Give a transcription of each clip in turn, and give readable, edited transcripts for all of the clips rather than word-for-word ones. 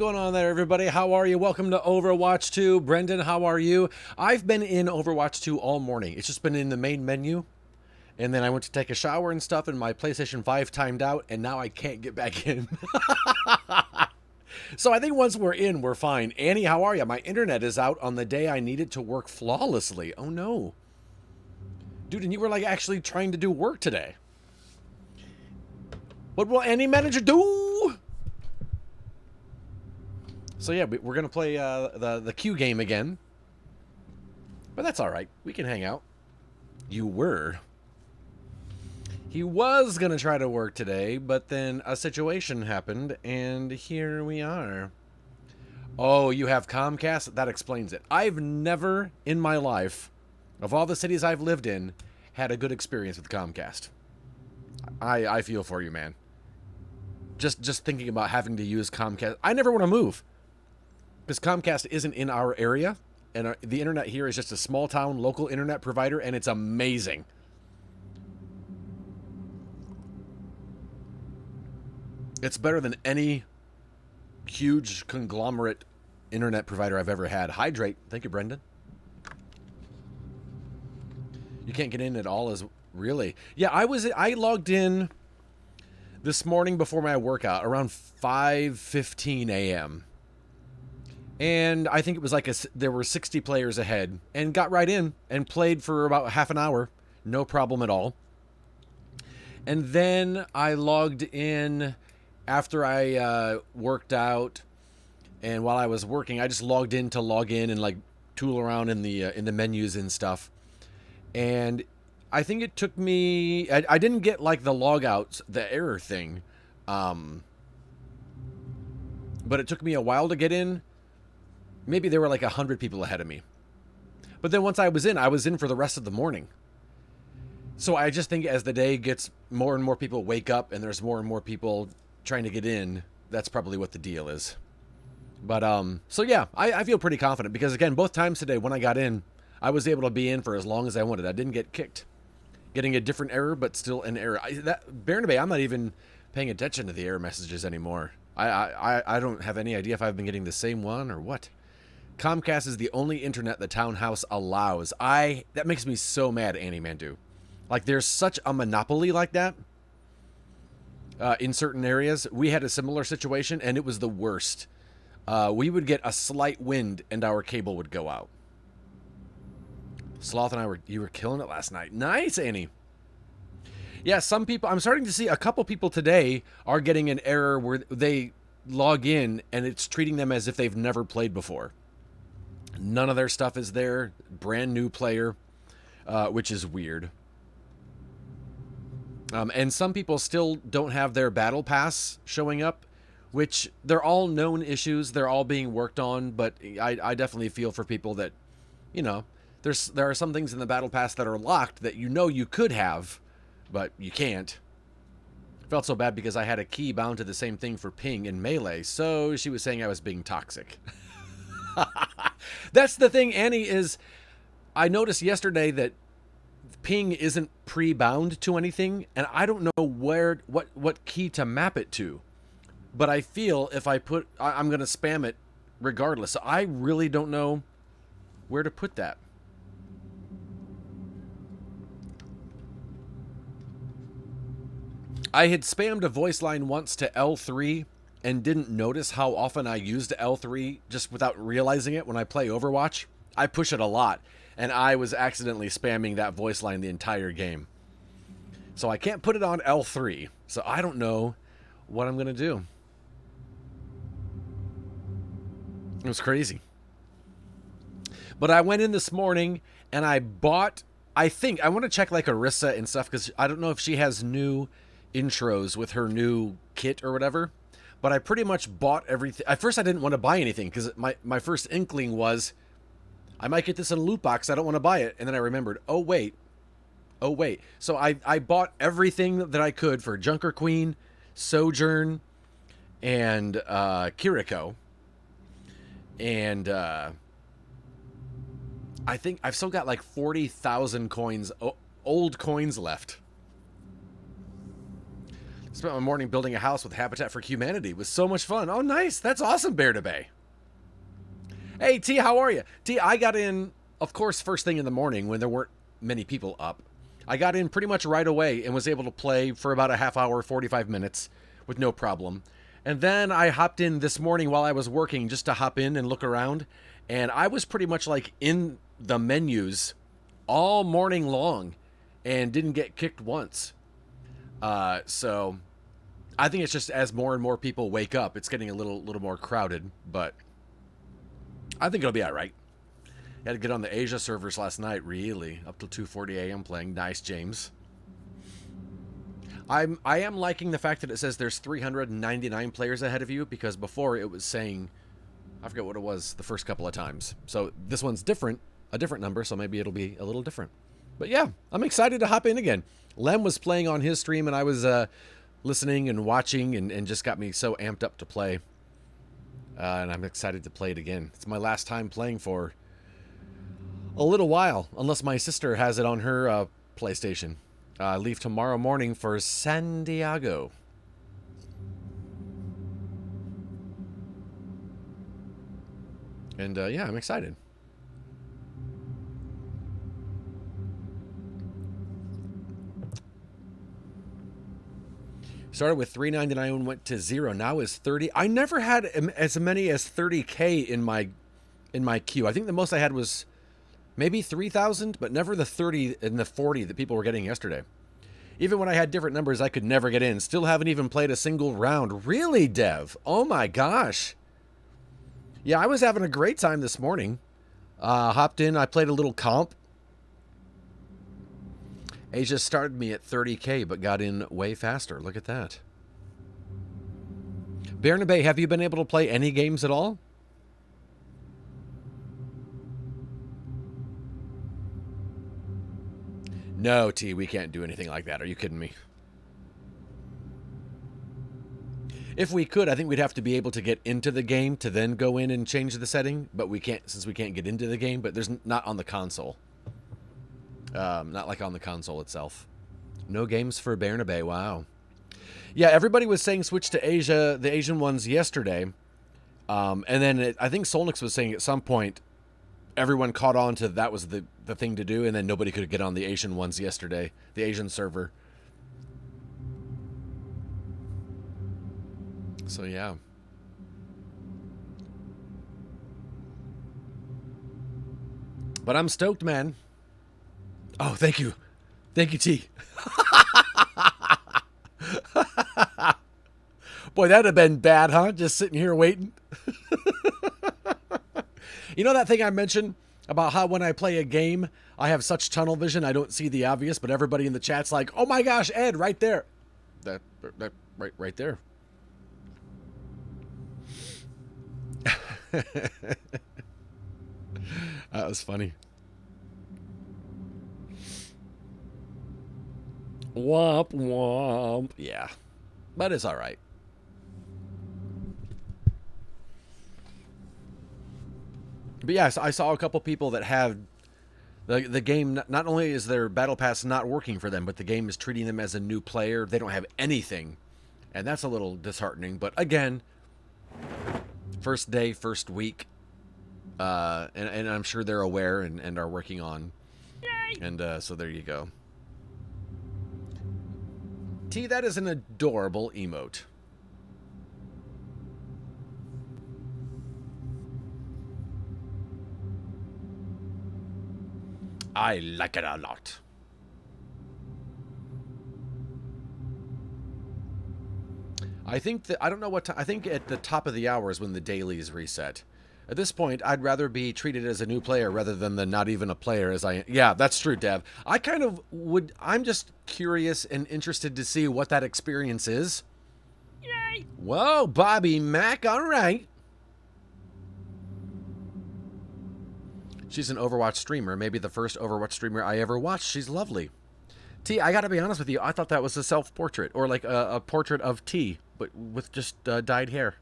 going on there, everybody? How are you? Welcome to Overwatch 2. Brendan, how are you? I've been in Overwatch 2 all morning. It's just been in the main menu. And then I went to take a shower and stuff, and my PlayStation 5 timed out, and now I can't get back in. So I think once we're in, we're fine. Annie, how are you? My internet is out on the day I need it to work flawlessly. Oh, no. Dude, and you were, like, actually trying to do work today. What will any manager do? So yeah, we're gonna play the Q game again, but that's all right. We can hang out. You were. He was gonna try to work today, but then a situation happened, and here we are. Oh, you have Comcast? That explains it. I've never in my life, of all the cities I've lived in, had a good experience with Comcast. I feel for you, man. Just thinking about having to use Comcast. I never want to move. Because Comcast isn't in our area, and the internet here is just a small town local internet provider, and it's amazing. It's better than any huge conglomerate internet provider I've ever had. Hydrate. Thank you, Brendan. You can't get in at all as really. Yeah, I logged in this morning before my workout around 5:15 a.m. And I think it was like there were 60 players ahead, and got right in and played for about half an hour. No problem at all. And then I logged in after I worked out, and while I was working, I just logged in to log in and like tool around in the menus and stuff. And I think it took me, I didn't get like the logouts, the error thing. But it took me a while to get in. Maybe there were like 100 people ahead of me. But then once I was in for the rest of the morning. So I just think as the day gets, more and more people wake up and there's more and more people trying to get in, that's probably what the deal is. But, so yeah, I feel pretty confident because again, both times today when I got in, I was able to be in for as long as I wanted. I didn't get kicked. Getting a different error, but still an error. Brewdailys, I'm not even paying attention to the error messages anymore. I don't have any idea if I've been getting the same one or what. Comcast is the only internet the townhouse allows. That makes me so mad, Annie Mandu. Like, there's such a monopoly like that in certain areas. We had a similar situation, and it was the worst. We would get a slight wind, and our cable would go out. Sloth and you were killing it last night. Nice, Annie. Yeah, some people, I'm starting to see a couple people today are getting an error where they log in, and it's treating them as if they've never played before. None of their stuff is there. Brand new player, which is weird. And some people still don't have their battle pass showing up, which they're all known issues. They're all being worked on, but I definitely feel for people that, you know, there are some things in the battle pass that are locked that you know you could have, but you can't. Felt so bad because I had a key bound to the same thing for ping in Melee, so she was saying I was being toxic. That's the thing, Annie, is I noticed yesterday that ping isn't pre-bound to anything, and I don't know what key to map it to. But I feel if I'm going to spam it regardless. So I really don't know where to put that. I had spammed a voice line once to L3 and didn't notice how often I used L3 just without realizing it when I play Overwatch. I push it a lot, and I was accidentally spamming that voice line the entire game. So I can't put it on L3, so I don't know what I'm going to do. It was crazy. But I went in this morning, and I bought, I want to check like Arissa and stuff, because I don't know if she has new intros with her new kit or whatever. But I pretty much bought everything. At first, I didn't want to buy anything because my first inkling was, I might get this in a loot box. I don't want to buy it. And then I remembered, oh, wait. So I bought everything that I could for Junker Queen, Sojourn, and Kiriko. And I think I've still got like 40,000 coins, old coins left. Spent my morning building a house with Habitat for Humanity. It was so much fun. Oh, nice. That's awesome, Bear to Bay. Hey, T, how are you? T, I got in, of course, first thing in the morning when there weren't many people up. I got in pretty much right away and was able to play for about a half hour, 45 minutes with no problem. And then I hopped in this morning while I was working just to hop in and look around. And I was pretty much like in the menus all morning long and didn't get kicked once. So I think it's just as more and more people wake up, it's getting a little more crowded, but I think it'll be all right. Had to get on the Asia servers last night, really, up till 2:40 a.m. playing. Nice, James. I am liking the fact that it says there's 399 players ahead of you, because before it was saying, I forget what it was the first couple of times. So this one's different, a different number, so maybe it'll be a little different. But yeah, I'm excited to hop in again. Lem was playing on his stream, and I was listening and watching, and just got me so amped up to play. And I'm excited to play it again. It's my last time playing for a little while, unless my sister has it on her PlayStation. I leave tomorrow morning for San Diego. And yeah, I'm excited. Started with $3.99 and went to $0. Now is 30. I never had as many as 30K in my queue. I think the most I had was maybe 3,000, but never the 30 and the 40 that people were getting yesterday. Even when I had different numbers, I could never get in. Still haven't even played a single round. Really, Dev? Oh my gosh. Yeah, I was having a great time this morning. Hopped in. I played a little comp. Asia started me at 30K, but got in way faster. Look at that. Bernabe, have you been able to play any games at all? No, T, we can't do anything like that. Are you kidding me? If we could, I think we'd have to be able to get into the game to then go in and change the setting, but we can't, since we can't get into the game, but there's not on the console. Not like on the console itself. No games for Bernabe. Wow. Yeah, everybody was saying switch to Asia, the Asian ones yesterday. And then I think Solnix was saying at some point, everyone caught on to that was the thing to do, and then nobody could get on the Asian ones yesterday, the Asian server. So, yeah. But I'm stoked, man. Oh, thank you. Thank you, T. Boy, that'd have been bad, huh? Just sitting here waiting. You know that thing I mentioned about how when I play a game, I have such tunnel vision, I don't see the obvious, but everybody in the chat's like, oh my gosh, Ed, right there. That right there. That was funny. Womp womp. Yeah. But it's all right. But yeah, I saw a couple people that have the game. Not only is their battle pass not working for them, but the game is treating them as a new player. They don't have anything, and that's a little disheartening. But again, first day, first week, and I'm sure they're aware and are working on. Yay! And so there you go. T, that is an adorable emote. I like it a lot. I think that, I don't know what time, I think at the top of the hour is when the dailies reset. At this point, I'd rather be treated as a new player rather than the not even a player as I... Yeah, that's true, Dev. I kind of would... I'm just curious and interested to see what that experience is. Yay! Whoa, Bobby Mac, all right. She's an Overwatch streamer. Maybe the first Overwatch streamer I ever watched. She's lovely. T, I gotta be honest with you. I thought that was a self-portrait. Or like a portrait of T, but with just dyed hair.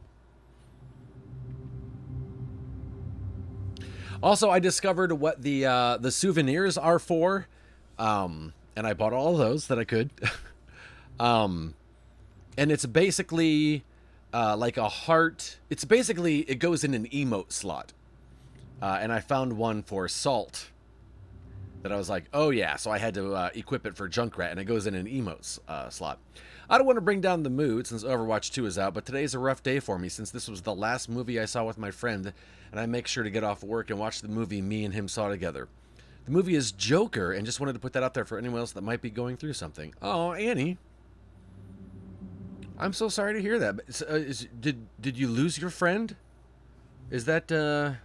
Also, I discovered what the souvenirs are for, and I bought all of those that I could. and it's basically like a heart. It's basically, it goes in an emote slot. And I found one for Salt that I was like, oh yeah, so I had to equip it for Junkrat, and it goes in an emotes slot. I don't want to bring down the mood since Overwatch 2 is out, but today's a rough day for me since this was the last movie I saw with my friend, and I make sure to get off work and watch the movie me and him saw together. The movie is Joker, and just wanted to put that out there for anyone else that might be going through something. Oh, Annie. I'm so sorry to hear that. Did you lose your friend? Is that, I'm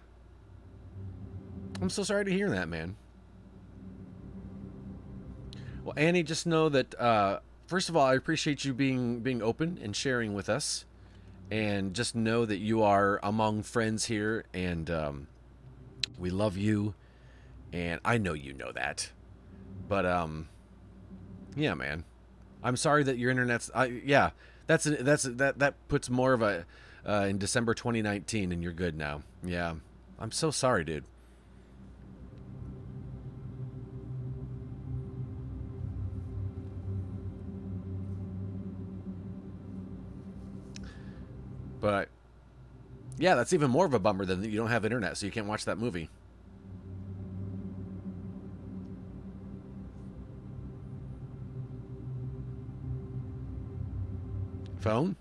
so sorry to hear that, man. Well, Annie, just know that, first of all, I appreciate you being open and sharing with us. And just know that you are among friends here, and we love you. And I know you know that. But, yeah, man. I'm sorry that your internet's... yeah, that puts more of a... in December 2019, and you're good now. Yeah. I'm so sorry, dude. But yeah, that's even more of a bummer than that you don't have internet, so you can't watch that movie. Phone?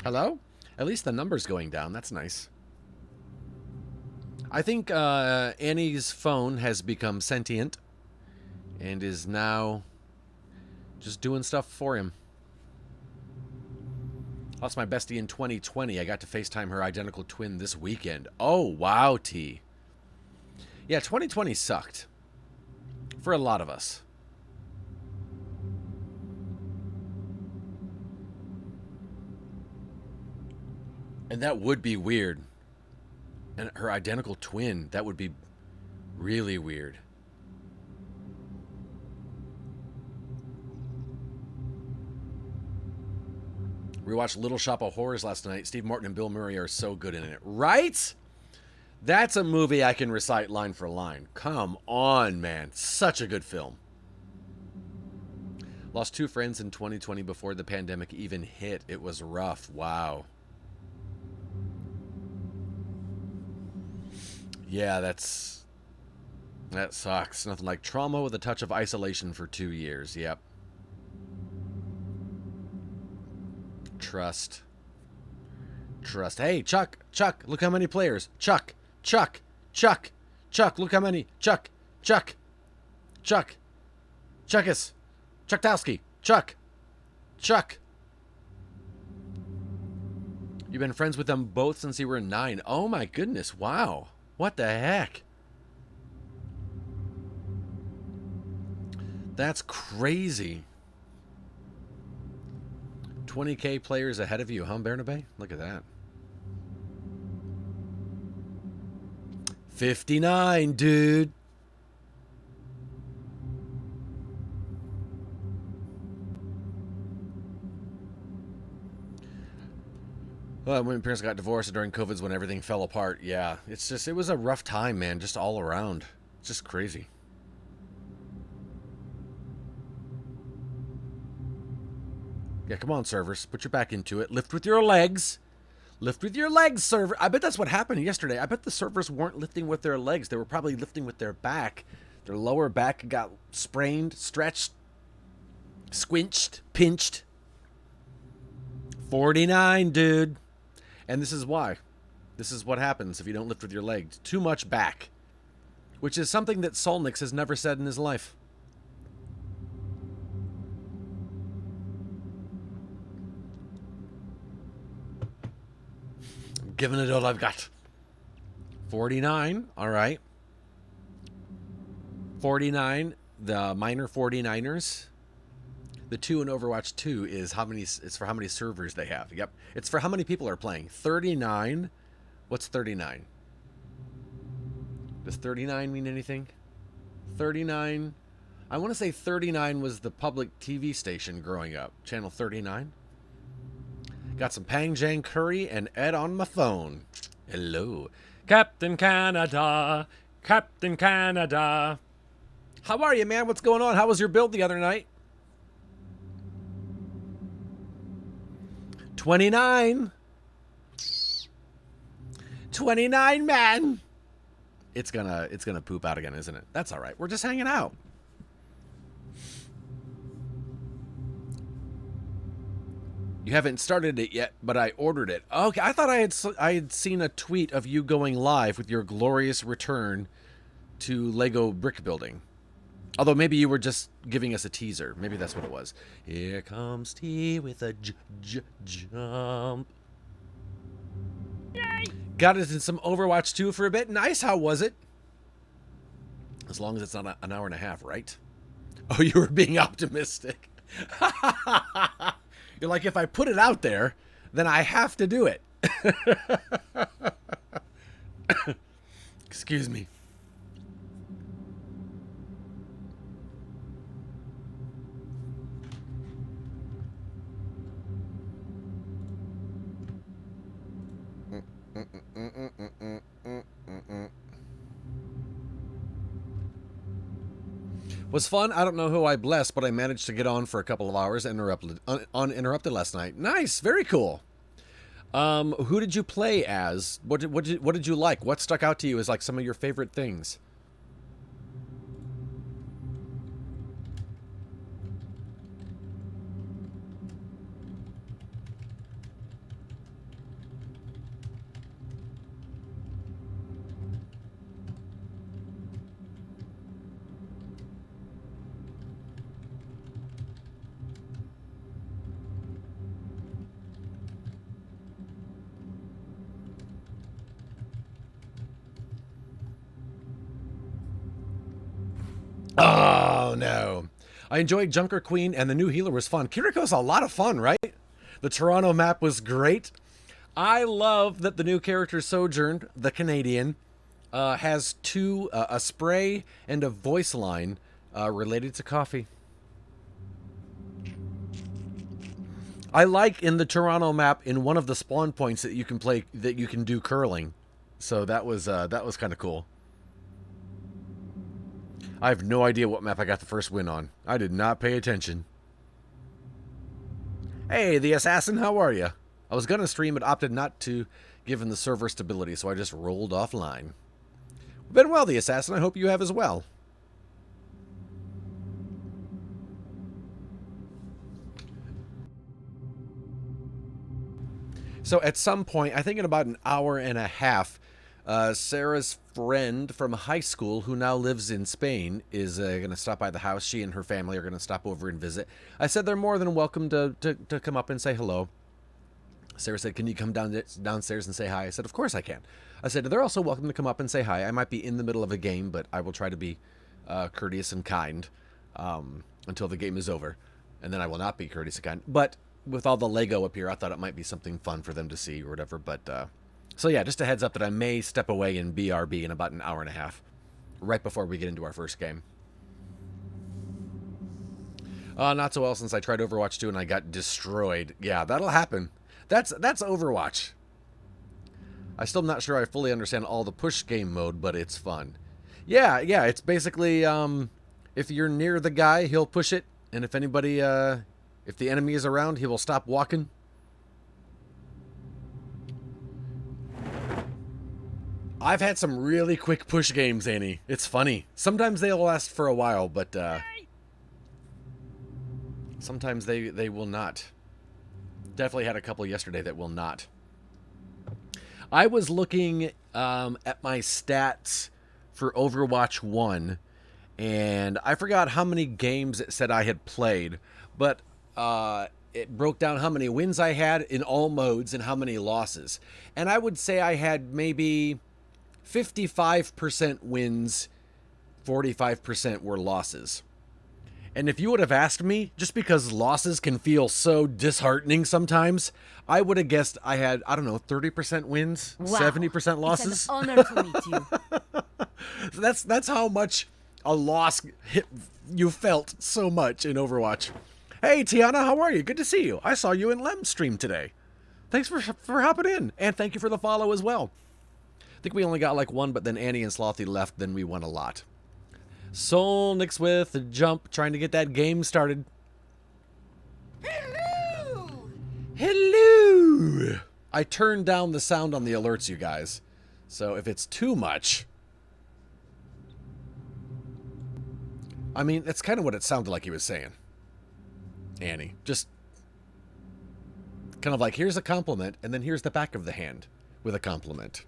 Hello? At least the number's going down. That's nice. I think Annie's phone has become sentient and is now just doing stuff for him. Lost my bestie in 2020. I got to FaceTime her identical twin this weekend. Oh, wow, T. Yeah, 2020 sucked. For a lot of us. And that would be weird. And her identical twin, that would be really weird. We watched Little Shop of Horrors last night. Steve Martin and Bill Murray are so good in it. Right? That's a movie I can recite line for line. Come on, man. Such a good film. Lost 2 friends in 2020 before the pandemic even hit. It was rough. Wow. Yeah, that sucks. Nothing like trauma with a touch of isolation for 2 years. Yep. Trust. Hey, Chuck, look how many players. Chuck, look how many. Chuckus. Chucktowski. Chuck. You've been friends with them both since you were 9. Oh my goodness, wow. What the heck? That's crazy. 20K players ahead of you, huh, Bernabe? Look at that. 59, dude. Well, when my parents got divorced during COVID's when everything fell apart. Yeah, it was a rough time, man, just all around. It's just crazy. Yeah, come on, servers. Put your back into it. Lift with your legs. Lift with your legs, server. I bet that's what happened yesterday. I bet the servers weren't lifting with their legs. They were probably lifting with their back. Their lower back got sprained, stretched, squinched, pinched. 49, dude. And this is why. This is what happens if you don't lift with your legs. Too much back. Which is something that Solnix has never said in his life. I'm giving it all I've got. 49. All right. 49. The minor 49ers. The 2 in Overwatch 2 is it's for how many servers they have. Yep. It's for how many people are playing. 39. What's 39? Does 39 mean anything? 39. I want to say 39 was the public TV station growing up. Channel 39. Got some Pang Jang curry and Ed on my phone. Hello. Captain Canada. Captain Canada. How are you, man? What's going on? How was your build the other night? 29. 29, man. It's gonna poop out again, isn't it? That's all right. We're just hanging out. You haven't started it yet, but I ordered it. Okay, I thought I had seen a tweet of you going live with your glorious return to Lego brick building. Although maybe you were just giving us a teaser. Maybe that's what it was. Here comes T with a jump. Yay! Got it in some Overwatch 2 for a bit. Nice. How was it? As long as it's not an hour and a half, right? Oh, you were being optimistic. You're like, if I put it out there, then I have to do it. Excuse me. Was fun. I don't know who I blessed, but I managed to get on for a couple of hours uninterrupted last night. Nice, very cool. Who did you play as? What did you like? What stuck out to you as like some of your favorite things? Oh, no. I enjoyed Junker Queen, and the new healer was fun. Kiriko's a lot of fun, right? The Toronto map was great. I love that the new character Sojourn, the Canadian, has a spray and a voice line related to coffee. I like in the Toronto map, in one of the spawn points that you can do curling. So that was kind of cool. I have no idea what map I got the first win on. I did not pay attention. Hey, the assassin, how are you? I was going to stream, but opted not to, given the server stability, so I just rolled offline. Been well, the assassin. I hope you have as well. So at some point, I think in about an hour and a half, Sarah's friend from high school, who now lives in Spain, is going to stop by the house. She and her family are going to stop over and visit. I said they're more than welcome to come up and say hello. Sarah said, can you come downstairs and say hi? I said, of course I can. I said, they're also welcome to come up and say hi. I might be in the middle of a game, but I will try to be courteous and kind until the game is over. And then I will not be courteous and kind. But with all the Lego up here, I thought it might be something fun for them to see or whatever. But so yeah, just a heads up that I may step away in BRB in about an hour and a half, right before we get into our first game. Not so well since I tried Overwatch 2 and I got destroyed. Yeah, that'll happen. That's Overwatch. I'm still not sure I fully understand all the push game mode, but it's fun. Yeah, it's basically if you're near the guy, he'll push it, and if anybody, if the enemy is around, he will stop walking. I've had some really quick push games, Annie. It's funny. Sometimes they'll last for a while, but sometimes they will not. Definitely had a couple yesterday that will not. I was looking at my stats for Overwatch 1, and I forgot how many games it said I had played, but it broke down how many wins I had in all modes and how many losses. And I would say I had maybe 55% wins, 45% were losses. And if you would have asked me, just because losses can feel so disheartening sometimes, I would have guessed I had, I don't know, 30% wins, wow, 70% losses. It's an honor to meet you. So that's how much a loss hit you felt so much in Overwatch. Hey, Tiana, how are you? Good to see you. I saw you in Lem's stream today. Thanks for hopping in, and thank you for the follow as well. I think we only got like one, but then Annie and Slothy left, then we won a lot. Solnix with a jump, trying to get that game started. Hello! Hello! I turned down the sound on the alerts, you guys. So if it's too much... I mean, that's kind of what it sounded like he was saying. Annie. Just kind of like, here's a compliment, and then here's the back of the hand with a compliment.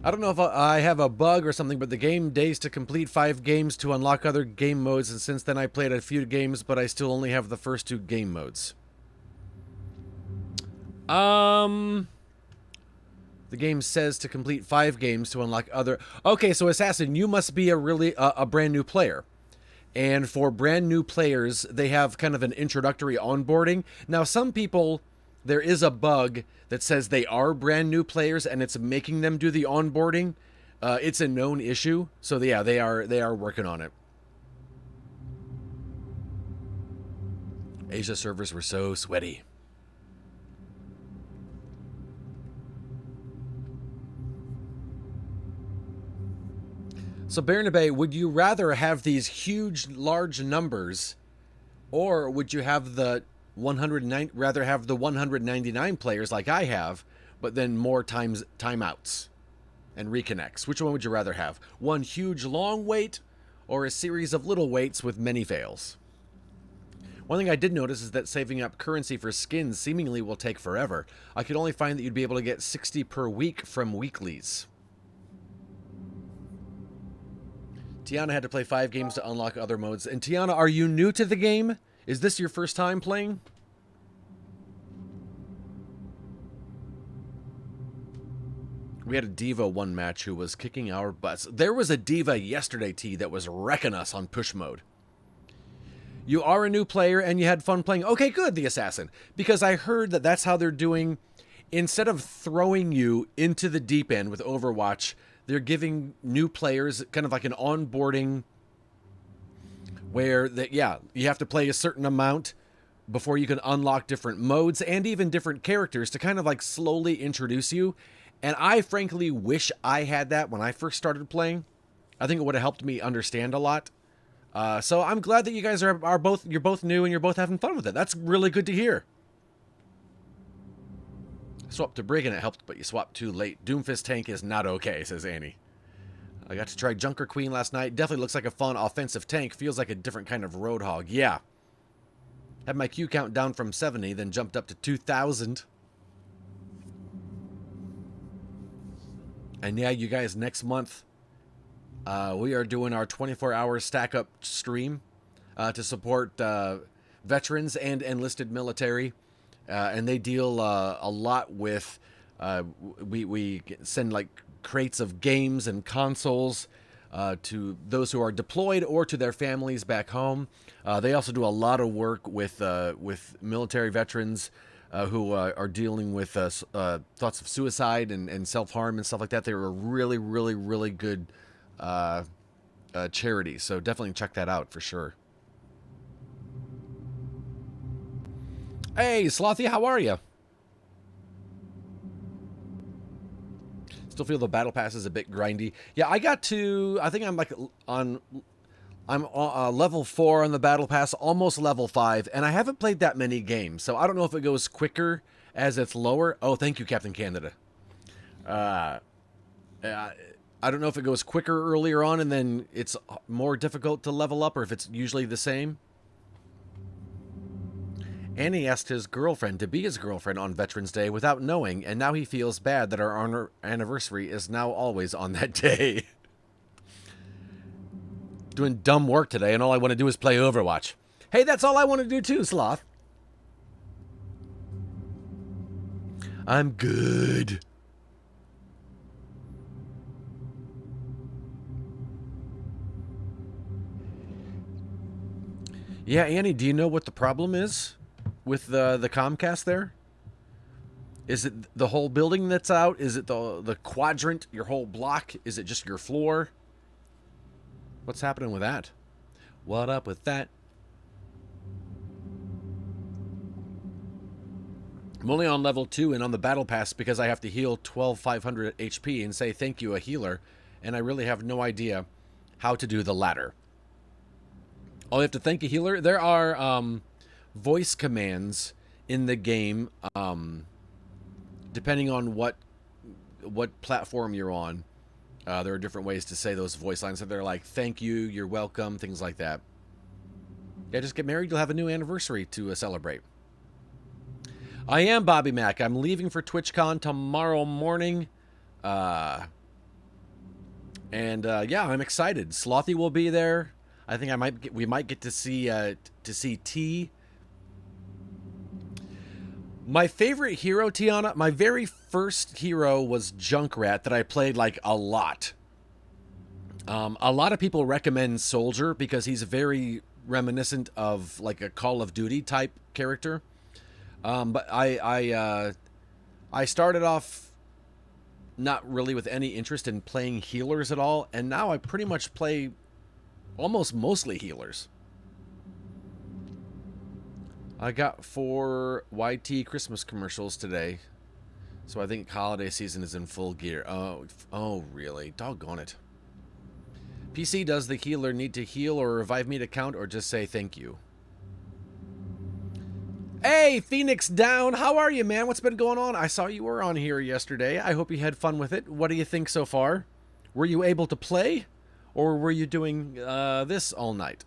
I don't know if I have a bug or something, but the game days to complete 5 games to unlock other game modes, and since then I played a few games, but I still only have the first 2 game modes. The game says to complete 5 games to unlock other... Okay, so Assassin, you must be a brand new player. And for brand new players, they have kind of an introductory onboarding. Now, some people... There is a bug that says they are brand new players and it's making them do the onboarding. It's a known issue. So yeah, they are working on it. Asia servers were so sweaty. So Bernabe, would you rather have these huge, large numbers, or would you have the 199 players like I have, but then more timeouts and reconnects? Which one would you rather have? One huge long wait, or a series of little waits with many fails? One thing I did notice is that saving up currency for skins seemingly will take forever. I could only find that you'd be able to get 60 per week from weeklies. Tiana had to play 5 games to unlock other modes. And Tiana, are you new to the game? Is this your first time playing? We had a Diva 1 match who was kicking our butts. There was a Diva yesterday, T, that was wrecking us on push mode. You are a new player and you had fun playing. Okay, good, the Assassin. Because I heard that that's how they're doing. Instead of throwing you into the deep end with Overwatch, they're giving new players kind of like an onboarding where, you have to play a certain amount before you can unlock different modes and even different characters to kind of like slowly introduce you. And I frankly wish I had that when I first started playing. I think it would have helped me understand a lot. So I'm glad that you guys you're both new and you're both having fun with it. That's really good to hear. Swap to Brig and it helped, but you swapped too late. Doomfist tank is not okay, says Annie. I got to try Junker Queen last night. Definitely looks like a fun offensive tank. Feels like a different kind of Roadhog. Yeah. Had my Q count down from 70, then jumped up to 2,000. And yeah, you guys, next month, we are doing our 24-hour stack-up stream to support veterans and enlisted military. And they deal a lot with, we send like crates of games and consoles to those who are deployed or to their families back home. They also do a lot of work with military veterans who are dealing with thoughts of suicide and self-harm and stuff like that. They're a really, really, really good charity. So definitely check that out for sure. Hey, Slothy, how are you? Still feel the battle pass is a bit grindy. Yeah, I think I'm like I'm level 4 on the battle pass, almost level 5, and I haven't played that many games, so I don't know if it goes quicker as it's lower. Oh, thank you, Captain Canada. I don't know if it goes quicker earlier on and then it's more difficult to level up, or if it's usually the same. Annie asked his girlfriend to be his girlfriend on Veterans Day without knowing, and now he feels bad that our anniversary is now always on that day. Doing dumb work today, and all I want to do is play Overwatch. Hey, that's all I want to do too, Sloth. I'm good. Yeah, Annie, do you know what the problem is with the Comcast there? Is it the whole building that's out? Is it the quadrant, your whole block? Is it just your floor? What's happening with that? What up with that? I'm only on level 2 and on the battle pass because I have to heal 12,500 HP and say thank you, a healer. And I really have no idea how to do the latter. Oh, you have to thank a healer? There are voice commands in the game, depending on what platform you're on. There are different ways to say those voice lines. So they're like, thank you, you're welcome, things like that. Yeah, just get married, you'll have a new anniversary to celebrate. I am Bobby Mack. I'm leaving for TwitchCon tomorrow morning. Yeah, I'm excited. Slothy will be there. I think we might get to see T. My favorite hero, Tiana, my very first hero was Junkrat that I played like a lot. A lot of people recommend Soldier because he's very reminiscent of like a Call of Duty type character. But I started off not really with any interest in playing healers at all, and now I pretty much play mostly healers. I got 4 YT Christmas commercials today, so I think holiday season is in full gear. Oh, really? Doggone it. PC, does the healer need to heal or revive me to count, or just say thank you? Hey, Phoenix Down, how are you, man? What's been going on? I saw you were on here yesterday. I hope you had fun with it. What do you think so far? Were you able to play, or were you doing this all night?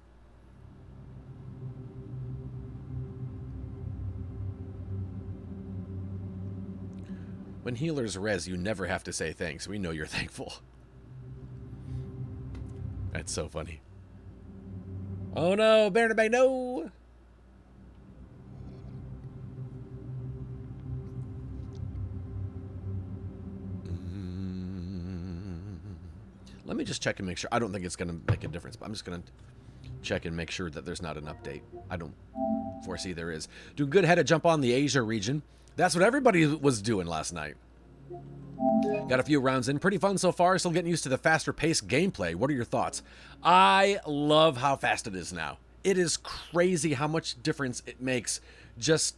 When healers res, you never have to say thanks. We know you're thankful. That's so funny. Oh no, Bernabe, no! Let me just check and make sure. I don't think it's going to make a difference, but I'm just going to check and make sure that there's not an update. I don't foresee there is. Do good, had to jump on the Asia region. That's what everybody was doing last night. Got a few rounds in. Pretty fun so far. Still getting used to the faster paced gameplay. What are your thoughts? I love how fast it is now. It is crazy how much difference it makes just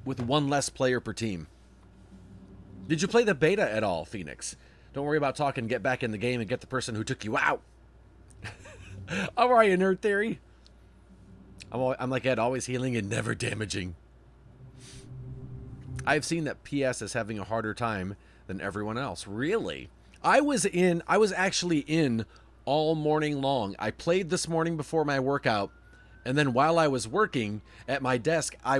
with one less player per team. Did you play the beta at all, Phoenix? Don't worry about talking. Get back in the game and get the person who took you out. How are you, Nerd Theory? I'm like Ed, always healing and never damaging. I've seen that PS is having a harder time than everyone else. Really? I was actually in all morning long. I played this morning before my workout, and then while I was working at my desk, I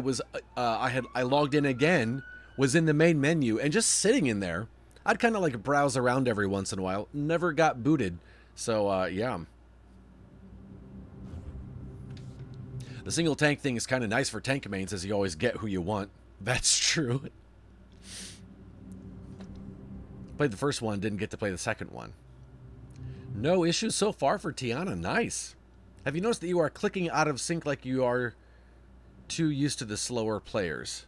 logged in again, was in the main menu, and just sitting in there. I'd kind of like browse around every once in a while. Never got booted. So, yeah. The single tank thing is kind of nice for tank mains, as you always get who you want. That's true. Played the first one, didn't get to play the second one. No issues so far for Tiana. Nice. Have you noticed that you are clicking out of sync like you are too used to the slower players?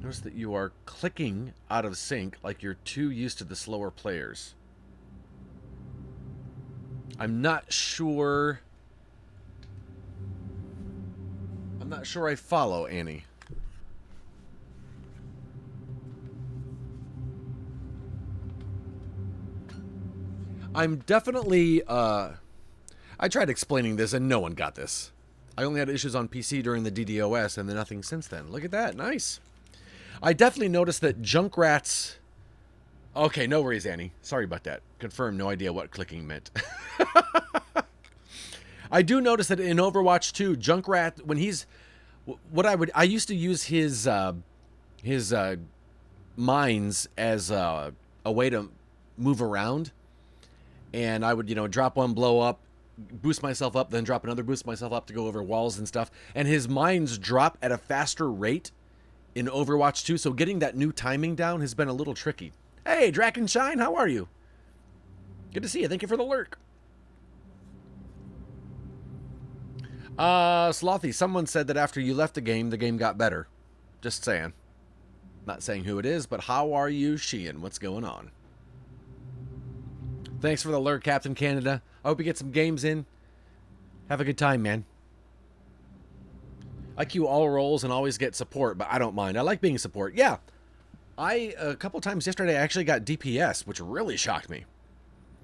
Notice that you are clicking out of sync like you're too used to the slower players. I'm not sure. I'm not sure I follow, Annie. I'm definitely, I tried explaining this and no one got this. I only had issues on PC during the DDoS and then nothing since then. Look at that. Nice. I definitely noticed that Junkrats... Okay, no worries, Annie. Sorry about that. Confirm, no idea what clicking meant. I do notice that in Overwatch 2, Junkrat, when he's... I used to use his mines as a way to move around. And I would, drop one, blow up, boost myself up, then drop another, boost myself up to go over walls and stuff. And his mines drop at a faster rate in Overwatch 2, so getting that new timing down has been a little tricky. Hey, Drakenshine, how are you? Good to see you. Thank you for the lurk. Slothy, someone said that after you left the game got better. Just saying. Not saying who it is, but how are you, Sheehan? What's going on? Thanks for the lurk, Captain Canada. I hope you get some games in. Have a good time, man. I queue all roles and always get support, but I don't mind. I like being support. Yeah. A couple times yesterday, I actually got DPS, which really shocked me.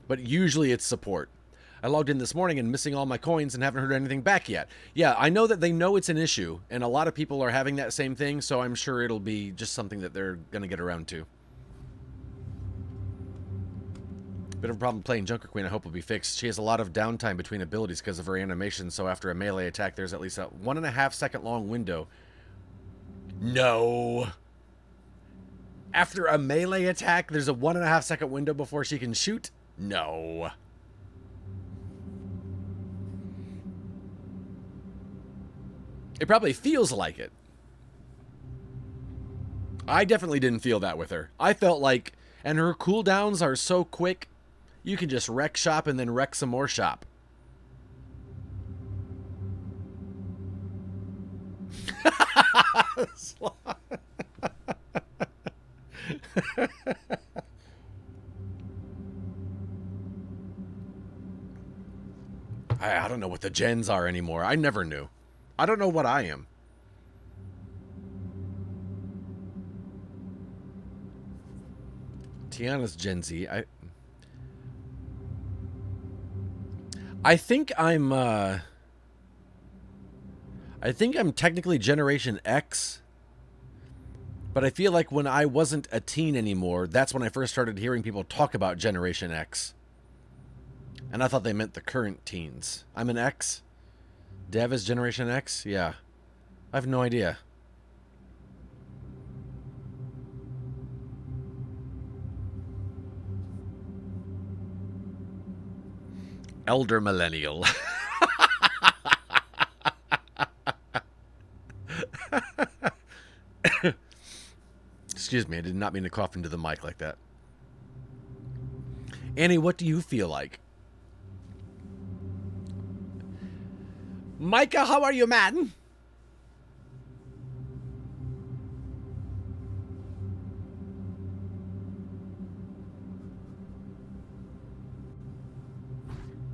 But usually it's support. I logged in this morning and missing all my coins and haven't heard anything back yet. Yeah, I know that they know it's an issue, and a lot of people are having that same thing, so I'm sure it'll be just something that they're going to get around to. Bit of a problem playing Junker Queen, I hope will be fixed. She has a lot of downtime between abilities because of her animation, so after a melee attack, there's at least a 1.5 second long window. No. After a melee attack, there's a 1.5 second window before she can shoot? No. It probably feels like it. I definitely didn't feel that with her. I felt like, and her cooldowns are so quick, you can just wreck shop and then wreck some more shop. I don't know what the gens are anymore. I never knew. I don't know what I am. Tiana's Gen Z. I think I'm technically Generation X. But I feel like when I wasn't a teen anymore, that's when I first started hearing people talk about Generation X. And I thought they meant the current teens. I'm an X. Dev is Generation X? Yeah. I have no idea. Elder Millennial. Excuse me, I did not mean to cough into the mic like that. Annie, what do you feel like? Micah, how are you, man?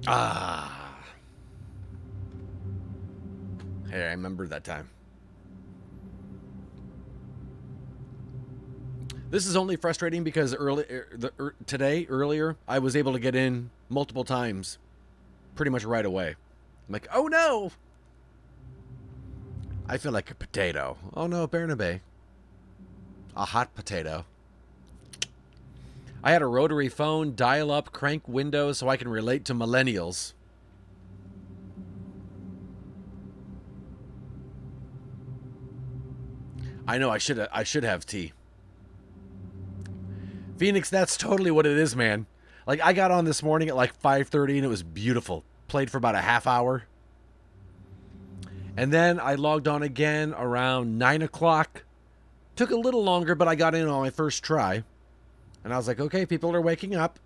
Ah. Hey, I remember that time. This is only frustrating because earlier, I was able to get in multiple times pretty much right away. I'm like, oh no! I feel like a potato. Oh no, Bernabe. A hot potato. I had a rotary phone, dial-up, crank Windows so I can relate to millennials. I know, I should have tea. Phoenix, that's totally what it is, man. Like, I got on this morning at like 5:30 and it was beautiful. Played for about a half hour. And then I logged on again around 9 o'clock. Took a little longer, but I got in on my first try. And I was like, okay, people are waking up.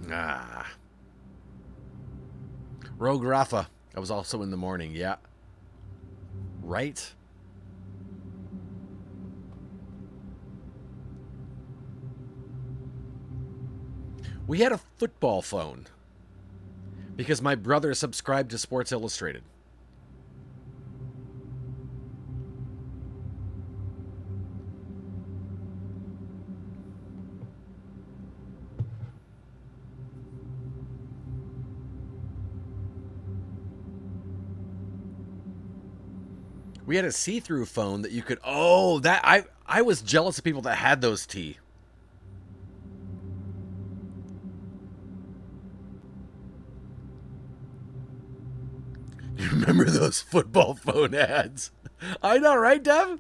Ah. Rogue Rafa. I was also in the morning, yeah. Right? We had a football phone. Because my brother subscribed to Sports Illustrated. We had a see-through phone that you could... Oh, that... I was jealous of people that had those T. You remember those football phone ads? I know, right, Dev?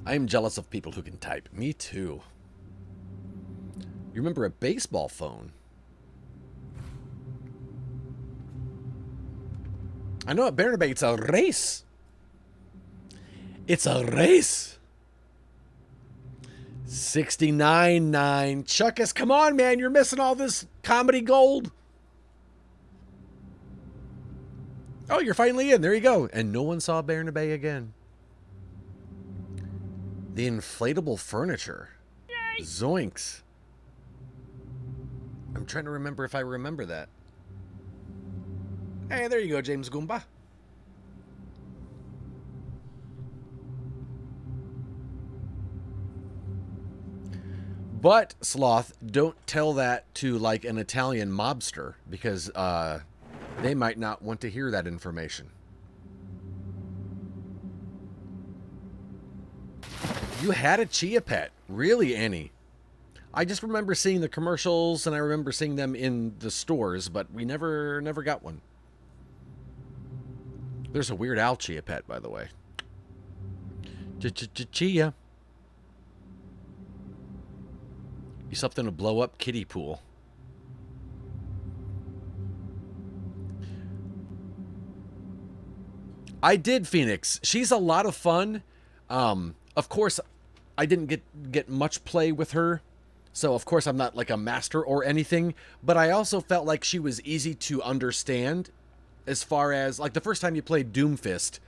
I am jealous of people who can type. Me too. You remember a baseball phone? I know at Bernabe, it's a race. It's a race. 69.9. Chuckus, come on, man. You're missing all this comedy gold. Oh, you're finally in. There you go. And no one saw Bernabe again. The inflatable furniture. Yay. Zoinks. I'm trying to remember if I remember that. Hey, there you go, James Goomba. But, Sloth, don't tell that to, like, an Italian mobster, because they might not want to hear that information. You had a chia pet. Really, Annie? I just remember seeing the commercials, and I remember seeing them in the stores, but we never got one. There's a Weird Al chia pet, by the way. Chia. You something to blow up kiddie pool. I did, Phoenix. She's a lot of fun. Of course, I didn't get much play with her, so of course I'm not like a master or anything, but I also felt like she was easy to understand as far as, like, the first time you played Doomfist,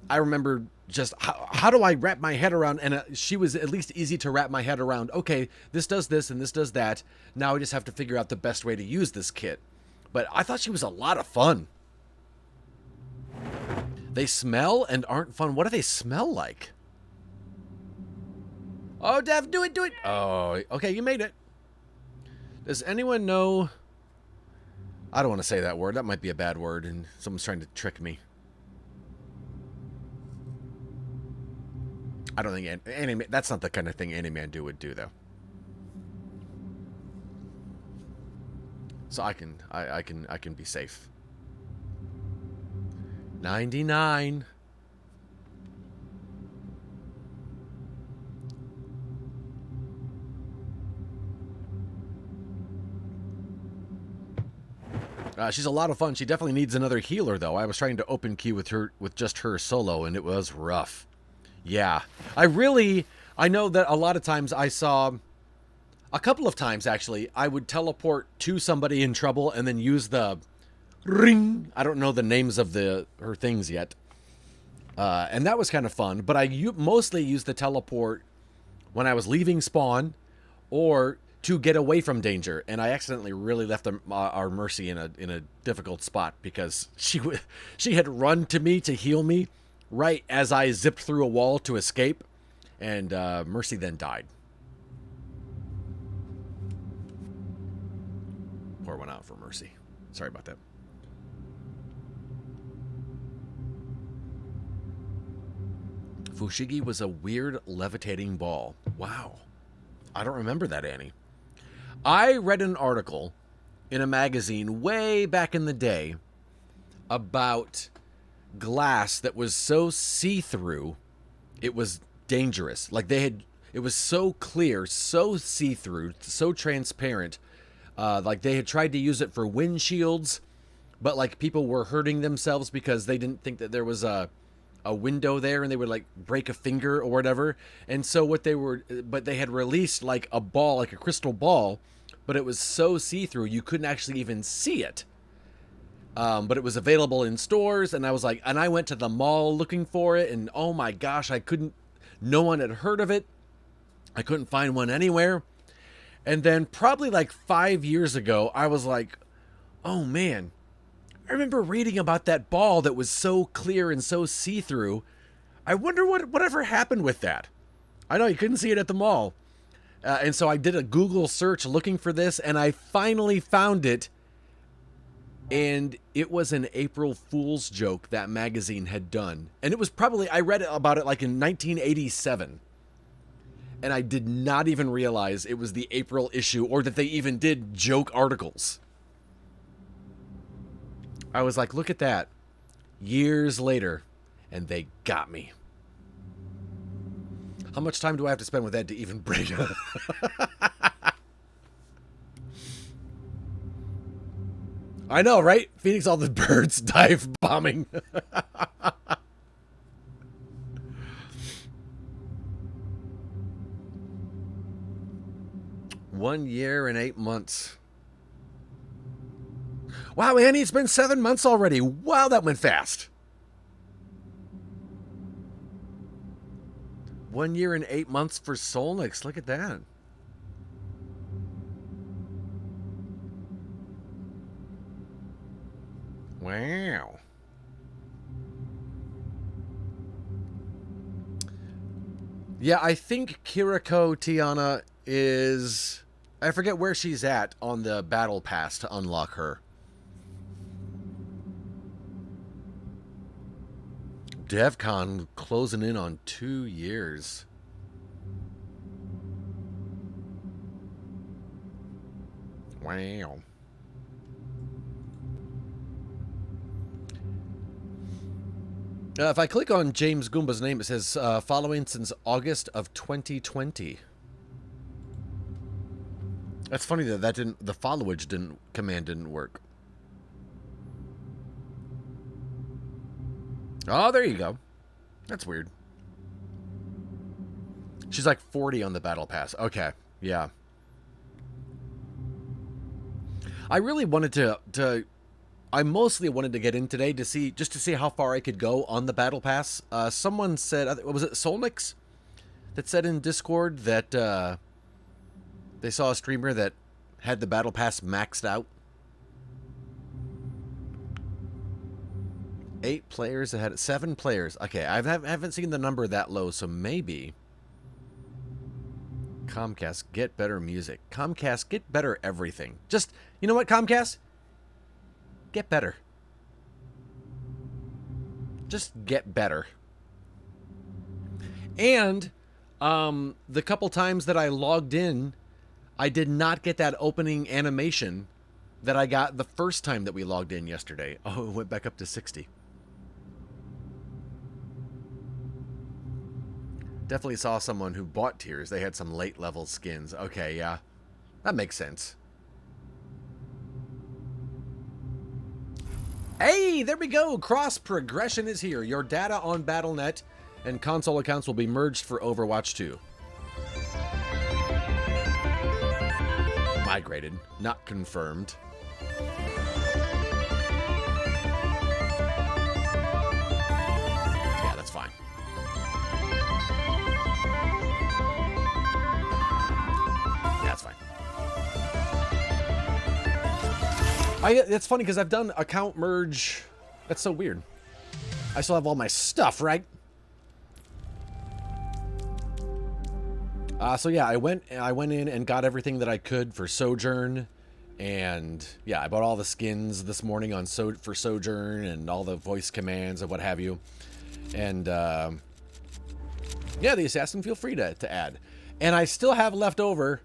I remember just, how do I wrap my head around, and she was at least easy to wrap my head around. Okay, this does this and this does that. Now I just have to figure out the best way to use this kit. But I thought she was a lot of fun. They smell and aren't fun. What do they smell like? Oh, Dev, do it, do it. Oh, okay, you made it. Does anyone know? I don't want to say that word. That might be a bad word, and someone's trying to trick me. I don't think anime. That's not the kind of thing Animan would do, though. So I can be safe. 99. She's a lot of fun. She definitely needs another healer, though. I was trying to open queue with her, with just her solo, and it was rough. Yeah. I know that a lot of times I saw, a couple of times actually, I would teleport to somebody in trouble and then use the ring. I don't know the names of her things yet. And that was kind of fun, but I mostly used the teleport when I was leaving spawn or to get away from danger, and I accidentally really left our Mercy in a difficult spot because she had run to me to heal me right as I zipped through a wall to escape, and Mercy then died. Pour one out for Mercy. Sorry about that. Fushigi was a weird levitating ball. Wow. I don't remember that, Annie. I read an article in a magazine way back in the day about glass that was so see-through it was dangerous. Like it was so clear, so see-through, so transparent. Like they had tried to use it for windshields, but like people were hurting themselves because they didn't think that there was a window there, and they would like break a finger or whatever. And so but they had released like a ball, like a crystal ball, but it was so see-through you couldn't actually even see it. But it was available in stores, and I went to the mall looking for it, and oh my gosh, no one had heard of it. I couldn't find one anywhere. And then probably like 5 years ago, I was like, oh man, I remember reading about that ball that was so clear and so see-through. I wonder whatever happened with that. I know you couldn't see it at the mall. And so I did a Google search looking for this, and I finally found it. And it was an April Fool's joke that magazine had done. And it was I read about it like in 1987. And I did not even realize it was the April issue, or that they even did joke articles. I was like, look at that. Years later, and they got me. How much time do I have to spend with Ed to even bring it? I know, right? Phoenix, all the birds dive bombing. 1 year and 8 months. Wow, Annie, it's been 7 months already. Wow, that went fast. 1 year and 8 months for Solnix. Look at that. Wow. Yeah, I think Kiriko Tiana is... I forget where she's at on the battle pass to unlock her. DevCon closing in on 2 years. Wow. If I click on James Goomba's name, it says following since August of 2020. That's funny that the followage command didn't work. Oh, there you go. That's weird. She's like 40 on the battle pass. Okay, yeah. I really wanted to I mostly wanted to get in today to see how far I could go on the battle pass. Someone said, was it Solnix that said in Discord that they saw a streamer that had the battle pass maxed out. 8 players that had 7 players. Okay, I haven't seen the number that low, so maybe. Comcast, get better music. Comcast, get better everything. Just, you know what, Comcast? Get better. Just get better. And the couple times that I logged in, I did not get that opening animation that I got the first time that we logged in yesterday. Oh, it went back up to 60. Definitely saw someone who bought tiers. They had some late level skins. Okay, yeah. That makes sense. Hey, there we go. Cross progression is here. Your data on Battle.net and console accounts will be merged for Overwatch 2. Migrated, not confirmed. Yeah, that's fine. That's fine. It's funny because I've done account merge. That's so weird. I still have all my stuff, right? So yeah, I went in and got everything that I could for Sojourn, and yeah, I bought all the skins this morning on for Sojourn and all the voice commands and what have you. And yeah, the assassin, feel free to add. And I still have left over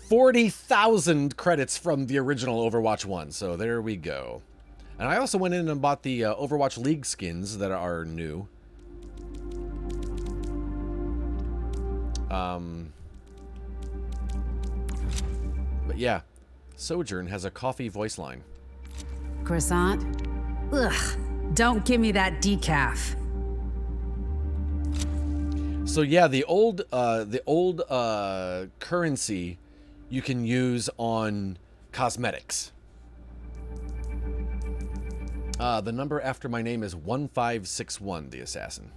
40,000 credits from the original Overwatch 1. So there we go. And I also went in and bought the Overwatch League skins that are new. But yeah, Sojourn has a coffee voice line. Croissant? Ugh, don't give me that decaf. So yeah, the old currency you can use on cosmetics. The number after my name is 1561, the assassin.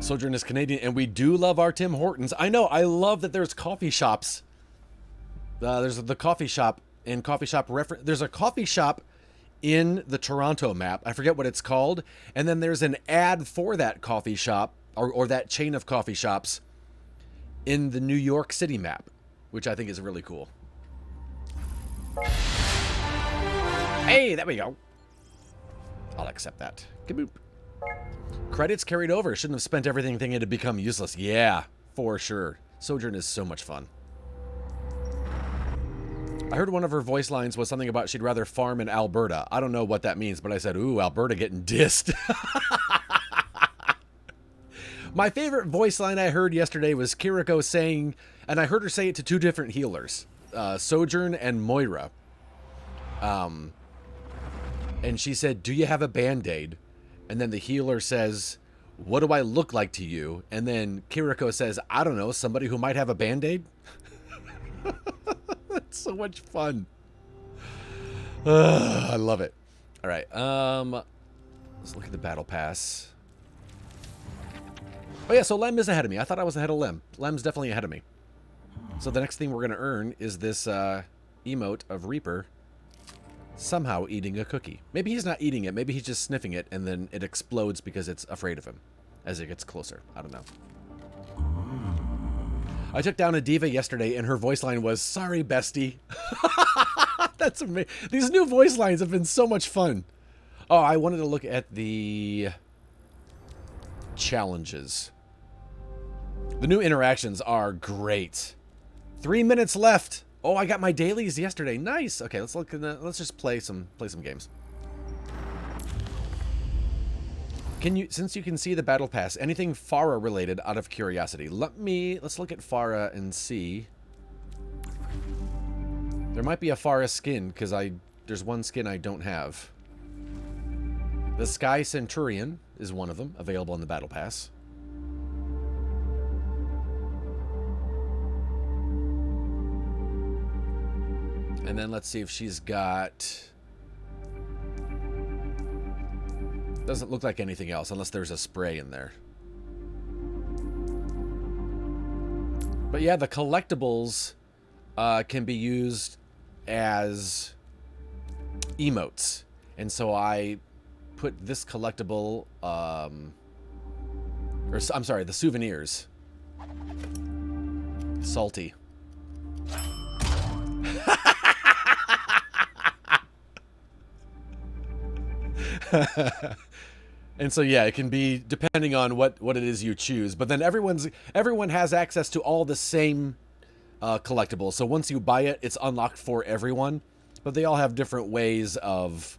Sojourn is Canadian, and we do love our Tim Hortons. I know, I love that there's coffee shops. There's the coffee shop and coffee shop reference. There's a coffee shop in the Toronto map. I forget what it's called. And then there's an ad for that coffee shop or that chain of coffee shops in the New York City map, which I think is really cool. Hey, there we go. I'll accept that. Kaboop. Credits carried over. Shouldn't have spent everything thinking it had become useless. Yeah, for sure. Sojourn is so much fun. I heard one of her voice lines was something about she'd rather farm in Alberta. I don't know what that means, but I said, ooh, Alberta getting dissed. My favorite voice line I heard yesterday was Kiriko saying, and I heard her say it to 2 different healers, Sojourn and Moira. And she said, do you have a Band-Aid? And then the healer says, what do I look like to you? And then Kiriko says, I don't know, somebody who might have a Band-Aid? That's so much fun. I love it. All right. Let's look at the battle pass. Oh yeah, so Lem is ahead of me. I thought I was ahead of Lem. Lem's definitely ahead of me. So the next thing we're going to earn is this emote of Reaper somehow eating a cookie. Maybe he's not eating it. Maybe he's just sniffing it, and then it explodes because it's afraid of him as it gets closer. I don't know. I took down a diva yesterday, and her voice line was, "Sorry, bestie." That's amazing. These new voice lines have been so much fun. Oh, I wanted to look at the challenges. The new interactions are great. 3 minutes left. Oh, I got my dailies yesterday. Nice. Okay, let's look. Let's just play some games. Can you, since you can see the battle pass, anything Farah related out of curiosity? Let's look at Farah and see. There might be a Farah skin because there's one skin I don't have. The Sky Centurion is one of them, available in the battle pass. And then let's see if she's got... Doesn't look like anything else unless there's a spray in there. But yeah, the collectibles can be used as emotes. And so I put this collectible, I'm sorry, the souvenirs. Salty. And so yeah, it can be depending on what it is you choose. But then everyone has access to all the same collectibles. So once you buy it, it's unlocked for everyone. But they all have different ways of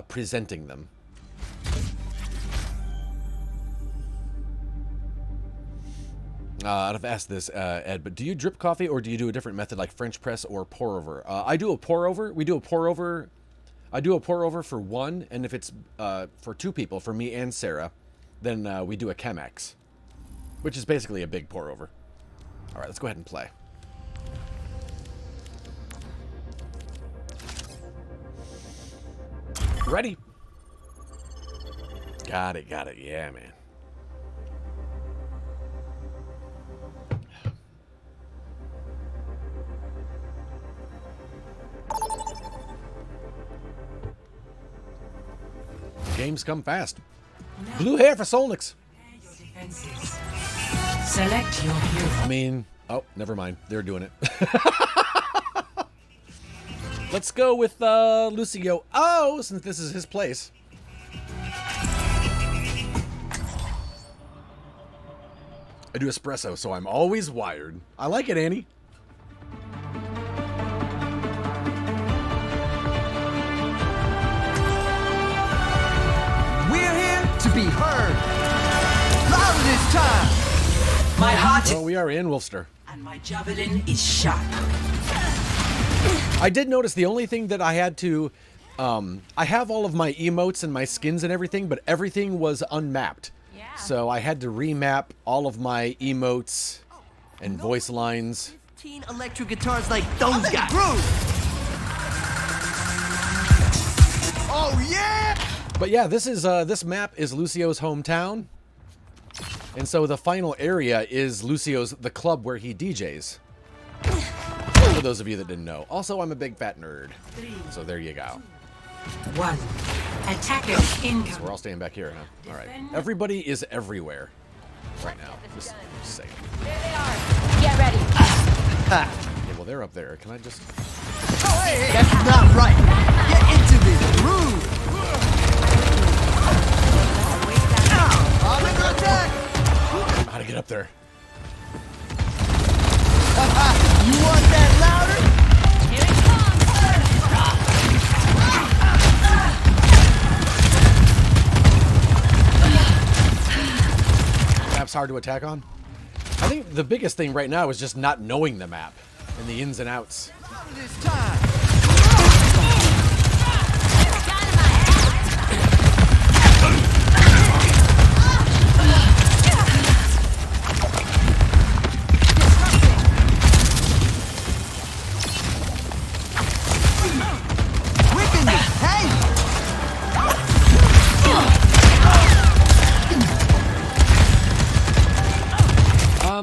presenting them. I've asked this, Ed, but do you drip coffee or do you do a different method like French press or pour over? I do a pour over. We do a pour over. I do a pour over for one, and if it's for two people, for me and Sarah, then we do a Chemex, which is basically a big pour over. All right, let's go ahead and play. Ready? Got it, yeah, man. Games come fast. Blue hair for Solnix. Select your hero. I mean, oh, never mind. They're doing it. Let's go with Lucio. Oh, since this is his place. I do espresso, so I'm always wired. I like it, Annie. To be heard. Louder this time. My heart Well, we are in Wolfster. and my javelin is sharp. I did notice the only thing that I had to... I have all of my emotes and my skins and everything, but everything was unmapped. Yeah. So I had to remap all of my emotes and voice lines. 15 electric guitars like those guys. Oh yeah! But yeah, this map is Lucio's hometown. And so the final area is the club where he DJs. For those of you that didn't know. Also, I'm a big fat nerd. So there you go. 1. Attackers So incoming. we're all staying back here, huh? All right. Everybody is everywhere right now. Just saying. There they are. Get ready. Okay, well, they're up there. Can I just... Oh, hey, that's not right. Get into this groove. I'm under attack. How to get up there? You want that louder? Here it comes. Map's hard to attack on. I think the biggest thing right now is just not knowing the map and the ins and outs. Louder this time.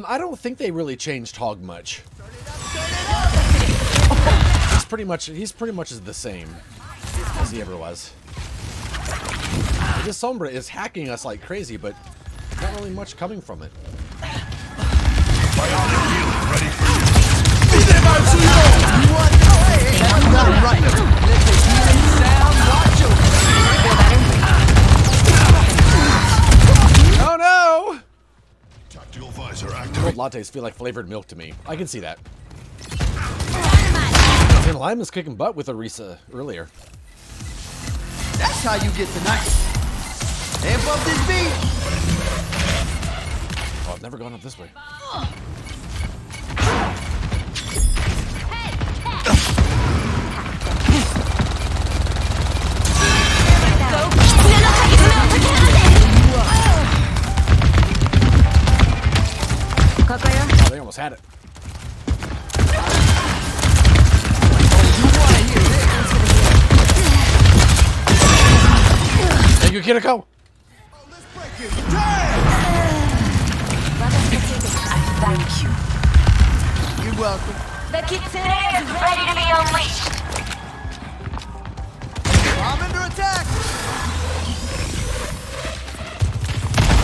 I don't think they really changed Hog much. He's pretty much the same. As he ever was. This Sombra is hacking us like crazy, but not really much coming from it. That's not right. Let the healing sound watch over. Oh no! Tactical visor Cold activate. lattes feel like flavored milk to me. I can see that. And Lyman's kicking butt with Orisa earlier. That's how you get tonight. Amp up this beat. Oh, I've never gone up this way. Oh, they almost had it. Thank you, Kiriko. Thank you. You're welcome. The kitsune is ready to be unleashed. I'm under attack.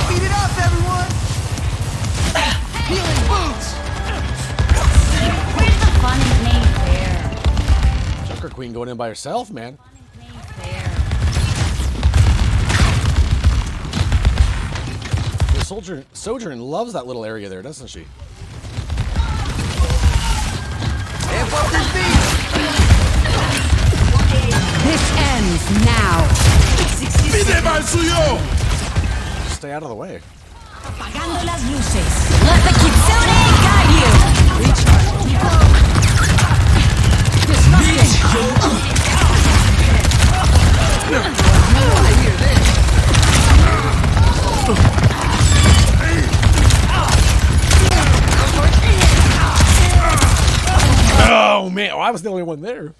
Beat it up, everyone. Healing boots. Where's the fun in playing fair? Junker Queen going in by herself, man. Playing fair. The Sojourn loves that little area there, doesn't she? Amp up this beat. This ends now. Stay out of the way. Apagando las luces. Let the kitsune guide you. Oh man, I was the only one there.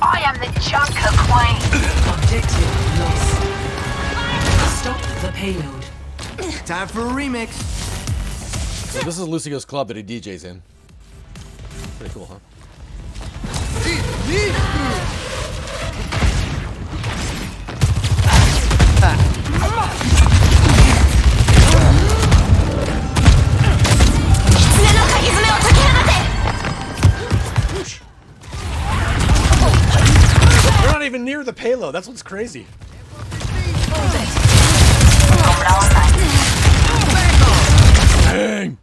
I am the Junker Queen. Objective lost. Stop the payload. Time for a remix. So this is Lucio's club that he DJs in. Pretty cool, huh? Whoosh. They're not even near the payload. That's what's crazy. Dang.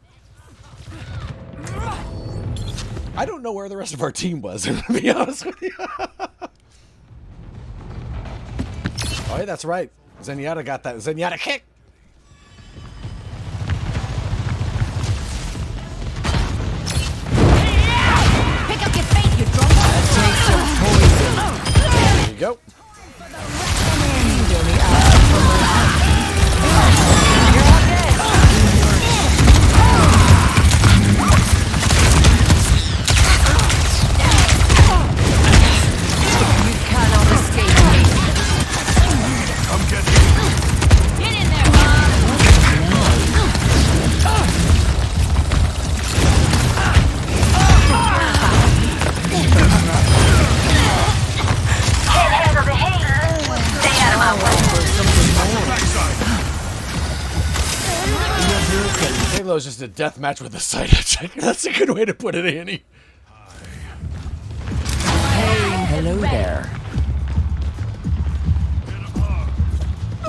I don't know where the rest of our team was, to be honest with you. Oh, yeah, that's right. Zenyatta got that Zenyatta kick. Pick up your fate, you drunk. There you go. You cannot escape me. I'm getting Get in there, Mom. Can't handle the heat. Stay out of my way. Halo's just a death match with a side check. That's a good way to put it, Annie. Hello there.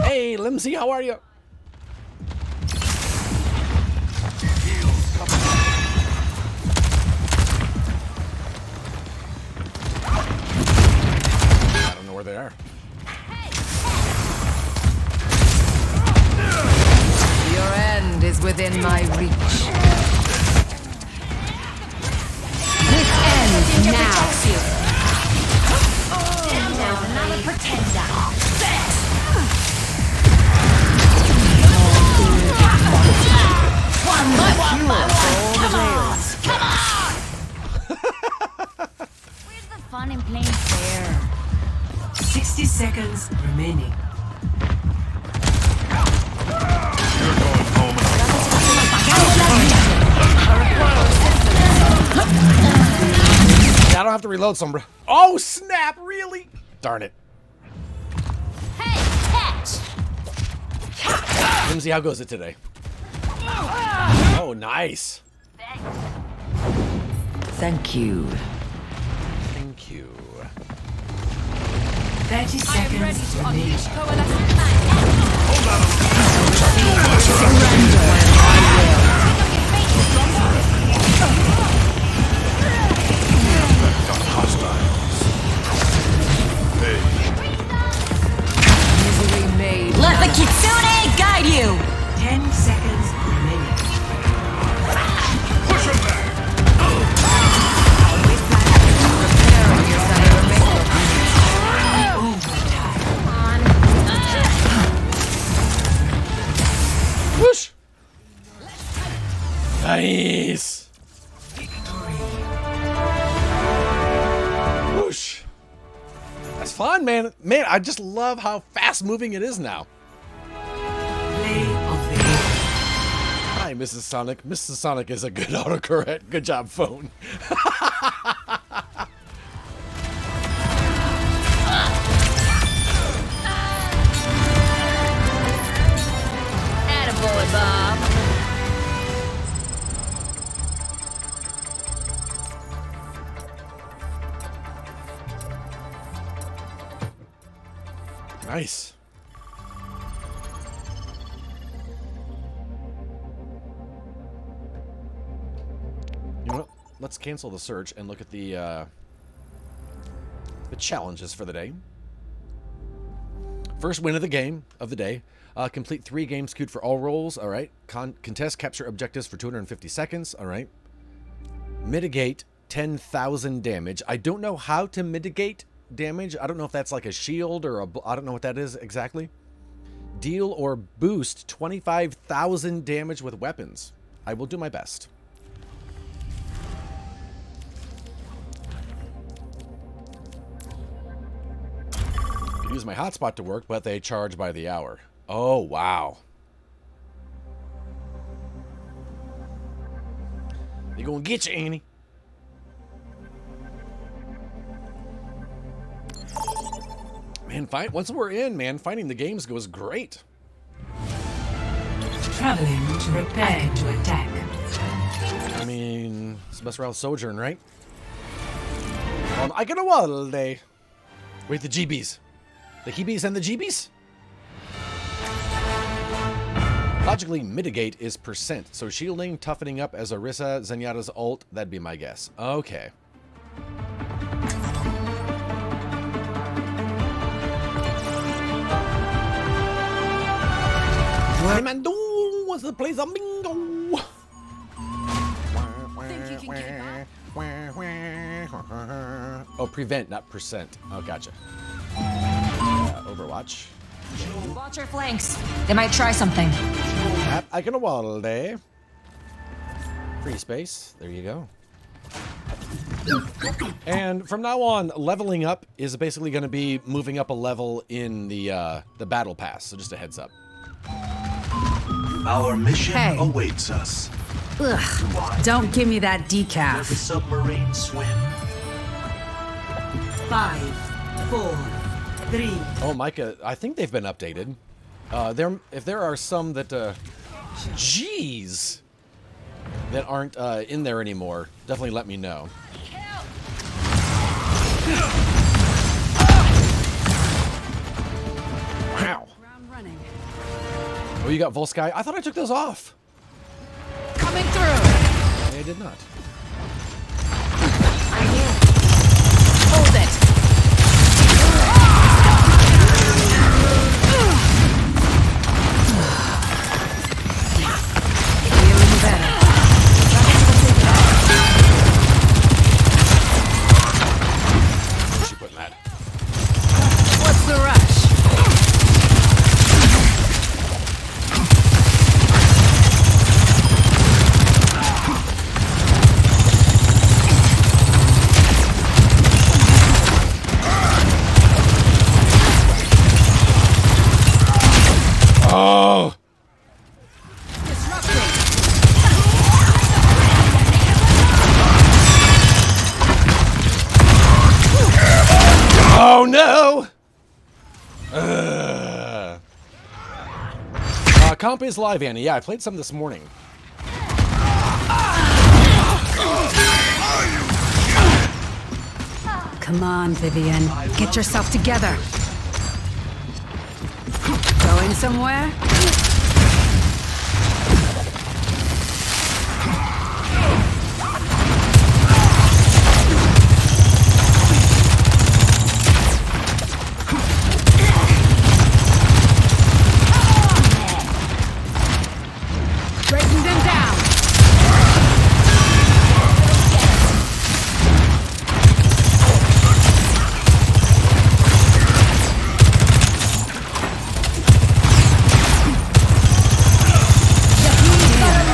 Hey, Limsy, how are you? I don't know where they are. Your end is within my reach. This ends now. Another pretender. One by one. Come on! Where's the fun in playing fair? 60 seconds remaining. You're going home and Yeah, I don't have to reload, Sombra. Oh, snap! Really? Darn it. Hey, catch! Whimsy, how goes it today? Oh, nice. Thank you. Thank you. 30 I'm ready seconds to remaining. unleash coalescent magic. Hey, Easily made. Let the kitsune guide you! 10 seconds remaining. push him back. Whoosh! Nice! Whoosh! That's fun, man. Man, I just love how fast moving it is now. Play of the game. Hi, Mrs. Sonic. Mrs. Sonic is a good autocorrect. Good job, phone. Attaboy, Bob. Nice. You know what? Let's cancel the search and look at the challenges for the day. First win of the game of the day. Complete 3 games queued for all roles. All right. Contest capture objectives for 250 seconds. All right. Mitigate 10,000 damage. I don't know how to mitigate damage. I don't know if that's like a shield or I don't know what that is exactly. Deal or boost 25,000 damage with weapons. I will do my best. Could use my hotspot to work, but they charge by the hour. Oh, wow. They're gonna get you, Annie. Man, once we're in, man, finding the games goes great. Traveling to prepare to attack. I mean, it's the best route Sojourn, right? I get a wall day. Wait, the GBs. The Hebes and the GBs? Logically, mitigate is %. So shielding, toughening up as Orisa, Zenyatta's ult, that'd be my guess. Okay. Hey man, wants to play some bingo. Think you can keep up? Oh, prevent, not percent. Oh, gotcha. Overwatch. Watch your flanks. They might try something. I can wall day. Free space. There you go. And from now on, leveling up is basically going to be moving up a level in the battle pass. So just a heads up. Our mission Hey. awaits us. Ugh, don't give me that The decaf. submarine swim. 5, 4, 3, Oh, Micah, I think they've been updated. If there are some that, jeez, that aren't in there anymore, definitely let me know. Wow. Round running. Oh, you got Volsky? I thought I took those off. Coming through. I did not. Hold it. Feeling better. Where's she putting that? What's the rush? Oh! Disrupting. 10 Oh no! Comp is live, Annie. Yeah, I played some this morning. Come on, Vivian. Get yourself together. Going somewhere? Breaking them down.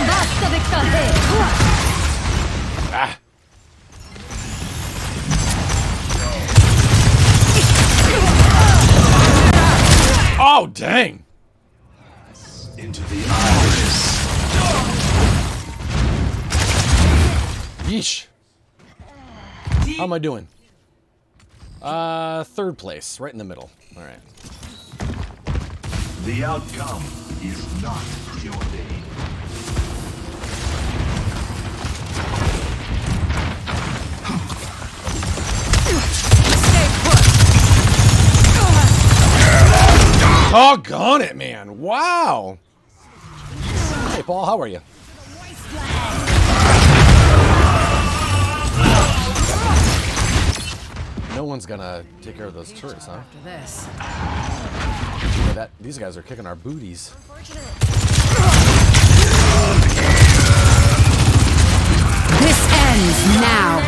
Basta de caer. Ah. Oh, dang. Into the iris. Yeesh. How am I doing? Third place, right in the middle. All right. The outcome is not preordained. Stay put. Doggone it, man. Wow. Hey, Paul, how are you? No one's gonna take care of those turrets, huh? After this. Yeah, these guys are kicking our booties. This ends now.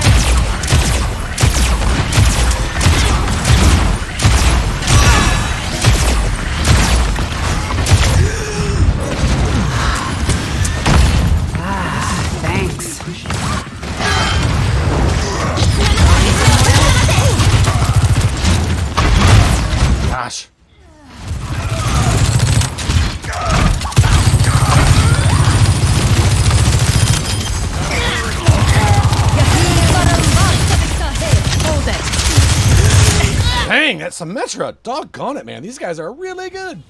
Thanks. Gosh. Hold it. Dang, that's Symmetra. Doggone it, man. These guys are really good.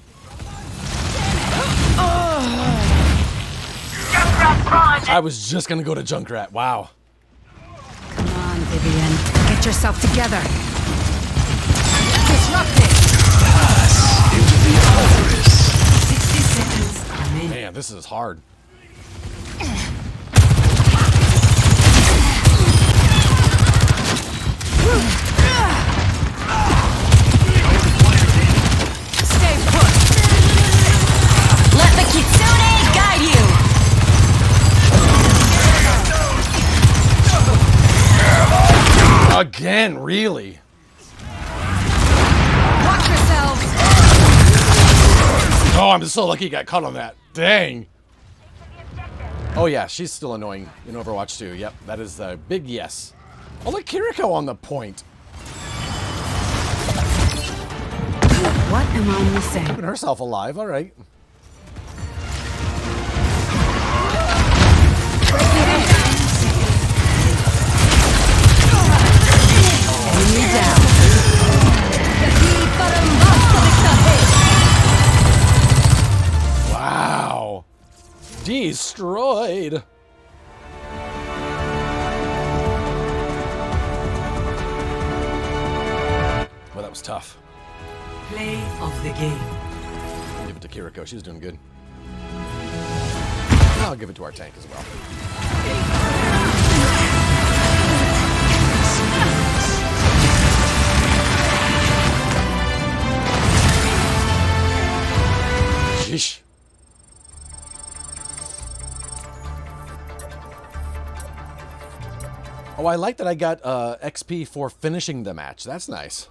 I was just gonna go to Junkrat. Wow. Come on, Vivian. Get yourself together. Disrupt it. Into the iris. 60 seconds remaining. Man, this is hard. Stay put. Let the kitsune guide you. Again, really? Watch yourselves. Oh, I'm so lucky he got caught on that. Dang. Oh yeah, she's still annoying in Overwatch 2. Yep, that is a big yes. Oh, look, Kiriko on the point. What am I missing? Keeping herself alive, all right. Bring me down. Wow. Destroyed. Well, that was tough. Play of the game. Give it to Kiriko. She was doing good. I'll give it to our tank as well. Sheesh. Oh, I like that I got XP for finishing the match. That's nice.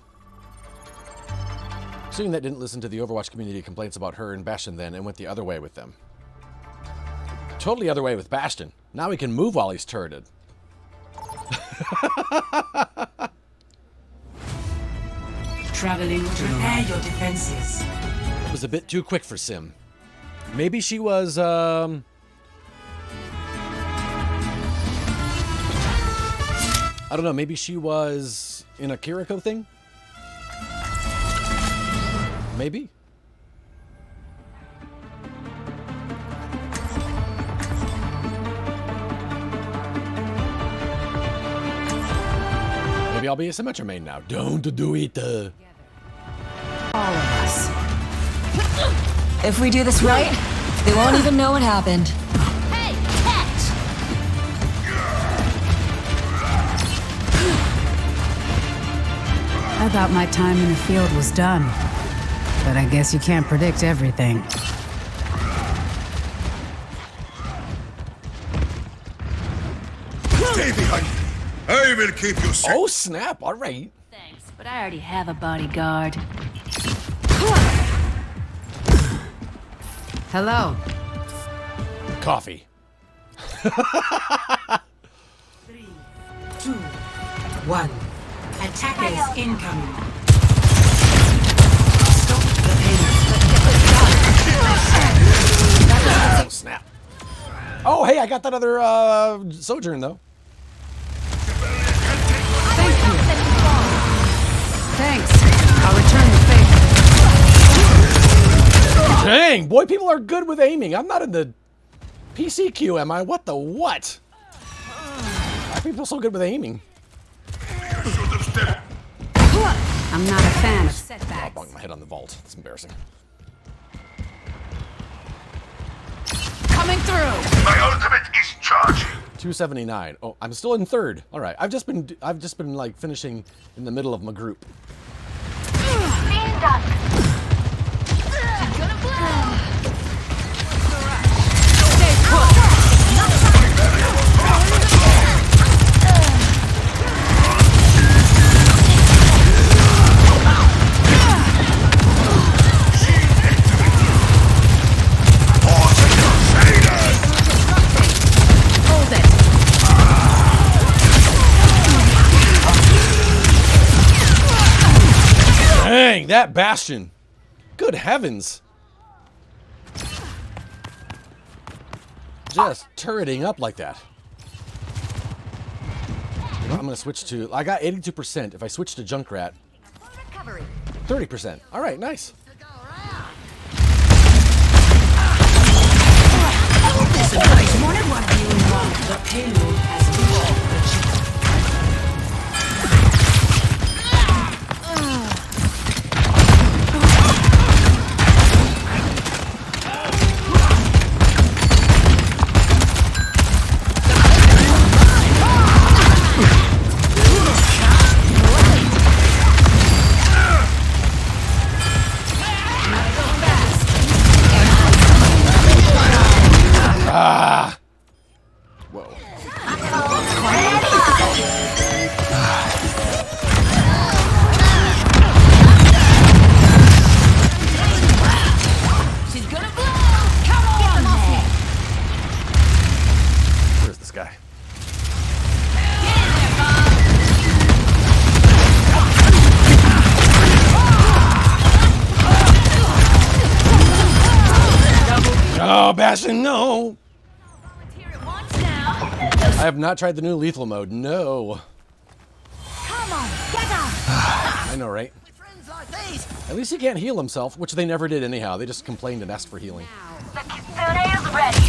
Assuming that didn't listen to the Overwatch community complaints about her and Bastion then and went the other way with them. Totally other way with Bastion. Now he can move while he's turreted. Traveling to repair your defenses. It was a bit too quick for Sim. Maybe she was, I don't know, maybe she was in a Kiriko thing? Maybe. Maybe I'll be a Symmetra main now. Don't do it. All of us. If we do this right, they won't even know what happened. Hey, catch! I thought my time in the field was done. But I guess you can't predict everything. Stay behind me. I will keep you safe. Oh, snap. All right. Thanks, but I already have a bodyguard. Hello. Coffee. 3, 2, 1. Attackers incoming. Stop the payload. Oh, snap. Oh, hey, I got that other Sojourn, though. Thanks. I'll return the favor. Dang, boy, people are good with aiming. I'm not in the PC queue, am I? What the what? Why are people so good with aiming? I'm not a fan of I setbacks. bonked my head on the vault. It's embarrassing. Coming through. My ultimate is charging. 279. Oh, I'm still in third. All right, I've just been like finishing in the middle of my group. Being done. Hold it. Dang, that Bastion. Good heavens. Just turreting up like that. You know, I'm gonna switch to, I got 82%. If I switch to Junkrat, 30%. All right, nice. The payload has reached the chip. Whoa. She's gonna blow! Come on! Where's this guy? Oh, Bastion, no! Here at once now. I have not tried the new lethal mode. No. Come on, get up! I know, right? Friends like these. At least he can't heal himself, which they never did anyhow. They just complained and asked for healing. The Kitsune is ready.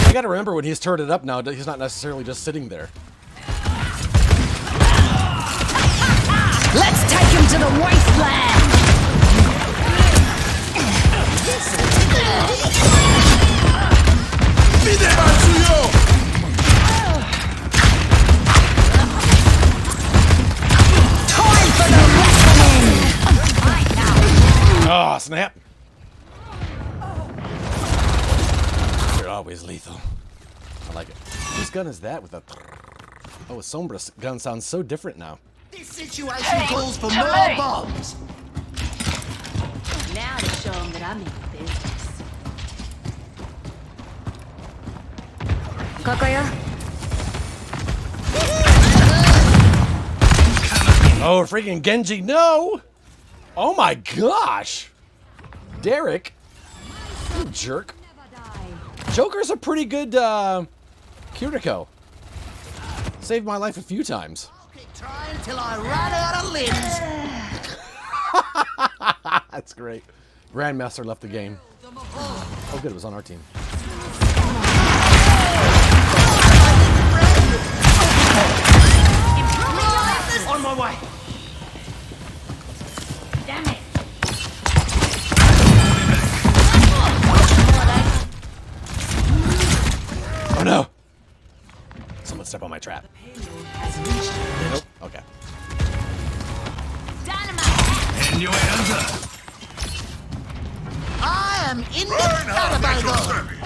You gotta remember when he's turreted up now, he's not necessarily just sitting there. Let's take him to the wasteland! Time for the reckoning! Oh, snap. You're always lethal. I like it. Whose gun is that with a... Oh, a Sombra's gun sounds so different now. This situation calls for more bombs. Now to show him that I'm in business. Kakaya, Oh, freaking Genji, no! Oh my gosh! Derek, you jerk. Joker's a pretty good Kiriko. Saved my life a few times. Keep trying till I run out of limbs. That's great. Grandmaster left the game. Oh, good, it was on our team. On my way. Damn it. Oh no! Someone step on my trap. Has reached the Nope. Okay. I am Reinhardt at your indefatigable. service.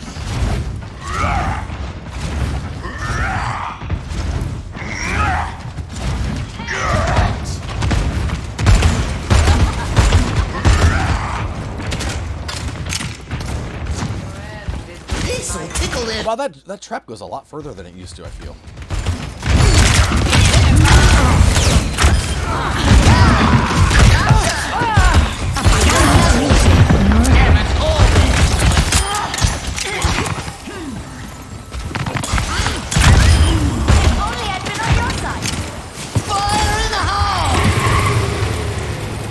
This'll tickle their Wow, that trap goes a lot further than it used to, I feel. Only I'd been on your side. fire in the hole.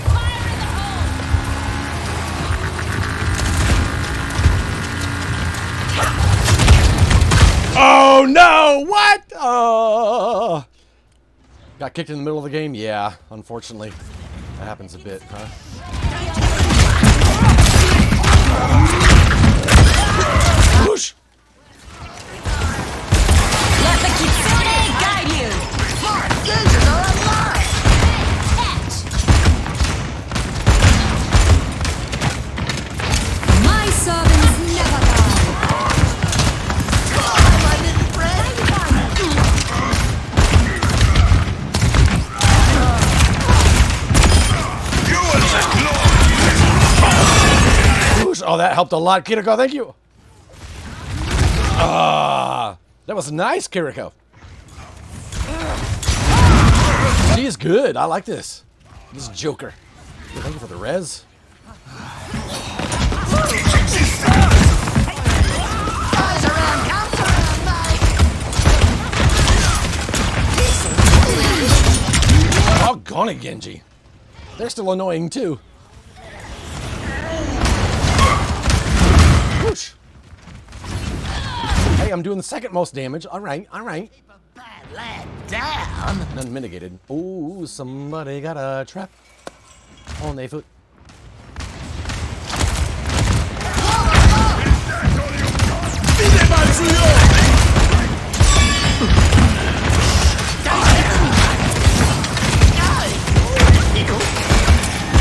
Fire in the hole. Oh no! What? Oh! Got kicked in the middle of the game? Yeah, unfortunately. That happens a bit, huh? Whoosh! Let the Kitsune guide you! Engines are alive. My servants never die! Come on, my little friend. You will let Whoosh! Oh, that helped a lot, Kiriko. Thank you. Ah, that was nice, Kiriko. She is good. I like this. This Joker. Thank you for the res. Eyes around, comes around, mate. Doggone it, Genji. They're still annoying, too. Whoosh. Hey, I'm doing the second most damage. All right, all right. Bad lad down. None mitigated. Ooh, somebody got a trap on their foot.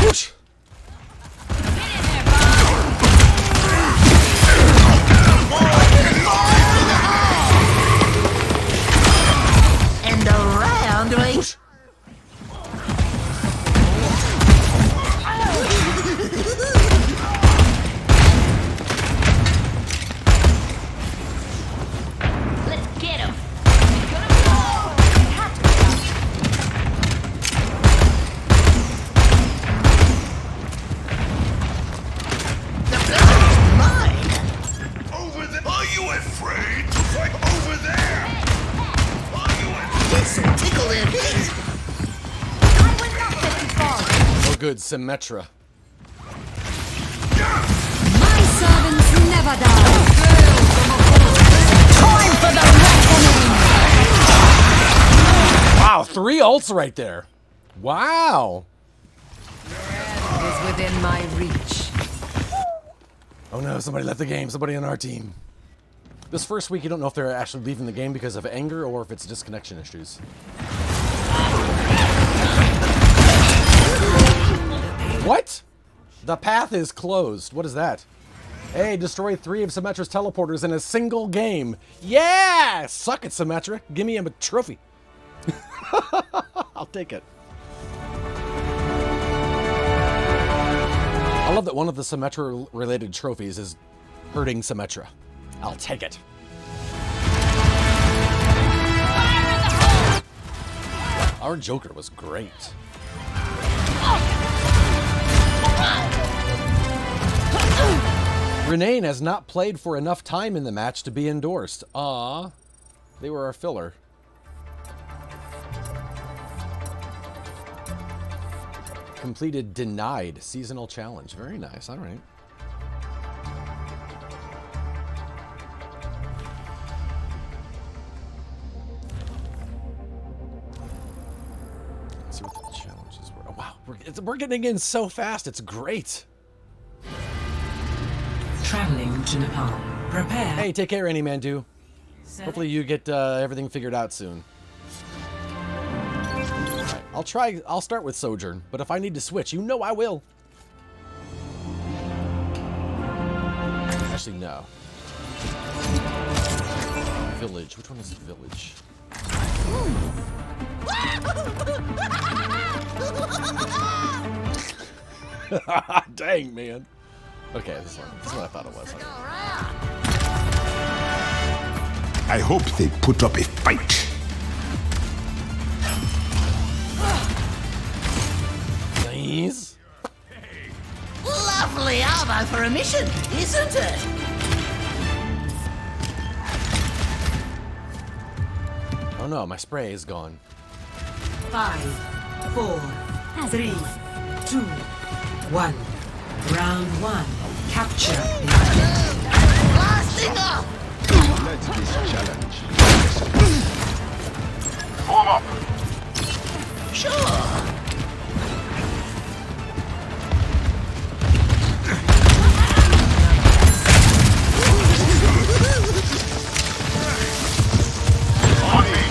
Whoosh. And around we Whoosh. Let's get him. the blood's mine. over there. Are you afraid to fight over there? Are you afraid? This'll tickle their feet. I will not let you fall. Oh, good. Symmetra. My servants never die! Time for the reckoning! Wow, 3 ults right there. Wow. Is within my reach. Oh no, somebody left the game. Somebody on our team. This first week, you don't know if they're actually leaving the game because of anger or if it's disconnection issues. What? The path is closed. What is that? Hey, destroy 3 of Symmetra's teleporters in a single game. Yeah! Suck it, Symmetra. Give me a trophy. I'll take it. I love that one of the Symmetra-related trophies is hurting Symmetra. I'll take it. Our Joker was great. Renane has not played for enough time in the match to be endorsed. Aww. They were our filler. Completed denied seasonal challenge. Very nice. All right. Let's see what the challenges were. Oh, wow. We're getting in so fast. It's great. Traveling to Nepal. Prepare. Hey, take care, Annie Mandu. Hopefully you get everything figured out soon. Alright, I'll start with Sojourn, but if I need to switch, you know I will. Actually, no. Village. Which one is Village? Dang, man. Okay, this one. This is what I thought it was. I hope they put up a fight. Please? Lovely ammo for a mission, isn't it? Oh no, my spray is gone. 5, 4, 3, 2, 1. Round 1. Capture the objective. Blasting up! Let this challenge. Form up. Sure. On me.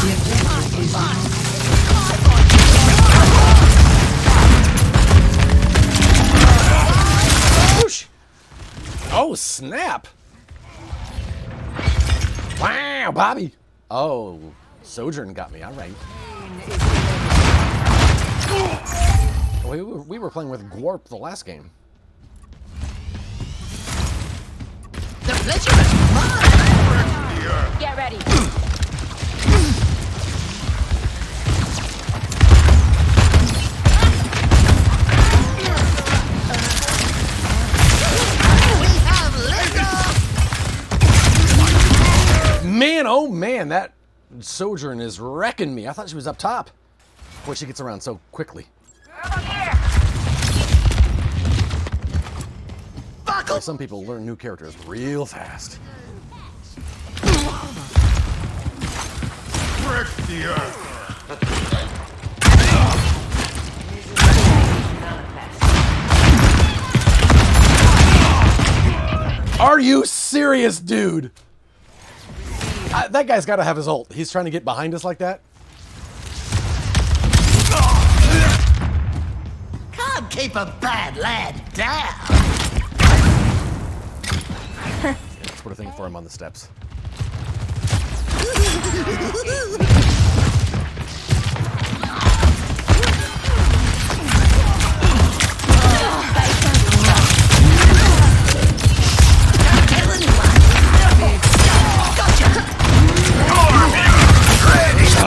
The objective is Whoosh! Oh, snap! Wow, Bobby! Oh, Sojourn got me. All right. We were playing with Gwarp the last game. The pleasure is mine. Get ready. We have liquor. Man, oh man, that Sojourn is wrecking me. I thought she was up top. Boy, she gets around so quickly. Like some people learn new characters real fast. Wreck the earth. Are you serious, dude? That guy's got to have his ult. He's trying to get behind us like that. Can't keep a bad lad down. Let's put a thing for him on the steps.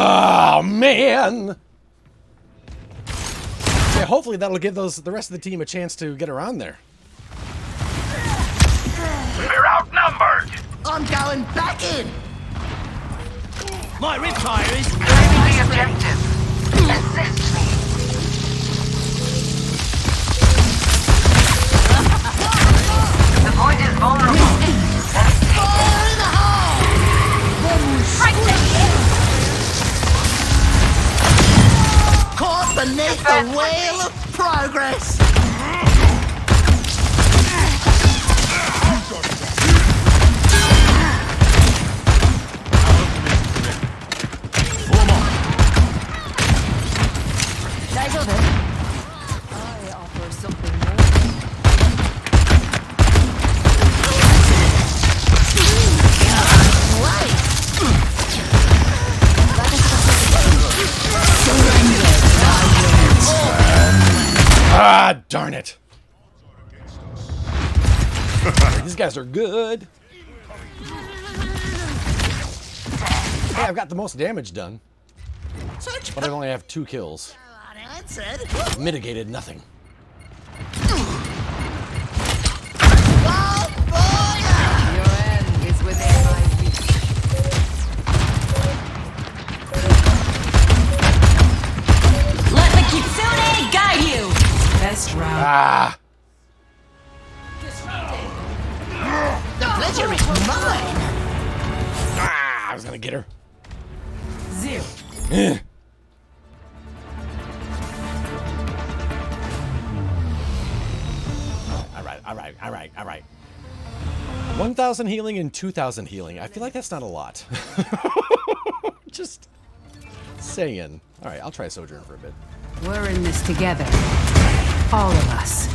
Oh man! Yeah, hopefully that'll give the rest of the team a chance to get around there. We're outnumbered. I'm going back in. My rib tire is. Claiming the objective. Assist me. The point is vulnerable. Fire in the hole. Right there. Caught beneath the wheel of progress. I offer something more. Ah, darn it! These guys are good. Hey, I've got the most damage done. Such But I only have 2 kills. unanswered. Mitigated nothing. Oh boy! Your end is within my reach. Let the Kitsune guide you! Best round. Ah! The pleasure is mine. Ah! I was gonna get her. 0. All right. 1,000 healing and 2,000 healing. I feel like that's not a lot. Just saying. All right, I'll try Sojourn for a bit. We're in this together. All of us.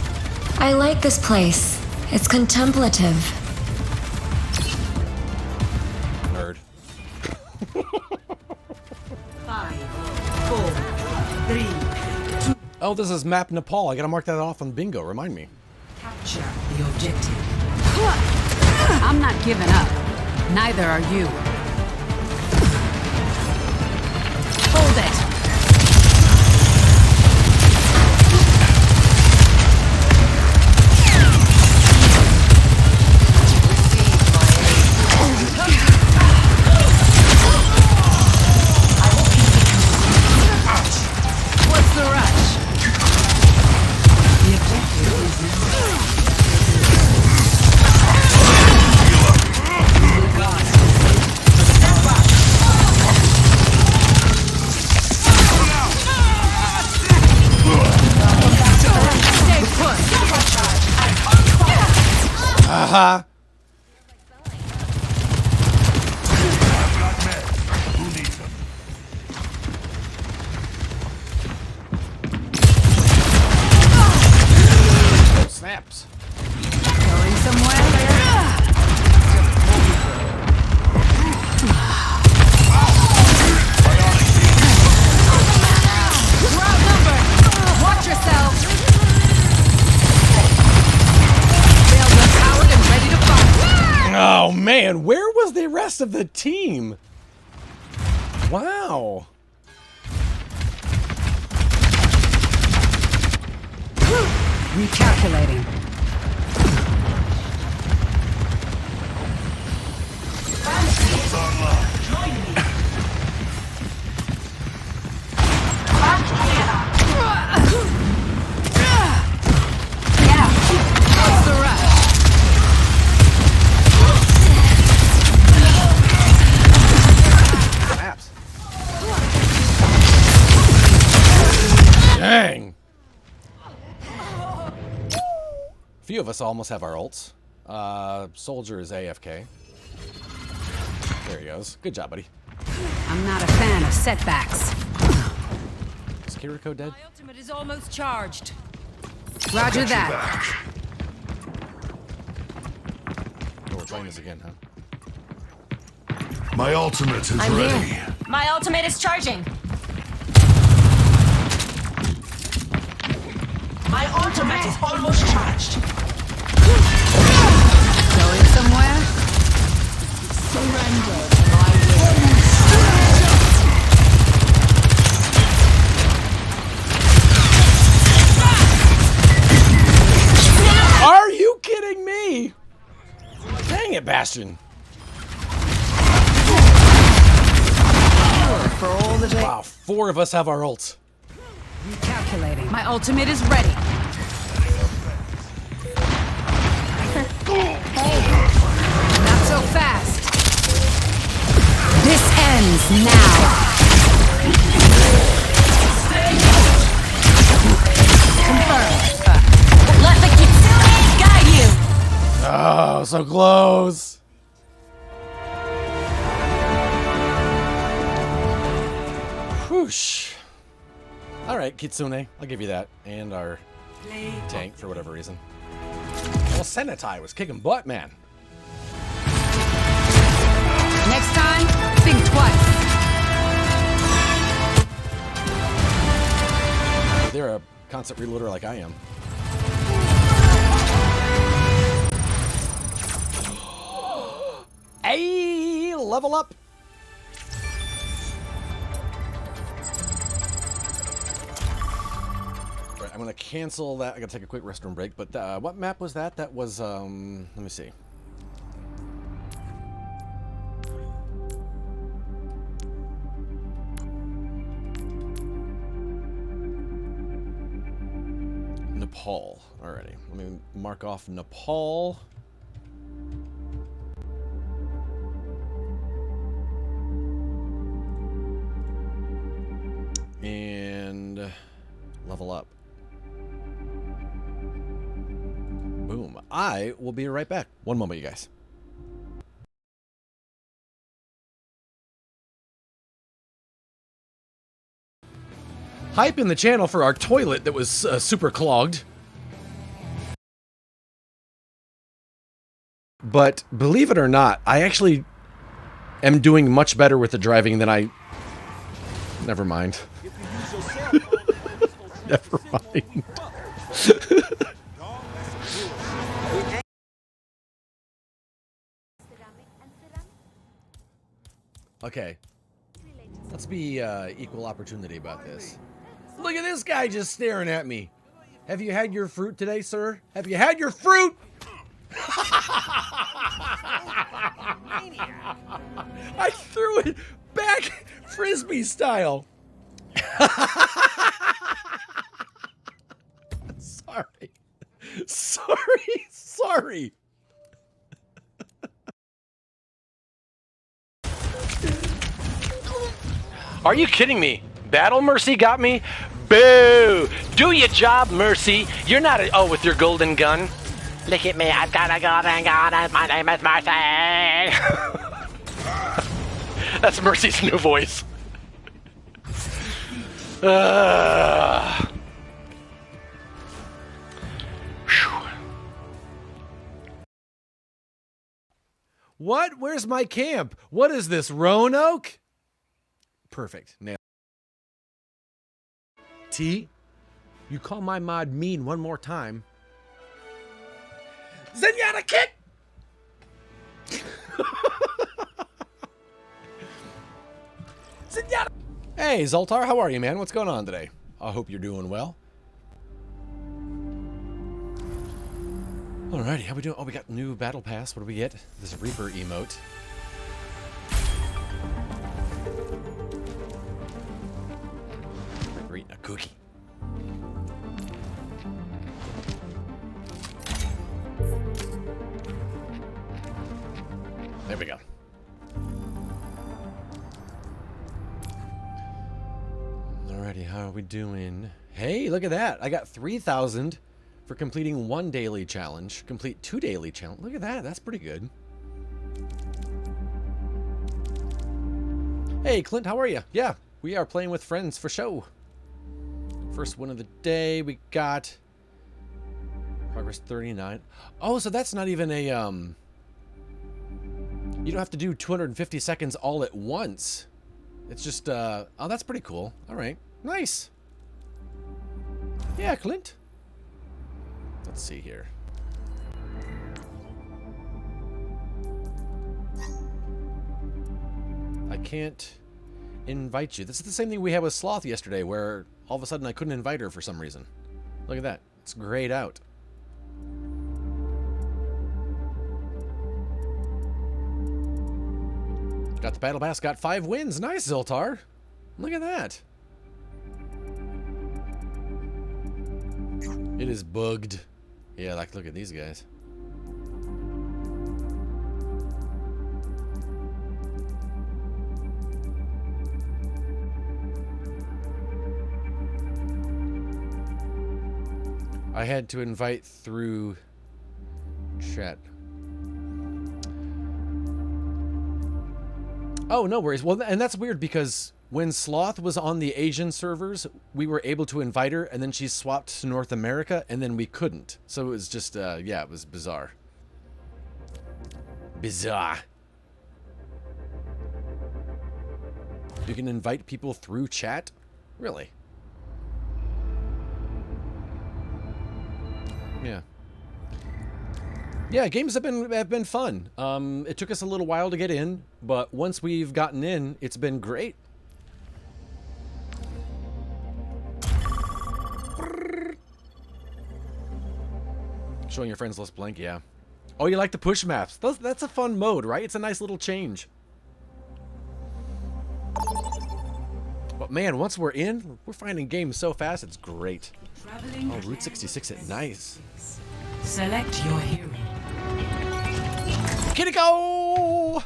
I like this place. It's contemplative. Nerd. 5, 4, 3. Oh, this is Map Nepal. I gotta mark that off on bingo. Remind me. Capture the objective. I'm not giving up. Neither are you. Hold it. What's the rush? The objective is now. Stay put. Haha. Who needs them? Oh, snaps. Going somewhere? We're outnumbered. Watch yourself. They'll be powered and ready to fight. Oh man, where was the rest of the team? Wow. Recalculating. Shields online. Yeah. What's the rush? Snaps. Dang. Few of us almost have our ults. Soldier is AFK. There he goes. Good job, buddy. I'm not a fan of setbacks. Is Kiriko dead? My ultimate is almost charged. Roger Got your that. back. Oh, we're playing this again, huh? My ultimate is I'm ready. here. My ultimate is charging. My ultimate is almost charged. Going somewhere? Are you kidding me? Dang it, Bastion. For all the day. Wow, 4 of us have our ults. Recalculating. My ultimate is ready. Not so fast. This ends now. Let the Kitsune guide you. Oh, so close. Whoosh. All right, Kitsune. I'll give you that. And our tank for whatever reason. Well, Senatai was kicking butt, man. Next time, think twice. They're a constant reloader like I am. Hey, level up. I'm going to cancel that. I got to take a quick restroom break. But what map was that? That was, let me see. Nepal. Alrighty. Let me mark off Nepal. And level up. Boom. I will be right back. One moment, you guys. Hype in the channel for our toilet that was super clogged. But believe it or not, I actually am doing much better with the driving than I... Never mind. Never mind. Okay. Let's be equal opportunity about this. Look at this guy just staring at me. Have you had your fruit today, sir? Have you had your fruit? I threw it back frisbee style. Sorry. Sorry. Are you kidding me? Battle Mercy got me? Boo! Do your job, Mercy. You're not a... Oh, with your golden gun? Look at me, I've got a golden gun and my name is Mercy! That's Mercy's new voice. What? Where's my camp? What is this, Roanoke? Perfect. Nailed. T, you call my mod mean one more time. Zenyatta kick! Zenyatta! Hey, Zoltar, how are you, man? What's going on today? I hope you're doing well. Alrighty, how we doing? Oh, we got new battle pass. What do we get? This Reaper emote. We're eating a cookie. There we go. Alrighty, how are we doing? Hey, look at that. I got 3,000 for completing 1 daily challenge. Complete 2 daily challenge. Look at that. That's pretty good. Hey, Clint, how are you? Yeah, we are playing with friends for show. First win of the day. We got progress 39. Oh, so that's not even a... You don't have to do 250 seconds all at once. It's just, oh, that's pretty cool. All right. Nice. Yeah, Clint. Let's see here. I can't invite you. This is the same thing we had with Sloth yesterday, where all of a sudden I couldn't invite her for some reason. Look at that. It's grayed out. Got the battle pass, got 5 wins. Nice, Zoltar. Look at that. It is bugged. Yeah, like, look at these guys. I had to invite through chat. Oh, no worries. Well, and that's weird because when Sloth was on the Asian servers, we were able to invite her, and then she swapped to North America, and then we couldn't. So it was just, yeah, it was bizarre. Bizarre. You can invite people through chat? Really? Yeah. Yeah, games have been fun. It took us a little while to get in, but once we've gotten in, it's been great. Showing your friends less blank, yeah. Oh, you like the push maps? That's a fun mode, right? It's a nice little change. But man, once we're in, we're finding games so fast, it's great. Traveling Oh, Route 66 at nice. Select your hero. Kitty go!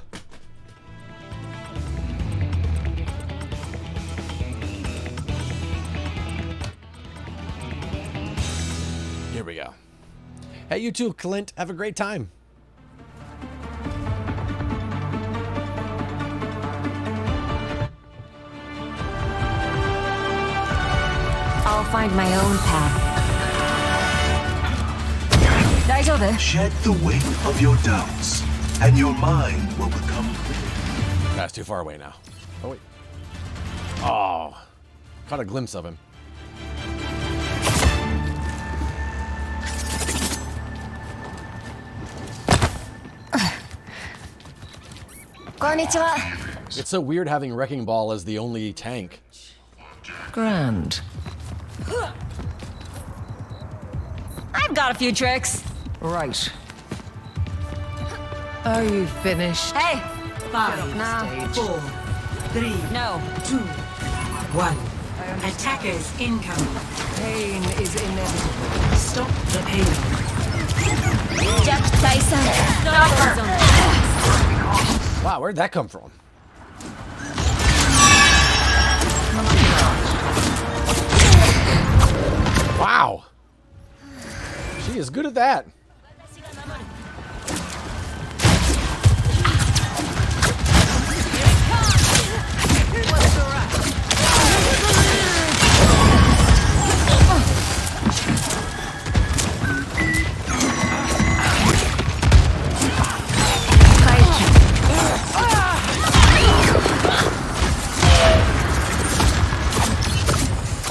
Here we go. Hey, you too, Clint. Have a great time. I'll find my own path. 大丈夫? Shed the weight of your doubts, and your mind will become clear. That's too far away now. Oh, wait. Oh. Caught a glimpse of him. Konnichiwa. It's so weird having Wrecking Ball as the only tank. Grand. I've got a few tricks. Right. Are you finished? Hey. 5, No. 4, 3, No. 2, 1. Attackers incoming. Pain is inevitable. Stop the pain. Jeff Tyson. Wow, where'd that come from? Wow. She is good at that.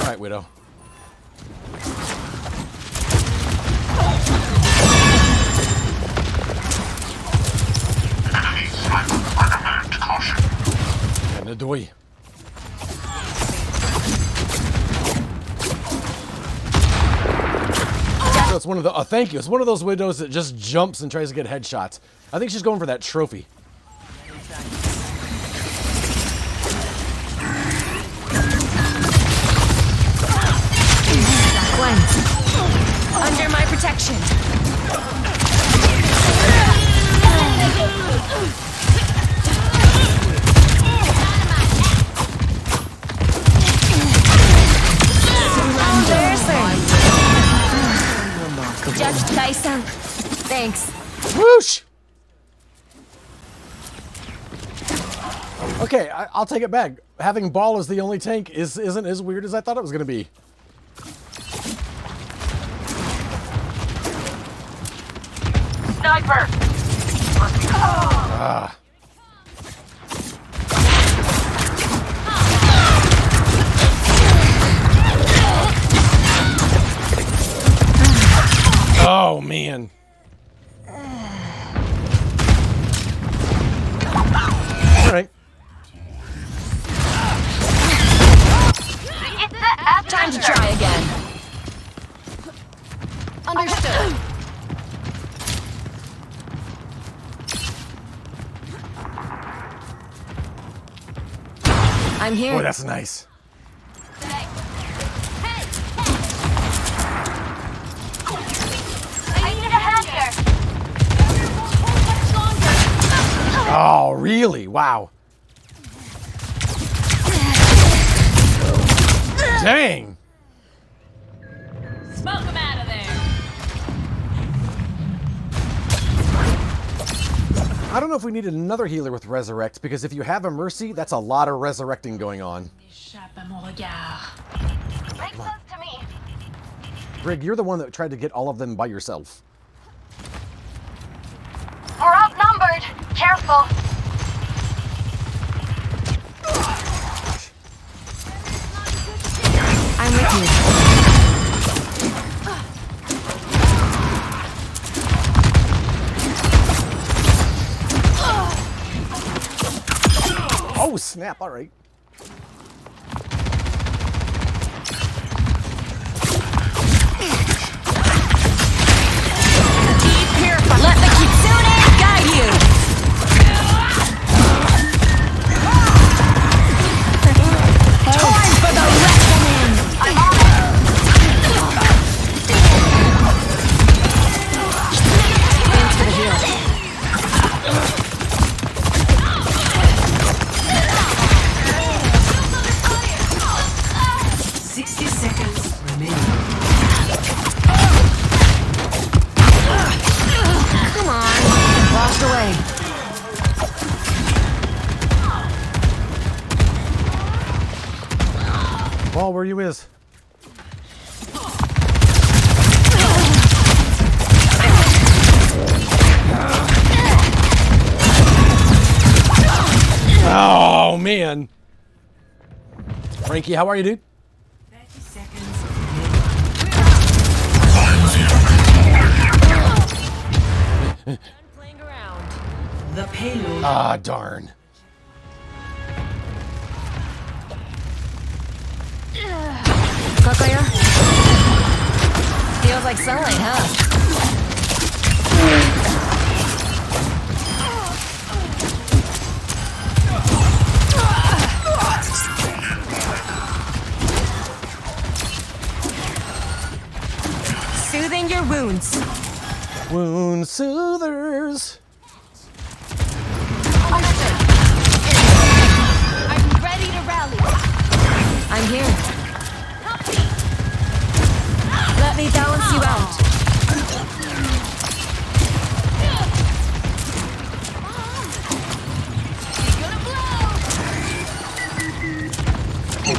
All right, Widow. And the doy. So it's one of the. Oh, thank you. It's one of those widows that just jumps and tries to get headshots. I think she's going for that trophy. Under my protection. Judge Tyson. Thanks. Whoosh! Okay, I'll take it back. Having Ball as the only tank isn't as weird as I thought it was going to be. Sniper! Ah. Oh, man. All right. Time to try again. Understood. I'm here. Boy, that's nice. I need a hand here! Oh, really? Wow. Dang. Smoke him out of there! I don't know if we needed another healer with Resurrect, because if you have a Mercy, that's a lot of resurrecting going on. Échappe à mon regard. Makes sense to me. Brig, you're the one that tried to get all of them by yourself. We're outnumbered. Careful. I'm with you. Oh, snap. All right. know where you is. Oh, man. Frankie, how are you, dude? 30 seconds. Playing around. The payload. Ah, darn. Kakaya? Feels like sunlight, huh? Soothing your wounds. Wound soothers. I'm ready to rally. I'm here. Help me. Let me balance you out.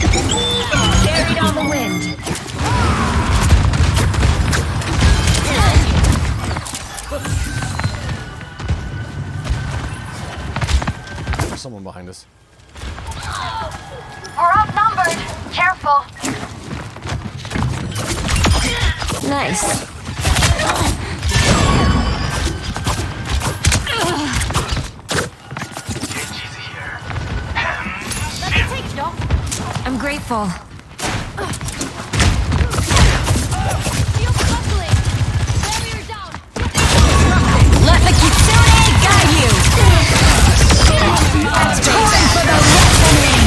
Carried on the wind. There's someone behind us. We're outnumbered. Careful. Nice. Let me take it, Doc. I'm grateful. Feel buckling. Barrier down. Let the Kitsune guide you. Time for the reckoning.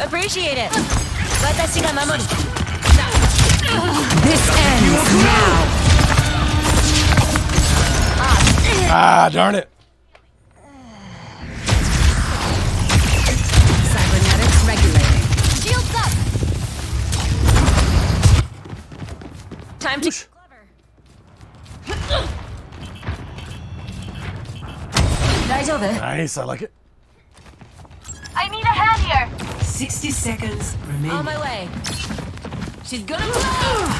Appreciate it. Watashi ga mamoru. This ends now. Ah, darn it. Cybernetics regulating. Shields up. Time to Whoosh. clever. Daijoubu? Nice, I like it. I need a hand here. 60 seconds remaining. On my way. She's gonna blow.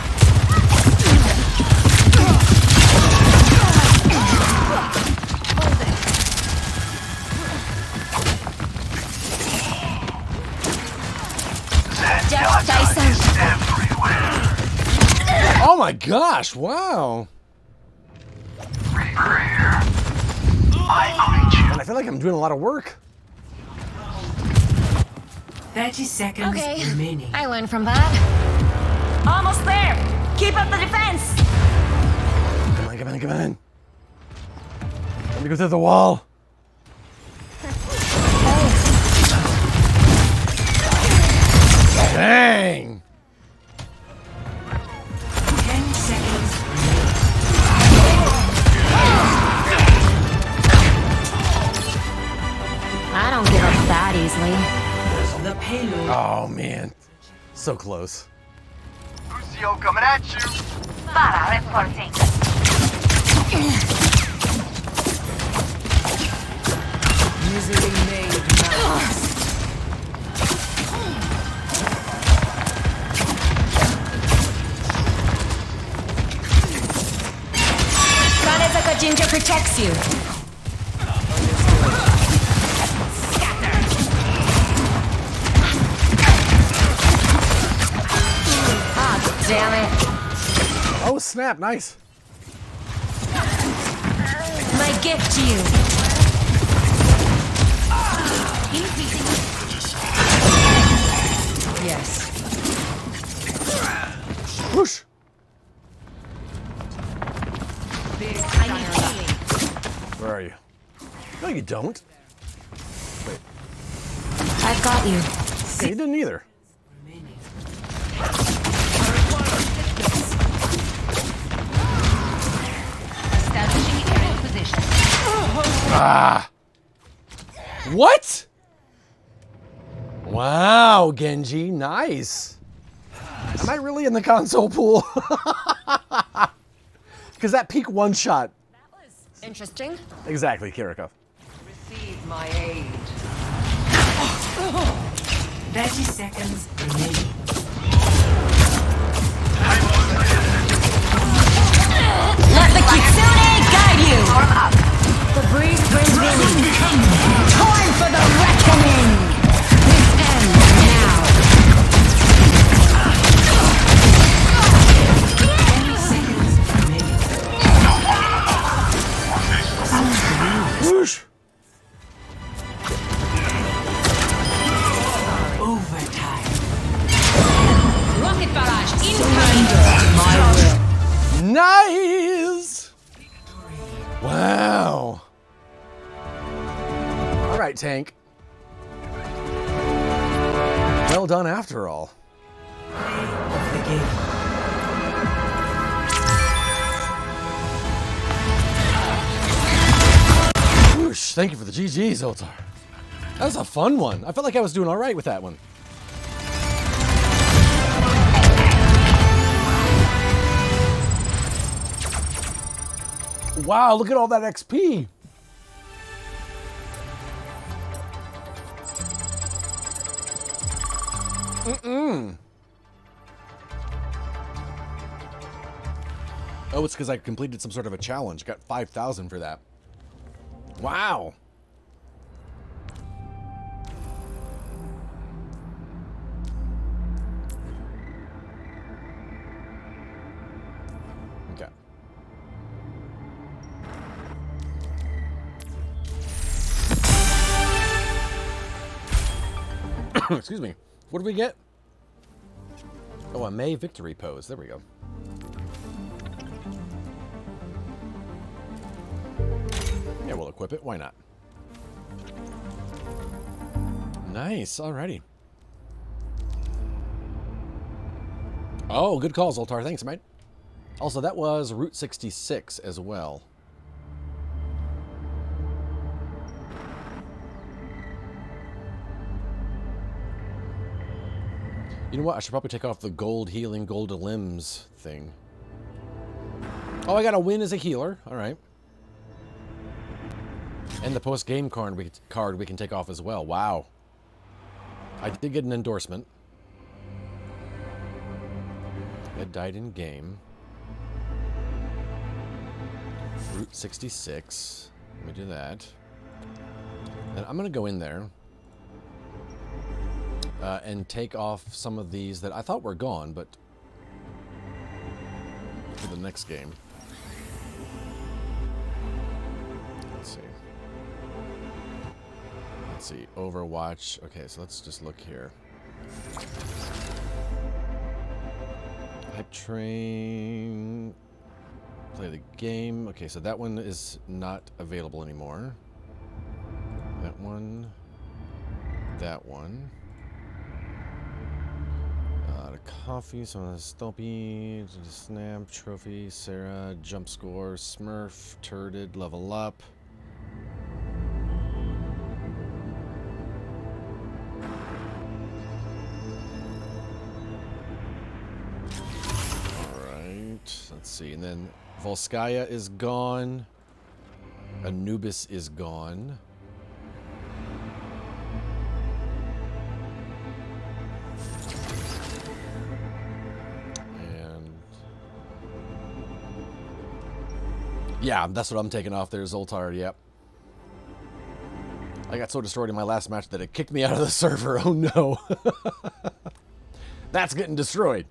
Just Dyson. Oh my gosh, wow. And I feel like I'm doing a lot of work. 30 seconds Okay. remaining. I learned from that. Almost there. Keep up the defense. Come on, come on, come on. Let me go through the wall. Dang. 10 seconds I don't give up that easily. remaining. The payload. Oh man. So close. Lucio coming at you. Para reporting. Misery made mouse. Kanezaka Ginger protects you. Ah, damn it. Oh snap, nice. My gift to you. Yes. Whoosh. I need healing. Where are you? No, you don't. Wait. I've got you. Yeah, you didn't either. Establishing aerial position. Ah. What? Wow, Genji, nice. Am I really in the console pool? Because that peak one shot. That was interesting. Exactly, Kiriko. Receive my aid. 30 seconds remaining. Let the Kitsune guide you! The breeze brings relief. Time for the reckoning! This ends now. 10 seconds remaining. Whoosh. Overtime. Rocket barrage incoming! Nice! Wow. All right, Tank. Well done after all. The game. Whoosh, thank you for the GGs, Zoltar. That was a fun one. I felt like I was doing all right with that one. Wow, look at all that XP. Oh, it's because I completed some sort of a challenge. Got 5,000 for that. Wow. Okay. Excuse me. What did we get? Oh, a May victory pose. There we go. Yeah, we'll equip it. Why not? Nice. Alrighty. Oh, good call, Zoltar. Thanks, mate. Also, that was Route 66 as well. You know what? I should probably take off the gold healing, gold to limbs thing. Oh, I got a win as a healer. All right. And the post-game card we can take off as well. Wow. I did get an endorsement. It died in game. Route 66. Let me do that. And I'm going to go in there. And take off some of these that I thought were gone, but for the next game. Let's see. Let's see. Overwatch. Okay, so let's just look here. Hype train. Play the game. Okay, so that one is not available anymore. That one. That one. Coffee, so Stumpy, Snap, Trophy, Sarah, Jump Score, Smurf, Turded, Level Up. Alright, let's see. And then Volskaya is gone. Anubis is gone. Yeah, that's what I'm taking off there, Zoltar, yep. I got so destroyed in my last match that it kicked me out of the server. Oh no. That's getting destroyed.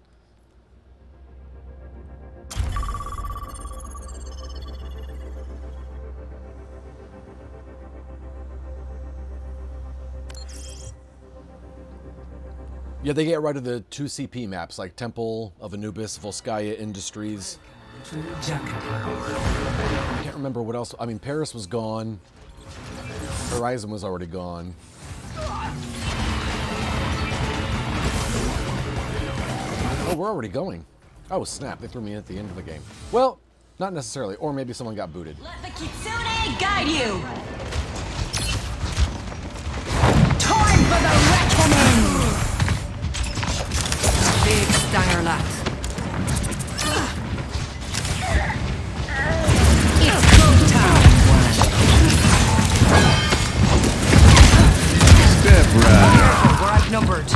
Yeah, they get rid of the 2 CP maps, like Temple of Anubis, Volskaya Industries. I can't remember what else. I mean, Paris was gone. Horizon was already gone. Oh, we're already going. Oh, snap. They threw me in at the end of the game. Well, not necessarily. Or maybe someone got booted. Let the Kitsune guide you! Time for the reckoning! reckoning. Big stanger left. It's go time. Step right. We're outnumbered.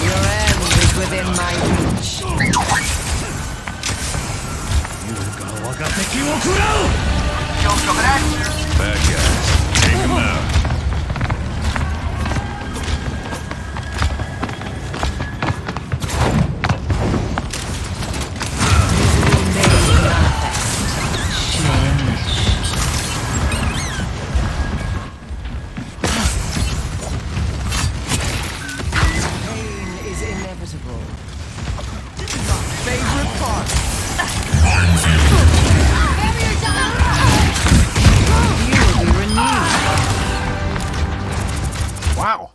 Your end is within my reach. Bad guys. Take him out. Pain is inevitable. Favorite part. You will be renewed. Wow.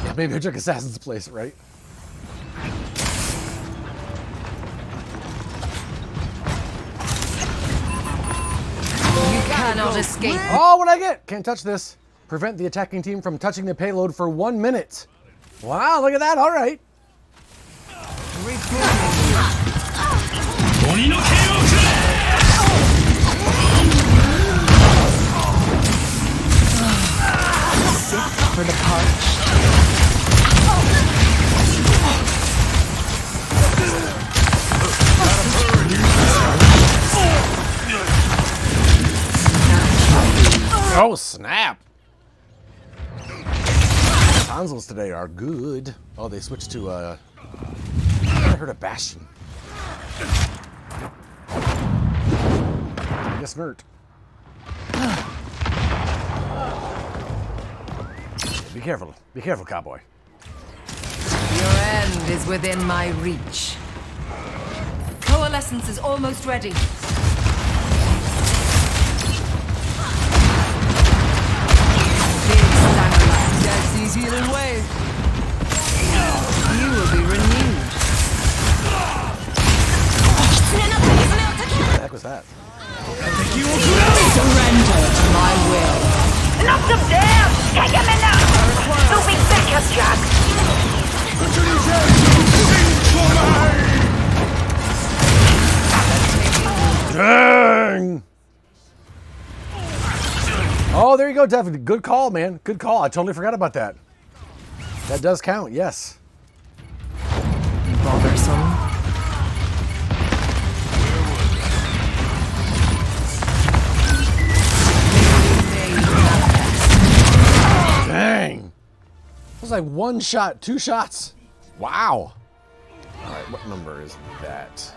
Yeah, maybe I took Assassin's place, right? You cannot escape. Oh, what'd I get? Can't touch this. Prevent the attacking team from touching the payload for 1 minute. Wow, look at that. All right. For the parched. Oh, snap. Consoles today are good. Oh, they switched to, I heard of Bastion. I guess Mert. Be careful. Be careful, cowboy. Your end is within my reach. Coalescence is almost ready. Big stanger left. That's these healing waves. You will be renewed. What the heck was that? Surrender to my will. Knock them down! Take him in now! You'll be backup, Jack! Dang! Oh, there you go, Devin. Good call, man. Good call. I totally forgot about that. That does count, yes. Bothersome. Dang. It was like one shot, 2 shots. Wow. All right, what number is that?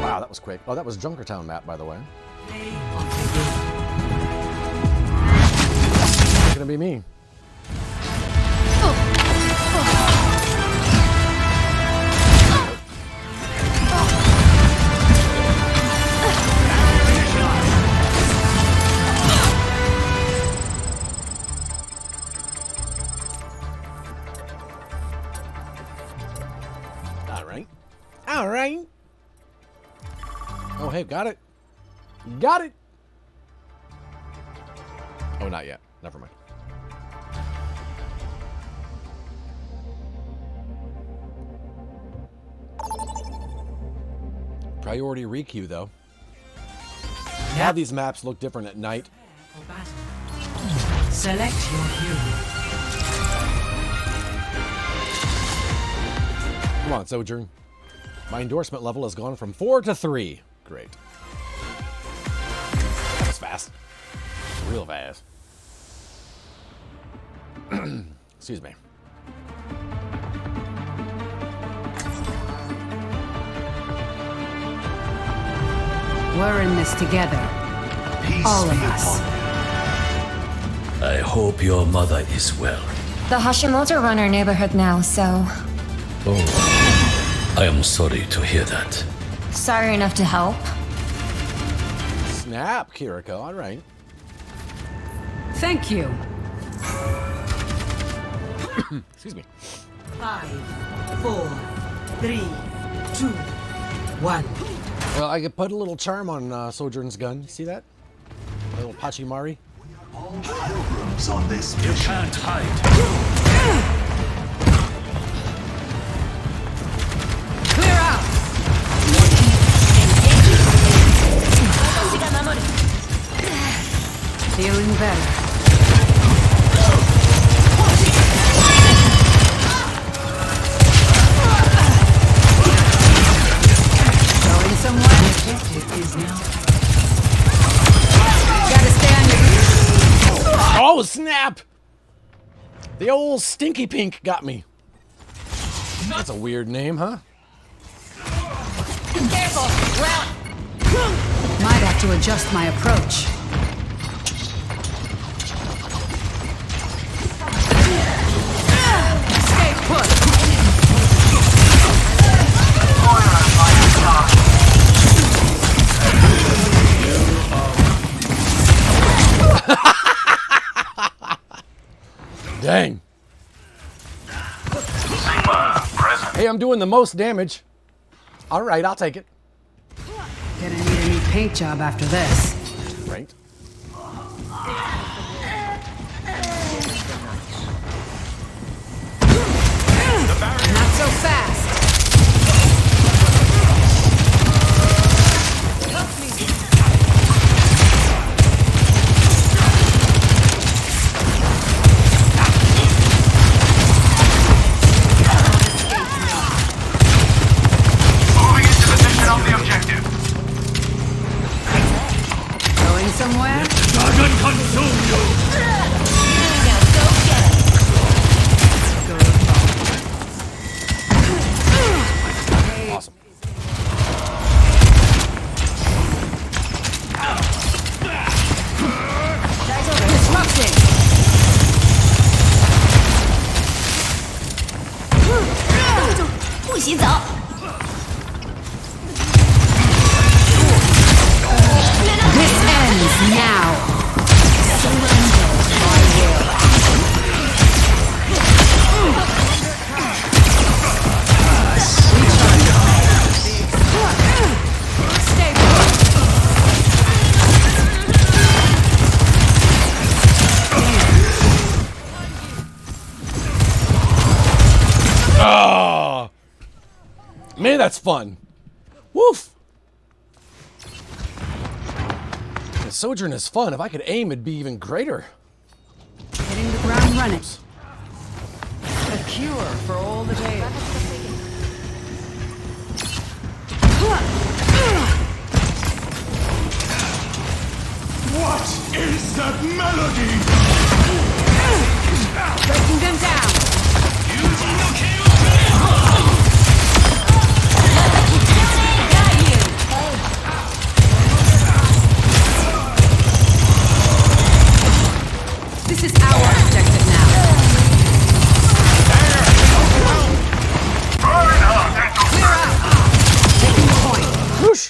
Wow, that was quick. Oh, that was Junkertown map, by the way. It's gonna be me. All right. All right. Oh, hey, got it. Got it. Oh, not yet. Never mind. Priority requeue, though. Now these maps look different at night. For battle. Select your hero. Come on, Sojourn. My endorsement level has gone from 4 to 3. Great. That was fast. Real fast. Excuse me. We're in this together. Peace All be of us. upon you. I hope your mother is well. The Hashimoto run our neighborhood now, so Oh, I am sorry to hear that. sorry enough to help. Snap, Kiriko. All right. Thank you. Excuse me. 5, 4, 3, 2, 1. Well, I could put a little charm on Sojourn's gun. See that? A little Pachimari. All pilgrims on this mission. Can't hide. Clear out! Feeling better. Going somewhere? Objective is now. Gotta stay on your... Oh, snap! The old Stinky Pink got me. That's a weird name, huh? Careful! Might have to adjust my approach. Stay put! Dang. Hey, I'm doing the most damage. All right, I'll take it. Gonna need a new paint job after this. Right. Not so fast! Moving into position on the objective. Going somewhere? Dragon consume you. Awesome. Disrupting! This ends now! Stay put! Oh, man, that's fun. Woof. The Sojourn is fun. If I could aim, it'd be even greater. Hitting the ground running. A cure for all the tales. What is that melody? Breaking them down! This is our objective now. Clear out! Taking the point. Whoosh.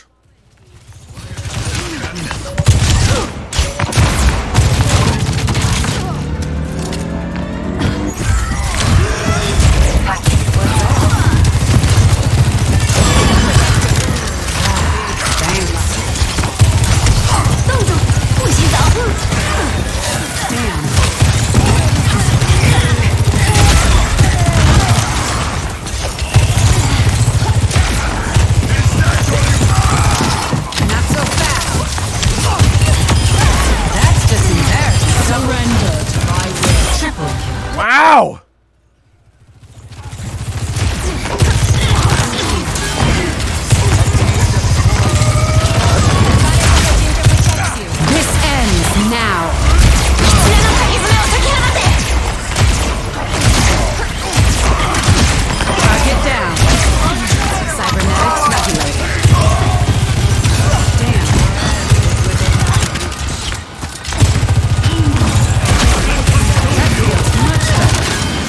Not so fast. That's just embarrassing. Surrender to my will. Triple kill. Wow. This ends now. Target down. Cybernetics regulated. Damn. That feels much better.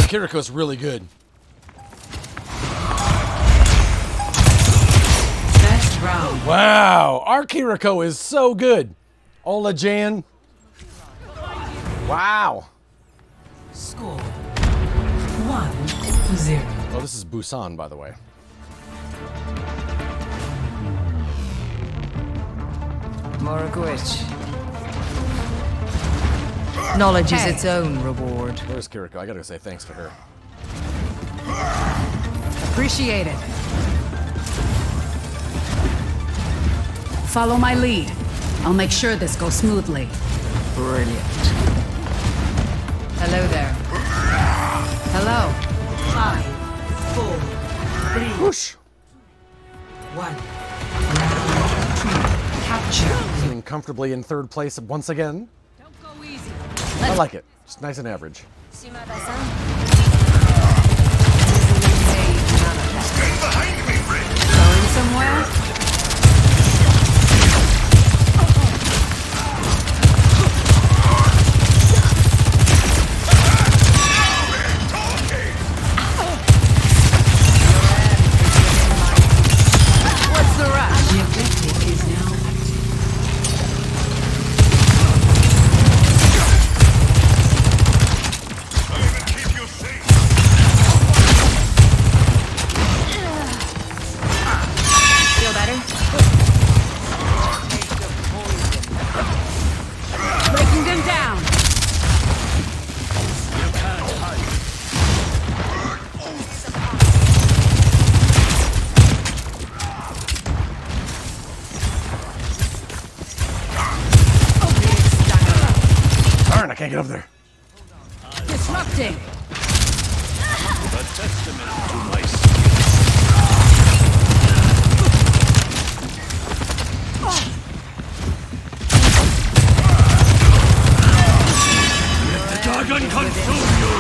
Kiriko's really good. Best round. Wow, our Kiriko is so good. Ola Jan. Wow. Score 1-0. Oh, this is Busan, by the way. Moragwitch. Knowledge is its own reward. There's Kiriko. I gotta say thanks to her. Appreciate it. Follow my lead. I'll make sure this goes smoothly. Brilliant. Hello there. Hello. 5, 4, 3, Whoosh. 1. Round 2. Capture. Sitting comfortably in third place once again. Don't go easy. I like it. It's nice and average. Stand behind me, friend. Going somewhere? What's the rush? The objective is now active. I'll even keep you safe. Feel better? Breaking them down. Darn, I can't get up there. Disrupting. A testament to my skill. Let the dragon consume you.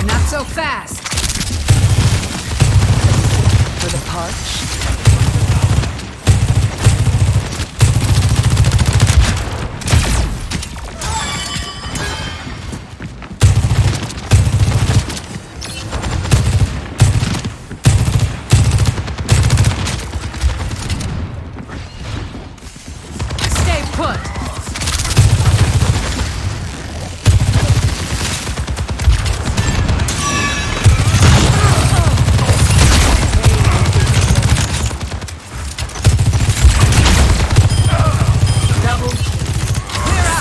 Not so fast. For the parched. Stay put.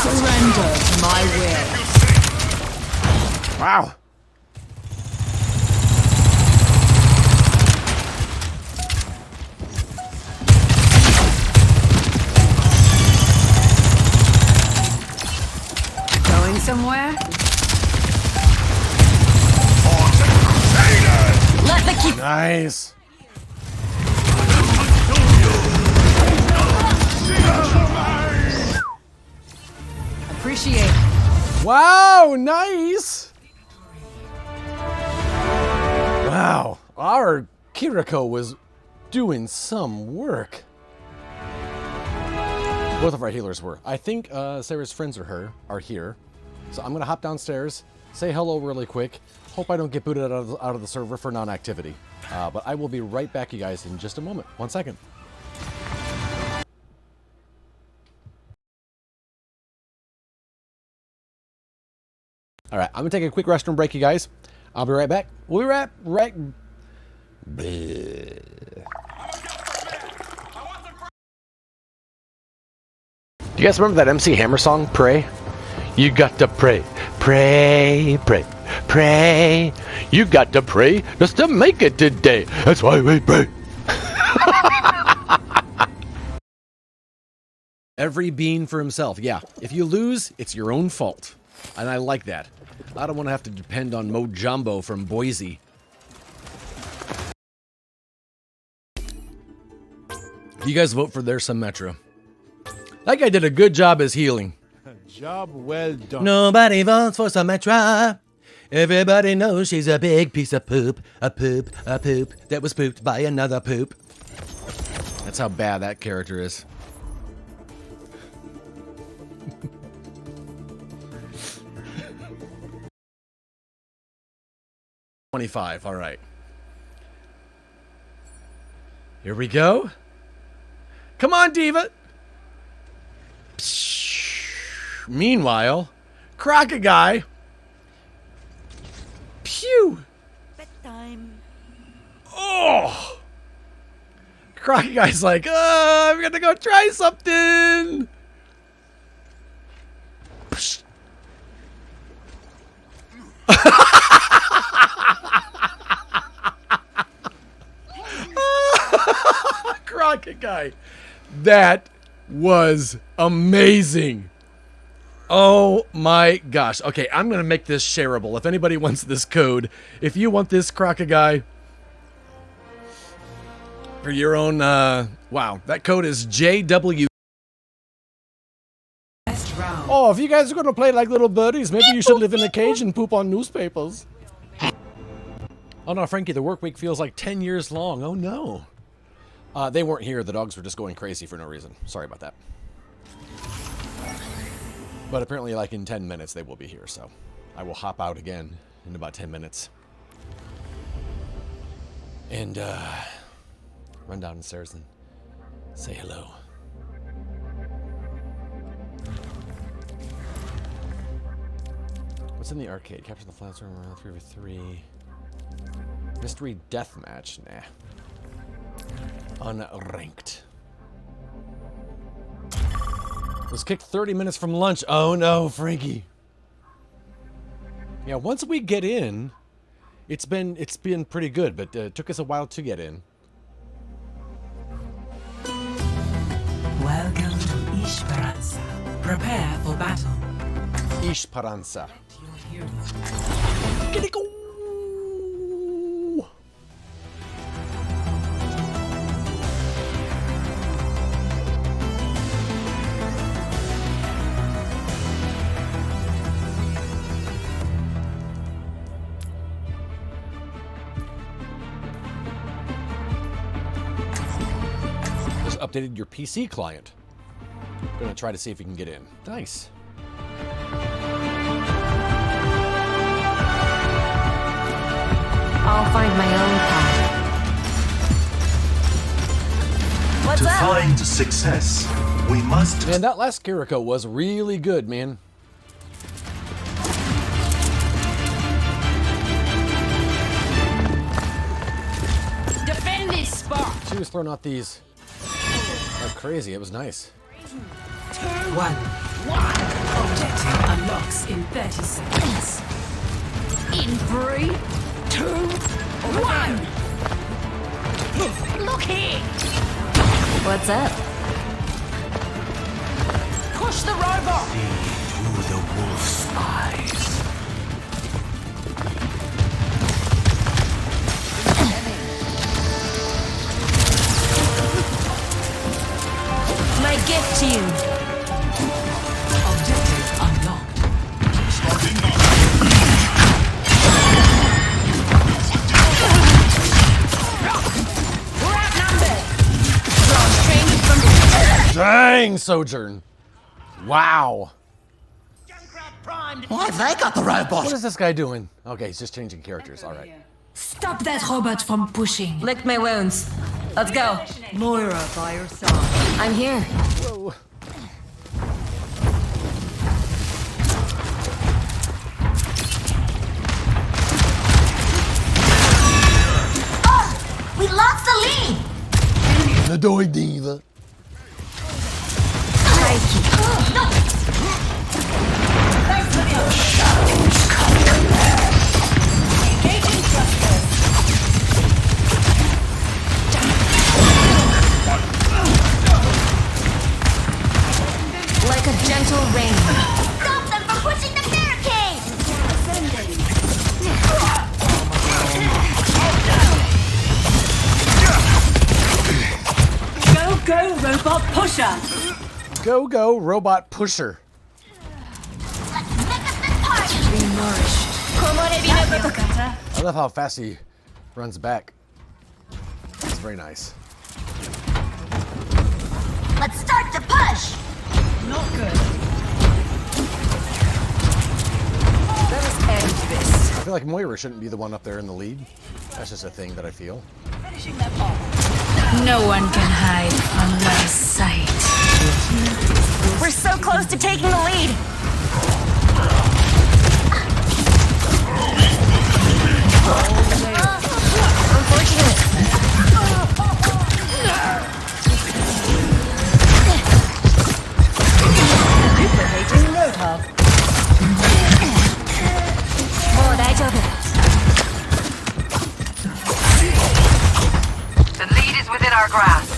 Surrender to my will. Wow. Going somewhere? Let the keep. Nice. Appreciate it. Wow, nice. Wow, our Kiriko was doing some work. Both of our healers were. I think Sarah's friends are here. So I'm gonna hop downstairs, say hello really quick. Hope I don't get booted out of the server for non-activity. But I will be right back, you guys, in just a moment. 1 second. All right, I'm gonna take a quick restroom break, you guys. I'll be right back. We'll be right. Bleh. Do you guys remember that MC Hammer song, Pray? You got to pray, pray, pray, pray. You got to pray just to make it today. That's why we pray. Every bean for himself. Yeah, if you lose, it's your own fault. And I like that. I don't want to have to depend on Mo Jumbo from Boise. You guys vote for There's Some Metro. That guy did a good job as healing. Job well done. Nobody votes for Symmetra. Everybody knows she's a big piece of poop. A poop that was pooped by another poop. That's how bad that character is. 25. All right. Here we go. Come on, Diva. Meanwhile, Croc-a-Guy. Pew. Bedtime. Oh. Croc-a-Guy's like, oh, I'm gonna go try something. Croc-a-Guy. That was amazing. Oh my gosh. Okay, I'm going to make this shareable. If anybody wants this code, if you want this Croc-a-Guy for your own, wow, that code is JW. Oh, if you guys are going to play like little birdies, maybe you should live in a cage and poop on newspapers. Oh no, Frankie, the work week feels like 10 years long. Oh no. They weren't here. The dogs were just going crazy for no reason. Sorry about that. But apparently, like in 10 minutes, they will be here. So I will hop out again in about 10 minutes. And run downstairs and say hello. What's in the arcade? Capture the flat room around 3v3. Mystery deathmatch. Nah. Unranked. Was kicked 30 minutes from lunch. Oh no, Frankie. Yeah, once we get in, it's been pretty good, but it took us a while to get in. Welcome to Esperanza. Prepare for battle. Esperanza. Get it go. Updated your PC client. Gonna try to see if you can get in. Nice. I'll find my own path. What's To up? find success, we must... Man, that last Kiriko was really good, man. Defend this spot. She was throwing out these like crazy. It was nice. 1. Objective unlocks in 30 seconds. In 3, 2, 1. Look here. What's up? Push the robot. Through the wolf's eyes. My gift to you. Objective unlocked. We're outnumbered. Drawn straight from the... Dang, Sojourn. Wow. Why have they got the robot? What is this guy doing? Okay, he's just changing characters. All right. Stop that robot from pushing. Lick my wounds. Let's go. Moira by your side. I'm here. Whoa. We lost the lead. The Doy Diva. Like a gentle rain. Stop them from pushing the barricade! Go, robot pusher! Go, go, robot pusher. Let's make us this party! Be nourished. I love how fast he runs back. It's very nice. Let's start the push! Not good. Let us end this. I feel like Moira shouldn't be the one up there in the lead. That's just a thing that I feel. No one can hide from my sight. We're so close to taking the lead. Unfortunate. Duplicating roadhog. Oh, 大丈夫. The lead is within our grasp.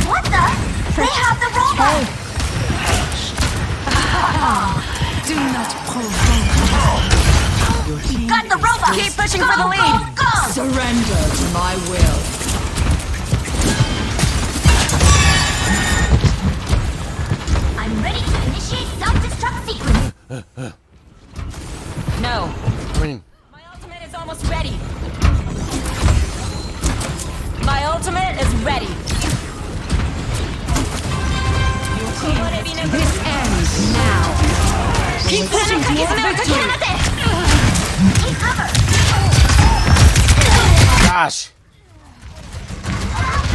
What the? They have the robot! Do not provoke. Got the robot! Keep pushing for the lead! Go! Surrender to my will. I'm ready to initiate self-destruct sequence. No. I mean, My ultimate is almost ready. My ultimate is ready. This ends now. Keep pushing towards victory. Take cover. gosh.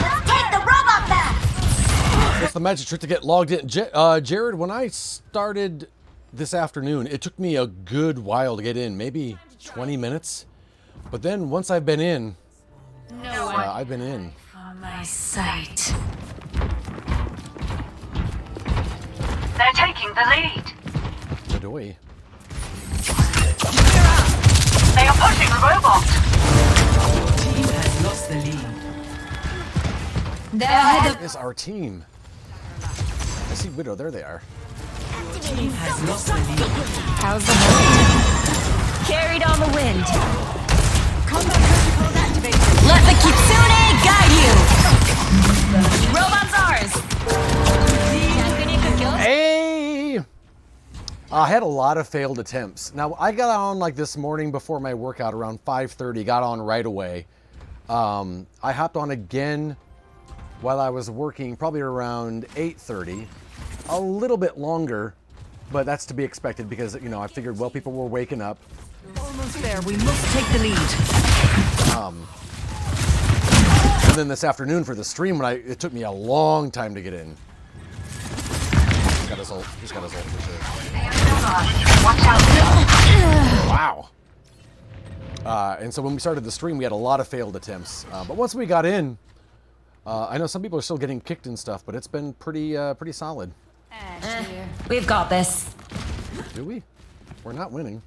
Let's take the robot back. What's the magic trick to get logged in? Jared, when I started this afternoon, it took me a good while to get in, maybe 20 minutes. But then once I've been in, I've been in. From my sight. They're taking the lead. Adoy. They are pushing the robot. Team has lost the lead. That is our team. I see Widow. There they are. Team has lost the lead. How's the moment? Carried on the wind. Combat protocols activated. Let the Kitsune guide you. Robot's ours. Hey! I had a lot of failed attempts. Now, I got on like this morning before my workout around 5:30, got on right away. I hopped on again while I was working, probably around 8:30. A little bit longer, but that's to be expected because, you know, I figured, well, people were waking up. Almost there. We must take the lead. And then this afternoon for the stream, it took me a long time to get in. He's got his ult. He's got his ult for sure. Watch out. Wow. And so when we started the stream, we had a lot of failed attempts. But once we got in, I know some people are still getting kicked and stuff, but it's been pretty solid. We've got this. Do we? We're not winning.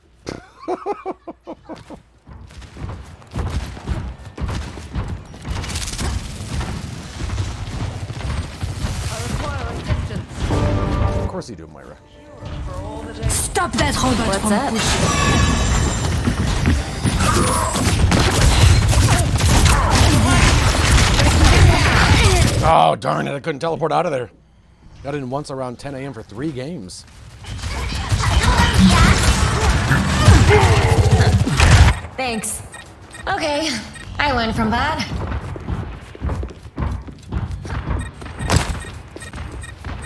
Of course you do, Moira. Stop that robot. What's from up? Oh, darn it. I couldn't teleport out of there. Got in once around 10 a.m. for 3 games. Thanks. Okay, I learned from that.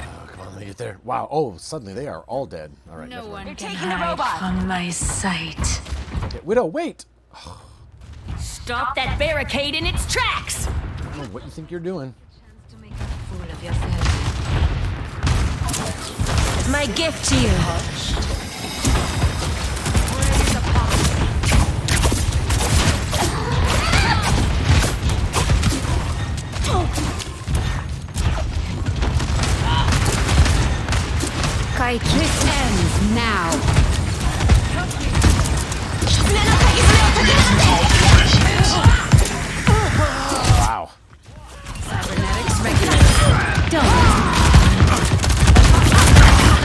Oh, come on, let me get there. Wow. Oh, suddenly they are all dead. All right. No never mind. one can taking the hide robot. from my sight. Okay, Widow, wait. Stop that barricade in its tracks. I don't know what you think you're doing. My gift to you. This ends now. Wow. Cybernetics regulated. Don't.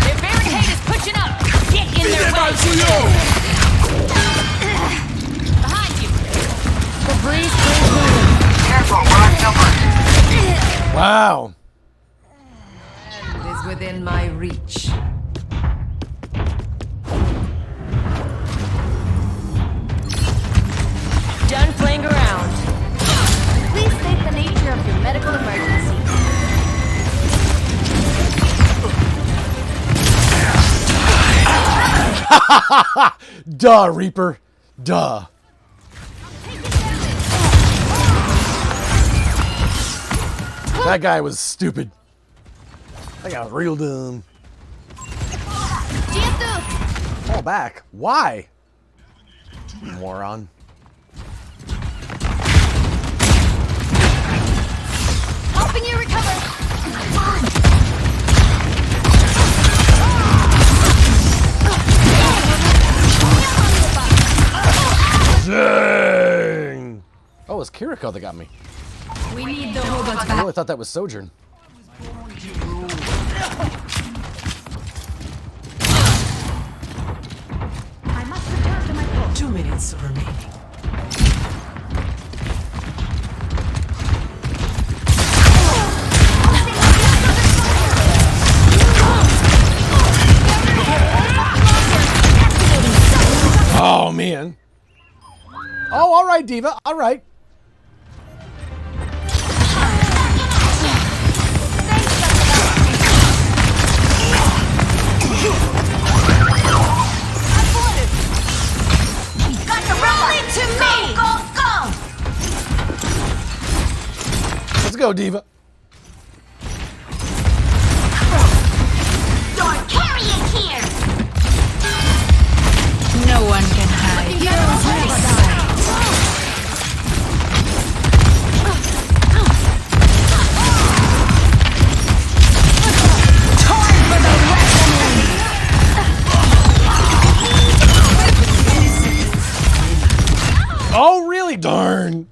Their barricade is pushing up. Get in their way. Behind you. The breeze brings moving. Careful, we're outnumbered. Wow. It is within my reach. Done playing around. Please state the nature of your medical emergency. Duh, Reaper. Duh. That guy was stupid. That guy was real dumb. Fall back. Why? Moron. Helping you recover. Dang! Oh, it was Kiriko that got me. We need the robots I back. really thought that was Sojourn. I must return to my post. 2 minutes remaining. Oh, man. Oh, all right, Diva. All right. Got the rolling to me. Go, go. Let's go, Diva. Your carrying here. No one can hide. Oh, really? Darn.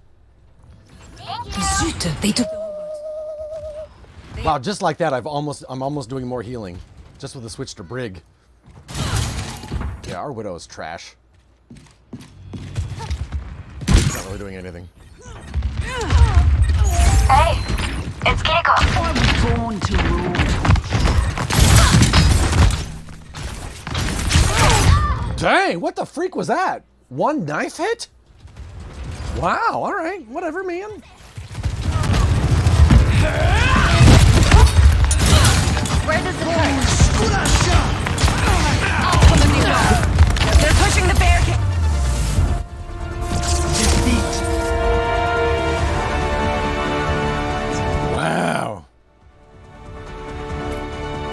Zut, they took. Wow, just like that, I'm almost doing more healing. Just with a switch to Brig. Yeah, our Widow is trash. Not really doing anything. Hey, it's Kiriko. Dang, what the freak was that? One knife hit? Wow, all right, whatever, man. Where does it hurt? They're pushing the barricade. Wow.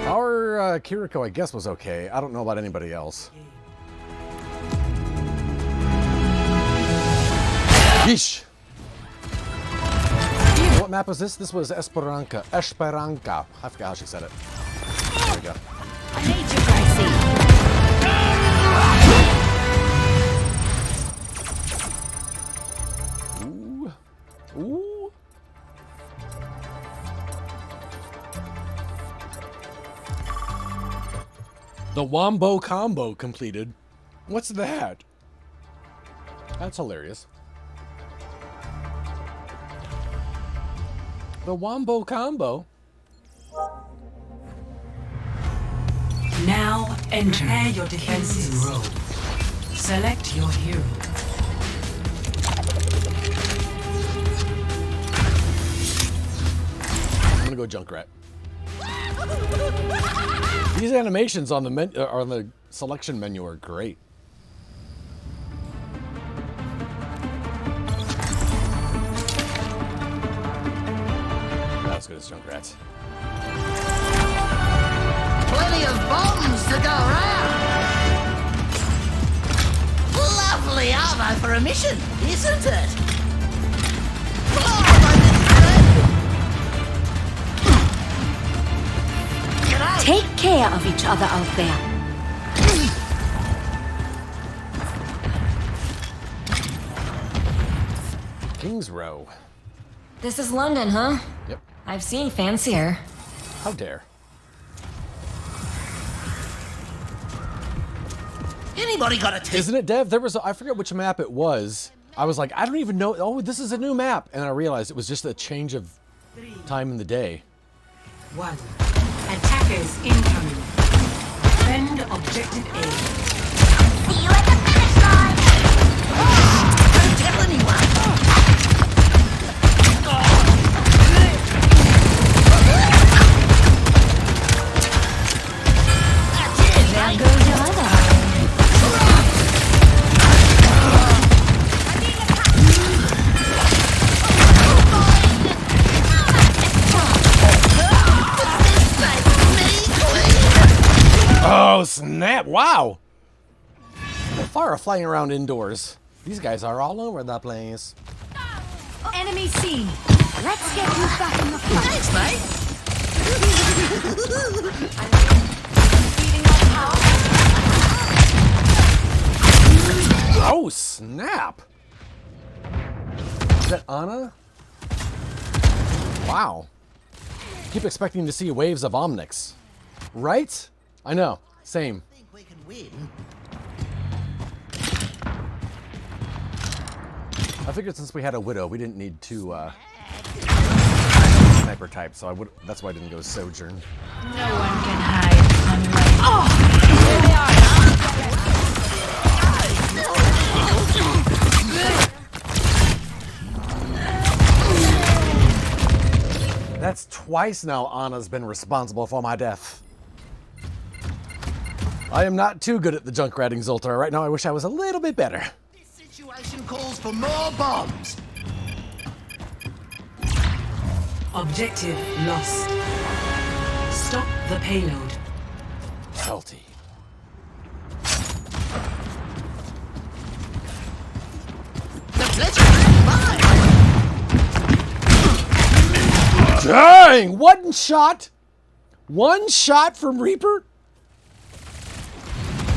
Our Kiriko, I guess, was okay. I don't know about anybody else. Yeesh. What map was this? This was Esperanza. Esperanza. I forgot how she said it. There we go. I need you, Gracie. Ooh. Ooh. The Wombo combo completed. What's that? That's hilarious. The Wombo combo. Now enter your defenses. Row. Select your hero. I'm gonna go Junkrat. These animations on the selection menu are great. Not as good as Junkrat's. Plenty of bombs to go around. Lovely ammo for a mission, isn't it? Take care of each other out there. King's Row. This is London, huh? Yep. I've seen fancier. How dare. Anybody got a tip? Isn't it, Dev? There was I forget which map it was. I was like, I don't even know. Oh, this is a new map. And I realized it was just a change of time in the day. 1. Attackers incoming. Defend objective A. See you at the finish line. Don't tell anyone. Oh, snap. Wow. Farah flying around indoors. These guys are all over the place. Enemy seen. Let's get you back in the fight. Thanks, mate. Oh, snap. Is that Ana? Wow. Keep expecting to see waves of Omnics. Right? I know. Same. I think we can win. I figured since we had a Widow, we didn't need two sniper types, so that's why I didn't go Sojourn. No one can hide from me. Oh! Here they are. That's twice now Anna's been responsible for my death. I am not too good at the Junkratting Zoltar. Right now I wish I was a little bit better. This situation calls for more bombs. Objective lost. Stop the payload. Salty. The pleasure is mine. Dang! One shot! One shot from Reaper?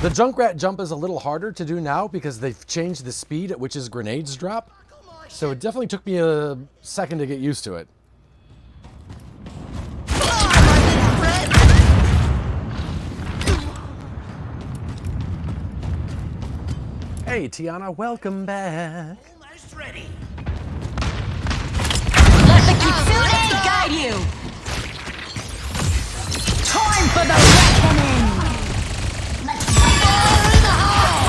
The Junkrat jump is a little harder to do now because they've changed the speed at which his grenades drop. So it definitely took me a second to get used to it. Hey, Tiana, welcome back. Almost ready. Let the Kitsune guide you. Time for the reckoning. Fire in the hole!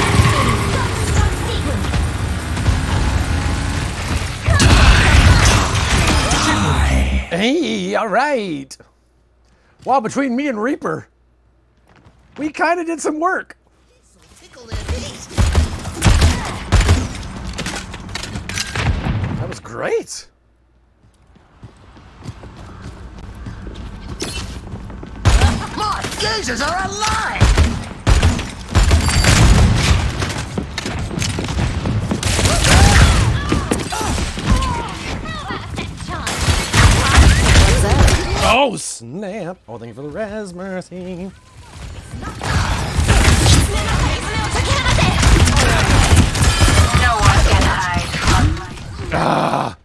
Hey, all right. Wow, between me and Reaper, we kind of did some work. Tickle their feet. That was great. My fuses are alive! Oh, snap. Oh, thank you for the res, Mercy. No one can hide. Ah.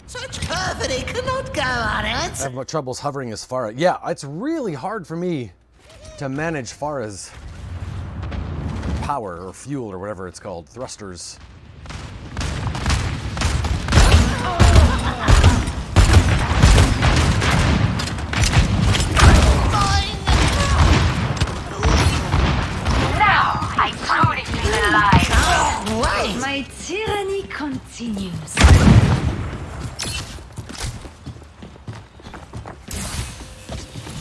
Such perfidy cannot go I unanswered. have troubles hovering as Farah. Yeah, it's really hard for me to manage Farah's power or fuel or whatever it's called, thrusters. Now I truly feel alive. Wait! My tyranny continues.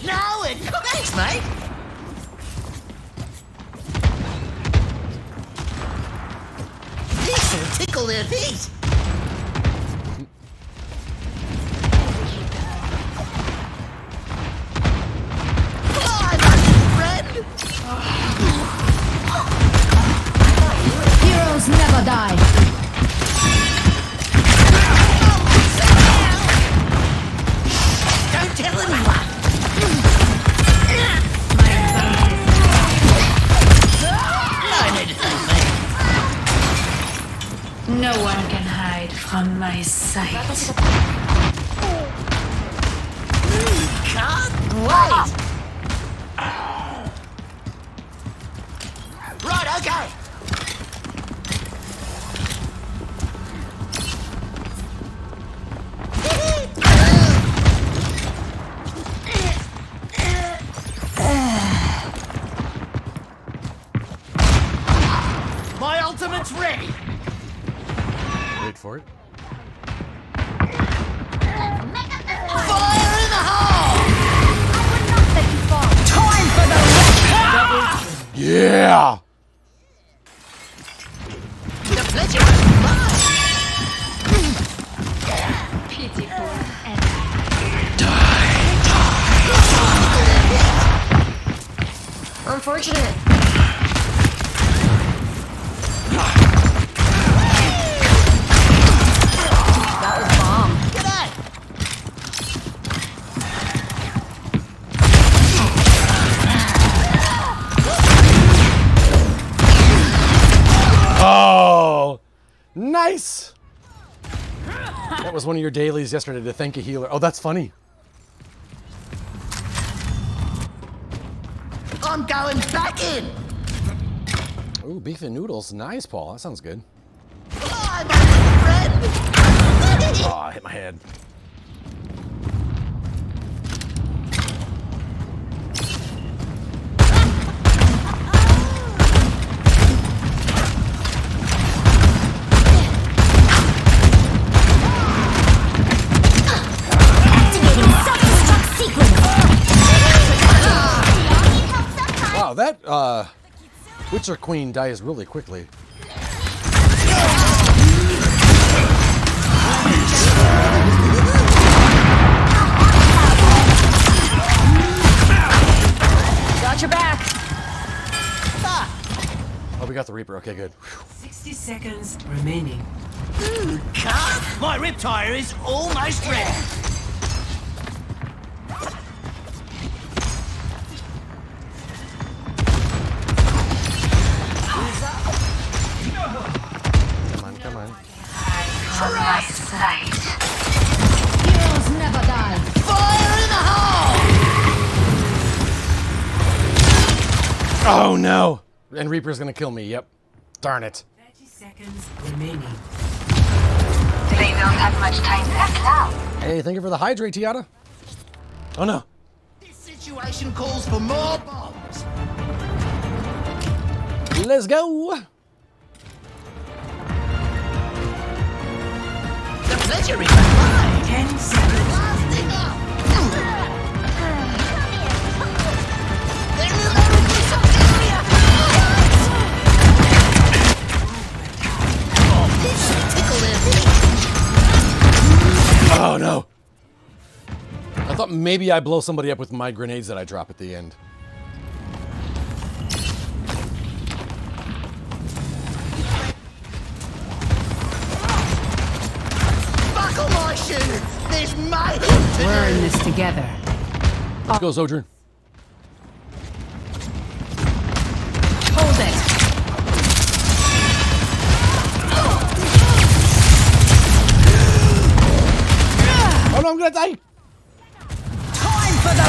Now it... Thanks, mate. This will tickle their feet. Fly, my friend. Heroes never die. Don't tell anyone. No need to thank me. No one can hide from my sight. Can't wait. Right, okay. My ultimate's ready. Wait for it. Fire in the hole! Time for the Yeah! The pleasure is mine. unfortunate. That was bomb. Oh, nice. That was one of your dailies yesterday to thank a healer. Oh, that's funny. I'm going back in. Ooh, beef and noodles. Nice, Paul. That sounds good. Bye, my little friend. Oh, I hit my head. Activating self-destruct sequence. Wow, that Witcher Queen dies really quickly. Got your back. Oh, we got the Reaper. Okay, good. 60 seconds remaining. Cut. My rib tire is almost ready. Come on, come on. Heroes never die. Fire in the hole. Oh, no. And Reaper's going to kill me. Yep. Darn it. 30 seconds remaining. They don't have much time left now. Hey, thank you for the hydrate, Tiana. Oh, no. This situation calls for more bombs. Let's go. The pleasure is mine. 10 seconds. Blasting up. There is something here. Oh, this should tickle their feet. Oh, no. I thought maybe I blow somebody up with my grenades that I drop at the end. Buckle my shoe. There's mayhem to We're do. in this together. Let's go, Sojourn. Hold it. Oh, no, I'm going to die. Time for the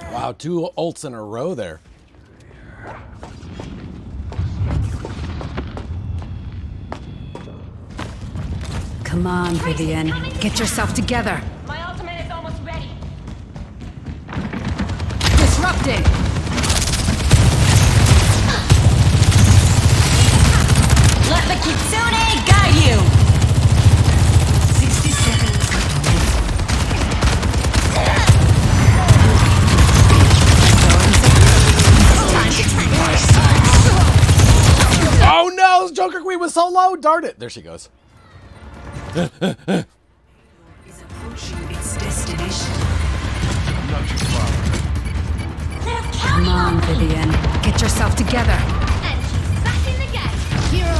reckoning. Wow, 2 ults in a row there. Come on, Vivian. Get yourself together. My ultimate is almost ready. Disrupting. Let the Kitsune guide you. 60 seconds remaining. Oh, no. Joker Queen was so low. Darn it. There she goes. Is approaching its destination. Not too far. Come on, Vivian. Get yourself together. And she's back in the game. Hero.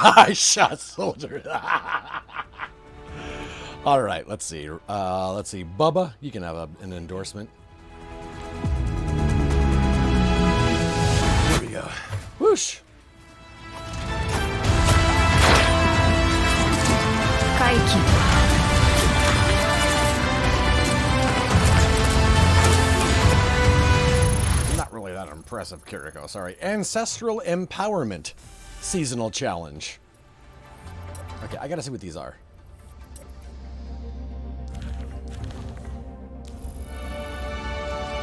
I shot Soldier. All right, let's see. Let's see. Bubba, you can have an endorsement. Here we go. Whoosh. Kaiki. Not really that impressive, Kiriko. Sorry. Ancestral Empowerment Seasonal Challenge. Okay, I gotta see what these are.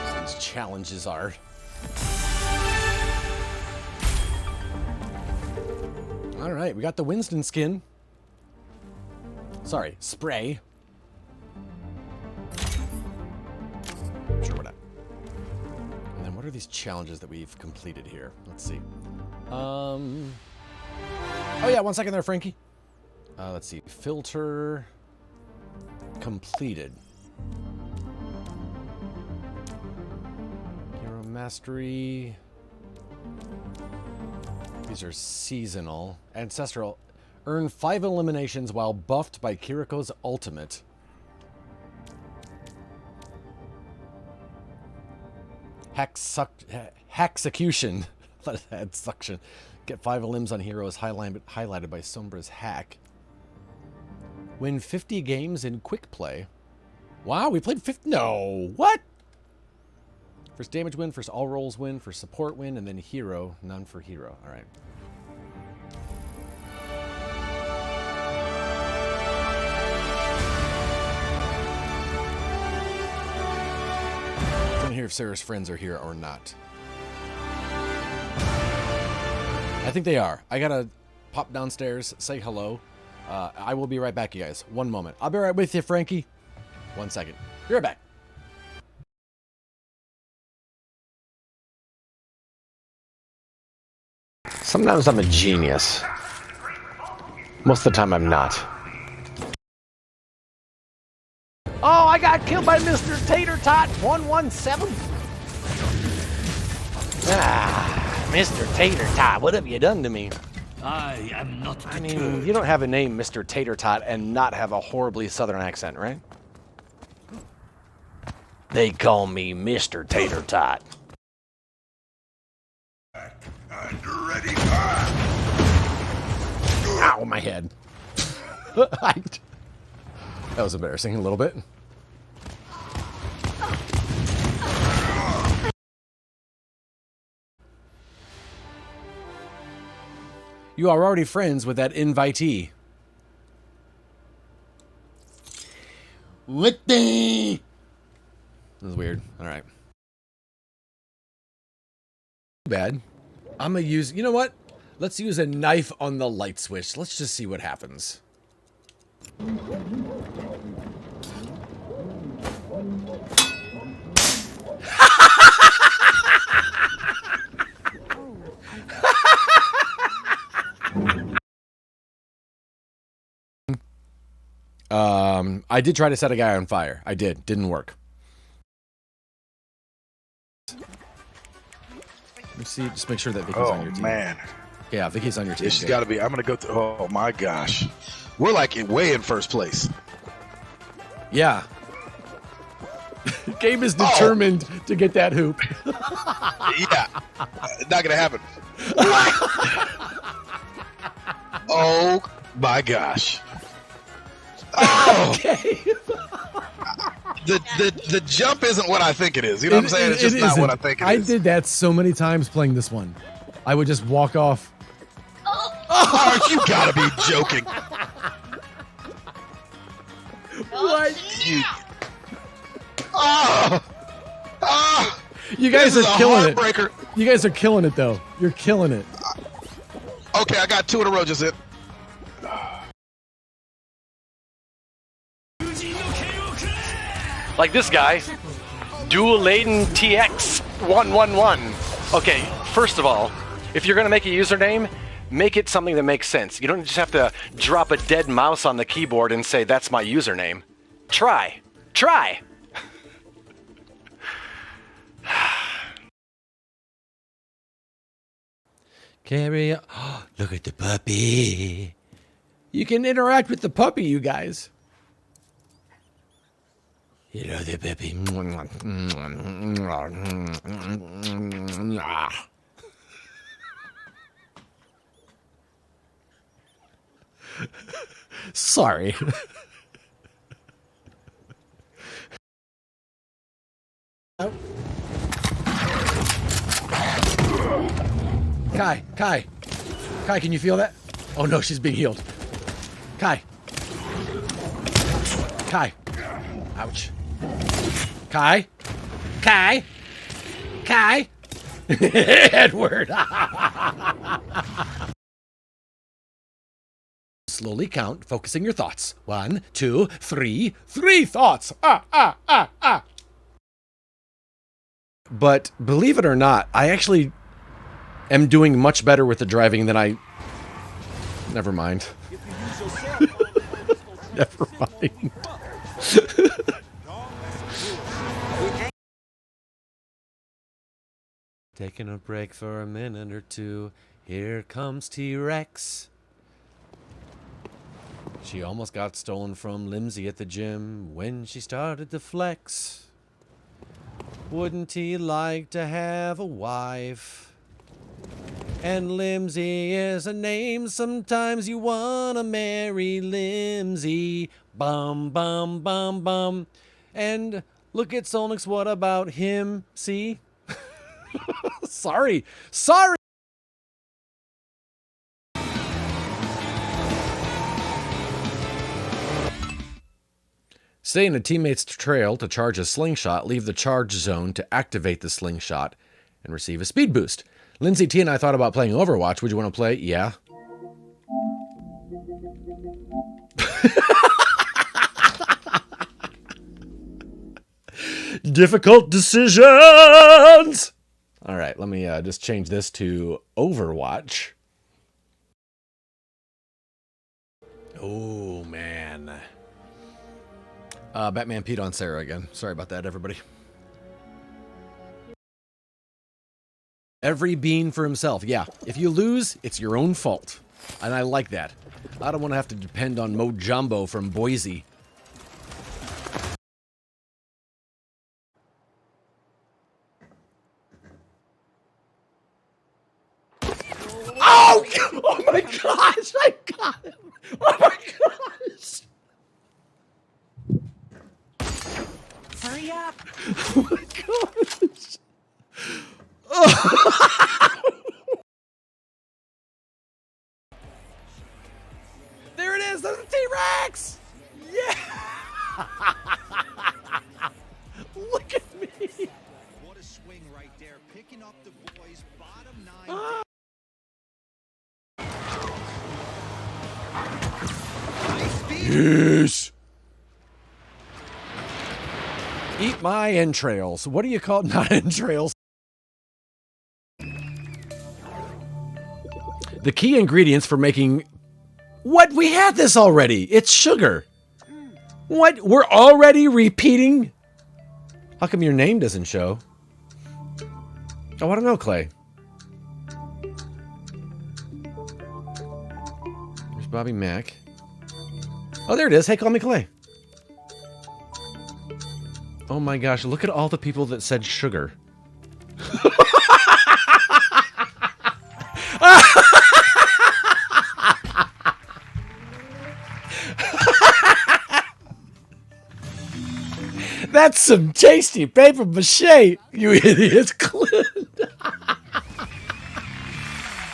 So these challenges are. All right, we got the Winston skin. Sorry, spray. Sure, what not. And then what are these challenges that we've completed here? Let's see. Oh yeah, 1 second there, Frankie. Let's see. Filter completed. Hero Mastery. These are seasonal. Ancestral. Earn 5 eliminations while buffed by Kiriko's ultimate. Hacksecution. Let it add suction. Get 5 limbs on heroes highlighted by Sombra's hack. Win 50 games in quick play. Wow, we played 50. No, what? First damage win, first all rolls win, first support win, and then hero. None for hero. All right. Don't hear if Sarah's friends are here or not. I think they are. I gotta pop downstairs, say hello. I will be right back, you guys. One moment. I'll be right with you, Frankie. 1 second. Be right back. Sometimes I'm a genius. Most of the time I'm not. Oh, I got killed by Mr. Tater Tot 117. Ah, Mr. Tater Tot, what have you done to me? I am not deterred. I mean, you don't have a name, Mr. Tater Tot, and not have a horribly southern accent, right? They call me Mr. Tater Tot. And ready. Ow, my head. That was embarrassing a little bit. You are already friends with that invitee. What the? This is weird. All right. Bad. I'm gonna use. You know what? Let's use a knife on the light switch. Let's just see what happens. I did try to set a guy on fire. I did. Didn't work. Let me see. Just make sure that Vicky's on your team. Oh, man. Yeah, Vicky's on your team. She's got to be. I'm going to go through. Oh, my gosh. We're like way in first place. Yeah. Gabe is determined to get that hoop. Yeah. Not going to happen. Oh, my gosh. Oh. Okay. The jump isn't what I think it is. You know what I'm saying? It's just not what I think it is. I did that so many times playing this one. I would just walk off. Oh, you gotta be joking. What? You guys are killing it. Heartbreaker. You guys are killing it, though. You're killing it. Okay, I got 2 in a row just hit. Like this guy, Dual Laden TX 111. Okay, first of all, if you're gonna make a username, make it something that makes sense. You don't just have to drop a dead mouse on the keyboard and say that's my username. Try. Carry on. Oh, look at the puppy. You can interact with the puppy, you guys. Hello there, puppy. Sorry. Kai, can you feel that? Oh no, she's being healed. Kai. Ouch. Kai. Edward. Slowly count, focusing your thoughts. 1, 2, 3. 3 thoughts. But believe it or not, I actually am doing much better with the driving than I... Never mind. Never mind. Taking a break for a minute or two. Here comes T-Rex. She almost got stolen from Limsey at the gym when she started to flex. Wouldn't he like to have a wife? And Limsey is a name, sometimes you wanna marry Limsey. Bum, bum, bum, bum. And look at Solnix, what about him? See? Sorry. Stay in a teammate's trail to charge a slingshot, leave the charge zone to activate the slingshot, and receive a speed boost. Lindsay T and I thought about playing Overwatch. Would you want to play? Yeah. Difficult decisions! All right, let me just change this to Overwatch. Oh, man. Batman peed on Sarah again. Sorry about that, everybody. Every bean for himself. Yeah, if you lose, it's your own fault. And I like that. I don't want to have to depend on Mo Jumbo from Boise. Oh! Oh my gosh! I got him! Oh my gosh! Hurry up! Oh my gosh! Oh. There it is! There's a T-Rex! Yeah! Look at me! What a swing right there, picking up the boys' bottom 9. Yes! Eat my entrails. What do you call it? Not entrails. The key ingredients for making... What? We had this already. It's sugar. What? We're already repeating? How come your name doesn't show? Oh, I don't know, Clay. There's Bobby Mack. Oh, there it is. Hey, call me Clay. Oh my gosh, look at all the people that said sugar. That's some tasty paper mache, you idiot, Clint.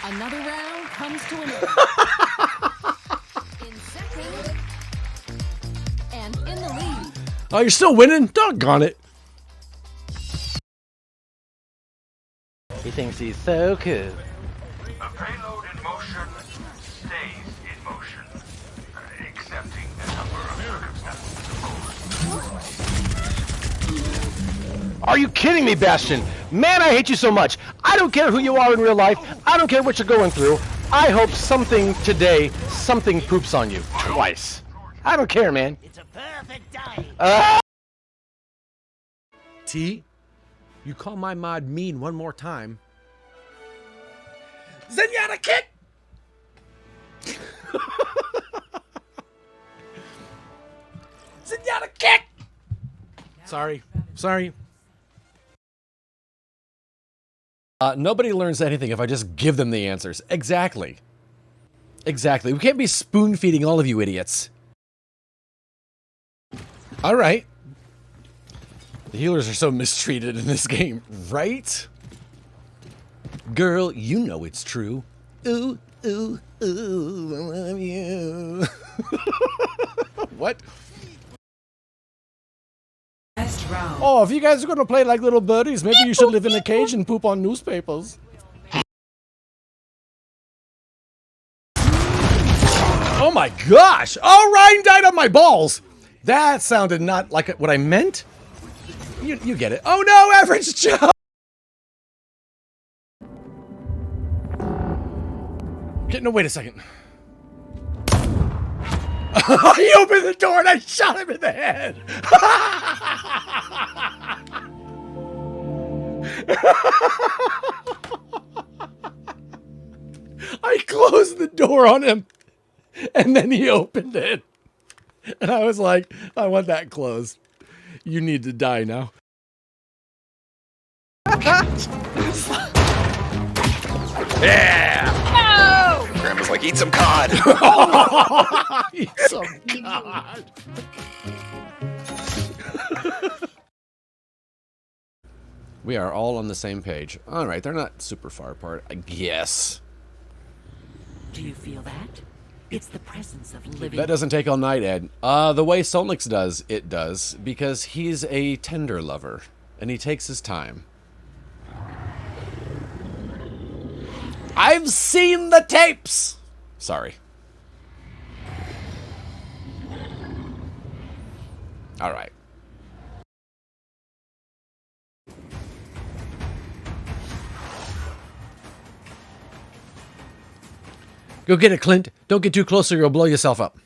Another round comes to an end. In second. And in the lead. Oh, you're still winning? Doggone it. He thinks he's so cool. The payload in motion stays in motion, accepting the number of circumstances. Are you kidding me, Bastion? Man, I hate you so much. I don't care who you are in real life. I don't care what you're going through. I hope something poops on you twice. I don't care, man. It's a perfect day. T, you call my mod mean one more time. Zenyatta kick! Zenyatta kick! Sorry. Nobody learns anything if I just give them the answers. Exactly. We can't be spoon-feeding all of you idiots. All right. The healers are so mistreated in this game, right? Girl, you know it's true. Ooh, ooh, ooh, I love you. What? Last round. Oh, if you guys are going to play like little birdies, maybe you should live in a cage and poop on newspapers. Oh my gosh! Oh, Ryan died on my balls! That sounded not like what I meant. You get it. Oh no, Average Joe! No, wait a second. He opened the door and I shot him in the head. I closed the door on him and then he opened it. And I was like, I want that closed. You need to die now. Yeah! No! Grandma's like, eat some cod. Eat some cod. We are all on the same page. All right, they're not super far apart, I guess. Do you feel that? It's the presence of living. That doesn't take all night, Ed. The way Solnix does, it does, because he's a tender lover, and he takes his time. I've seen the tapes! Sorry. All right. Go get it, Clint. Don't get too close or you'll blow yourself up.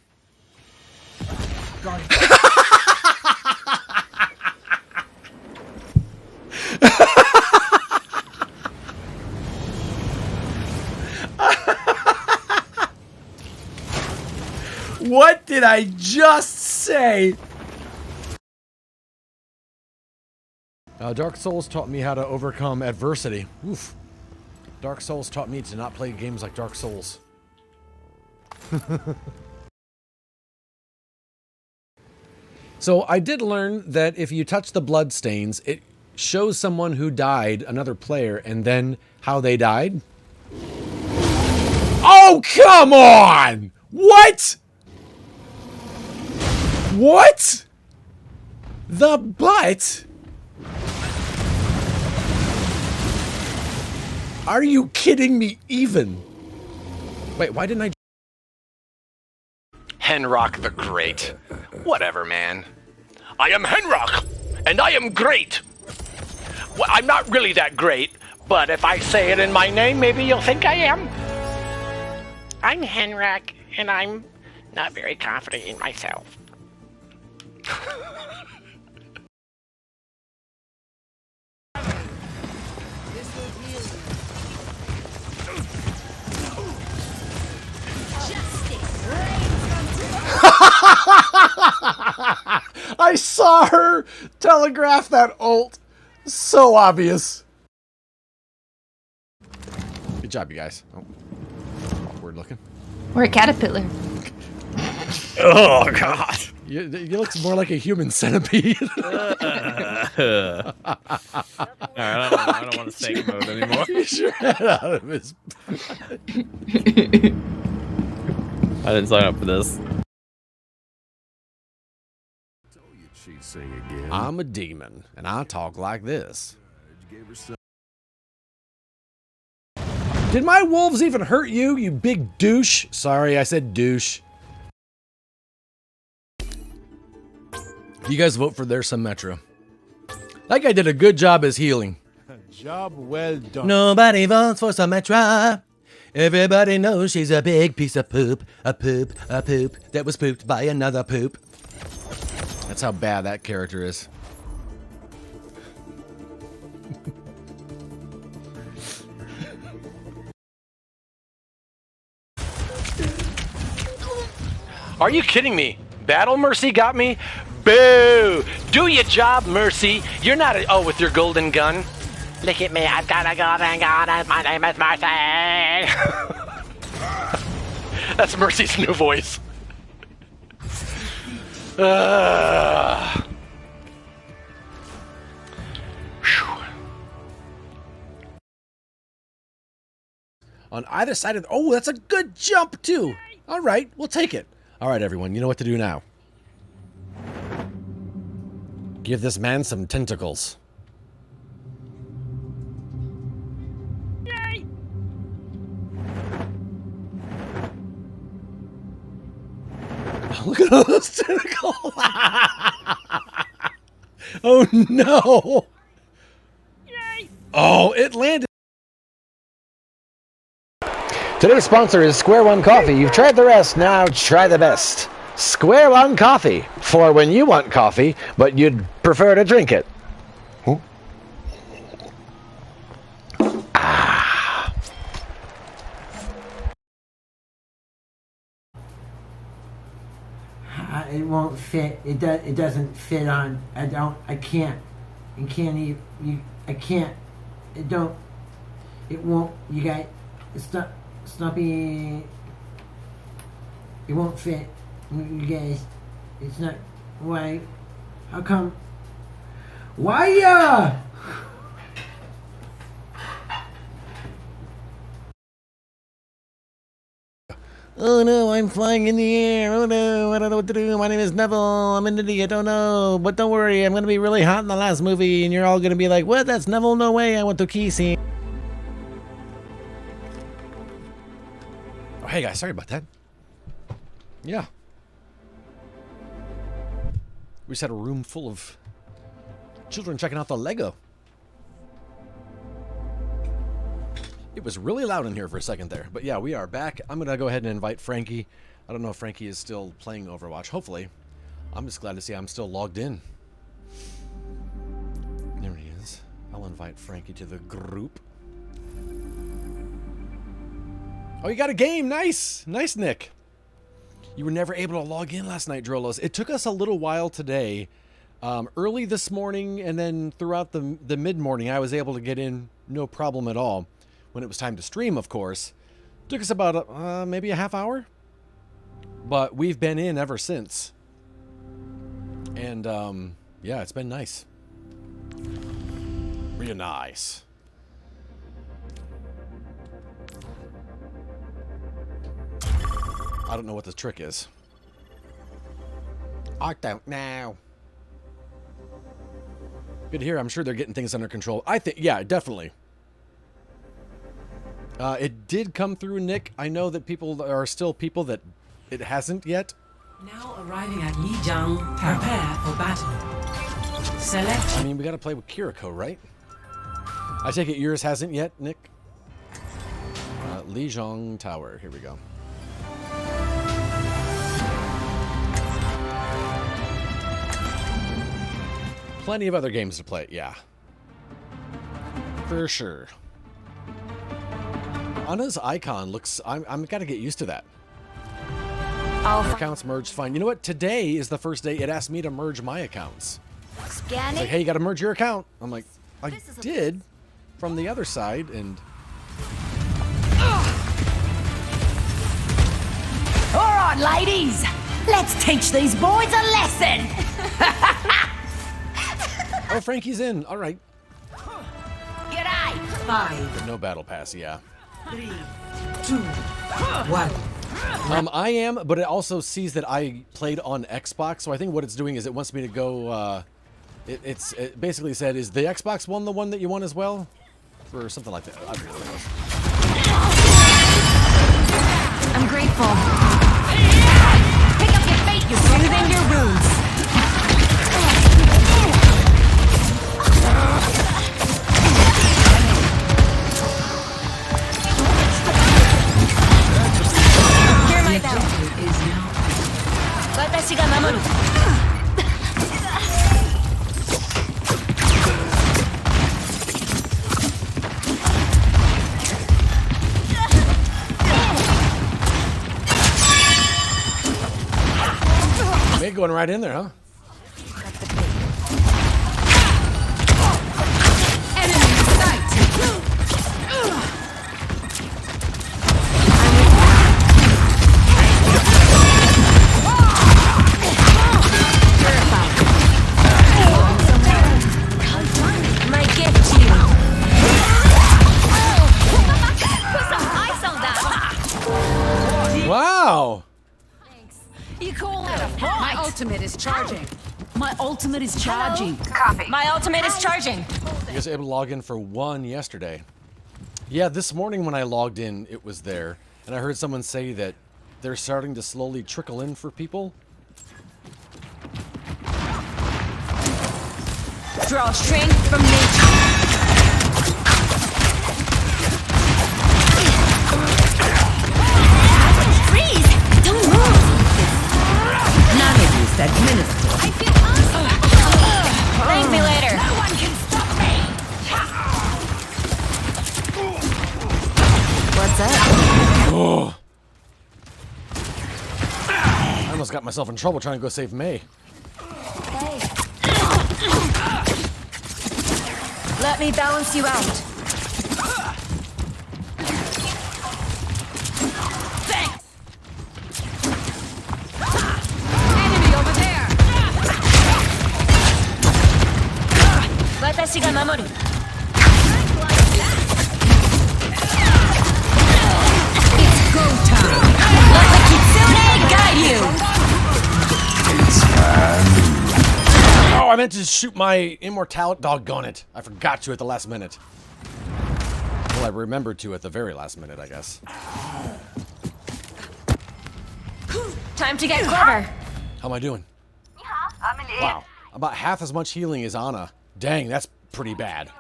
What did I just say? Dark Souls taught me how to overcome adversity. Oof. Dark Souls taught me to not play games like Dark Souls. So I did learn that if you touch the blood stains, it shows someone who died, another player, and then how they died. Oh, come on! What? What? The butt? Are you kidding me even? Wait, why didn't I... Henrock the Great. Whatever, man. I am Henrock, and I am great. Well, I'm not really that great, but if I say it in my name, maybe you'll think I am. I'm Henrock, and I'm not very confident in myself. I saw her telegraph that ult. So obvious. Good job, you guys. Oh, awkward looking. Or a caterpillar. Oh, God. You look more like a human centipede. Alright, I don't want to snake mode anymore. Get your head out of his... I didn't sign up for this. I'm a demon, and I talk like this. Did my wolves even hurt you, you big douche? Sorry, I said douche. You guys vote for There's Some Metro. That guy did a good job as healing. Job well done. Nobody votes for some Metro. Everybody knows she's a big piece of poop. A poop that was pooped by another poop. That's how bad that character is. Are you kidding me? Battle Mercy got me? Boo! Do your job, Mercy. You're not a... Oh, with your golden gun? Look at me, I've got a golden gun. My name is Mercy. That's Mercy's new voice. On either side of... Oh, that's a good jump, too. All right, we'll take it. All right, everyone, you know what to do now. Give this man some tentacles. Yay! Look at all those tentacles. Oh, no. Yay! Oh, it landed. Today's sponsor is Square One Coffee. You've tried the rest, now try the best. Square One Coffee, for when you want coffee, but you'd prefer to drink it. It won't fit. It doesn't fit on. I can't. You can't even. I can't. It don't. It won't. You guys. It's not being. It won't fit. You guys. It's not. Why? How come? Why? Oh no, I'm flying in the air. Oh no, I don't know what to do. My name is Neville. I'm an idiot. Oh no. But don't worry, I'm going to be really hot in the last movie, and you're all going to be like, what? That's Neville? No way. I went to key scene. Oh, hey guys, sorry about that. Yeah. We just had a room full of children checking out the Lego. It was really loud in here for a second there. But yeah, we are back. I'm going to go ahead and invite Frankie. I don't know if Frankie is still playing Overwatch. Hopefully. I'm just glad to see I'm still logged in. There he is. I'll invite Frankie to the group. Oh, you got a game. Nice. Nice, Nick. You were never able to log in last night, Drolos. It took us a little while today. Early this morning and then throughout the mid-morning, I was able to get in no problem at all. When it was time to stream, of course. Took us about maybe a half hour. But we've been in ever since. And, yeah, it's been nice. Real nice. I don't know what the trick is. I don't know. Good to hear. I'm sure they're getting things under control. I think, yeah, definitely. It did come through, Nick. I know that there are still people that it hasn't yet. Now arriving at Lijiang, prepare for battle. Select. I mean, we got to play with Kiriko, right? I take it yours hasn't yet, Nick? Lijiang Tower. Here we go. Plenty of other games to play, yeah. For sure. Anna's icon looks... I'm got to get used to that. Accounts merged fine. You know what? Today is the first day it asked me to merge my accounts. Scan It's like, hey, you got to merge your account. I'm like, I did from the other side, and... All right, ladies. Let's teach these boys a lesson. Oh, Frankie's in. All right. G'day. 5. No battle pass, yeah. 3, 2, 1. I am, but it also sees that I played on Xbox, so I think what it's doing is it wants me to go, it basically said, is the Xbox one the one that you want as well? Or something like that. I don't know what it was. I'm grateful. Pick up your feet, you're soothing your wounds. Meg going right in there, huh? Wow! You call it a fight? My ultimate is charging. My ultimate is charging. Copy. My ultimate is charging. You guys were able to log in for one yesterday. Yeah, this morning when I logged in, it was there. And I heard someone say that they're starting to slowly trickle in for people. Draw strength from nature. Freeze! Don't move! administered. I feel awesome. Thank me later. No one can stop me! What's up? Oh. I almost got myself in trouble trying to go save May. Hey. Let me balance you out. Thanks. Enemy over there. Watashi ga mamoru. It's go time. Let the kitsune guide you. Oh, I meant to shoot my immortality. Doggone it. I forgot to at the last minute. Well, I remembered to at the very last minute, I guess. Time to get clever. How am I doing? I'm an Wow. About half as much healing as Anna. Dang, that's pretty bad.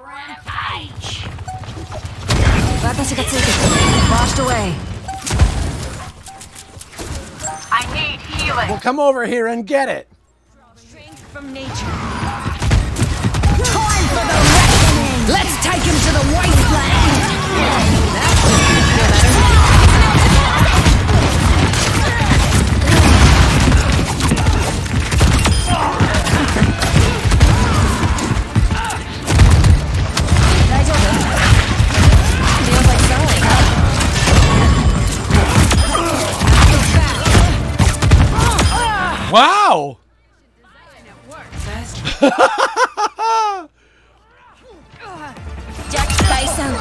rampage. Watashi ga tsuke. Washed away. I need healing. Well, come over here and get it. Strength from nature. Time for the reckoning. Let's take him to the wasteland. Feels like selling. Wow! Jack Tyson.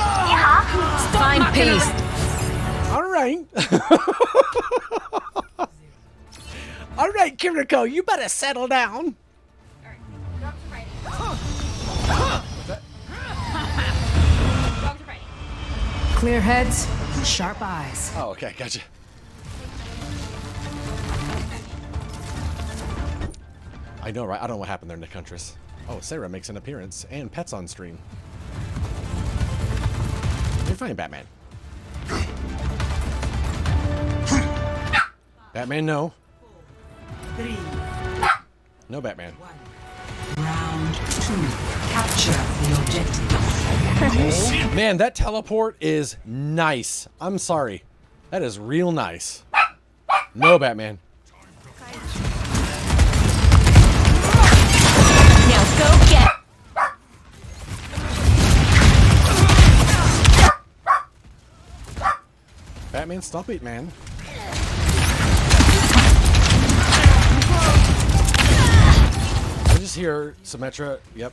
Fine peace. All right. All right, Kiriko, you better settle down. Clear heads, sharp eyes. Oh, okay, gotcha. I know, right? I don't know what happened there, Nick Huntress. Oh, Sarah makes an appearance, and Pet's on stream. You're fine, Batman. Batman, no. 3, No, Batman. round 2. Capture the objective. Man, that teleport is nice. I'm sorry. That is real nice. No, Batman. Now go get. Batman, stop it, man. I just hear Symmetra. Yep.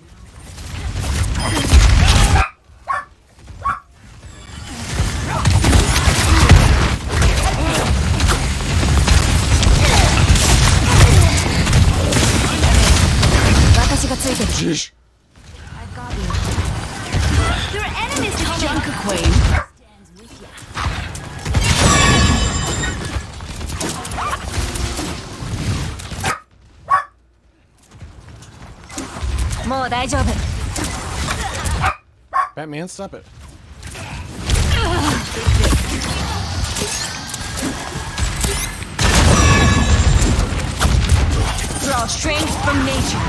Sheesh. I've got you. There are enemies coming. Junker Queen. More daijoubu. Batman, stop it. Draw strength from nature.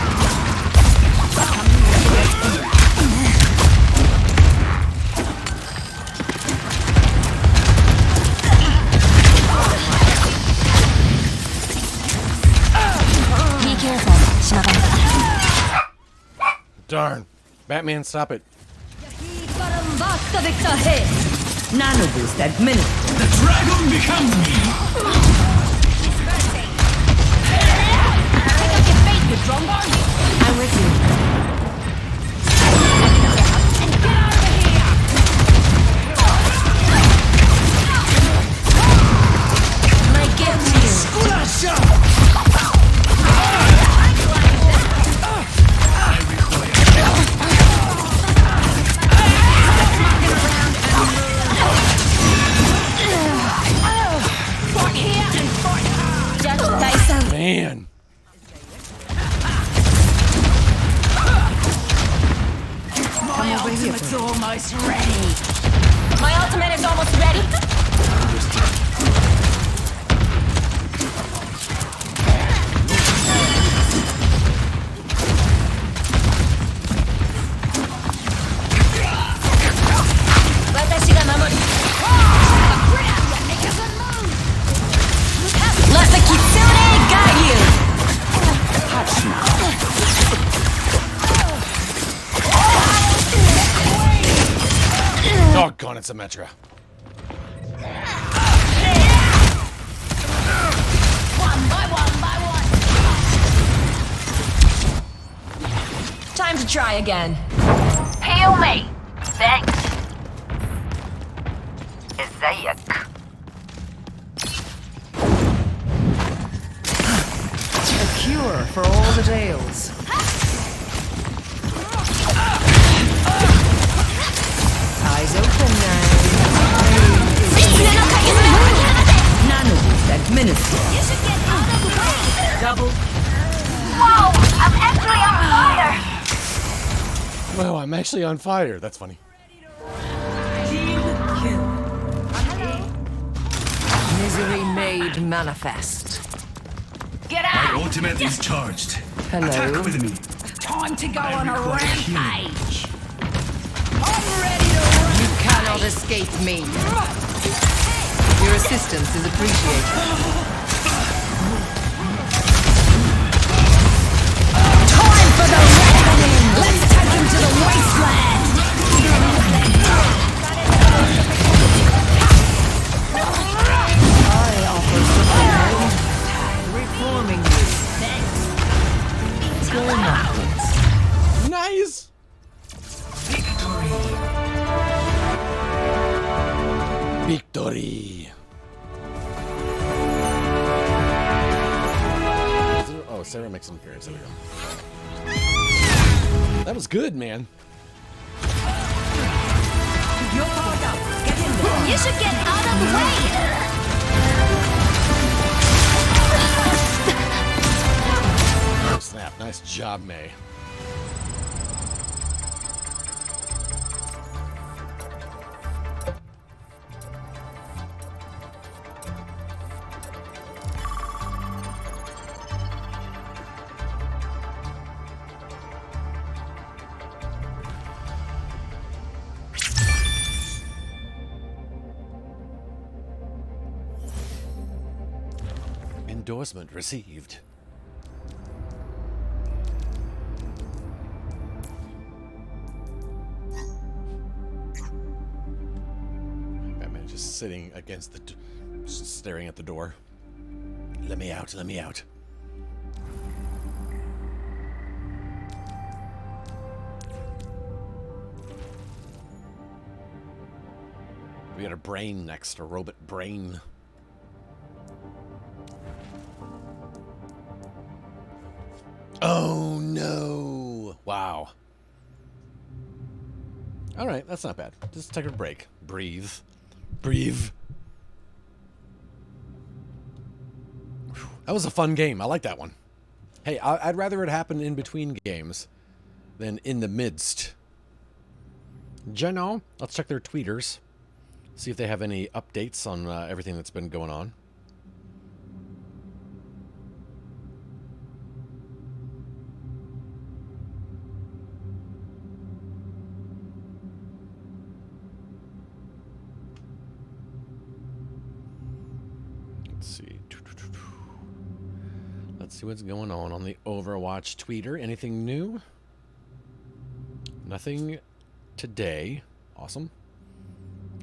Be careful, Shimabara. Darn. Batman, stop it. Nano boost administered. The dragon becomes me. Pick up your feet, you drumbar. I'm with you. Get out of here! My gift to you. Man. My ultimate's almost ready. My ultimate is almost ready. on it, Symmetra. One by one. Time to try again. Heal me. Thanks. Isaiah. A cure for all the ails. Eyes open now. None of this administer. You should get out of the way. Double. Whoa! I'm actually on fire! Whoa, I'm actually on fire. That's funny. Misery made manifest. Get My out! ultimate is charged. Hello. Attack with me. Time to go I on a require healing. rampage. I'm ready to run. You cannot escape me. Your assistance is appreciated. Time for the reckoning! Let's take him to the wasteland! I offer something new. Reforming you. Still not. Nice. Victory. Oh, Sarah makes some appearance. There we go. That was good, man. You're powered up. Get in there. You should get out of the way! Oh, snap. Nice job, May. Endorsement received. Batman just sitting against the, just staring at the door. Let me out. Let me out. We got a brain next, a robot brain. Oh no! Wow. All right, that's not bad. Just take a break. Breathe. Breathe. Whew. That was a fun game. I like that one. Hey, I'd rather it happen in between games than in the midst. Geno, let's check their tweeters. See if they have any updates on everything that's been going on. Let's see what's going on the Overwatch tweeter. Anything new? Nothing today. Awesome.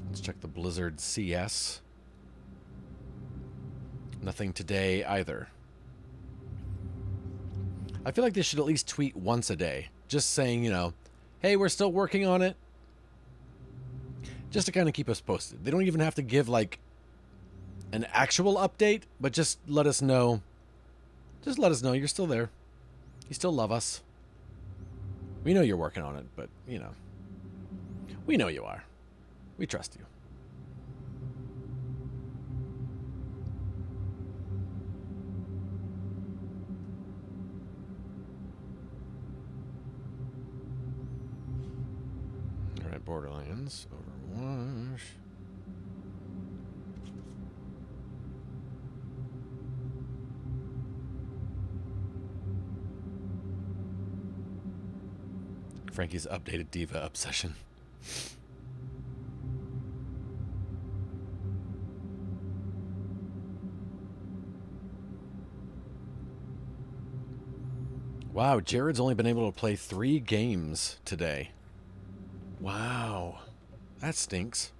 Let's check the Blizzard CS. Nothing today either. I feel like they should at least tweet once a day. Just saying, you know, hey, we're still working on it. Just to kind of keep us posted. They don't even have to give, like, an actual update, but just let us know. Just let us know you're still there. You still love us. We know you're working on it, but, you know. We know you are. We trust you. All right, Borderlands, Overwatch. Frankie's updated Diva obsession. Wow, Jared's only been able to play 3 games today. Wow, that stinks.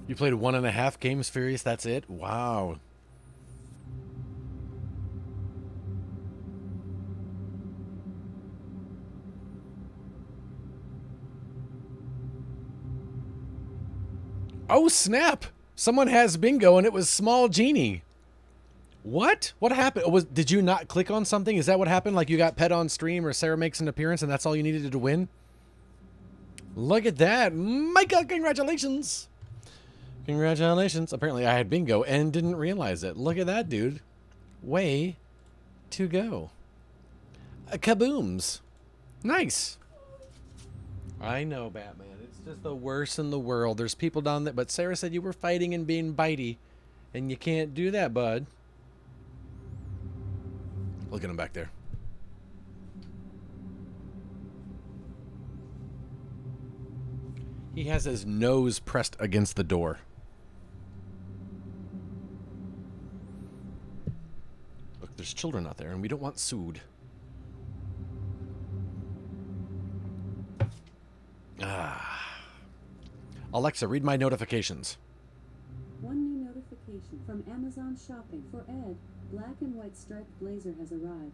You played 1.5 games, Furious? That's it? Wow. Oh, snap! Someone has bingo and it was Small Genie. What? What happened? Did you not click on something? Is that what happened? Like you got pet on stream or Sarah makes an appearance and that's all you needed to win? Look at that. Micah, congratulations. Congratulations. Apparently I had bingo and didn't realize it. Look at that, dude. Way to go. Kabooms. Nice. I know, Batman. It's just the worst in the world. There's people down there, but Sarah said you were fighting and being bitey, and you can't do that, bud. Look at him back there. He has his nose pressed against the door. Look, there's children out there, and we don't want sued. Alexa, read my notifications. One new notification from Amazon Shopping for Ed. Black and white striped blazer has arrived.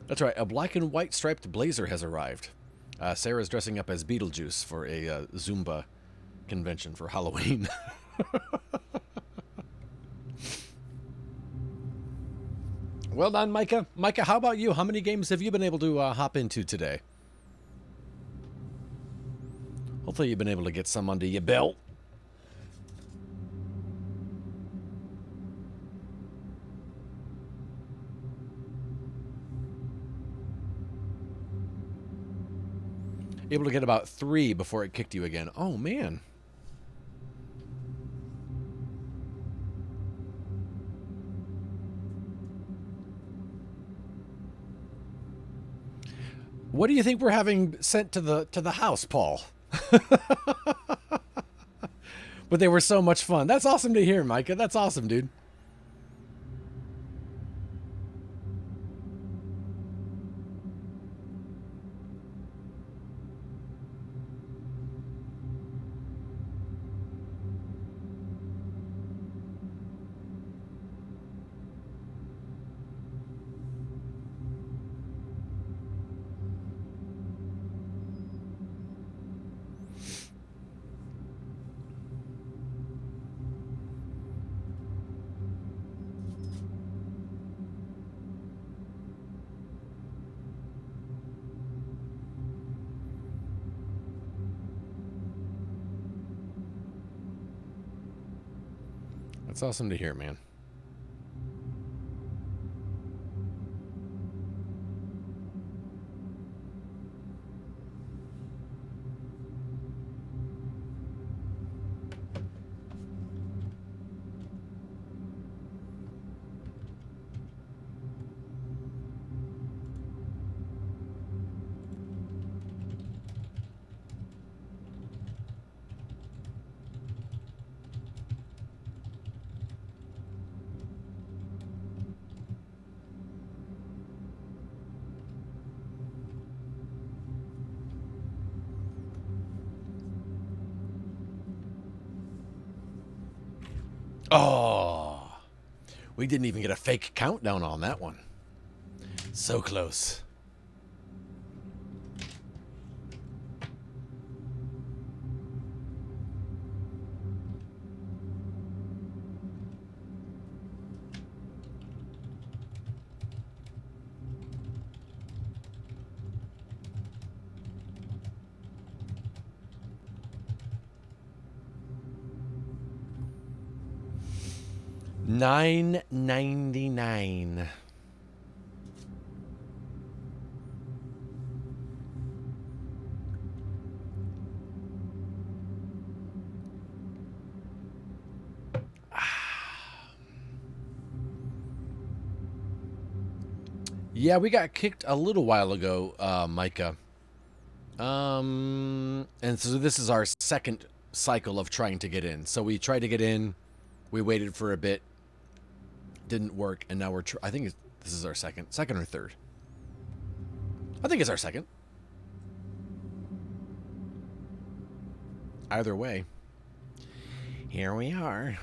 That's right. A black and white striped blazer has arrived. Sarah's dressing up as Beetlejuice for a Zumba convention for Halloween. Well done, Micah. Micah, how about you? How many games have you been able to hop into today? Hopefully you've been able to get some under your belt. Able to get about 3 before it kicked you again. Oh, man. What do you think we're having sent to the house, Paul? But they were so much fun. That's awesome to hear, Micah. That's awesome, dude. That's awesome to hear, man. Oh, we didn't even get a fake countdown on that one. So close. $9.99. Yeah, we got kicked a little while ago, Micah. And so this is our second cycle of trying to get in. So we tried to get in, we waited for a bit, didn't work, and now we're I think this is our second or third. I think it's our second. Either way. Here we are.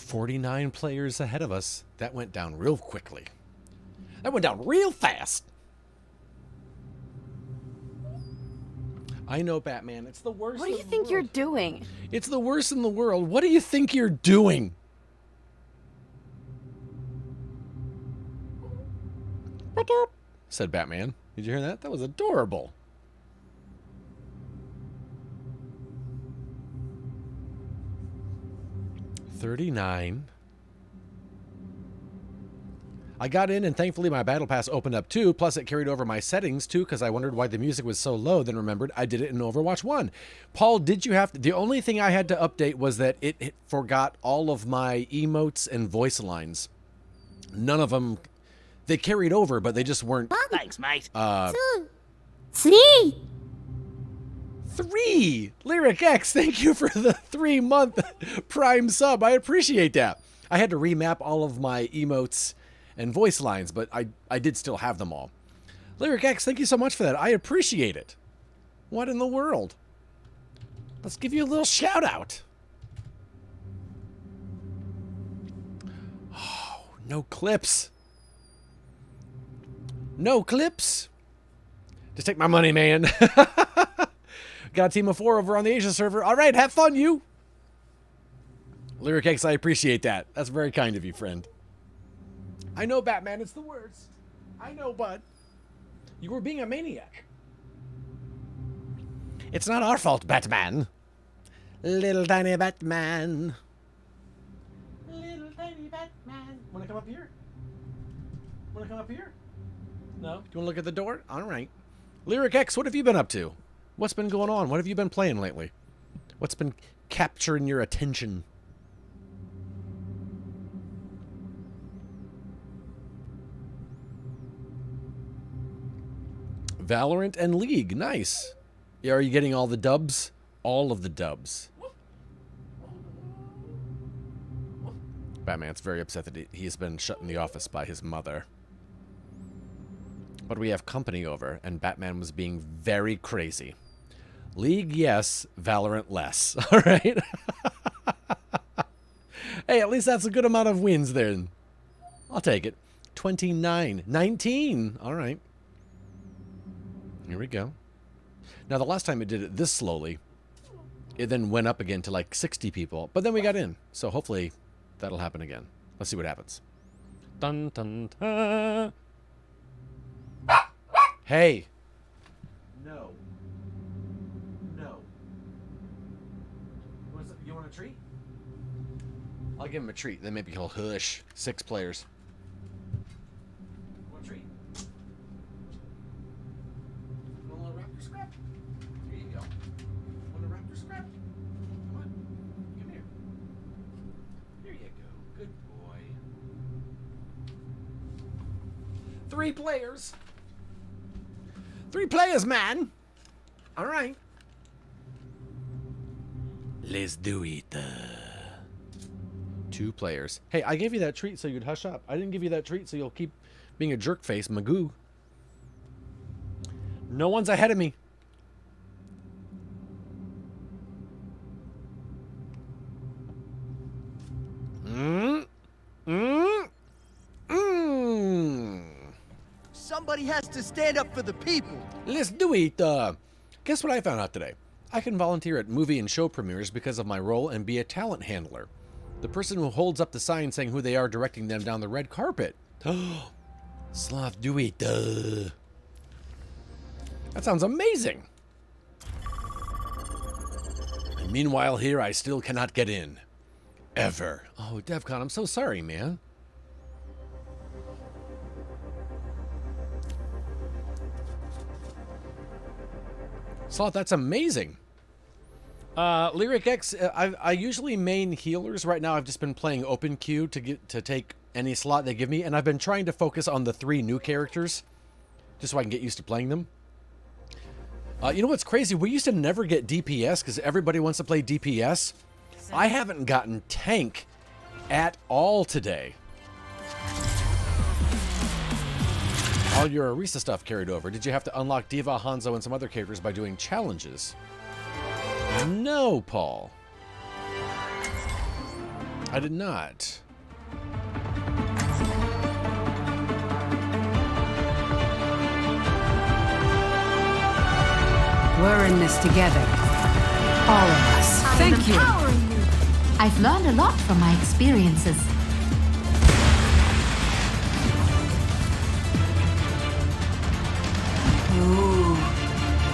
$49 players ahead of us. That went down real quickly. That went down real fast. I know, Batman. It's the worst. What do you think you're doing? It's the worst in the world. What do you think you're doing? Said Batman. Did you hear that? That was adorable. $39. I got in and thankfully my battle pass opened up too, plus it carried over my settings too because I wondered why the music was so low, then remembered I did it in Overwatch 1. Paul, did you have to... The only thing I had to update was that it forgot all of my emotes and voice lines. None of them... They carried over, but they just weren't... Thanks, mate. 3. Lyric X, thank you for the 3-month Prime sub. I appreciate that. I had to remap all of my emotes and voice lines, but I did still have them all. Lyric X, thank you so much for that. I appreciate it. What in the world? Let's give you a little shout out. Oh, no clips. No clips. Just take my money, man. Got a team of 4 over on the Asia server. All right, have fun, you. Lyric X, I appreciate that. That's very kind of you, friend. I know, Batman, it's the worst. I know, bud. You were being a maniac. It's not our fault, Batman. Little tiny Batman. Little tiny Batman. Wanna come up here? Wanna come up here? No? Do you wanna look at the door? All right. Lyric X, what have you been up to? What's been going on? What have you been playing lately? What's been capturing your attention? Valorant and League. Nice. Yeah, are you getting all the dubs? All of the dubs. Batman's very upset that he's been shut in the office by his mother. But we have company over, and Batman was being very crazy. League, yes. Valorant, less. All right? Hey, at least that's a good amount of wins then. I'll take it. 29. 19. All right. Here we go. Now, the last time it did it this slowly, it then went up again to like 60 people. But then we got in. So hopefully that'll happen again. Let's see what happens. Dun, dun, dun. Hey. No. No. You want a treat? I'll give him a treat. Then maybe he'll hush. 6 players. Want a treat? Want a little raptor scrap? Here you go. Want a raptor scrap? Come on. Come here. Here you go. Good boy. 3 players. 3 players, man. All right. Let's do it. 2 players. Hey, I gave you that treat so you'd hush up. I didn't give you that treat so you'll keep being a jerk face, Magoo. No one's ahead of me. Somebody has to stand up for the people. Let's do it. Guess what I found out today? I can volunteer at movie and show premieres because of my role and be a talent handler. The person who holds up the sign saying who they are directing them down the red carpet. Slav, do it. That sounds amazing. And meanwhile here, I still cannot get in. ever. Oh, DevCon, I'm so sorry, man. Sloth, that's amazing. Lyric X, I usually main healers. Right now I've just been playing open queue to take any slot they give me, and I've been trying to focus on the 3 new characters just so I can get used to playing them. You know what's crazy? We used to never get DPS because everybody wants to play DPS. I haven't gotten tank at all today. All your Arisa stuff carried over. Did you have to unlock Diva, Hanzo, and some other characters by doing challenges? No, Paul. I did not. We're in this together. All of us. Thank you. I've learned a lot from my experiences. Ooh,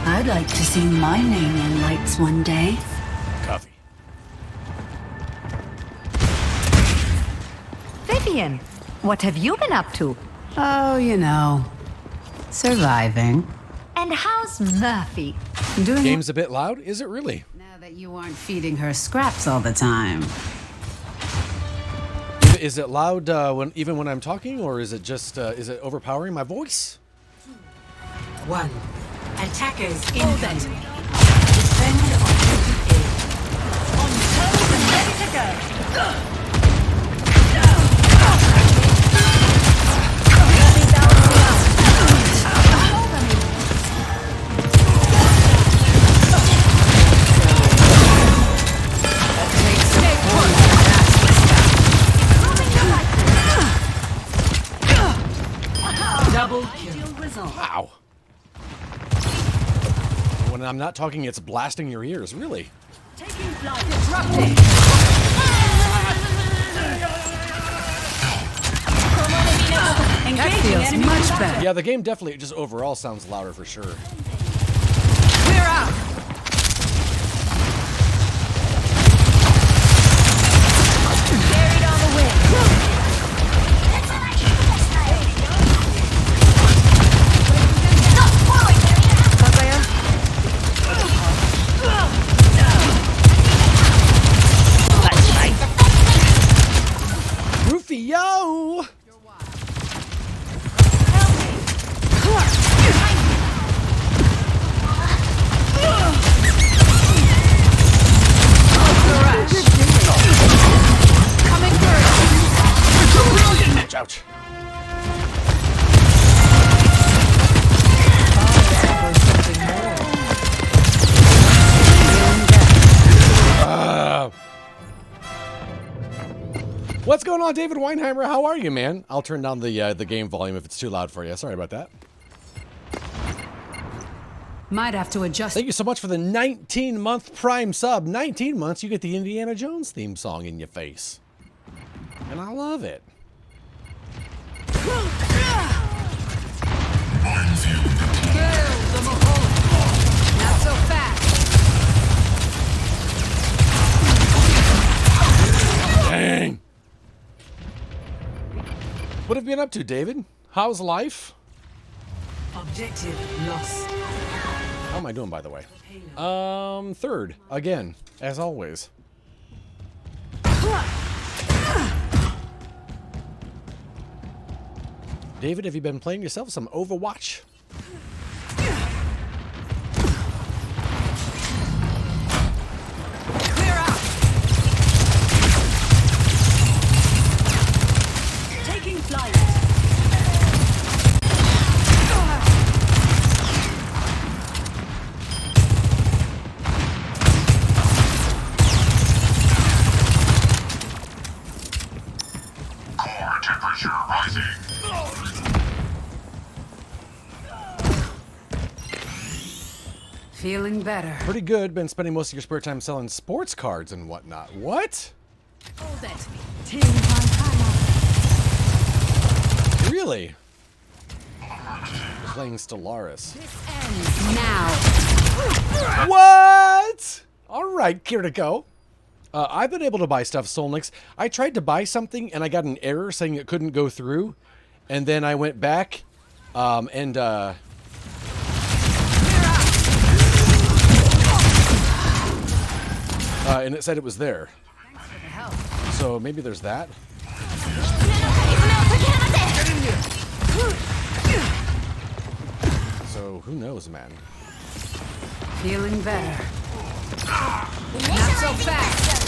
I'd like to see my name in lights one day. Coffee. Vivian, what have you been up to? Oh, you know, surviving. And how's Murphy? Doing Game's a bit loud, is it really? Now that you aren't feeding her scraps all the time. Is it loud even when I'm talking, or is it just is it overpowering my voice? 1. Attackers incoming. Defend objective A. On toes and ready to go. Double kill. Wow. When I'm not talking, it's blasting your ears, really. Taking flight. Disrupting. That feels much better. Yeah, the game definitely just overall sounds louder for sure. Clear out. Carried on the wind. Rufio! Coming through. Ouch. What's going on, David Weinheimer? How are you, man? I'll turn down the game volume if it's too loud for you. Sorry about that. Might have to adjust. Thank you so much for the 19-month Prime sub. 19 months, you get the Indiana Jones theme song in your face. And I love it. Not so fast. Dang. What have you been up to, David? How's life? Objective lost. How am I doing, by the way? Third. Again, as always. David, have you been playing yourself some Overwatch? Clear out. Taking flight. Core temperature rising. Feeling better. Pretty good. Been spending most of your spare time selling sports cards and whatnot. What? Hold it. Really? Playing Stellaris. Now. What? All right, Kiriko. I've been able to buy stuff, Solnix. I tried to buy something and I got an error saying it couldn't go through. And then I went back and it said it was there. So maybe there's that. So who knows, man? Feeling better. Not so fast.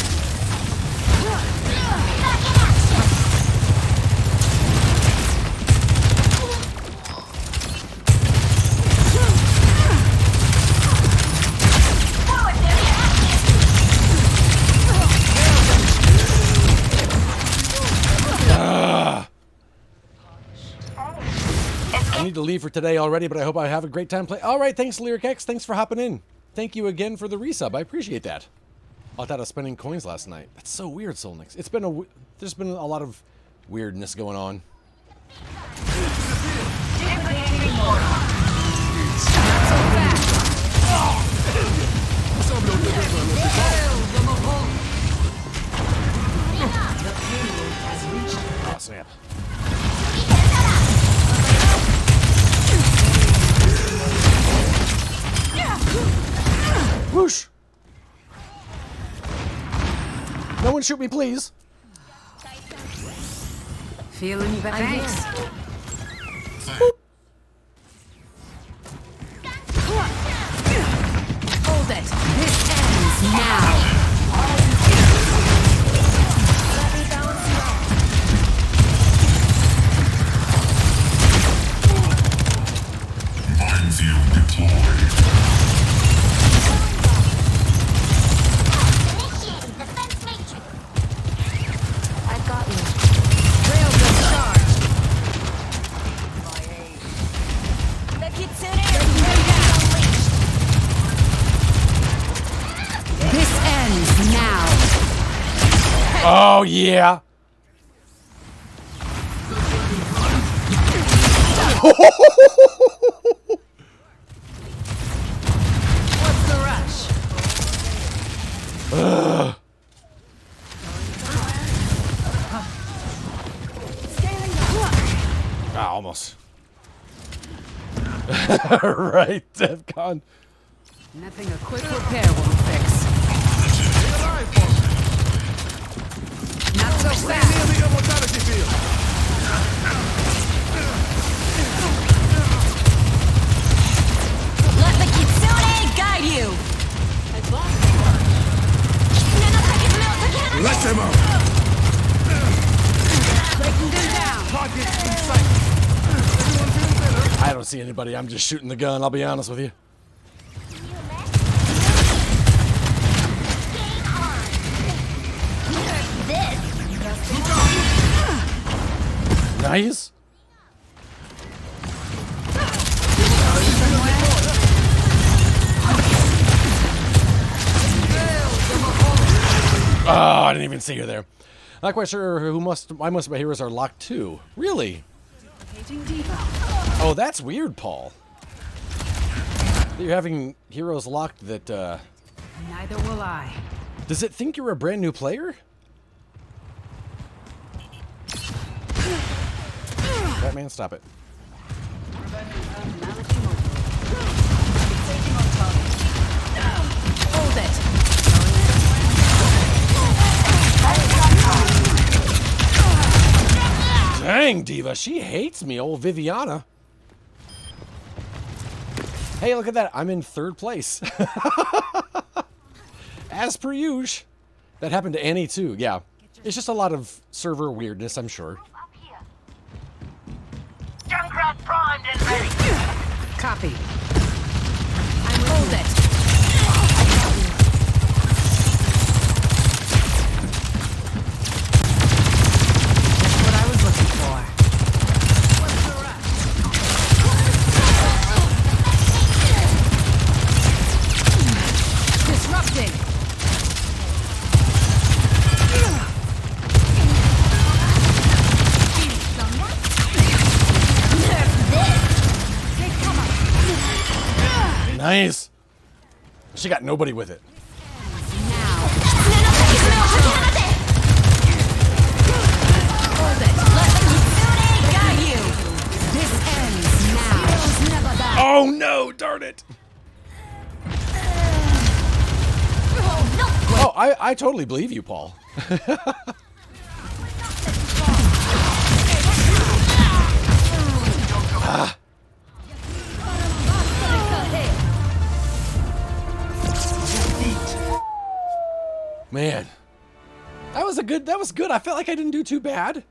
I need to leave for today already, but I hope I have a great time playing. All right, thanks, Lyric X. Thanks for hopping in. Thank you again for the resub. I appreciate that. I thought I was spending coins last night. That's so weird, Solnix. There's been a lot of weirdness going on. Oh, snap. Whoosh! No one shoot me, please. Feeling better. Thanks. Hold it. This ends now. Minefield deployed. Oh, yeah. What's the rush? Ah, almost. Right, DEFCON. Nothing a quick repair won't fix. Not so fast. Let the Kitsune guide you! Let them out! Breaking them down. Target in sight. I don't see anybody. I'm just shooting the gun, I'll be honest with you. Nice. Oh, I didn't even see you there. Not quite sure why most of my heroes are locked too. Really? Oh, that's weird, Paul. You're having heroes locked that, Neither will I. Does it think you're a brand new player? Batman, stop it. Hold it. Dang, Diva, she hates me, old Viviana. Hey, look at that. I'm in 3rd place. As per usual. That happened to Annie, too. Yeah. It's just a lot of server weirdness, I'm sure. Junkrat primed and ready. Copy. Hold it. That's what I was looking for. What's the rush? Disrupting. Nice. She got nobody with it. Now. No, darn it. Oh, I totally believe you, Paul. Ah. Man, that was good. I felt like I didn't do too bad.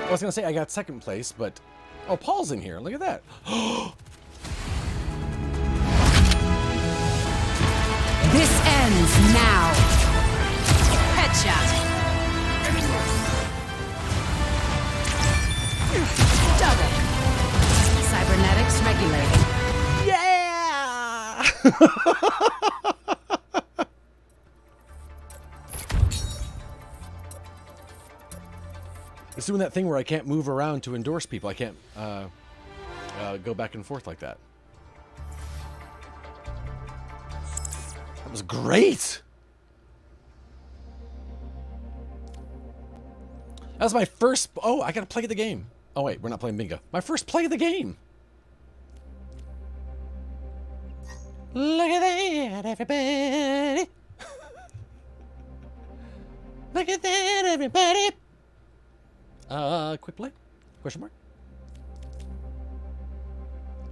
I was gonna say I got second place, but oh, Paul's in here. Look at that. This ends now. Headshot. Double. Cybernetics regulated. Yeah! It's doing that thing where I can't move around to endorse people. I can't go back and forth like that. That was great! That was my first... Oh, I gotta play the game. Oh, wait, we're not playing bingo. My first play of the game. Look at that, everybody. Look at that, everybody. Quick play? Question mark?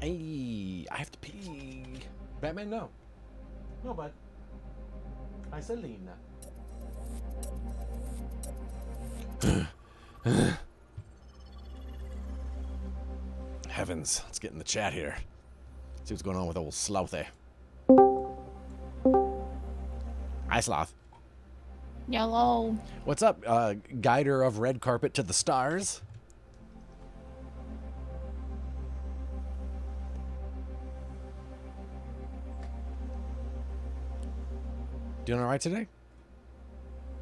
Hey, I have to pee. Batman, no. No, bud. Isolina. Heavens, let's get in the chat here. See what's going on with old Slouthy. Hi, Sloth. Yellow. What's up, guider of red carpet to the stars? Doing all right today?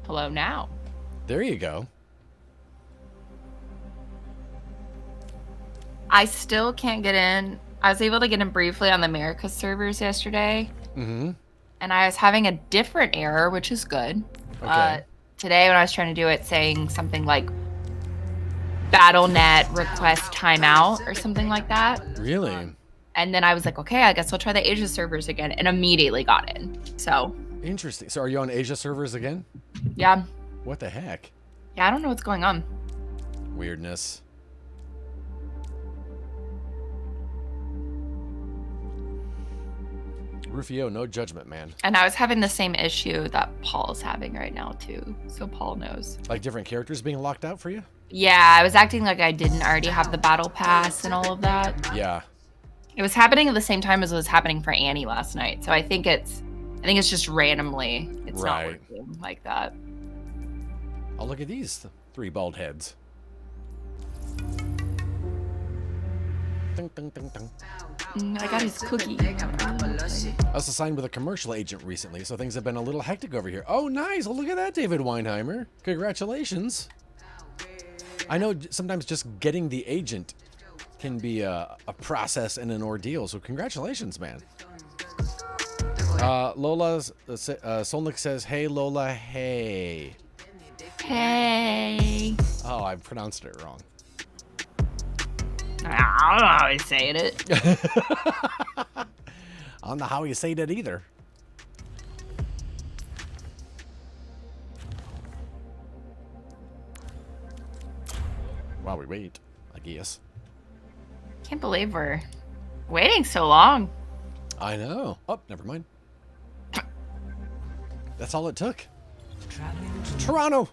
Hello now. There you go. I still can't get in. I was able to get in briefly on the America servers yesterday. Mm-hmm. And I was having a different error, which is good. Okay. Today when I was trying to do it, saying something like BattleNet request timeout or something like that. Really? And then I was like, okay, I guess I'll try the Asia servers again, and immediately got in. So. Interesting. So are you on Asia servers again? Yeah. What the heck? Yeah, I don't know what's going on. Weirdness. Rufio, no judgment, man. And I was having the same issue that Paul's having right now, too. So Paul knows. Like different characters being locked out for you? Yeah, I was acting like I didn't already have the battle pass and all of that. Yeah. It was happening at the same time as it was happening for Annie last night. So I think it's just randomly. It's not working like that. Oh, look at these three bald heads. Dun, dun, dun, dun. I got his cookie. I was assigned with a commercial agent recently, so things have been a little hectic over here. Oh, nice. Well, look at that, David Weinheimer. Congratulations. I know sometimes just getting the agent can be a process and an ordeal, so congratulations, man. Solnik says, hey, Lola, hey. Hey. Oh, I pronounced it wrong. I don't know how he's saying it. I don't know how you say that either. While we wait, I guess. Can't believe we're waiting so long. I know. Oh, never mind. That's all it took. Toronto!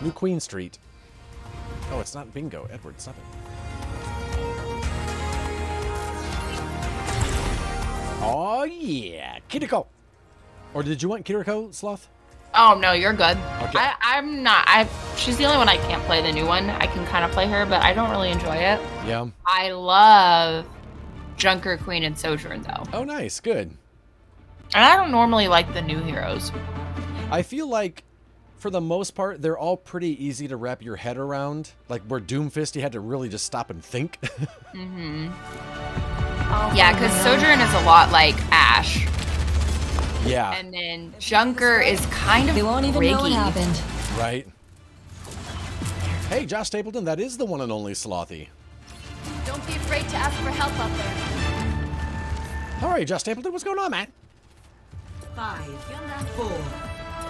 New Queen Street. Oh, it's not bingo. Edward, stop it. Oh, yeah. Kiriko. Or did you want Kiriko, Sloth? Oh, no, you're good. Okay. I'm not. She's the only one I can't play, the new one. I can kind of play her, but I don't really enjoy it. Yeah. I love Junker, Queen, and Sojourn, though. Oh, nice. Good. And I don't normally like the new heroes. I feel like, for the most part, they're all pretty easy to wrap your head around. Like, where Doomfist, you had to really just stop and think. Mm-hmm. Yeah, because Sojourn is a lot like Ash. Yeah. And then Junker is kind of They won't even know what happened. Right. Hey, Josh Stapleton, that is the one and only Slothy. Don't be afraid to ask for help out there. How are you, Josh Stapleton? What's going on, man? 5, 4,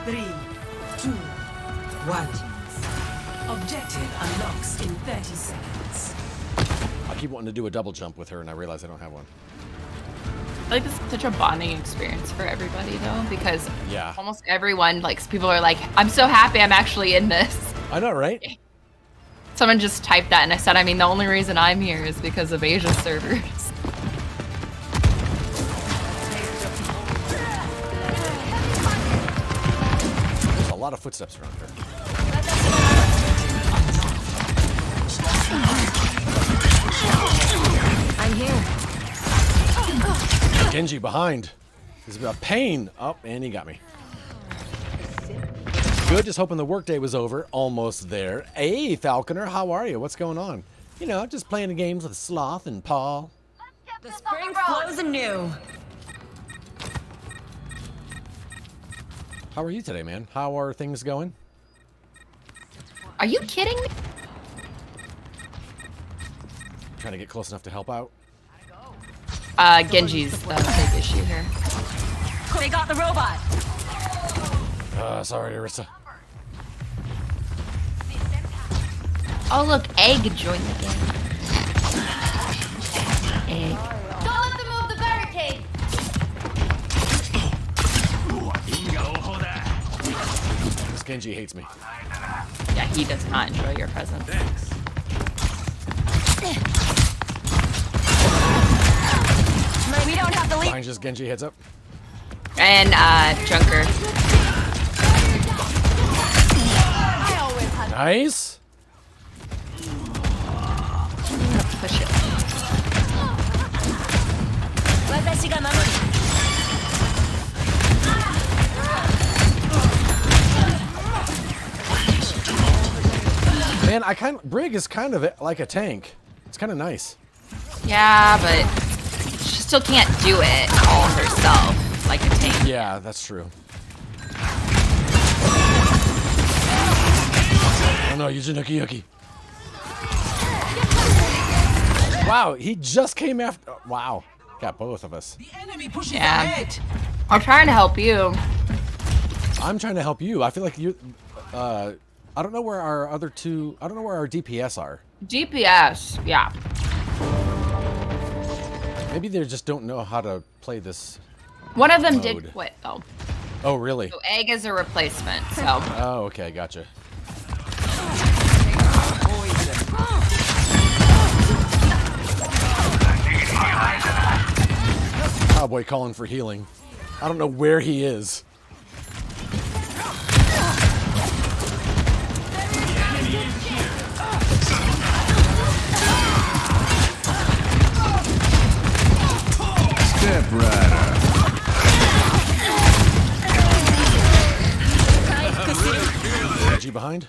3, 2, 1. Objective unlocks in 30 seconds. I keep wanting to do a double jump with her, and I realize I don't have one. I feel like this is such a bonding experience for everybody, though, because yeah, almost everyone, like, people are like, I'm so happy I'm actually in this. I know, right? Someone just typed that, and I said, I mean, the only reason I'm here is because of Asia's servers. There's a lot of footsteps around here. I'm here. Genji behind. This is a pain. Oh, and he got me. Good, just hoping the workday was over. Almost there. Hey, Falconer, how are you? What's going on? You know, just playing the games with Sloth and Paul. The spring flows anew. How are you today, man? How are things going? Are you kidding me? Trying to get close enough to help out. Genji's the big issue here. They got the robot. Sorry, Arissa. Oh, look, Egg joined the game. Egg. Don't let them move the barricade. This Genji hates me. Yeah, he does not enjoy your presence. We don't have the lead. Behind just Genji, heads up. And, Junker. Nice. Push it. Man, Brig is kind of like a tank. It's kind of nice. Yeah, but she still can't do it all herself like a tank. Yeah, that's true. Oh no, Yuji Yuki. Wow, he just came after. Wow, got both of us. Yeah, I'm trying to help you. I'm trying to help you. I feel like you. I don't know where our other two. I don't know where our DPS are. DPS, yeah. Maybe they just don't know how to play this. One of them mode. did quit though. Oh really? So Egg is a replacement. So. Oh okay, gotcha. Cowboy calling for healing. I don't know where he is. Step Rider. G behind.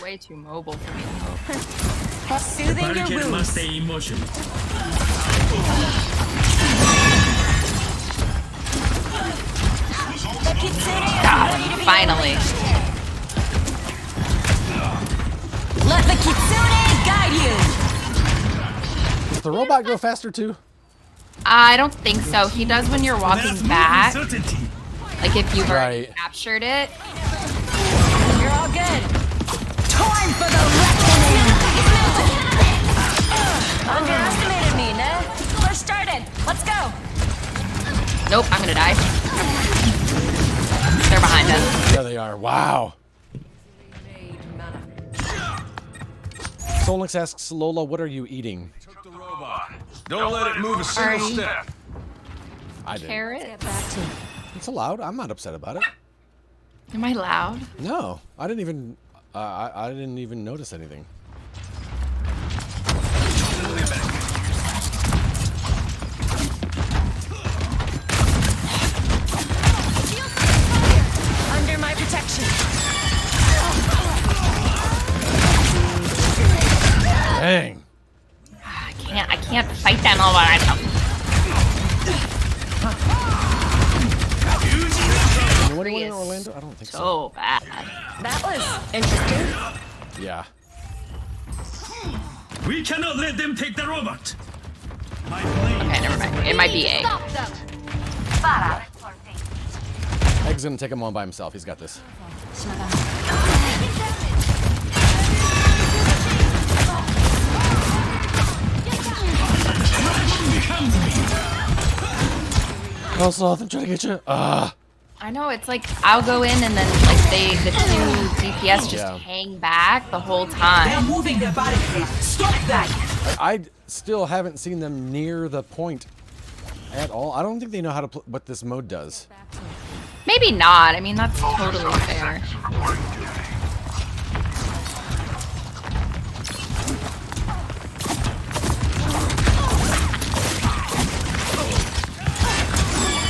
Way too mobile for me to hope. Soothing your wounds. Must stay in motion. God, finally. Let the Kitsune guide you. Does the robot go faster too? I don't think so. He does when you're walking back. Like if you've already captured it. You're all good. Time for the reckoning. Underestimated me, nah? We're started. Let's go. Nope, I'm gonna die. They're behind us. There they are. Wow. Solnix asks Lola, what are you eating? Don't let it move a single step. I didn't. Carrots. It's allowed. I'm not upset about it. Am I loud? No, I didn't even. I didn't even notice anything. Under my protection. Dang. I can't fight them all by myself. know anyone in is Orlando? I don't think so. So bad. That was interesting. Yeah. We cannot let them take the robot. Okay, never mind. It might be A. Egg's gonna take him on by himself. He's got this. Oh, Sloth, I'm trying to get you. I know, it's like I'll go in and then like the two DPS just hang back the whole time. They're moving their barricade. Stop that! I still haven't seen them near the point at all. I don't think they know how to what this mode does. Maybe not. I mean, that's totally fair.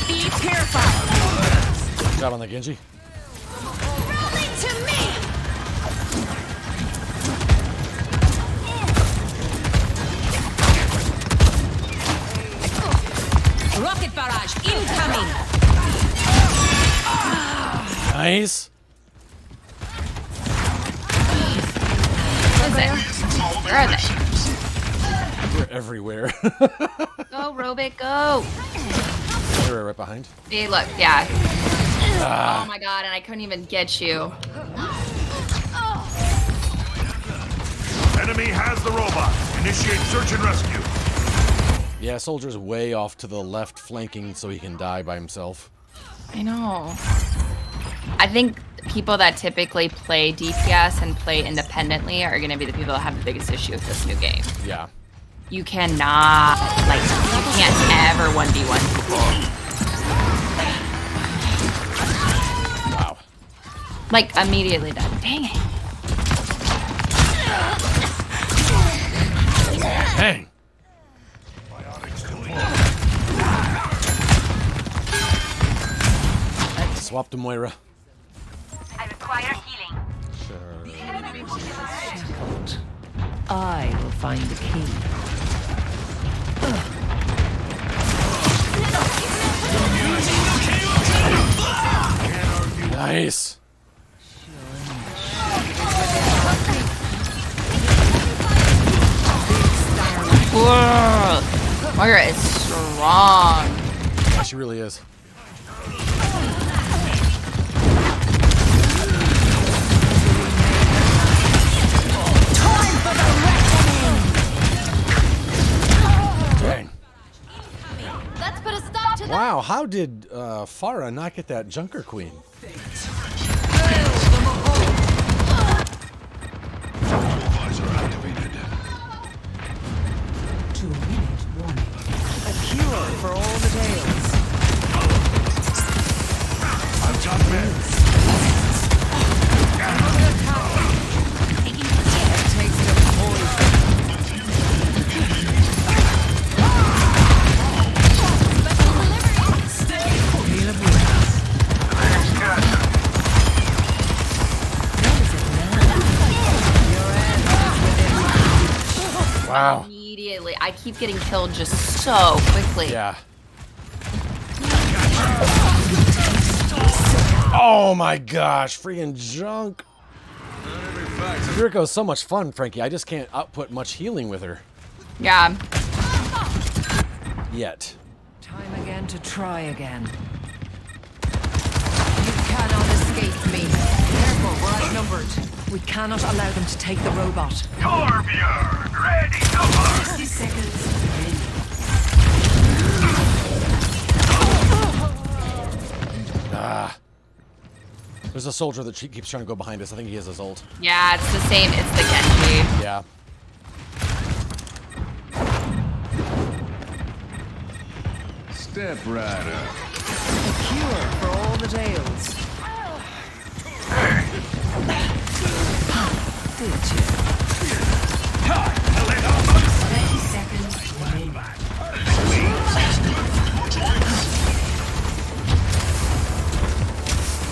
Be careful. Good job on the Genji. Rally to me. Rocket barrage incoming. Nice. Where are they? We're everywhere. Go, Robic, go! They're right behind. Hey, look, yeah. Oh my god, and I couldn't even get you. Enemy has the robot. Initiate search and rescue. Yeah, Soldier's way off to the left flanking so he can die by himself. I know. I think people that typically play DPS and play independently are going to be the people that have the biggest issue with this new game. Yeah. You cannot, like, you can't ever 1v1 people. Wow. Like, immediately done. Dang it. Dang. Swap to Moira. I require healing. I will find the key. Nice. Whoa. Moira is strong. Yeah, she really is. Dang. Let's put a stop to that. Wow, how did Farah not get that Junker Queen? A cure for all the tales. I've got meds. Wow. Immediately. I keep getting killed just so quickly. Yeah. Oh my gosh, freaking junk. Yuriko's so much fun, Frankie. I just can't output much healing with her. Yeah. Yet. Time again to try again. You cannot escape me. Careful, we're outnumbered. We cannot allow them to take the robot. Torbjörn, ready to march. 60 seconds. Ah. There's a soldier that keeps trying to go behind us. I think he has his ult. Yeah, it's the same. It's the Genji. Yeah. Step right up. A cure for all the tales. Did you? 30 seconds remaining.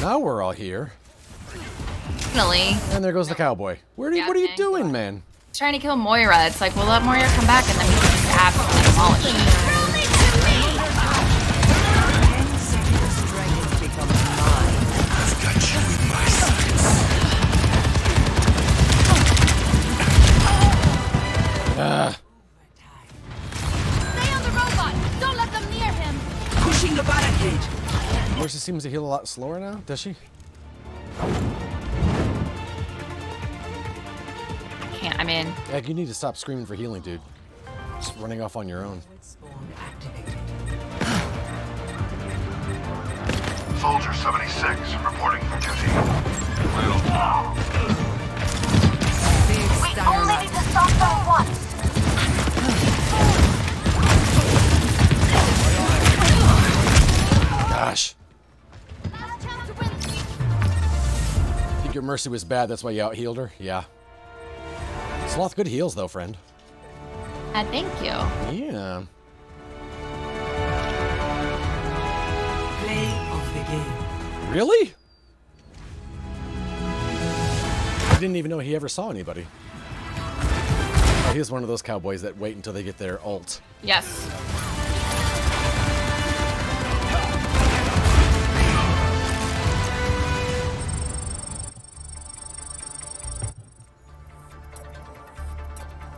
Now we're all here. Finally. And there goes the cowboy. What are you doing, man? He's trying to kill Moira. It's like, we'll let Moira come back and then we can just absolutely demolish it. Breaching the barricade. Mercy seems to heal a lot slower now, does she? I mean... Egg, you need to stop screaming for healing, dude. Just running off on your own. Soldier 76 reporting for duty. We only need to stop them once. Gosh. Think your Mercy was bad, that's why you out-healed her? Yeah. Sloth, good heals, though, friend. Thank you. Yeah. Play of the game. Really? I didn't even know he ever saw anybody. Oh, he was one of those cowboys that wait until they get their ult. Yes.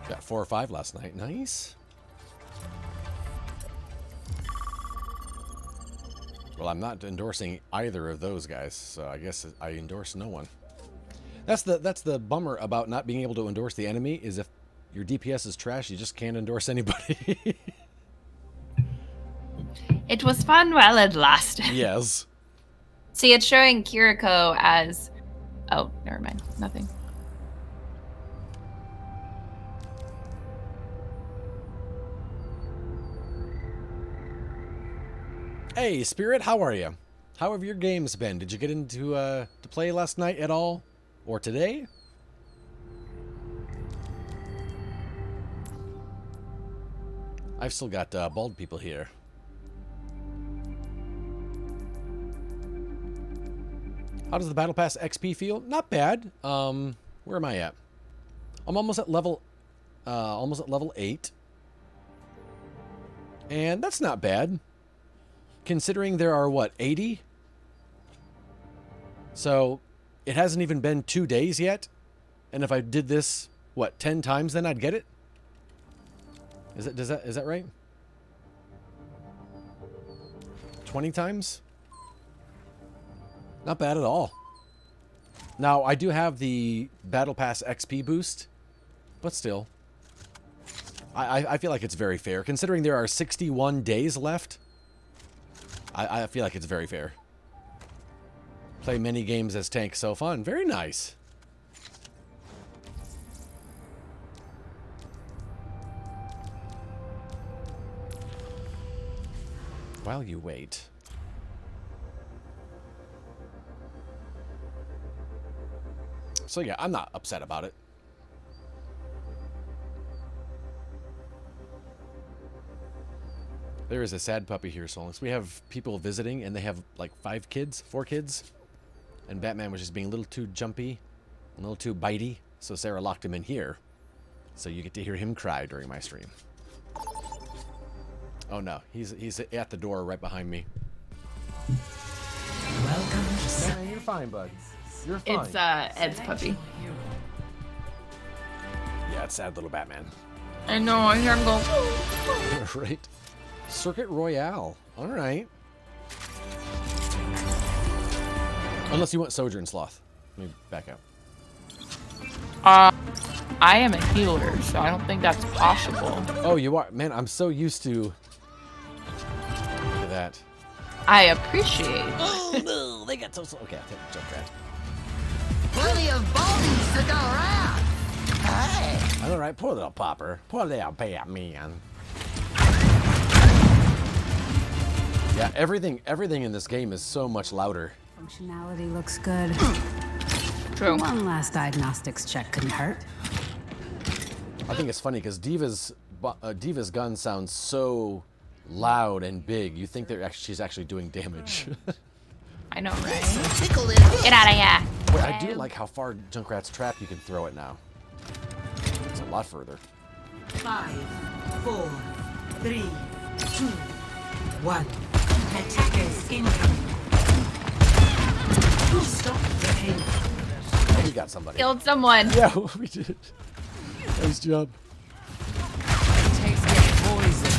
Got 4 or 5 last night. Nice. Well, I'm not endorsing either of those guys, so I guess I endorse no one. That's the bummer about not being able to endorse the enemy, is if your DPS is trash, you just can't endorse anybody. It was fun while it lasted. Yes. See, it's showing Kiriko as... Oh, never mind. Nothing. Hey, Spirit, how are you? How have your games been? Did you get into to play last night at all? Or today? I've still got bald people here. How does the Battle Pass XP feel? Not bad. Where am I at? I'm almost at level 8. And that's not bad. Considering there are, what, 80? So, it hasn't even been 2 days yet. And if I did this, what, 10 times, then I'd get it? Is that right? 20 times? Not bad at all. Now, I do have the Battle Pass XP boost, but still. I feel like it's very fair. Considering there are 61 days left, I feel like it's very fair. Play many games as tank, so fun. Very nice. While you wait. So yeah, I'm not upset about it. There is a sad puppy here, Solus. We have people visiting, and they have like 4 kids. And Batman was just being a little too jumpy, a little too bitey, so Sarah locked him in here. So you get to hear him cry during my stream. Oh no, he's at the door right behind me. Welcome to Yeah, you're fine, bud. You're fine. It's Ed's puppy. Yeah, it's sad little Batman. I know, I hear him go. Right. Circuit Royale. All right. Unless you want Sojourn Sloth. Let me back out. I am a healer, so I don't think that's possible. Oh, you are? Man, I'm so used to that. I appreciate. Oh, no. They got so... Okay, I'll take a jump rat. Plenty of baldies to go around. Hey. All right, poor little popper. Poor little Batman. Yeah, everything in this game is so much louder. Functionality looks good. True. One last diagnostics check couldn't hurt. I think it's funny because Diva's gun sounds so loud and big. You think she's actually doing damage. I know, right? Get out of here. Wait, I do like how far Junkrat's trap you can throw it now. It's a lot further. 5, 4, 3, 2, 1. Attackers incoming. Who stopped the pain? Oh, we got somebody. Killed someone. Yeah, we did. Nice job. Tastes like poison.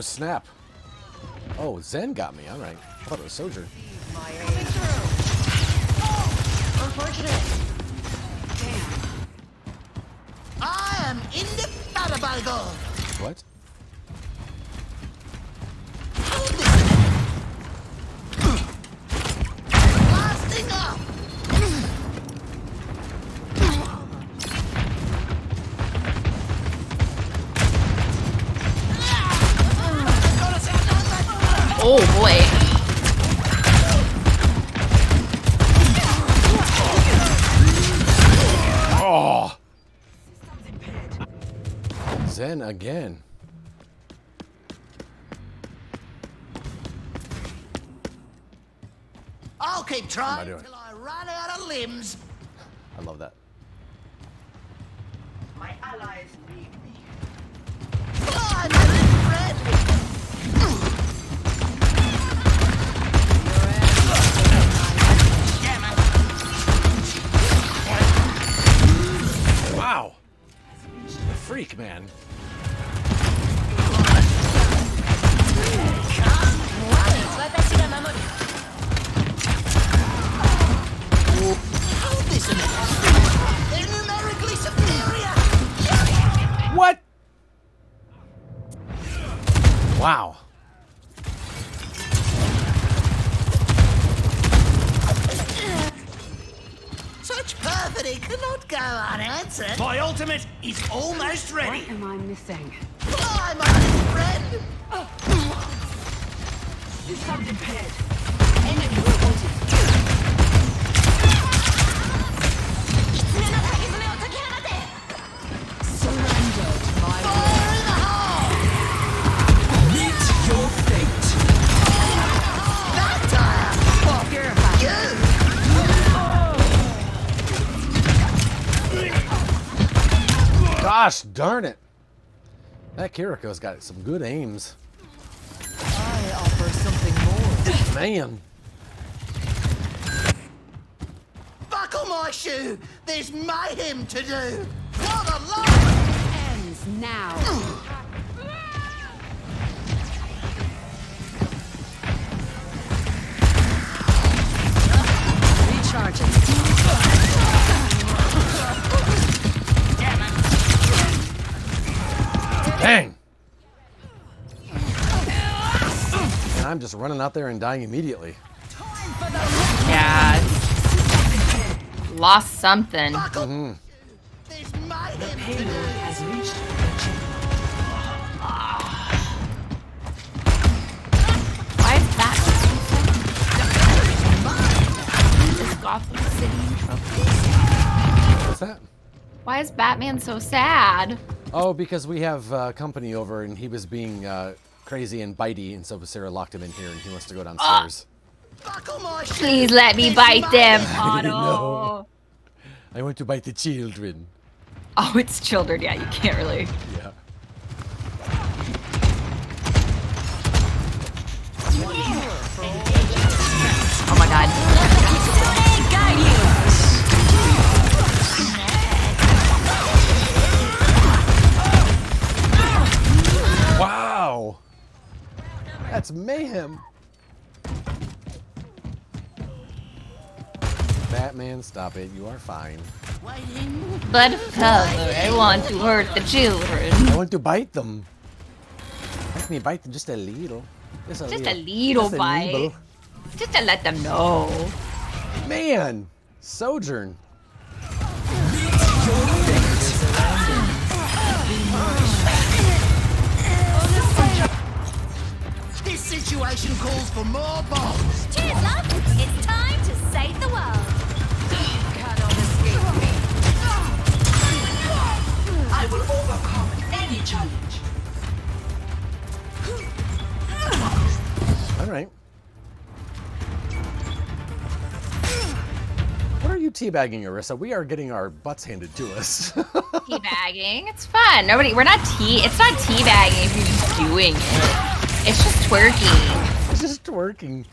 snap. Oh, Zen got me. All right. I thought it was Sojourn. Unfortunate. Damn. I am indefatigable. What? Blasting up. Oh boy. Oh. Zen again. I'll keep trying doing? till I run out of limbs. I love that. My allies need me. Fly, my little friend. Wow. Freak, man. They're numerically superior. What? Wow. Such perfidy cannot go unanswered. My ultimate is almost ready. What am I missing? Fly, my little friend. System impaired. Enemy spotted. Surrender to my Fire in the hole. Meet your fate. That tire. Fuck you. Gosh darn it. That Kiriko's got some good aims. I offer something more. Man. Buckle my shoe. There's mayhem to do. For the love. Ends now. Recharging. Dang. And I'm just running out there and dying immediately. Yeah. Lost something. Mm-hmm. There's mayhem to Payload do. has reached Why is that? Is Gotham City in trouble? What's that? Why is Batman so sad? Oh, because we have company over and he was being crazy and bitey, and so Sarah locked him in here and he wants to go downstairs. Buckle my shoe. Please let me bite them, No. Otto. I want to bite the children. Oh, it's children. Yeah, you can't really. Yeah. Oh my god. Wow. That's mayhem. Batman, stop it. You are fine. But father, I want to hurt the children. I want to bite them. Let me bite them just a little. Just a Just little. a little Just a bite. little. Just to let them know. Man, Sojourn. This situation calls for more bombs. Cheers, love. It's time to save the world. Cannot escape me. I will overcome any challenge. All right. What are you teabagging, Arissa? We are getting our butts handed to us. Teabagging. It's fun. We're not it's not teabagging if you're just doing it. It's just twerking. It's just twerking.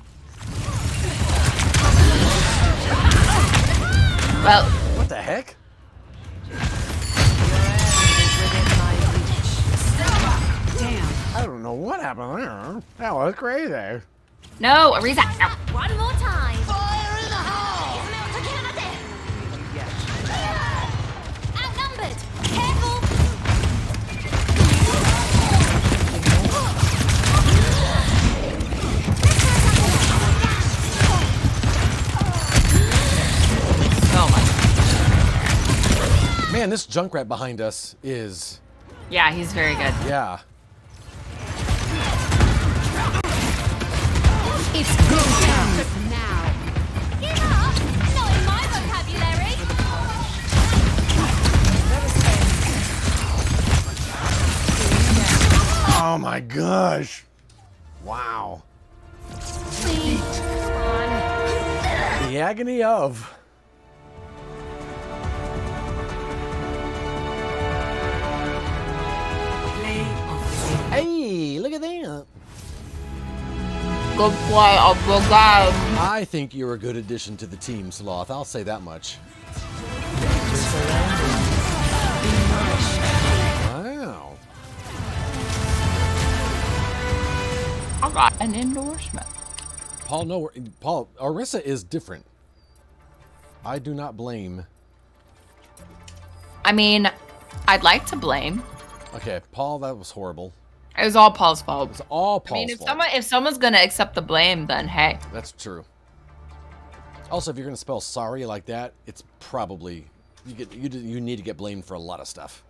Well, what the heck? Damn. I don't know know what happened there. That was crazy. No, Arisa. Ow. One more time. Fire in the hole! Outnumbered. Careful. So much. Man, this Junkrat behind us is... Yeah, he's very good. Yeah. It's go time now. Give up? Not in my vocabulary. Oh my gosh. Wow. The agony of... Hey, look at that. Good play of the game. I think you're a good addition to the team, Sloth. I'll say that much. Wow. I got an endorsement. Paul, Arissa is different. I do not blame. I mean, I'd like to blame. Okay, Paul, that was horrible. It was all Paul's fault. It was all Paul's I mean, fault. if someone's gonna accept the blame, then hey. That's true. Also, if you're gonna spell sorry like that, it's probably you need to get blamed for a lot of stuff.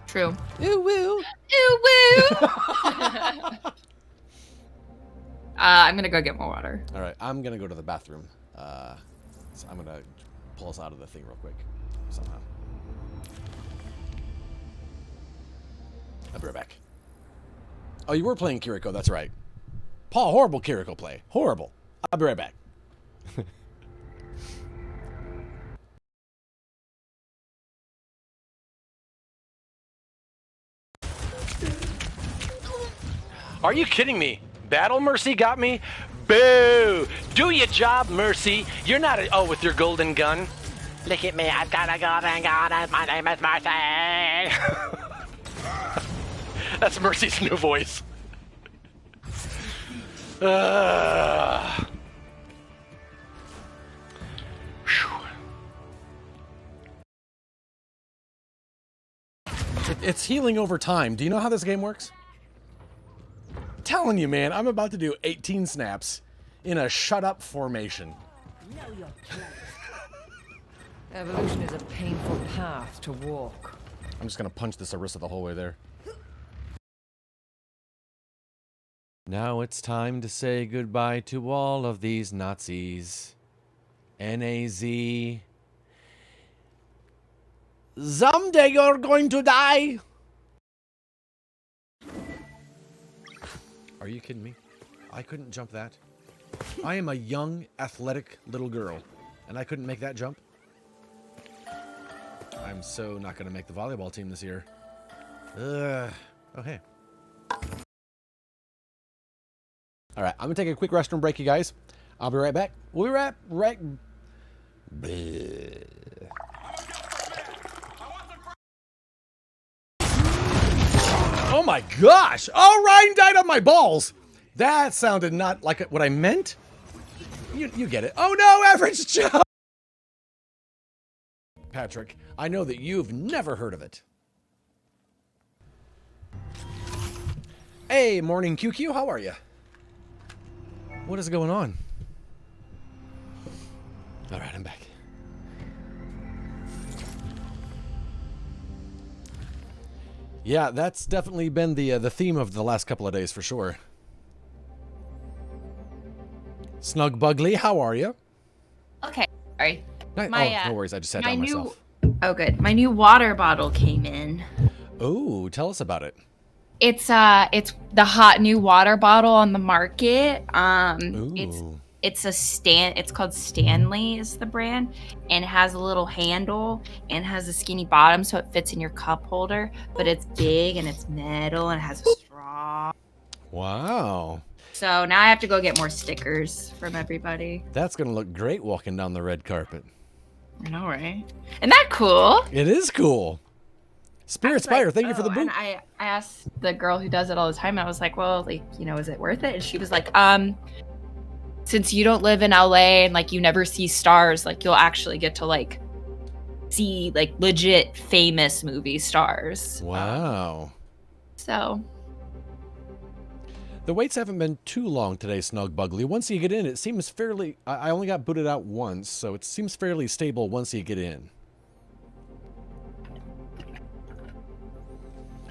True. Ooh woo. Ooh woo. I'm gonna go get more water. All right, I'm gonna go to the bathroom. So I'm gonna pull us out of the thing real quick, somehow. I'll be right back. Oh, you were playing Kiriko, that's right. Paul, horrible Kiriko play. Horrible. I'll be right back. Are you kidding me? Battle Mercy got me? Boo! Do your job, Mercy. You're not oh, with your golden gun. Look at me, I've got a golden gun, and my name is Mercy. That's Mercy's new voice. It's healing over time. Do you know how this game works? Telling you, man, I'm about to do 18 snaps in a shut-up formation. Evolution is a painful path to walk. I'm just gonna punch this Arissa the whole way there. Now it's time to say goodbye to all of these Nazis. N-A-Z. Someday you're going to die! Are you kidding me? I couldn't jump that. I am a young, athletic little girl, and I couldn't make that jump. I'm so not going to make the volleyball team this year. Oh, hey. All right, I'm going to take a quick restroom break, you guys. I'll be right back. We'll be right... Bleh. Oh my gosh! Oh, Ryan died on my balls! That sounded not like what I meant. You get it. Oh no, Average Joe! Patrick, I know that you've never heard of it. Hey, morning QQ, how are you? What is going on? All right, I'm back. Yeah, that's definitely been the theme of the last couple of days for sure. Snug Bugly, how are you? Okay, sorry. No worries, I just sat down myself. Oh, good. My new water bottle came in. Oh, tell us about it. It's the hot new water bottle on the market. It's called Stanley is the brand, and it has a little handle and has a skinny bottom so it fits in your cup holder, but it's big and it's metal and it has a straw. Wow. So now I have to go get more stickers from everybody. That's gonna look great walking down the red carpet. I know, right? Isn't that cool? It is cool. Spirit Spire, thank you for the boot. And I asked the girl who does it all the time. I was like, well, like, you know, is it worth it? And she was like, since you don't live in LA and like you never see stars, like you'll actually get to like see like legit famous movie stars. Wow. So the waits haven't been too long today, Snug Bugly. Once you get in, it seems fairly... I only got booted out once, so it seems fairly stable once you get in.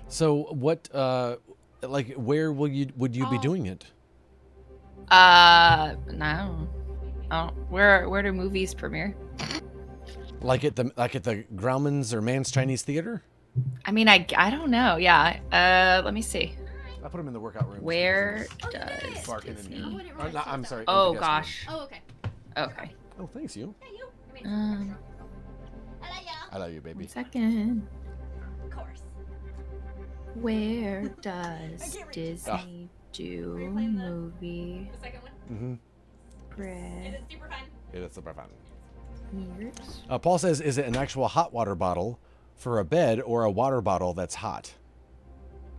So what, like, where would you be doing it? No. Oh, where do movies premiere? Like at the Grauman's or Mann's Chinese Theater? I mean, I don't know. Yeah. Let me see. I put them in the workout room. Where does Barking Disney... in here. I'm sorry. Oh gosh. Oh, okay. Okay. Oh, thanks you. I love you, baby. 1 second. Of course. Where does Disney do movie? The second one. Mm-hmm. It is super fun. It is super fun. Years. Paul says, is it an actual hot water bottle for a bed or a water bottle that's hot?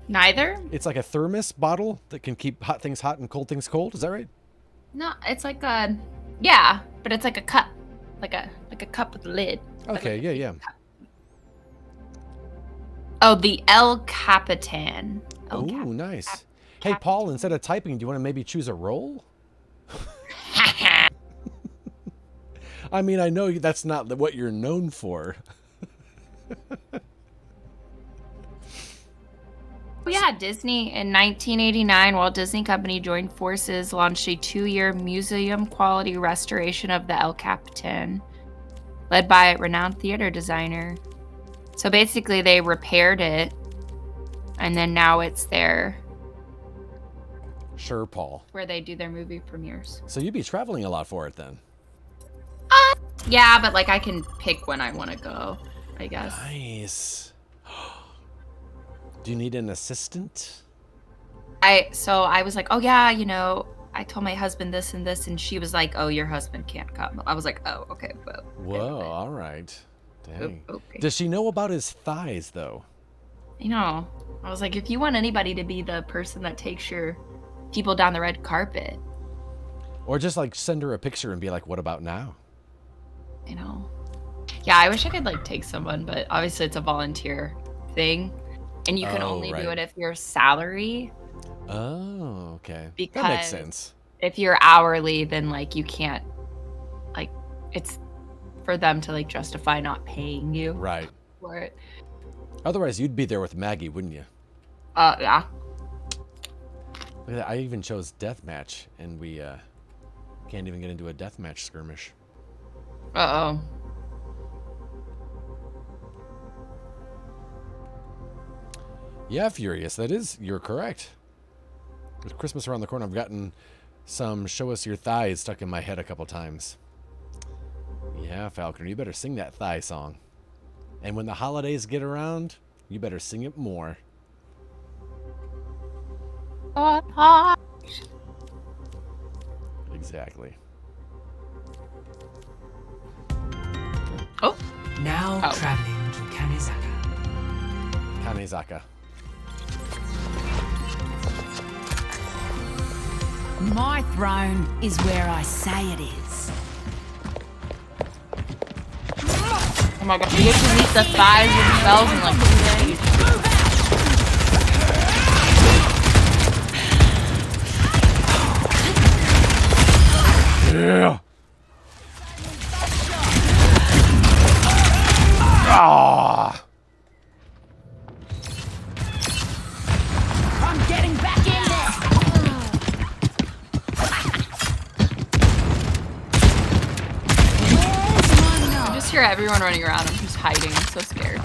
Neither. It's like a thermos bottle that can keep hot things hot and cold things cold. Is that right? No, it's like a, yeah, but it's like a cup, like a cup with a lid. Okay, yeah. Oh, the El Capitan. Oh, nice. Hey, Paul, instead of typing, do you want to maybe choose a role? I mean, I know that's not what you're known for. Well, yeah, Disney in 1989, Walt Disney Company joined forces, launched a 2-year museum-quality restoration of the El Capitan, led by a renowned theater designer. So basically, they repaired it, and then now it's there. Sure, Paul. Where they do their movie premieres. So you'd be traveling a lot for it then. Yeah, but like I can pick when I want to go, I guess. Nice. Do you need an assistant? So I was like, oh yeah, you know, I told my husband this and this, and she was like, oh, your husband can't come. I was like, oh, okay. Well, whoa, all right. Dang. Okay. Does she know about his thighs though? You know, I was like, if you want anybody to be the person that takes your people down the red carpet. Or just like send her a picture and be like, what about now? You know. Yeah, I wish I could like take someone, but obviously it's a volunteer thing. And you can only do it if you're salary. Oh, okay. Because that makes sense. If you're hourly, then like you can't, like it's for them to like justify not paying you. Right. For it. Otherwise, you'd be there with Maggie, wouldn't you? Yeah. Look at that. I even chose deathmatch, and we can't even get into a deathmatch skirmish. Uh-oh. Yeah, Furious. You're correct. With Christmas around the corner, I've gotten some show us your thighs stuck in my head a couple times. Yeah, Falconer, you better sing that thigh song. And when the holidays get around, you better sing it more. Exactly. Oh. Now traveling to Kanezaka. Kanezaka. My throne is where I say it is. Oh my god, you get to eat the thighs themselves in like 2 days. Yeah. Ah. I'm getting back in I just hear everyone running around. I'm just hiding. I'm so scared.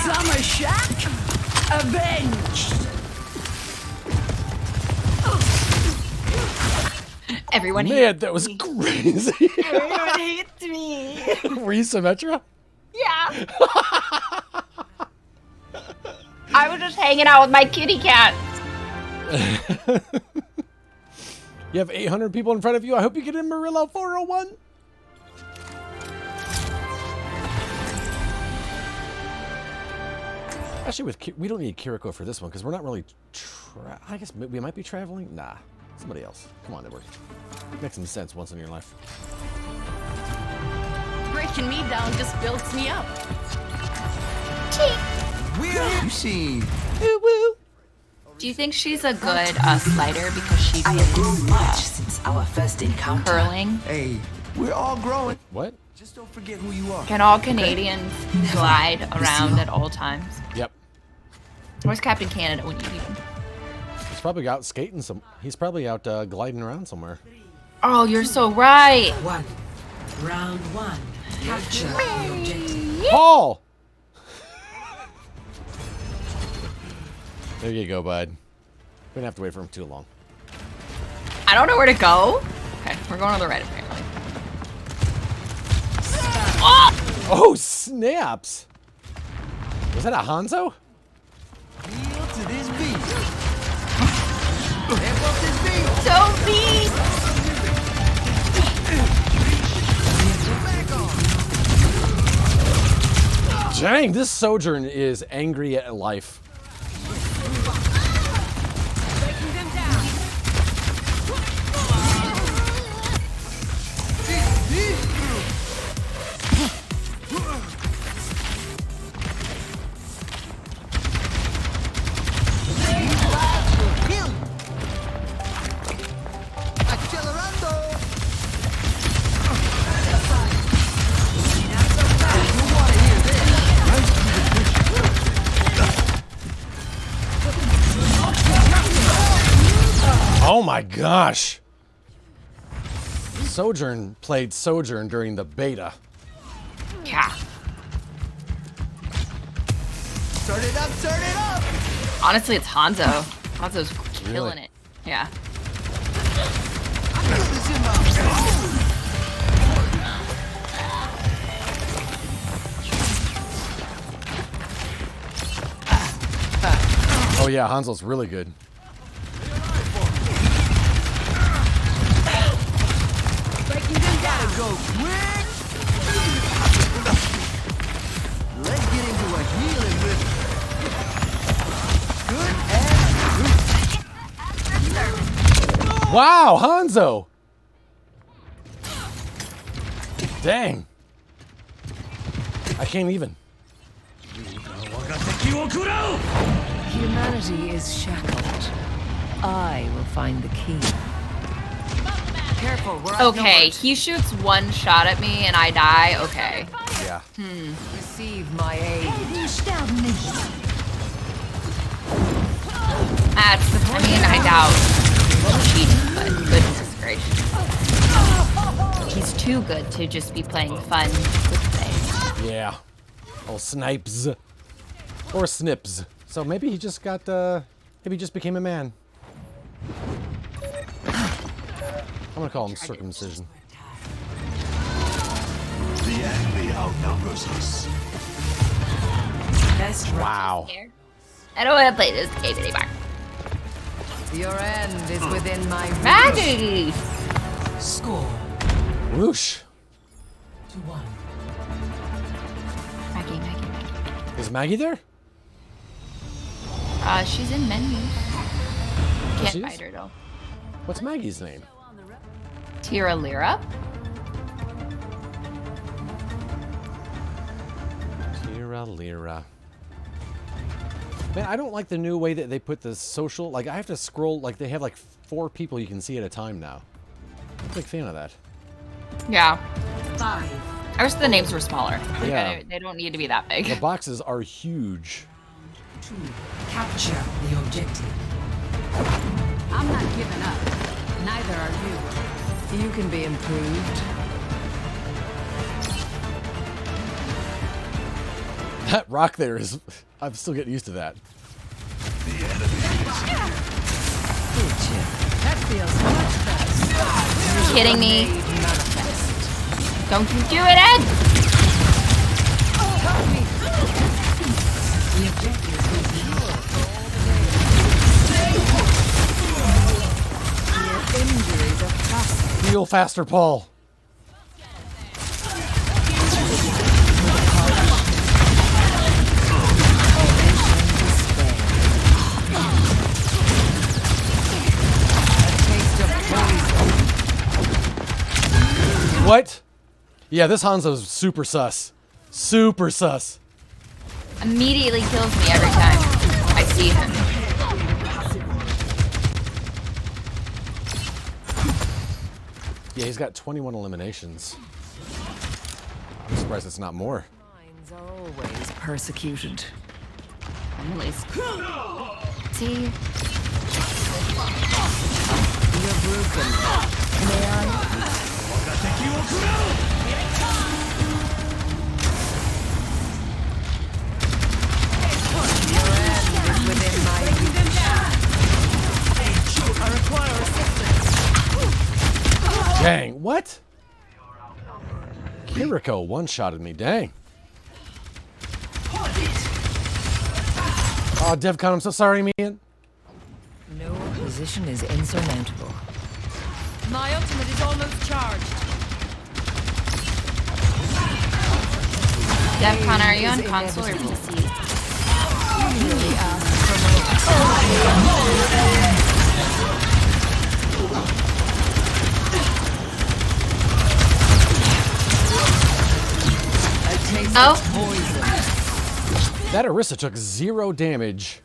Summer Shack avenged. Everyone Man, hates that was me. crazy. Everyone hates me. Were you Symmetra? Yeah. I was just hanging out with my kitty cat. You have 800 people in front of you. I hope you get in Murillo 401. Actually, we don't need Kiriko for this one because we're not really. I guess we might be traveling. Nah, somebody else. Come on, Edward. Makes some sense once in your life. Breaking me down just builds me up. You see. Do you think she's a good slider because she I have grown much since our first encounter. curling? Hey, we're all growing. What? Just don't forget who you are. Can all Canadians glide around at all times? Yep. Where's Captain Canada when you need him? He's probably out skating some. He's probably out gliding around somewhere. Oh, you're so right. Round one. Capture the objective. Paul! There you go, bud. We didn't have to wait for him too long. I don't know where to go. Okay, we're going on the right apparently. Oh! Oh, snaps! Was that a Hanzo? Kneel to this beat. Amp up this beat. So beat! Dang, this Sojourn is angry at life. Oh my gosh. Sojourn played Sojourn during the beta. Yeah. Turn it up, turn it up. Honestly, it's Hanzo. Hanzo's killing Really? it. Yeah. I feel this in my Oh yeah, Hanzo's really good. breaking them down. Go quick. Let's get into a healing rhythm. Good and Wow, Hanzo! Dang. I can't even. Humanity is shackled. I will find the key. Careful, we're Okay, he shoots one shot at me and I die. Okay. Yeah. Receive my aid. I mean, I doubt he's cheating, but goodness gracious. He's too good to just be playing fun with things. Yeah. Oh, snipes. Or snips. So maybe he just got, maybe he just became a man. I'm gonna call him circumcision. The enemy outnumbers us. Wow. I don't want to play this game anymore. Your end is within my reach. Maggie! Score Whoosh. 2-1. Maggie. Is Maggie there? She's in menu. Can't she find is? her though. What's Maggie's name? Tira Lyra. Tira Lyra. Man, I don't like the new way that they put the social. Like, I have to scroll. Like, they have like 4 people you can see at a time now. I'm a big fan of that. Yeah. 5. I wish the names were smaller. Like, Yeah. they don't need to be that big. The boxes are huge. 2. Capture the objective. I'm not giving up. Neither are you. You can be improved. That rock there is. I'm still getting used to that. That feels much better. kidding me? Don't you do it, Ed! Heal faster, Paul. What? Yeah, this Hanzo's super sus. Super sus. Immediately kills me every time I see him. Yeah, he's got 21 eliminations. I'm surprised it's not more. Minds are always persecuted. See? You're broken. May I? Within my reach. I require assistance. Dang, what? Kiriko one-shotted me, dang. Oh, DevCon, I'm so sorry, man. No opposition is insurmountable. My ultimate is almost charged. DevCon, are you on console or PC? Oh. That Orisa took 0 damage.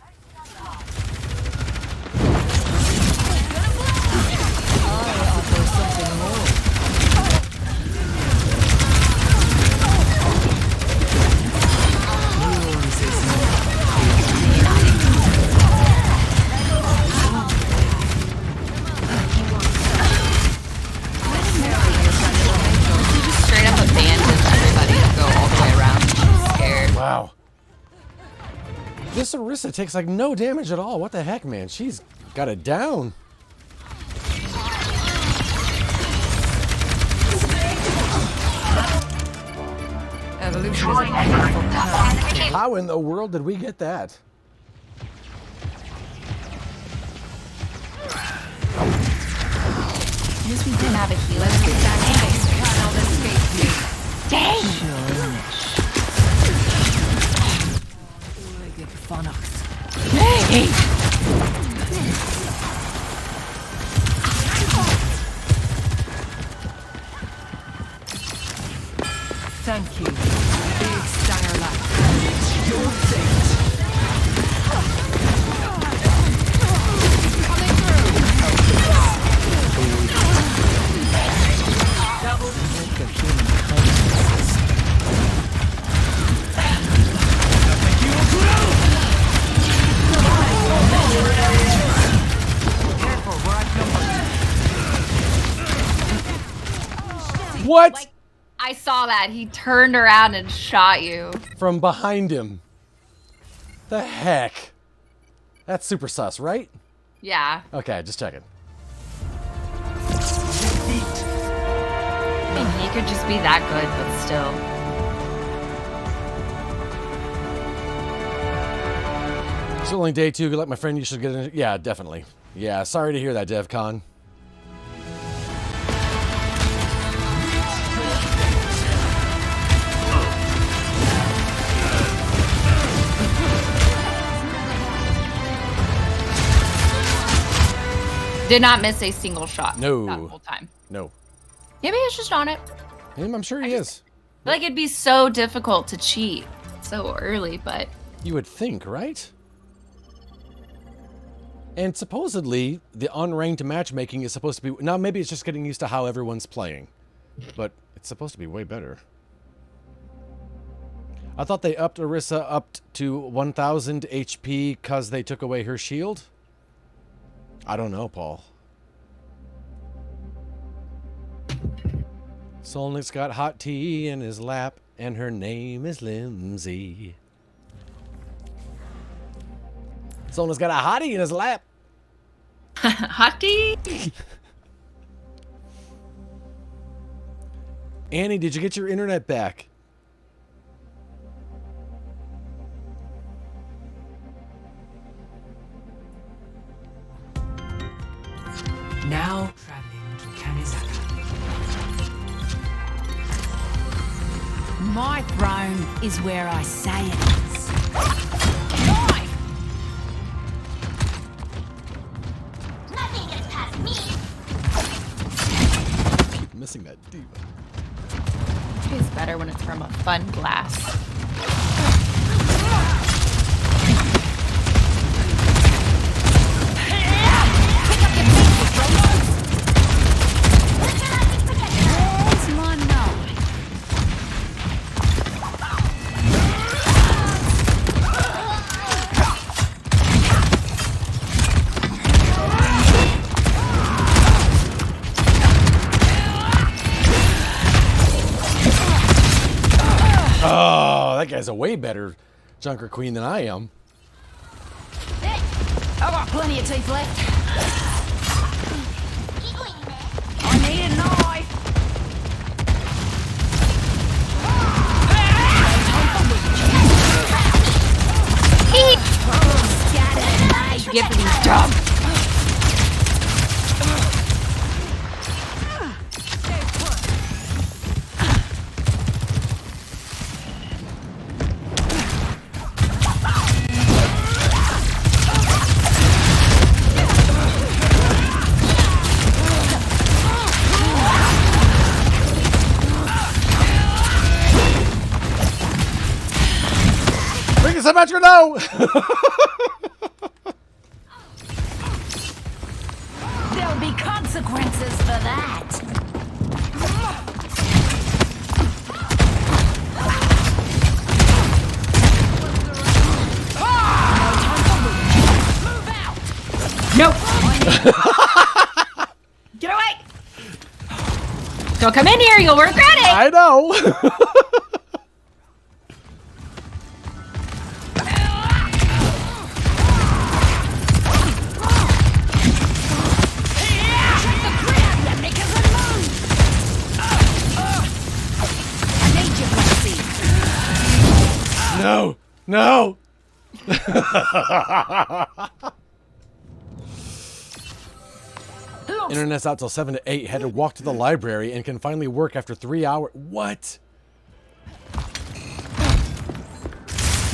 Straight up abandoned everybody to go all the way around. I'm scared. Wow. This Orisa takes like no damage at all. What the heck, man? She's got it down. Evolution is a powerful path. How in the world did we get that? Yes, we didn't have a healer. Dang! Hey! Thank you. Big stanger lad. Your fate. Coming through. Double the milk of human kindness. Careful, we're outnumbered. What? Like, I saw that. He turned around and shot you. From behind him. The heck? That's super sus, right? Yeah. Okay, just checking. I mean, he could just be that good, but still. It's only day 2. Like my friend, you should get in. Yeah, definitely. Yeah, sorry to hear that, DevCon. Did not miss a single shot. No. That whole time. No. Maybe he's just on it. I'm sure he is. I feel like it'd be so difficult to cheat so early, but... You would think, right? And supposedly, the unranked matchmaking is supposed to be... Now, maybe it's just getting used to how everyone's playing. But it's supposed to be way better. I thought they upped Orisa up to 1,000 HP because they took away her shield. I don't know, Paul. Solnik's got hot tea in his lap, and her name is Limsy. Solnik's got a hottie in his lap. Hottie? Annie, did you get your internet back? Now traveling to Kamizaka. My throne is where I say it is. Nothing gets past me. Keep missing that diva. It tastes better when it's from a fun glass. Where's my knife? Oh, that guy's a way better Junker Queen than I am. I've got plenty of teeth left. I need a knife. Get for these dumb. Bring us a Metro, no! There'll be consequences for that. Nope. Get away! Don't come in here, you'll regret it! I know! No! No! Internet's out till 7 to 8. Had to walk to the library and can finally work after 3 hours. What?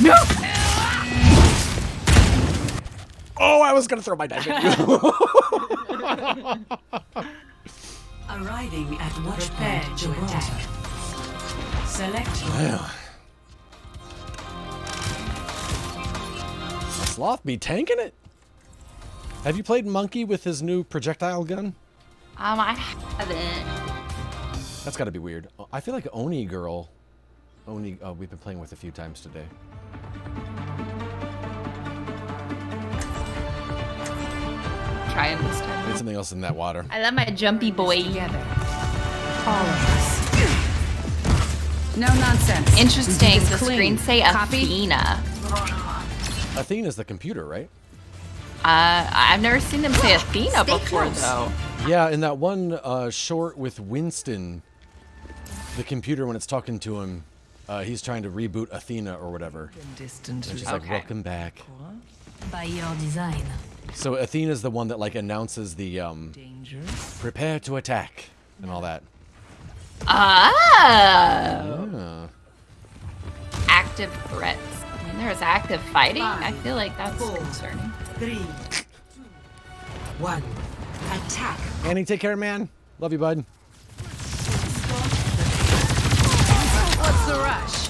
No! Oh, I was gonna throw my knife at you. Arriving at watchpad to attack. Select your Wow. Sloth be tanking it. Have you played Monkey with his new projectile gun? I haven't. That's got to be weird. I feel like Oni Girl. Oni, we've been playing with a few times today. Try him this time. Need something else in that water. I love my jumpy boy. Together. All of us. No nonsense. Interesting. Keep The it clean. screen say Copy? Athena. Athena's the computer, right? I've never seen them say Athena Stay before, close. though. Yeah, in that one short with Winston, the computer, when it's talking to him, he's trying to reboot Athena or whatever. distant. And she's like, welcome back. By your design. So Athena's the one that like announces the prepare to attack and all that. Ah. Yeah. Active threats. I mean, there's active fighting. I feel like that's concerning. 3, 2, 1. Attack. Annie, take care, man. Love you, bud. What's the rush?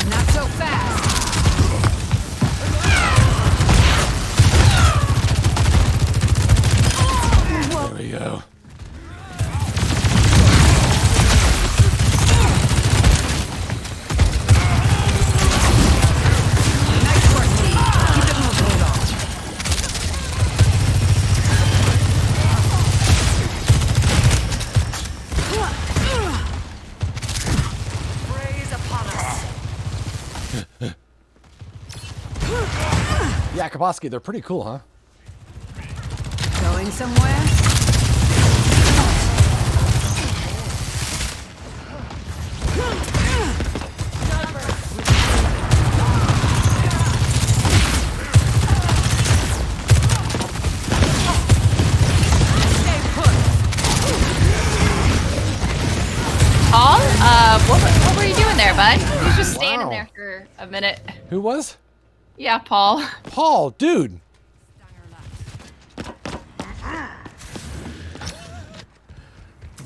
Not so fast. There we go. Kaposki, they're pretty cool, huh? Going somewhere? Paul, what were you doing there, bud? You was just standing there for a minute. Who was? Yeah, Paul. Paul, dude.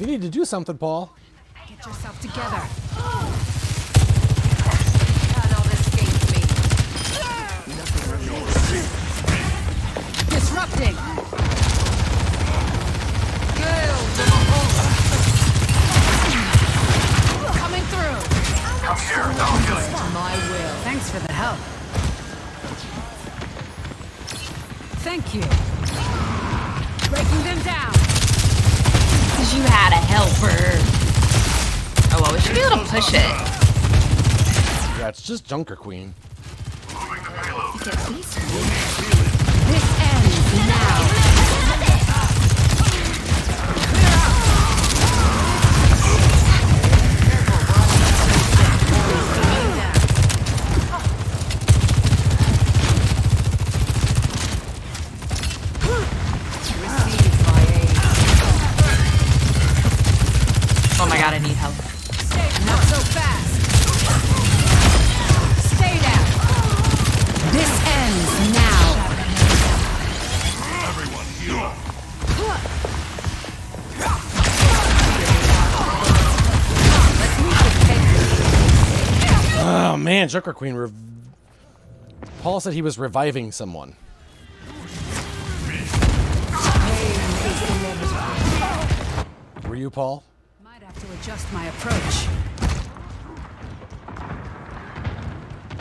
You need to do something, Paul. Get yourself together. Disrupting. Coming through. My will. Thanks for the help. Thank you. Breaking them down. Because you had a helper. Oh, well, we should be able to push it. Yeah, it's just Junker Queen. This ends now. Oh my god, I need help. Not so fast. Stay down. This ends now. Everyone heal. Oh man, Junker Queen. Paul said he was reviving someone. Were you, Paul? Might have to adjust my approach.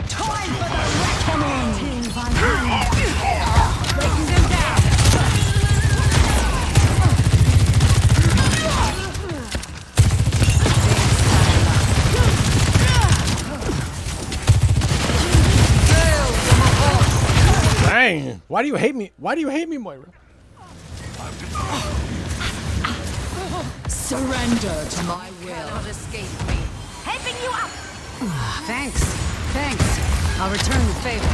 Time for the reckoning! Breaking them down. Dang! Why do you hate me? Why do you hate me, Moira? Surrender to my will. Cannot escape me. Helping you up! Thanks. Thanks. I'll return the favor.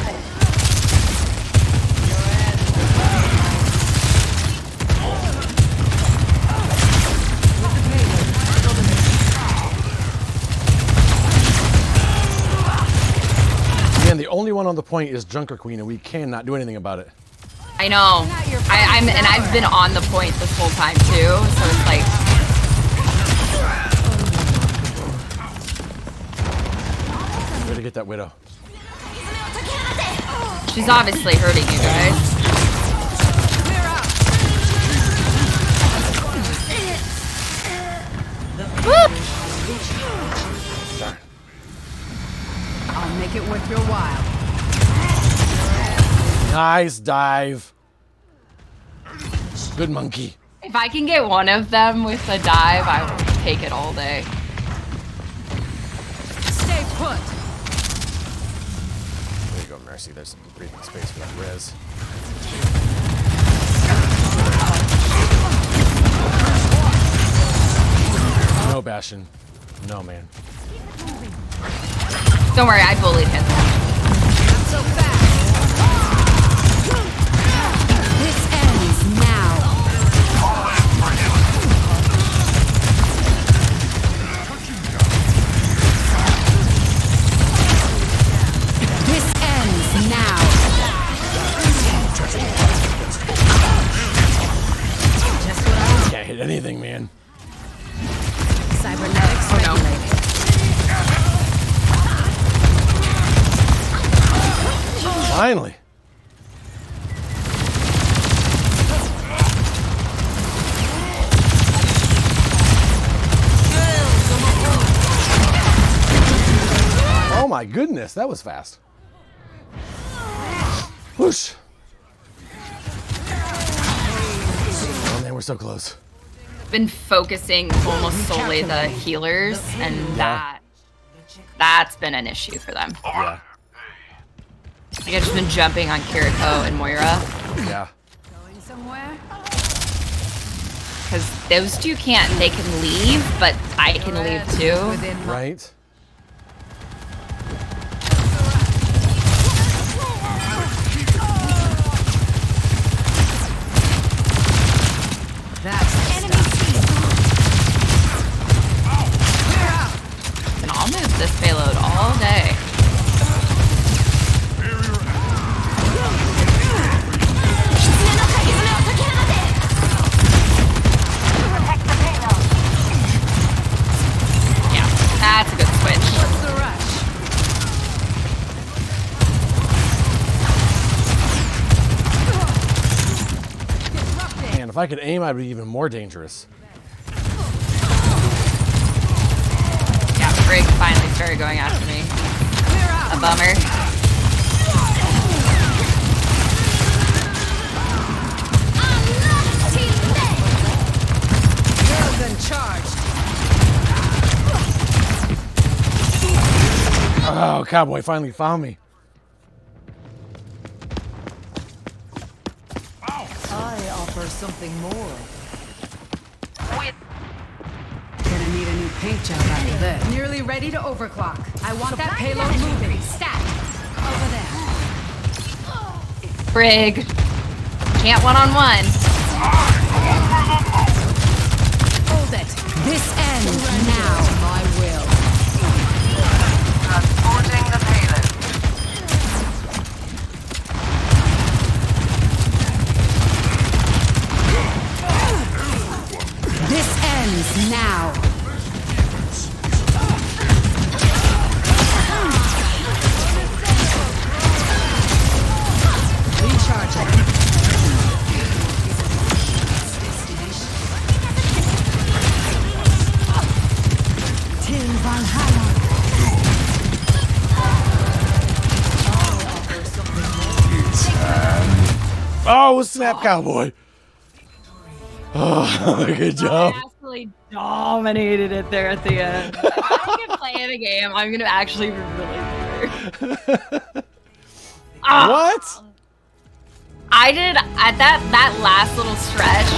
Man, the only one on the point is Junker Queen, and we cannot do anything about it. I know. I've been on the point this whole time too, so it's like. Way to get that widow. She's obviously hurting you guys. I'll make it worth your while. Nice dive. Good monkey. If I can get one of them with a dive, I will take it all day. Stay put. There you go, Mercy. There's some breathing space for that res. No, Bastion. No, man. Don't worry, I bullied him. Not so fast. This ends now. This ends now. Just what I Can't hit anything, man. Cybernetics regulated. Finally. Oh my goodness, that was fast. Whoosh. Oh man, we're so close. Been focusing almost solely the healers, and that's been an issue for them. Yeah. Like I've just been jumping on Kiriko and Moira. Yeah. Going somewhere? Because those two can't, they can leave, but I can leave too. Right? That's Enemy seen. And I'll move this payload all day. Yeah, that's a good switch. What's the rush? Man, if I could aim, I'd be even more dangerous. Yeah, Brig finally started going after me. A bummer. Railgun charged. Oh, Cowboy finally found me. I offer something more. Gonna need a new paint job after this. Nearly ready to overclock. I want that payload moving. Stat. Over there. Brig. Can't one-on-one. Hold it. This ends now. My will. Transporting the payload. This ends now. Recharging. Till Valhalla. Oh, snap, Cowboy. Oh, good job. I absolutely dominated it there at the end. If I can play the game, I'm gonna actually be really good. What? I did at that last little stretch.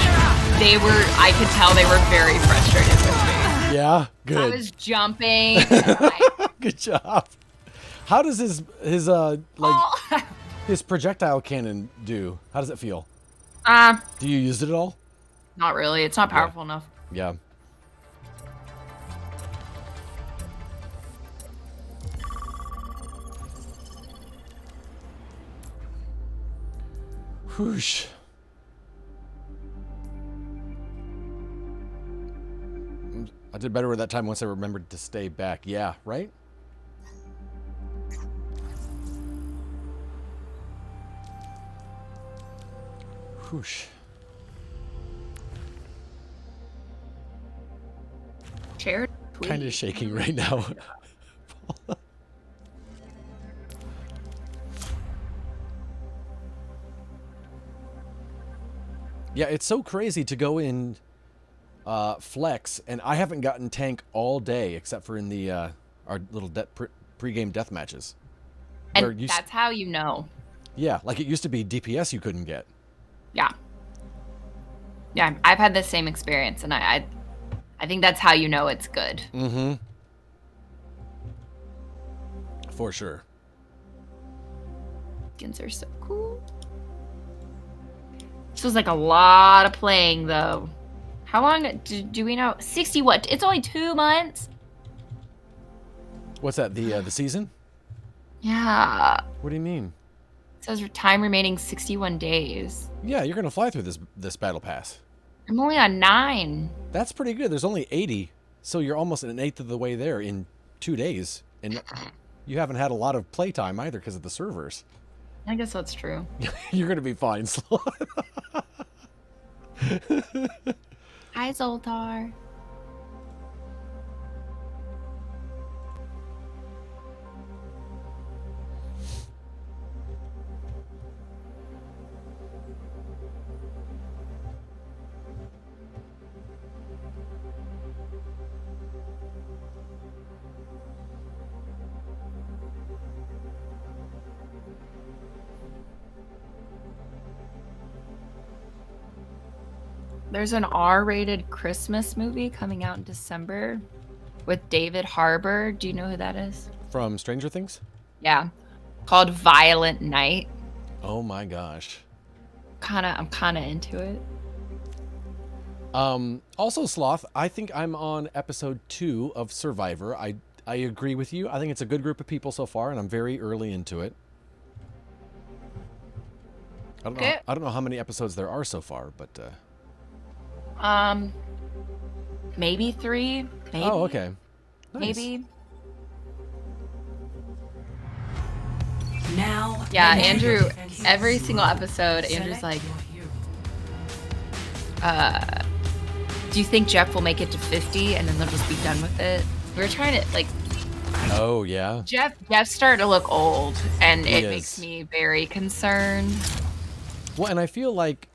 I could tell they were very frustrated with me. Yeah, good. I was jumping. Good job. How does his his projectile cannon do? How does it feel? Do you use it at all? Not really. It's not powerful enough. Yeah. Whoosh. I did better with that time once I remembered to stay back. Yeah, right? Whoosh. Chair. Kind of shaking right now. Yeah, it's so crazy to go in flex, and I haven't gotten tank all day except for in the our little pre-game death matches. And that's how you know. Yeah, like it used to be DPS you couldn't get. Yeah. Yeah, I've had the same experience, and I think that's how you know it's good. Mm-hmm. For sure. Skins are so cool. This was like a lot of playing, though. How long do we know? 60 what? It's only 2 months? What's that, the season? Yeah. What do you mean? It says time remaining 61 days. Yeah, you're gonna fly through this battle pass. I'm only on 9. That's pretty good. There's only 80, so you're almost an eighth of the way there in 2 days, and you haven't had a lot of playtime either because of the servers. I guess that's true. You're gonna be fine, Slow. Hi, Zoltar. There's an R-rated Christmas movie coming out in December with David Harbour. Do you know who that is? From Stranger Things? Yeah. Called Violent Night. Oh my gosh. I'm kinda into it. Also, Sloth, I think I'm on episode 2 of Survivor. I agree with you. I think it's a good group of people so far, and I'm very early into it. I don't know how many episodes there are so far, but Maybe 3. Maybe. Oh, okay. Nice. Maybe. Now. Yeah, Andrew. Every single episode, Andrew's like, do you think Jeff will make it to 50 and then they'll just be done with it? We were trying to, like... Oh, yeah. Jeff's starting to look old, and it makes me very concerned. Well, and I feel like...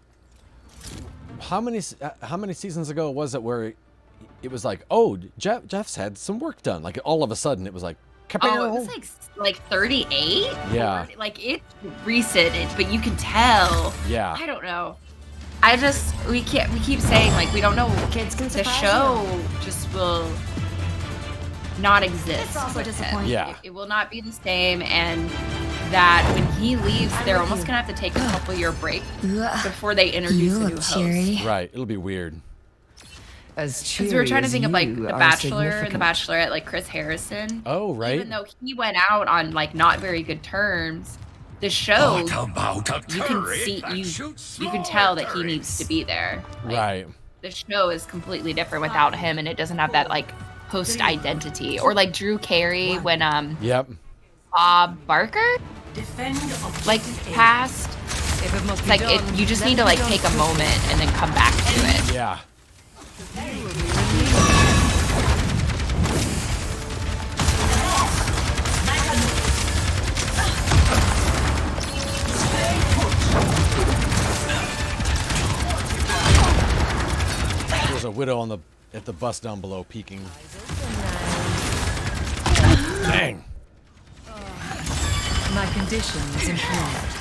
How many seasons ago was it where it was like, oh, Jeff's had some work done? Like, all of a sudden, it was like... Oh, it was like 38? Yeah. Like, it's recent, but you can tell. Yeah. I don't know. We keep saying, like, we don't know. Kids can the surprise show just will not exist. It's also disappointing. Yeah. It will not be the same, and that when he leaves, they're almost gonna have to take a couple-year break before they introduce a new host. Right. It'll be weird. Because we were trying to think of, like, The Bachelor and The Bachelorette, like Chris Harrison. Oh, right. Even though he went out on, like, not very good terms, the show, you can you can tell that he needs to be there. Like, right. The show is completely different without him, and it doesn't have that, like, host identity. Or, like, Drew Carey when Yep. Bob Barker like passed. It's like you just need to, like, take a moment and then come back to it. Yeah. There's a widow at the bus down below peeking. Dang. My condition is improved.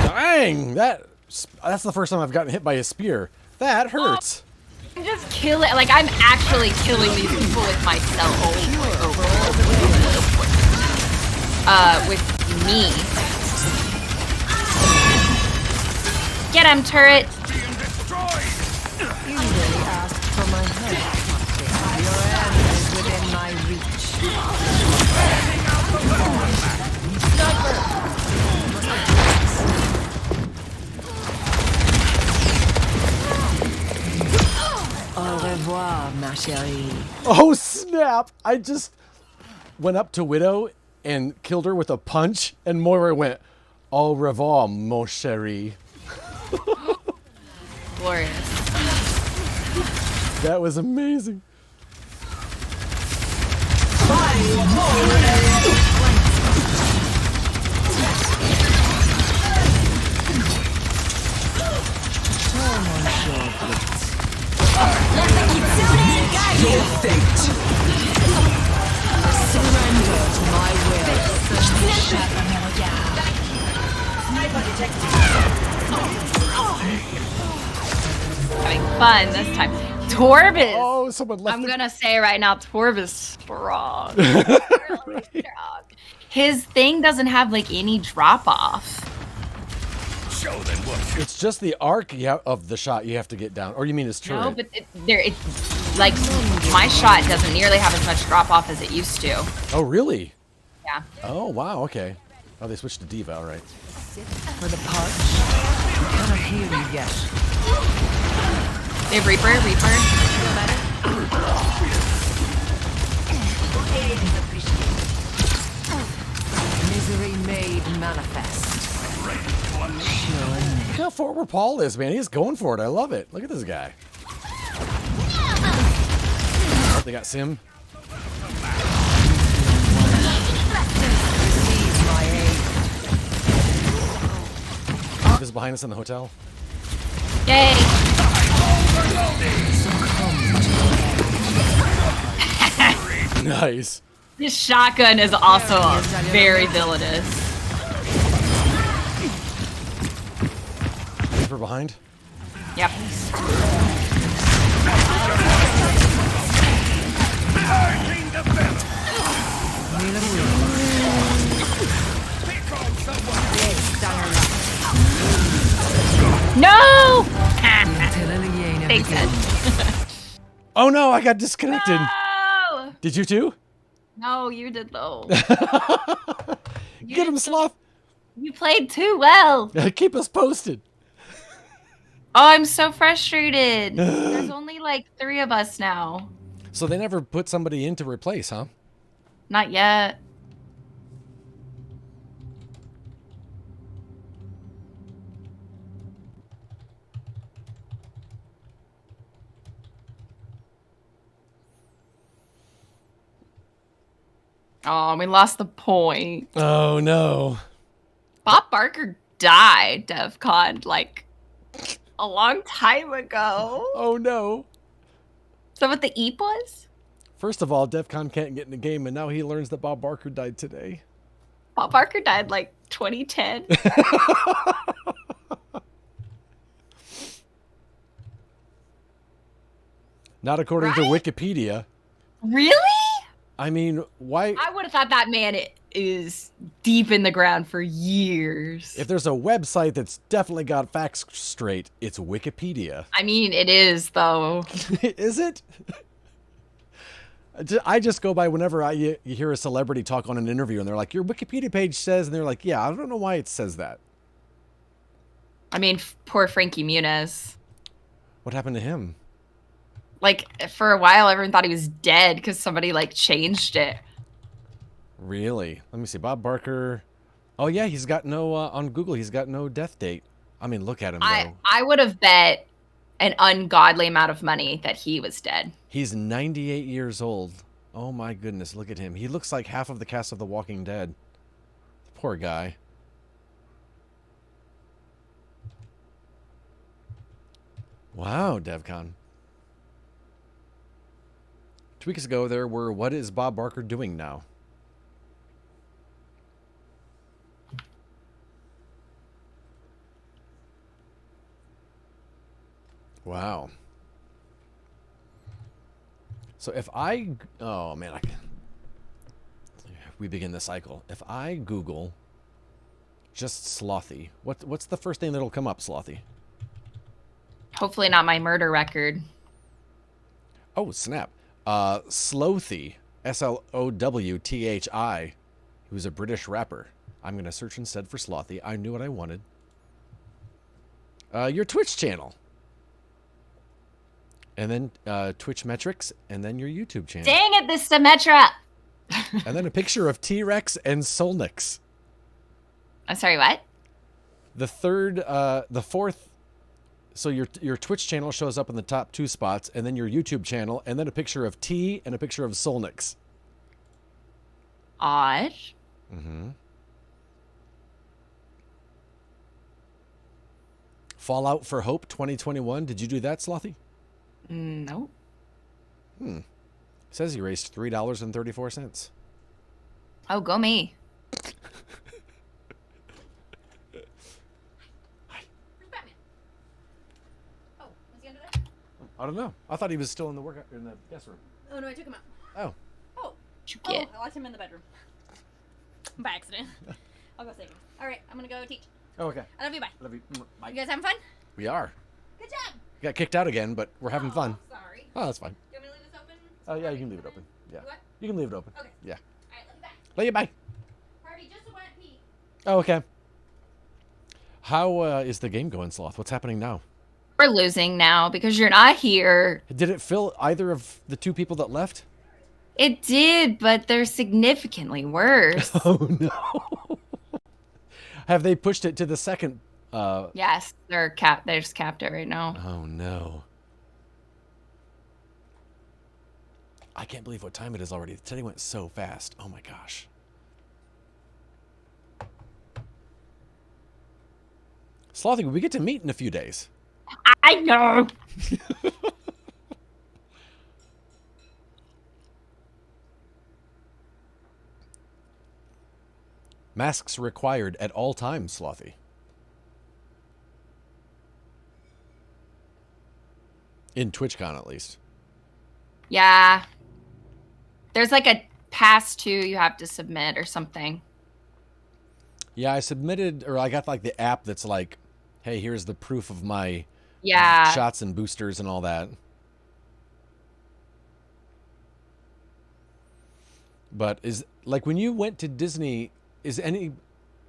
Dang! That's the first time I've gotten hit by a spear. That hurts. I'm just killing. Like, I'm actually killing these people with my cell with me. Get him, turret. You really asked for my help. Your end is within my reach. Au revoir, ma chérie. Oh, snap! I just went up to Widow and killed her with a punch, and Moira went, au revoir, mon chéri. Glorious. That was amazing. Your fate. Surrender to my will. Having fun this time. Torb is. Oh, someone left. I'm gonna say right now, Torb is strong. Really strong. His thing doesn't have like any drop off. Show them what. It's just the arc of the shot you have to get down, or you mean his turret? No, but it's like my shot doesn't nearly have as much drop off as it used to. Oh, really? Yeah. Oh, wow. Okay. Oh, they switched to Diva. All right. For the punch, I cannot hear you yet. They have Reaper. Feel better? Misery made manifest. Look how forward Paul is, man. He's going for it. I love it. Look at this guy. Oh, they got Sim. Receive my aid. is behind us in the hotel. Yay! Nice. This shotgun is also very villainous. We're behind. Yep. No! Thanks, Ed. Oh no, I got disconnected. No! Did you too? No, you did though. Get him, Sloth. You played too well. Keep us posted. Oh, I'm so frustrated. There's only like 3 of us now. So they never put somebody in to replace, huh? Not yet. Oh, we lost the point. Oh no. Bob Barker died, DevCon, like a long time ago. Oh no. Is that what the eep was? First of all, DEFCON can't get in the game, and now he learns that Bob Barker died today. Bob Barker died like 2010. Not according to Wikipedia. Really? I mean, why? I would have thought that man is deep in the ground for years. If there's a website that's definitely got facts straight, it's Wikipedia. I mean, it is, though. Is it? I just go by whenever you hear a celebrity talk on an interview and they're like, your Wikipedia page says, and they're like, yeah, I don't know why it says that. I mean, poor Frankie Muniz. What happened to him? Like, for a while, everyone thought he was dead because somebody, like, changed it. Really? Let me see. Bob Barker. Oh, yeah, he's got no, on Google, he's got no death date. I mean, look at him, though. I would have bet an ungodly amount of money that he was dead. He's 98 years old. Oh, my goodness. Look at him. He looks like half of the cast of The Walking Dead. Poor guy. Wow, DevCon. 2 weeks ago, there were, what is Bob Barker doing now? Wow. So if I, oh man, we begin the cycle. If I Google just Slothy, what's the first thing that'll come up, Slothy? Hopefully not my murder record. Oh, snap. Slothy, Slowthi, who's a British rapper. I'm going to search instead for Slothy. I knew what I wanted. Your Twitch channel. And then Twitch metrics, and then your YouTube channel. Dang it, this Symmetra! And then a picture of T-Rex and Solnix. I'm sorry, what? The fourth, so your Twitch channel shows up in the top 2 spots, and then your YouTube channel, and then a picture of T and a picture of Solnix. Odd. Mm-hmm. Fallout for Hope 2021. Did you do that, Slothy? No. It says he raised $3.34. Oh, go me. I don't know. I thought he was still in the guest room. Oh no, I took him out. Oh. Oh. What'd you get? I locked him in the bedroom. By accident. I'll go save him. Alright, I'm gonna go teach. Oh, okay. I love you, bye. Love you. Bye. You guys having fun? We are. Good job! Got kicked out again, but we're having fun. Sorry. Oh, that's fine. Do you want me to leave this open? Oh, yeah, you can leave it open. Yeah. What? You can leave it open. Okay. Yeah. Alright, love you, bye. Love you, bye. Harvey, just went pee. Oh, okay. How is the game going, Sloth? What's happening now? We're losing now because you're not here. Did it fill either of the 2 people that left? It did, but they're significantly worse. Oh, no. Have they pushed it to the second? Yes, they're just capped it right now. Oh, no. I can't believe what time it is already. Today went so fast. Oh, my gosh. Slothy, we get to meet in a few days. I know. Masks required at all times, Slothy. In TwitchCon, at least. Yeah. There's like a pass to you have to submit or something. Yeah, I submitted, or I got like the app that's like, hey, here's the proof of my shots and boosters and all that. But is, like, when you went to Disney, is any,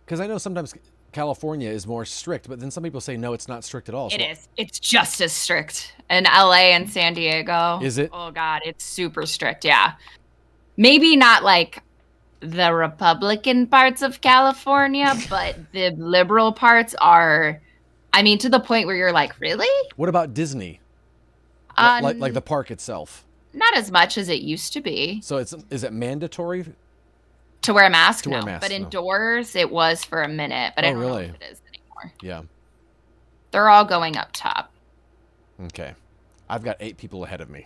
because I know sometimes California is more strict, but then some people say, no, it's not strict at all. It is. It's just as strict in LA and San Diego. Is it? Oh, God. It's super strict. Yeah. Maybe not like the Republican parts of California, but the liberal parts are, I mean, to the point where you're like, really? What about Disney? Like the park itself? Not as much as it used to be. So is it mandatory? To wear a mask? To wear a mask, but no. indoors it was for a minute, but I don't know if it is anymore. Yeah. They're all going up top. Okay. I've got 8 people ahead of me.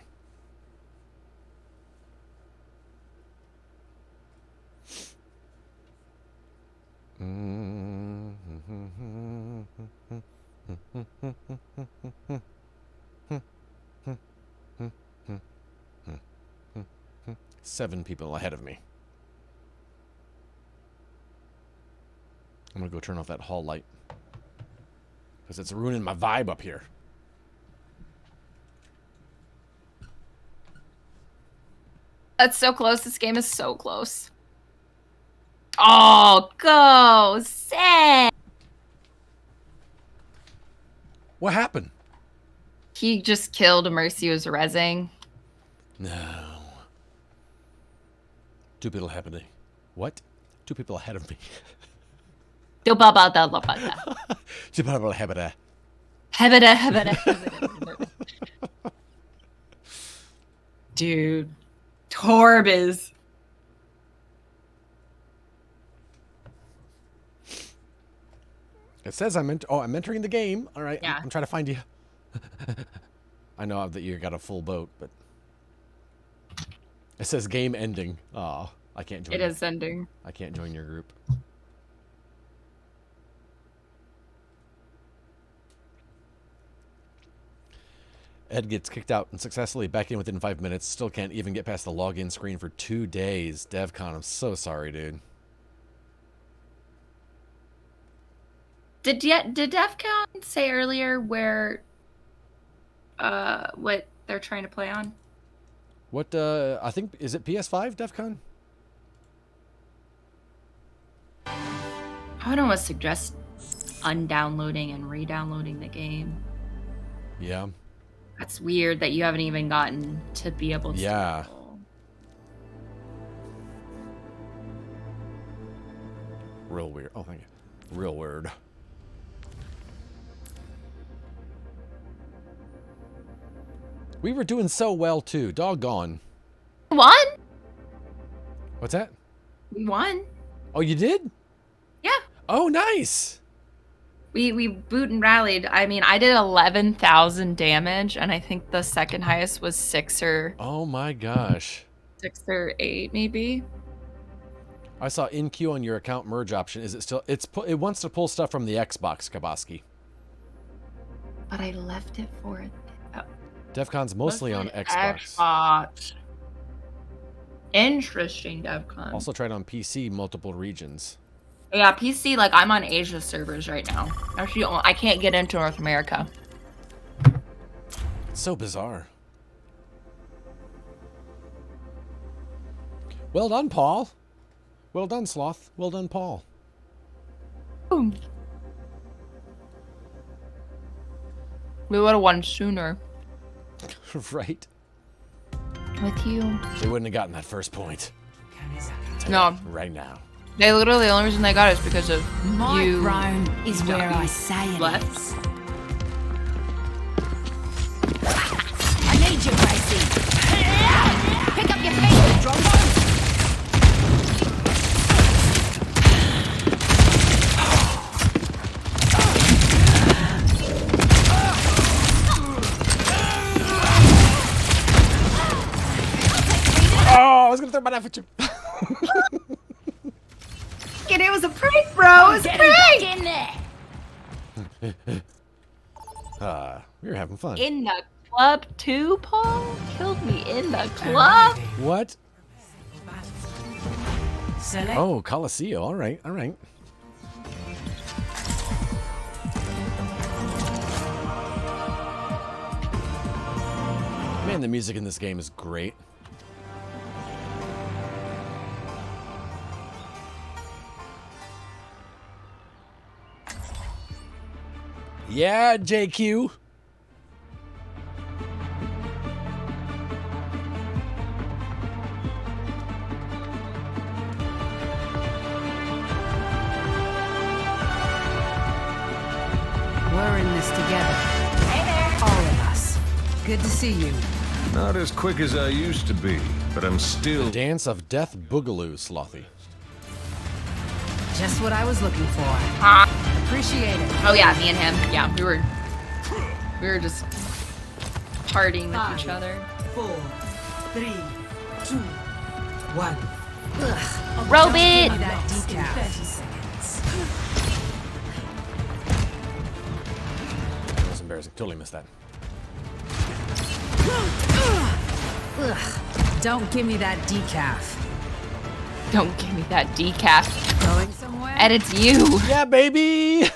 Seven people ahead of me. I'm gonna go turn off that hall light because it's ruining my vibe up here. That's so close. This game is so close. Oh, go, Sam. What happened? He just killed Mercy was rezzing. No. 2 people ahead of me. What? 2 people ahead of me. 2 people ahead of me. 2 people ahead of me. Dude. Torb is. It says I'm entering the game. All right, Yeah. I'm trying to find you. I know that you got a full boat, but it says game ending. Oh, I can't join. It is ending. I can't join your group. Ed gets kicked out and successfully back in within 5 minutes. Still can't even get past the login screen for 2 days. DevCon, I'm so sorry, dude. Did DEFCON say earlier where what they're trying to play on? What I think, is it PS5 DevCon? I would almost suggest undownloading and re-downloading the game. Yeah. That's weird that you haven't even gotten to be able to. Yeah. Real weird. Oh, thank you. Real weird. We were doing so well too. Doggone. Won? What's that? We won. Oh, you did? Yeah. Oh, nice. We boot and rallied. I mean, I did 11,000 damage, and I think the second highest was 6 or. Oh my gosh. 6 or 8, maybe. I saw in queue on your account merge option. Is it still? It wants to pull stuff from the Xbox, Kabaski. But I left it for it. Oh. DevCon's mostly on Xbox. Xbox. Interesting, DevCon. Also tried on PC, multiple regions. Yeah, PC, like, I'm on Asia servers right now. Actually, I can't get into North America. It's so bizarre. Well done, Paul. Well done, Sloth. Well done, Paul. Boom. We would have won sooner. Right. With you. They wouldn't have gotten that first point. No. Right now. They literally, the only reason they got it is because of My you. throne is where I say it left. is. I need you, Gracie. Pick up your feet, Drombo. It was a prank, bro. It was a prank. In there. We were having fun. In the club too, Paul? Killed me in the club? What? Select. Oh, Coliseum. All right, all right. Man, the music in this game is great. Yeah, JQ. We're in this together. Hey there. All of us. Good to see you. Not as quick as I used to be, but I'm still... Dance of Death Boogaloo, Slothy. Just what I was looking for. Appreciate it. Oh yeah, me and him. Yeah, we were just partying with each other. 4, 3, 2, 1. Robot! Give me that decaf. 30 seconds. That was embarrassing. Totally missed that. Don't give me that decaf. Don't give me that decaf. Going somewhere? And it's you. Yeah, baby!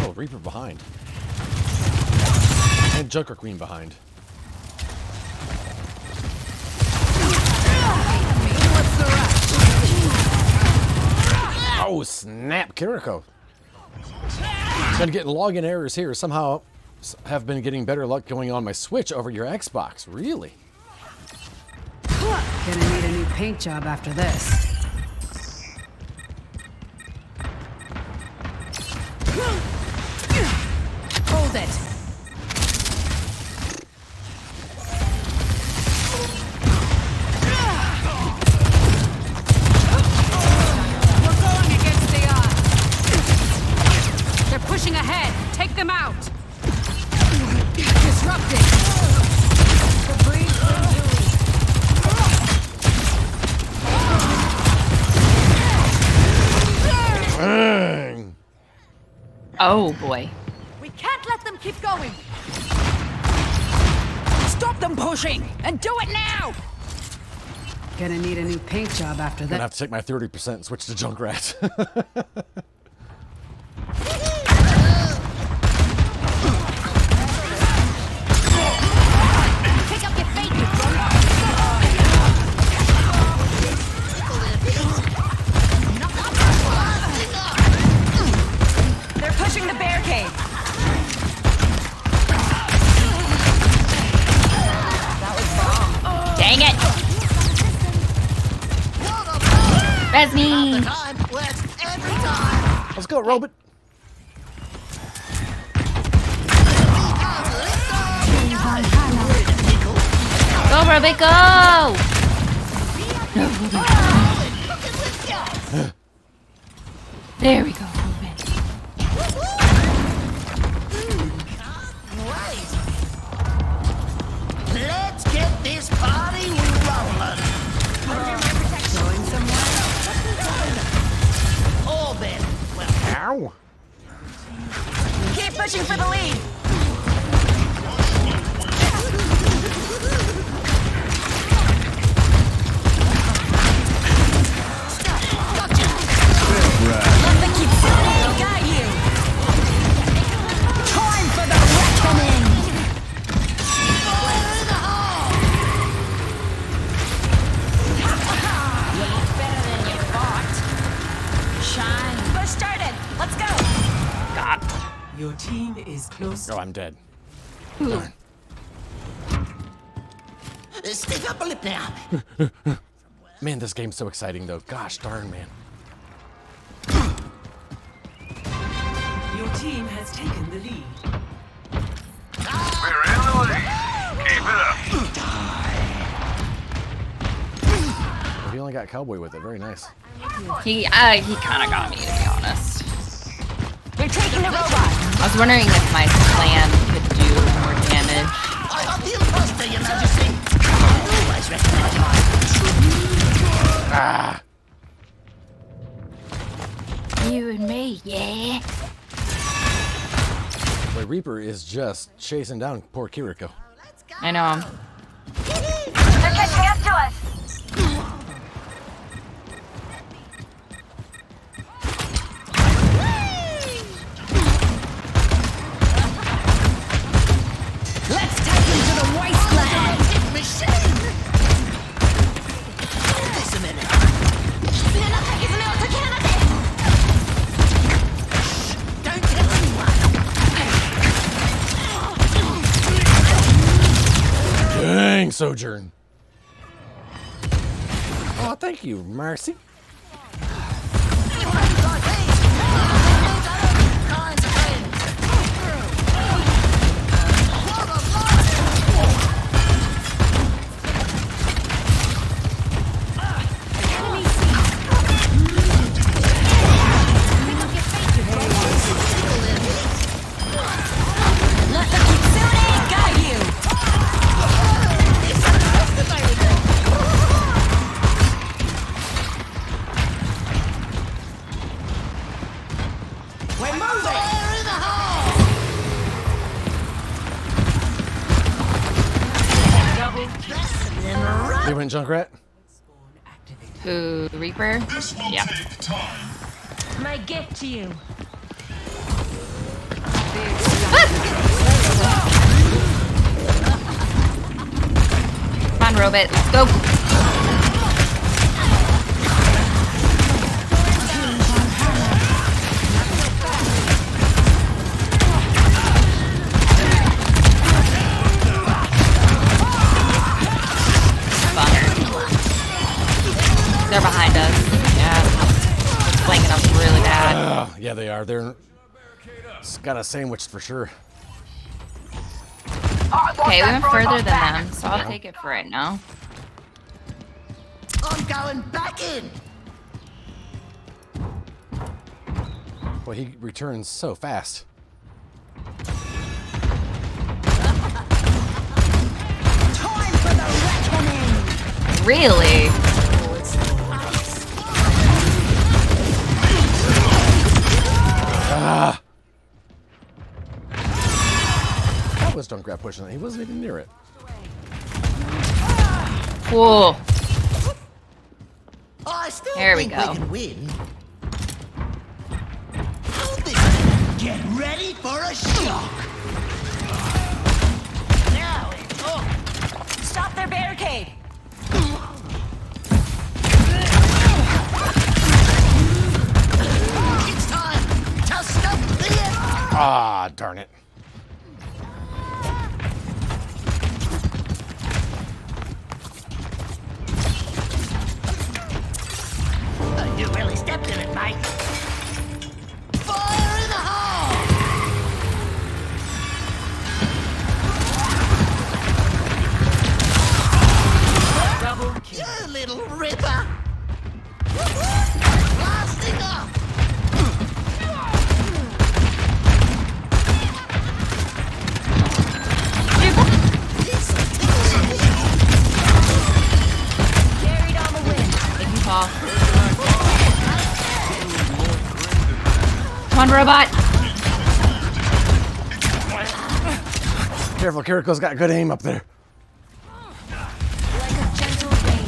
Oh, Reaper behind. And Joker Queen behind. Oh, snap, Kiriko. Been getting login errors here. Somehow have been getting better luck going on my Switch over your Xbox. Really? Gonna need a new paint job after this. Hold it. Pushing ahead. Take them out. Disrupting. Oh boy. We can't let them keep going. Stop them pushing and do it now. Gonna need a new paint job after Gonna that. have to take my 30% and switch to Junkrat. Pick up your feet. They're pushing the barricade. That was wrong. Dang it. Res me. Let's go, Robot. Go, Robot, go! There we go, Robot. Let's get this party rolling. Going somewhere? Orbit. Well, ow. Keep pushing for the lead. Let the Kitsune guide you. Time for the reckoning. fire in the hole. You look better than you thought. Shine. Push started. Let's go. God. Your team is close. Oh, I'm dead. Stick up a lip now. Man, this game's so exciting, though. Gosh darn, man. Your team has taken the lead. We're in the lead. Keep it up. Revealing finally got Cowboy with it. Very nice. He kind of got me, to be honest. They're taking the robot. I was wondering if my plan could do more damage. I am the imposter, Your Majesty. I always recognize my... You and me, yeah. The Reaper is just chasing down poor Kiriko. I know. They're catching up to us. Let's take him to the wasteland. Machine! Hold this a minute. Don't tell anyone. Dang, Sojourn. Oh, thank you, Marcy. Let the Kitsune guide you. We're moving! Fire in the hole! They went Junkrat? Who, Reaper? Yeah. My gift to you. Come on, Robot, let's go. They're behind us. Yeah. Flanking us really bad. Yeah, they are. They're got us sandwiched for sure. Okay, we went further than them, so I'll take it for right now. I'm going back in! Boy, he returns so fast. Time for the reckoning. Really? Ah! That was Junkrat pushing it. He wasn't even near it. Cool. I still There we think go. we can win. Hold this. Get ready for a shock. Now it's up. Stop their barricade. It's time to stop the Ah, darn it. You really stepped in it, mate. Fire in the hole! Double kill. You little ripper! Blasting off! Carried on the wind. Thank you, Paul. Come on, Robot. Careful, Kiriko's got good aim up there. Like a gentle rain.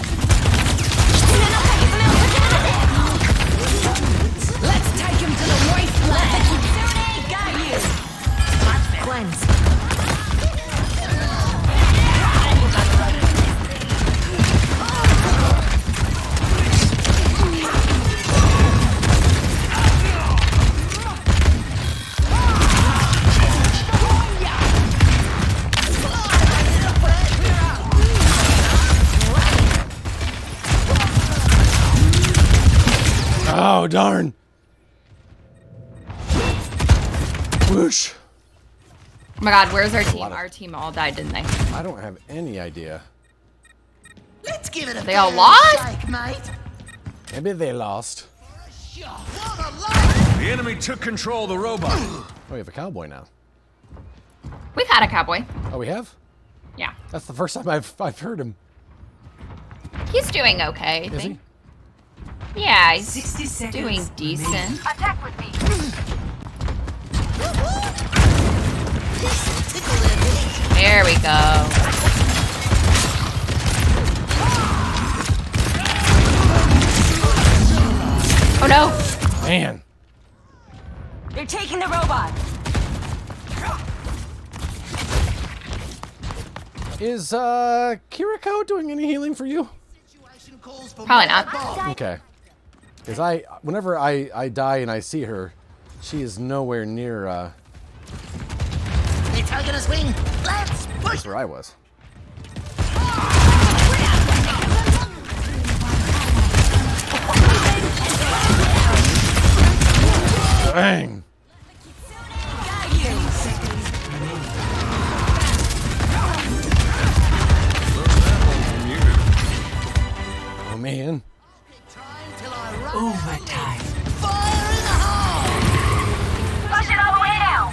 Let's take him to the wasteland. Let the Kitsune guide you. Cleanse. Oh, darn. Whoosh. Oh my god, where's our team? Our team all died, didn't they? I don't have any idea. Let's give it a They all fair lost? shake, mate. Maybe they lost. The enemy took control of the robot. Oh, we have a cowboy now. We've had a cowboy. Oh, we have? Yeah. That's the first time I've heard him. He's doing okay, I Is think. Yeah, he's 60 seconds doing decent. Attack with me. There we go. Oh no! Man. They're taking the robot. Is Kiriko doing any healing for you? Probably not. Okay. Because whenever I die and I see her, she is nowhere near They're taking a swing. Let's push. that's where I was. Dang. Oh man. Overtime. Fire in the hole. Push it all the way down.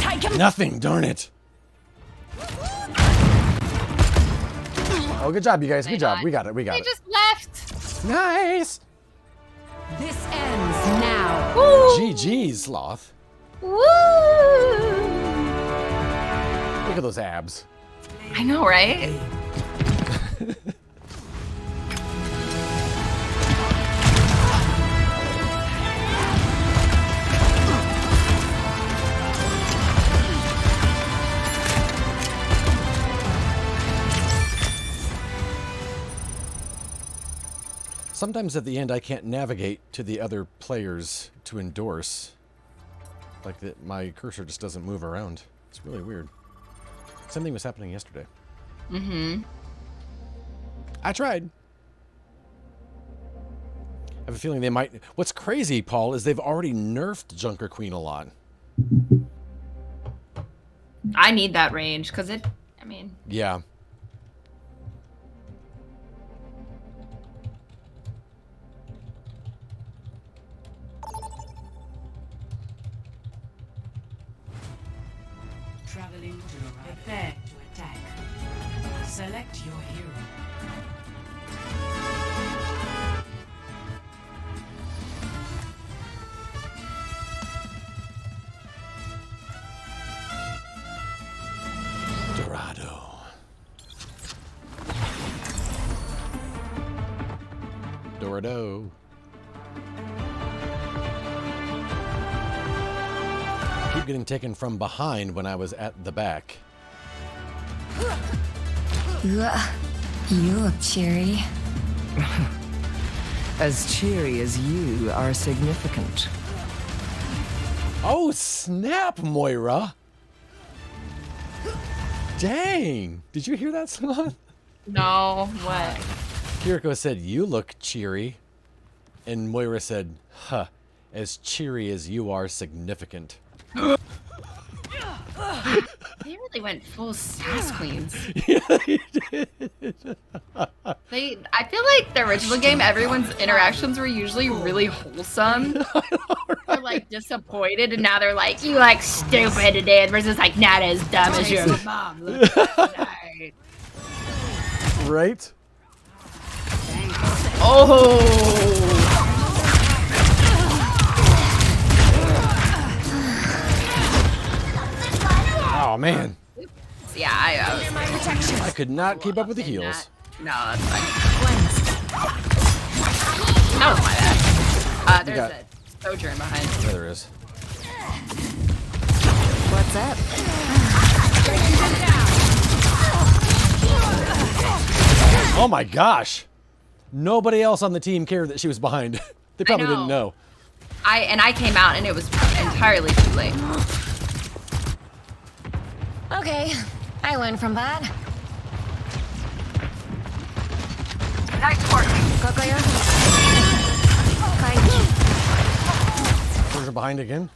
Take him. Nothing, darn it. Oh, good job, you guys. Good job. We got it. We got They it. just left. Nice. This ends now. GG, Sloth. Woo! Look at those abs. I know, right? Sometimes at the end I can't navigate to the other players to endorse. Like my cursor just doesn't move around. It's really weird. Same thing was happening yesterday. Mm-hmm. I tried. I have a feeling they might... What's crazy, Paul, is they've already nerfed Junker Queen a lot. I need that range, because it... I mean... Yeah. Traveling to prepare to attack. Select your hero. Dorado. Dorado. Keep getting taken from behind when I was at the back. You look cheery. As cheery as you are significant. Oh, snap, Moira. Dang. Did you hear that, Sloth? No, what? Kiriko said, "You look cheery." And Moira said, "Huh, as cheery as you are significant." They really went full sass queens. Yeah, they did. I feel like the original game, everyone's interactions were usually really wholesome. They're like disappointed, and now they're like, "You like stupid today," versus like not as dumb as your mom. Right? Oh. Oh man. Yeah, I I could not keep up with the heels. No, that's fine. That was my bad. There's a sojourn behind. Yeah, there is. What's up? Oh my gosh. Nobody else on the team cared that she was behind. They probably didn't know. I came out and it was entirely too late. Okay, I learned from that. Nice work. Where's her behind again?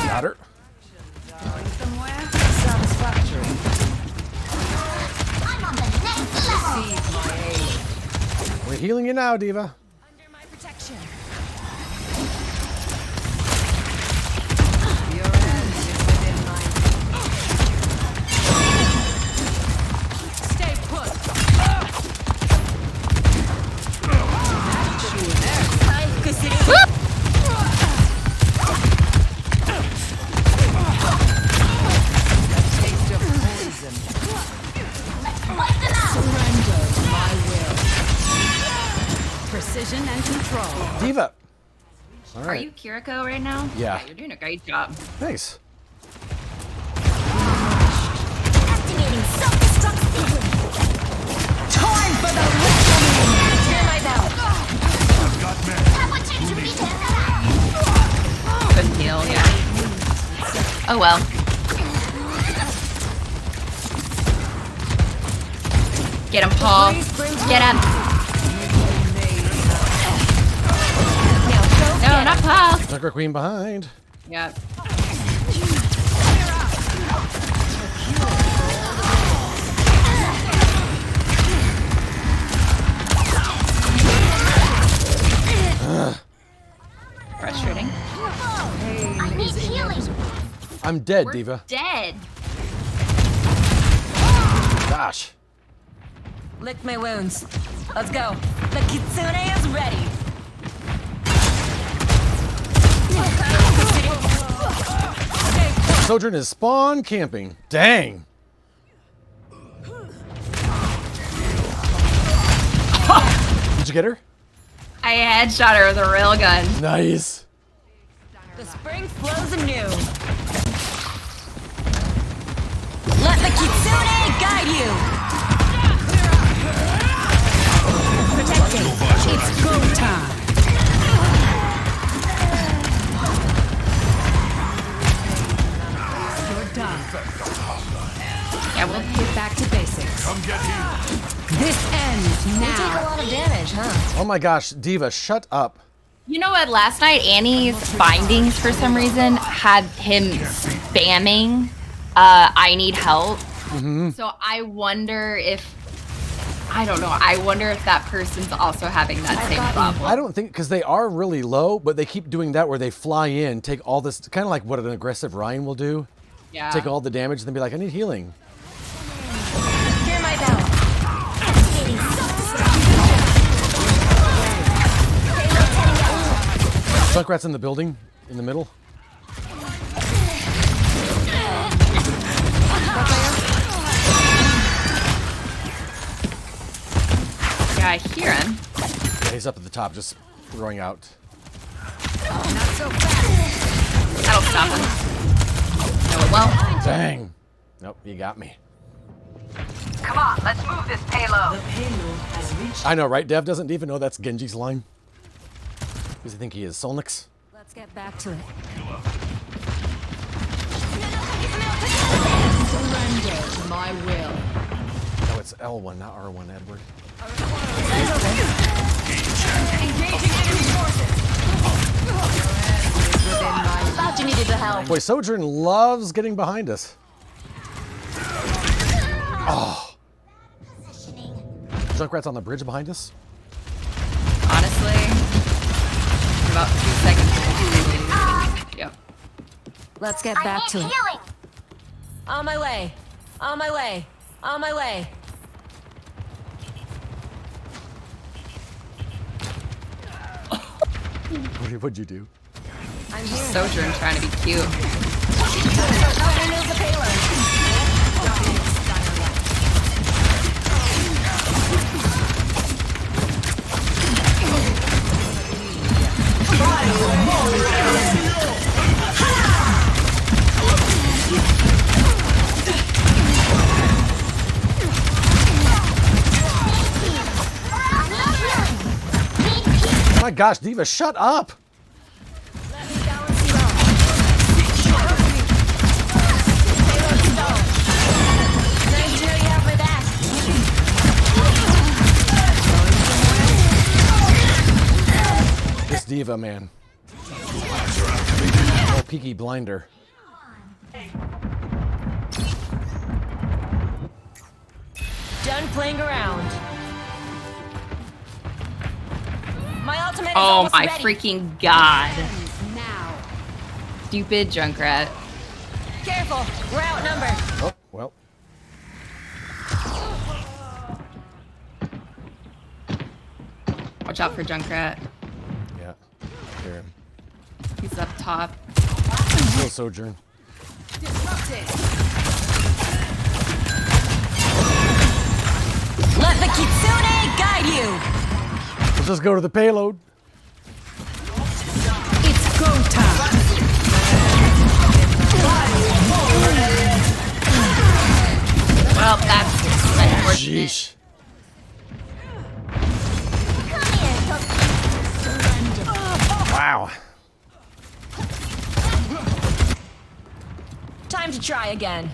Got her. satisfactory. I'm on the next level. Receive my aid. We're healing you now, Diva. Under my protection. Your end is within my... Stay put. Time to sit in. Taste of poison. Surrender to my will. Precision and control. Diva. All Are right. you Kiriko right now? Yeah. You're doing a great job. Nice. Activating self-destruct sequence. Time for the reckoning. Turn my bell. Have what you to be done. Couldn't heal, yeah. Oh well. Get him, Paul. Get him. No, not Paul. Sucker Queen behind. Yep. Frustrating. I need healing. I'm dead, We're Diva. dead. Gosh. Lick my wounds. Let's go. The kitsune is ready. Sojourn is spawn camping. Dang. Did you get her? I headshot her with a railgun. Nice. The spring flows anew. Let the kitsune guide you. Protecting. It's go time. You're done. Yeah, we'll Get back to basics. Come get healed. This ends You take a now. lot of damage, huh? Oh my gosh, Diva, shut up. You know what? Last night, Annie's findings for some reason had him spamming, I need help. So I wonder if, I don't know, I wonder if that person's also having that same problem. I don't think, because they are really low, but they keep doing that where they fly in, take all this, kind of like what an aggressive Ryan will do. Yeah. Take all the damage and then be like, I need healing. Hear my bell. Activating self-destruct. Payload's heading out. Junkrat's in the building, in the middle. Yeah, I hear him. Yeah, he's up at the top, just throwing out. Not so fast. That'll stop him. No, it won't. Dang. Nope, you got me. Come on, let's move this payload. The payload has reached. I know, right? Dev doesn't even know that's Genji's line. Does he think he is Solnix? Let's get back to it. Surrender to my will. No, it's L1, not R1, Edward. Engaging enemy forces. Thought you needed the help. Boy, Sojourn loves getting behind us. Oh. Junkrat's on the bridge behind us. Honestly, in about 2 seconds. Yep. Let's get back to it. Healing. On my way. On my way. On my way. What'd you do? I'm here. Sojourn trying to be cute. Oh, there's the payload. My gosh, Diva, shut up! Let me balance you out. Payload stalled. Nice to know you have my back. This Diva, man. Oh, Peaky Blinder. done playing around. My ultimate is Oh almost my ready. freaking god. Now. Stupid Junkrat. Careful, we're outnumbered. Oh, well. Watch out for Junkrat. Yeah. Hear him. He's up top. Kill Sojourn. Disrupted. Let the Kitsune guide you. Let's just go to the payload. It's go time. Well, that's unfortunate. Sheesh. Wow. Time to try again.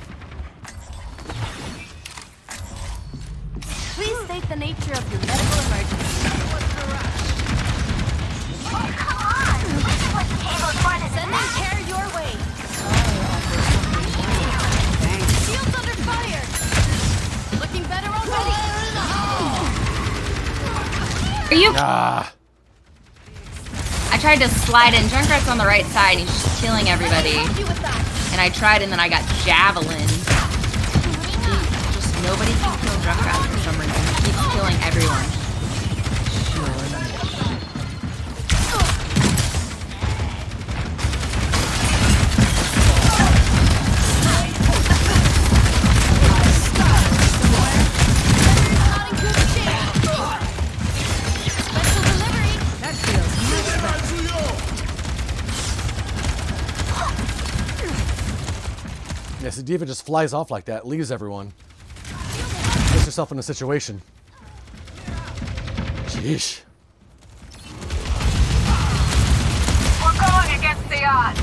Please state the nature of your medical emergency. Sending care your way. Shields under fire. Looking better already. Are you? Ah. I tried to slide in. Junkrat's on the right side. And he's just killing everybody. And I tried, and then I got javelin. Just nobody can kill Junkrat for some reason. He keeps killing everyone. Yeah, so Diva just flies off like that, leaves everyone. Puts herself in a situation. Sheesh. We're going against the odds.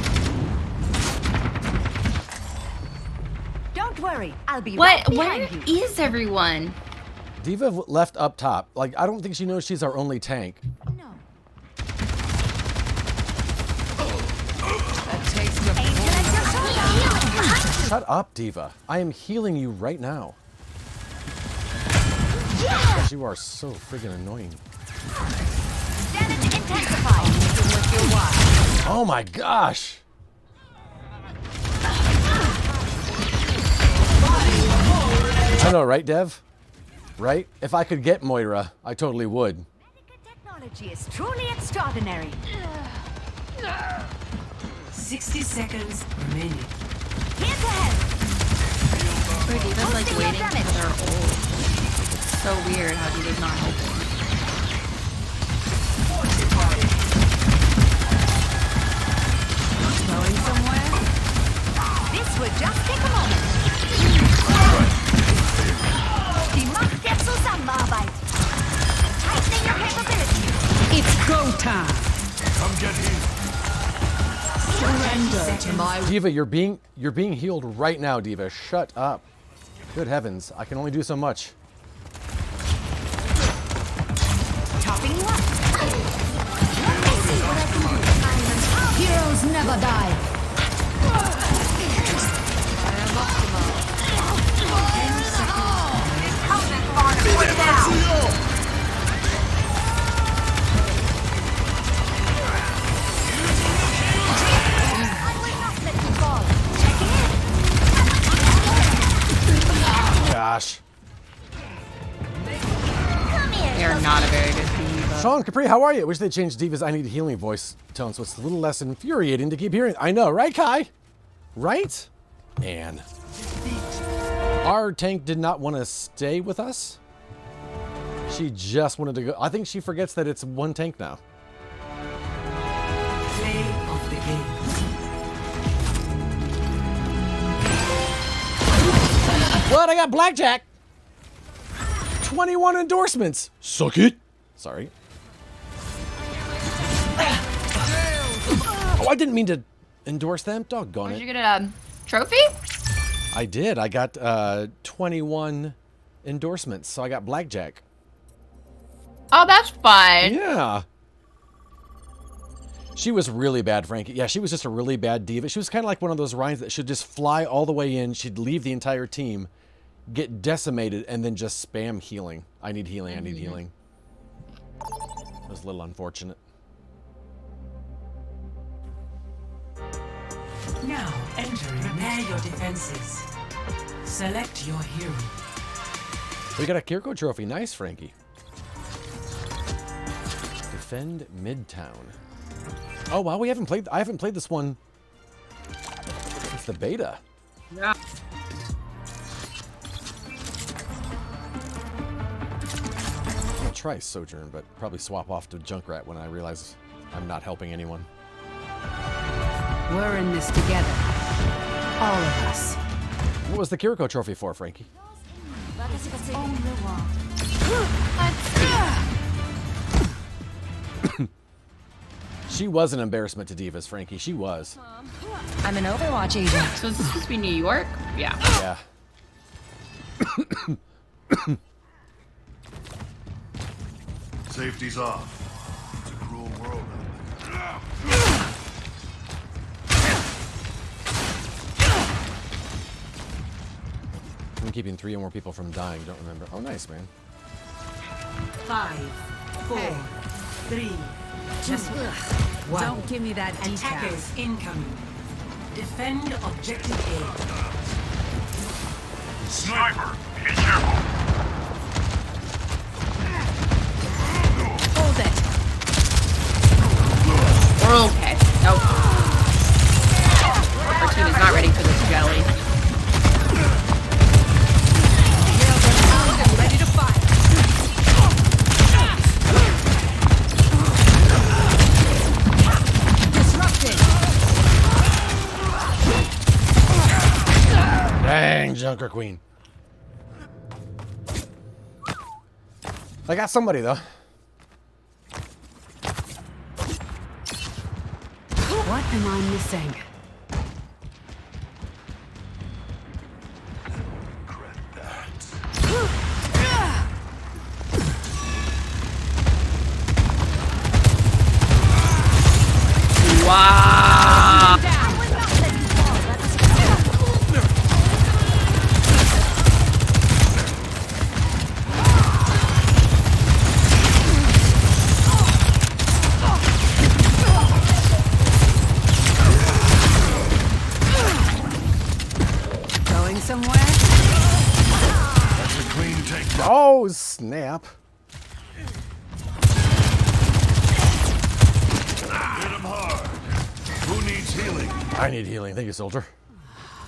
Don't worry, I'll be What? right Where behind you. is everyone? Diva left up top. Like, I don't think she knows she's our only tank. No. A taste of Shut up, Diva. I am healing you right now. Gosh, you are so friggin' annoying. Damage intensified. Oh my gosh! I know, right, Dev? Right? If I could get Moira, I totally would. Technology is truly extraordinary. 60 seconds remaining. Here's the head. Diva's like waiting for their ult. It's so weird how Diva's not helping. Going somewhere? This would just take a moment. Die Macht der Zusammenarbeit. Tightening your capabilities. It's go time. Come get him. surrender to my Diva, you're being healed right now, Diva. Shut up. Good heavens, I can only do so much. Topping you up. Let me see what I can do. Heroes never die. I am optimal. 10 seconds. This house is far to put down. Gosh. They're not a very good team. Sean Capri, how are you? Wish they changed Diva's I need healing voice tone so it's a little less infuriating to keep hearing. I know, right, Kai? Right? And our tank did not want to stay with us. She just wanted to go. I think she forgets that it's one tank now. Play of the game. What? I got blackjack. 21 endorsements. Suck it. Sorry. Oh, I didn't mean to endorse them. Doggone Did you it. get a trophy? I did. I got 21 endorsements, so I got blackjack. Oh, that's fun. Yeah. She was really bad, Frankie. Yeah, she was just a really bad diva. She was kind of like one of those Ryans that should just fly all the way in. She'd leave the entire team, get decimated and then just spam healing. I need healing, I need healing. That was a little unfortunate. Now enter and prepare your defenses. Select your hero. We got a Kirko trophy. Nice, Frankie. Defend Midtown. Oh wow, I haven't played this one since the beta. Yeah. I'll try Sojourn, but probably swap off to Junkrat when I realize I'm not helping anyone. We're in this together. All of us. What was the Kiriko trophy for, Frankie? She was an embarrassment to Divas, Frankie. She was. I'm an Overwatch agent. So is this supposed to be New York? Yeah. Yeah. Safety's off. It's a cruel world out I'm keeping 3 or more people from dying. Don't remember. Oh, nice, man. 5, 4, 3, Just 1. don't give me that Attackers incoming. Defend objective A. Sniper, be careful. Hold it. We're okay. Nope. Our team is not ready for this jelly. Ready to fire. Disrupted. Dang, Junker Queen. I got somebody, though. What am I missing? Wow. Going somewhere? That's a clean take. Oh, snap. Hit him hard. Who needs healing? I need healing. Thank you, soldier.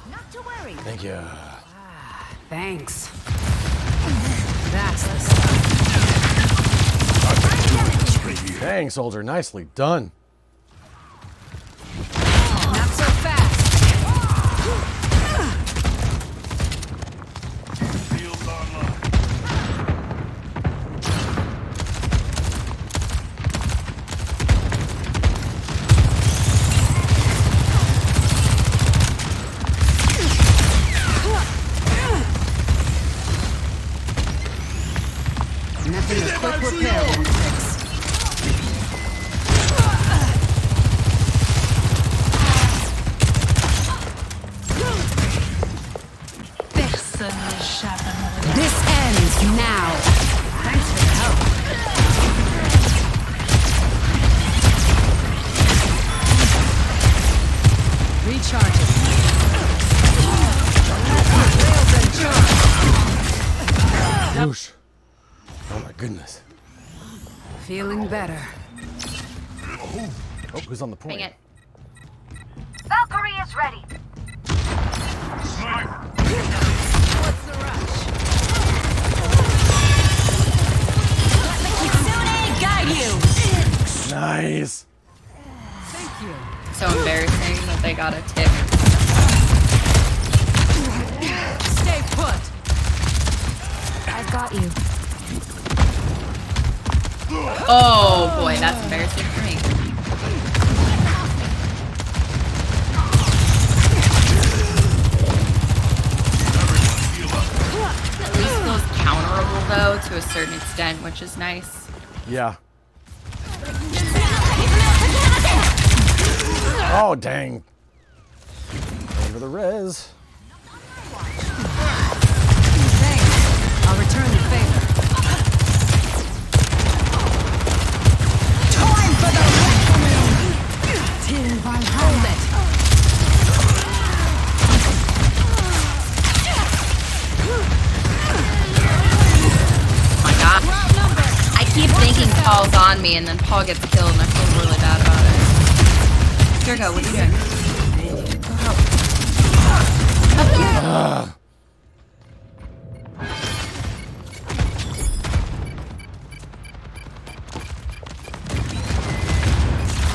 Not to worry. Thank you. Thanks. That's the stuff. Dang, soldier. Nicely done. Not so fast. Fields online. Nothing a quick repair won't fix. This ends now. Thanks for the help. Recharging. Whoosh. Oh my goodness. Feeling better. Oh, who's on the point? Bring it. Valkyrie is ready. Sniper. What's the rush? Let the Kitsune guide you. Nice. Thank you. So embarrassing that they got a tip. Stay put. I've got you. Oh boy, that's embarrassing for me. At least feels counterable though to a certain extent, which is nice. Yeah. Oh, dang. Over the res. me, and then Paul gets killed, and I feel really bad about it. Kiriko, what are you doing? Go help.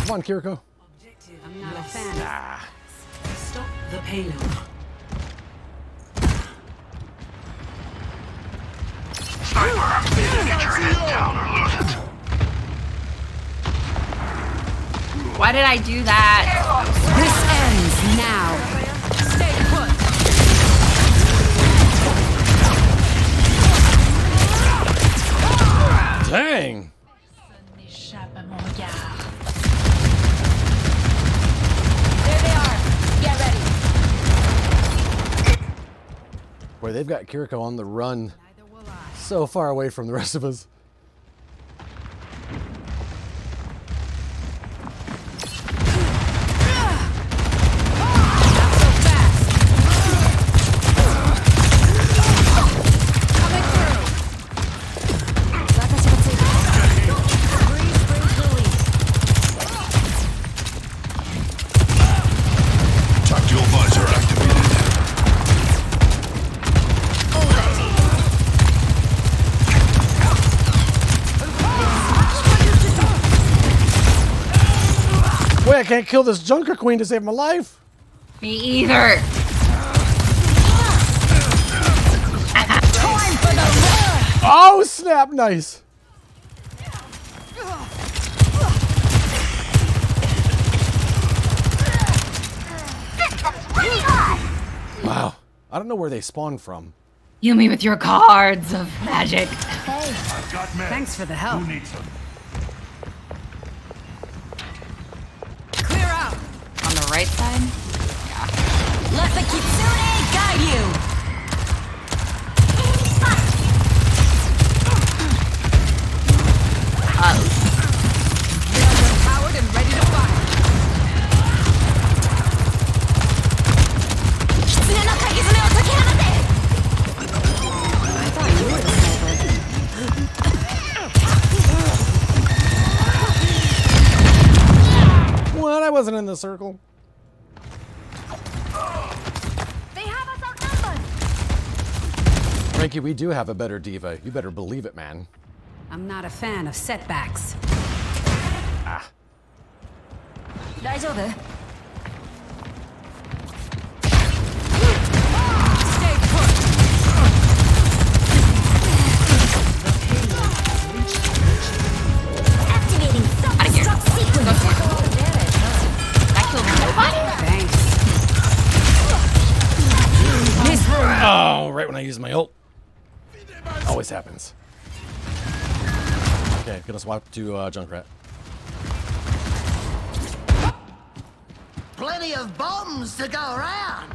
Come on, Kiriko. I'm not a fan. Stop the payload. Sniper, get your head down or lose it. Why did I do that? This ends now. Stay put. Dang. There they are. Get ready. Boy, they've got Kiriko on the run. So far away from the rest of us. Tactical visor activated. Boy, I can't kill this Junker Queen to save my life. Me either. Time for the run. Oh, snap. Nice. Wow. I don't know where they spawned from. Heal me with your cards of magic. I've got meds. Thanks for the help. Who needs them? Clear out. On the right side? Let the Kitsune guide you! Powered and ready to fire. Kitsune no Kagizune o tokihanate! I thought you were the sniper. What? I wasn't in the circle. They have us outnumbered. Frankie, we do have a better diva. You better believe it, man. I'm not a fan of setbacks. Ah. 大丈夫? Stay put. Activating self-destruct sequence. That killed nobody? Thanks. Oh, right when I use my ult. Always happens. Okay, gonna swap to Junkrat. Plenty of bombs to go around.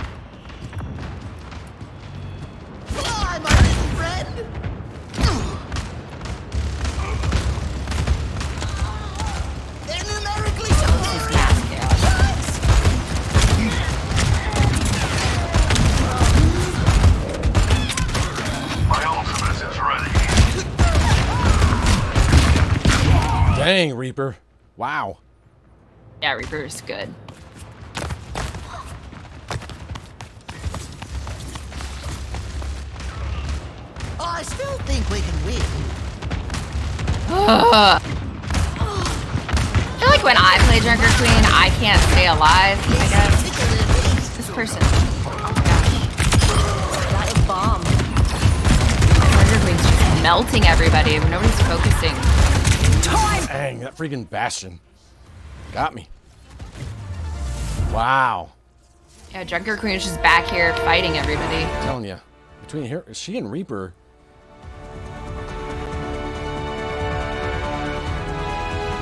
Fly, my little friend. They're numerically so My ultimate is ready. Dang, Reaper. Wow. Yeah, Reaper is good. I still think we can win. I feel like when I play Junker Queen, I can't stay alive, I guess. This person. Got a bomb. Junker Queen's just melting everybody, but nobody's focusing. Dang, that freaking Bastion. Got me. Wow. Yeah, Junker Queen is just back here fighting everybody. I'm telling you. Between here, she and Reaper.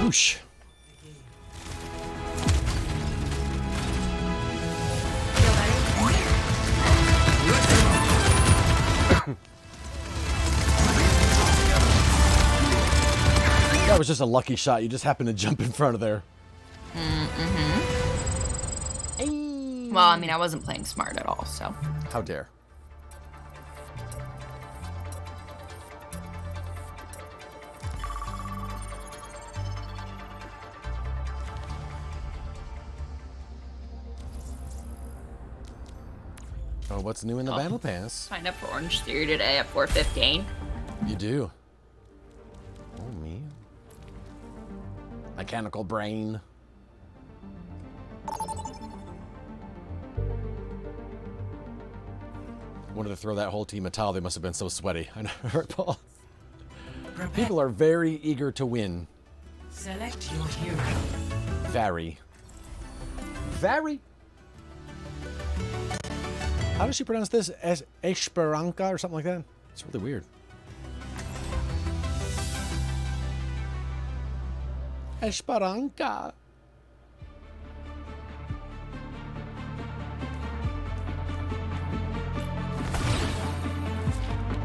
Whoosh. That was just a lucky shot. You just happened to jump in front of there. Well, I mean, I wasn't playing smart at all, so. How dare. Oh, what's new in the battle pass? Signed up for Orange Theory today at 4:15. You do. Oh, me. Mechanical brain. Wanted to throw that whole team a towel. They must have been so sweaty. I know, right, Paul? People are very eager to win. Select your hero. Very. Very. How does she pronounce this? Esperanca or something like that? It's really weird. Esperanca.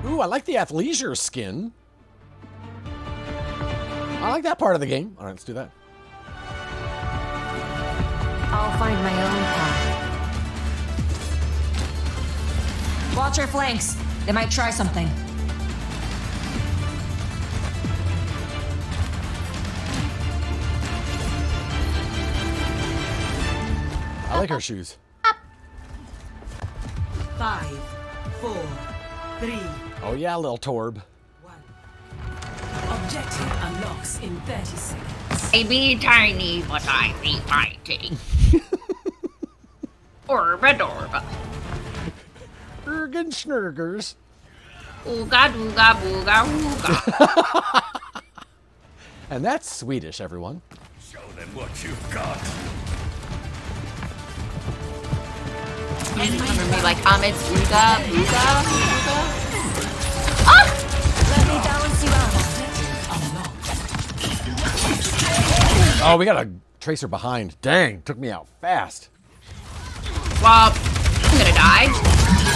Ooh, I like the athleisure skin. I like that part of the game. All right, let's do that. I'll find my own path. Watch your flanks. They might try something. I like her shoes. 5, 4, 3. Oh yeah, little Torb. Objective unlocks in 30 seconds. I be tiny, but I be mighty. Orba dorba. Ergen Schnurgers. Ooga dooga booga wooga. And that's Swedish, everyone. Show them what you've got. Remember me like it's ooga booga booga. Let me balance you out. Oh, we got a tracer behind. Dang, took me out fast. Well, I'm gonna die.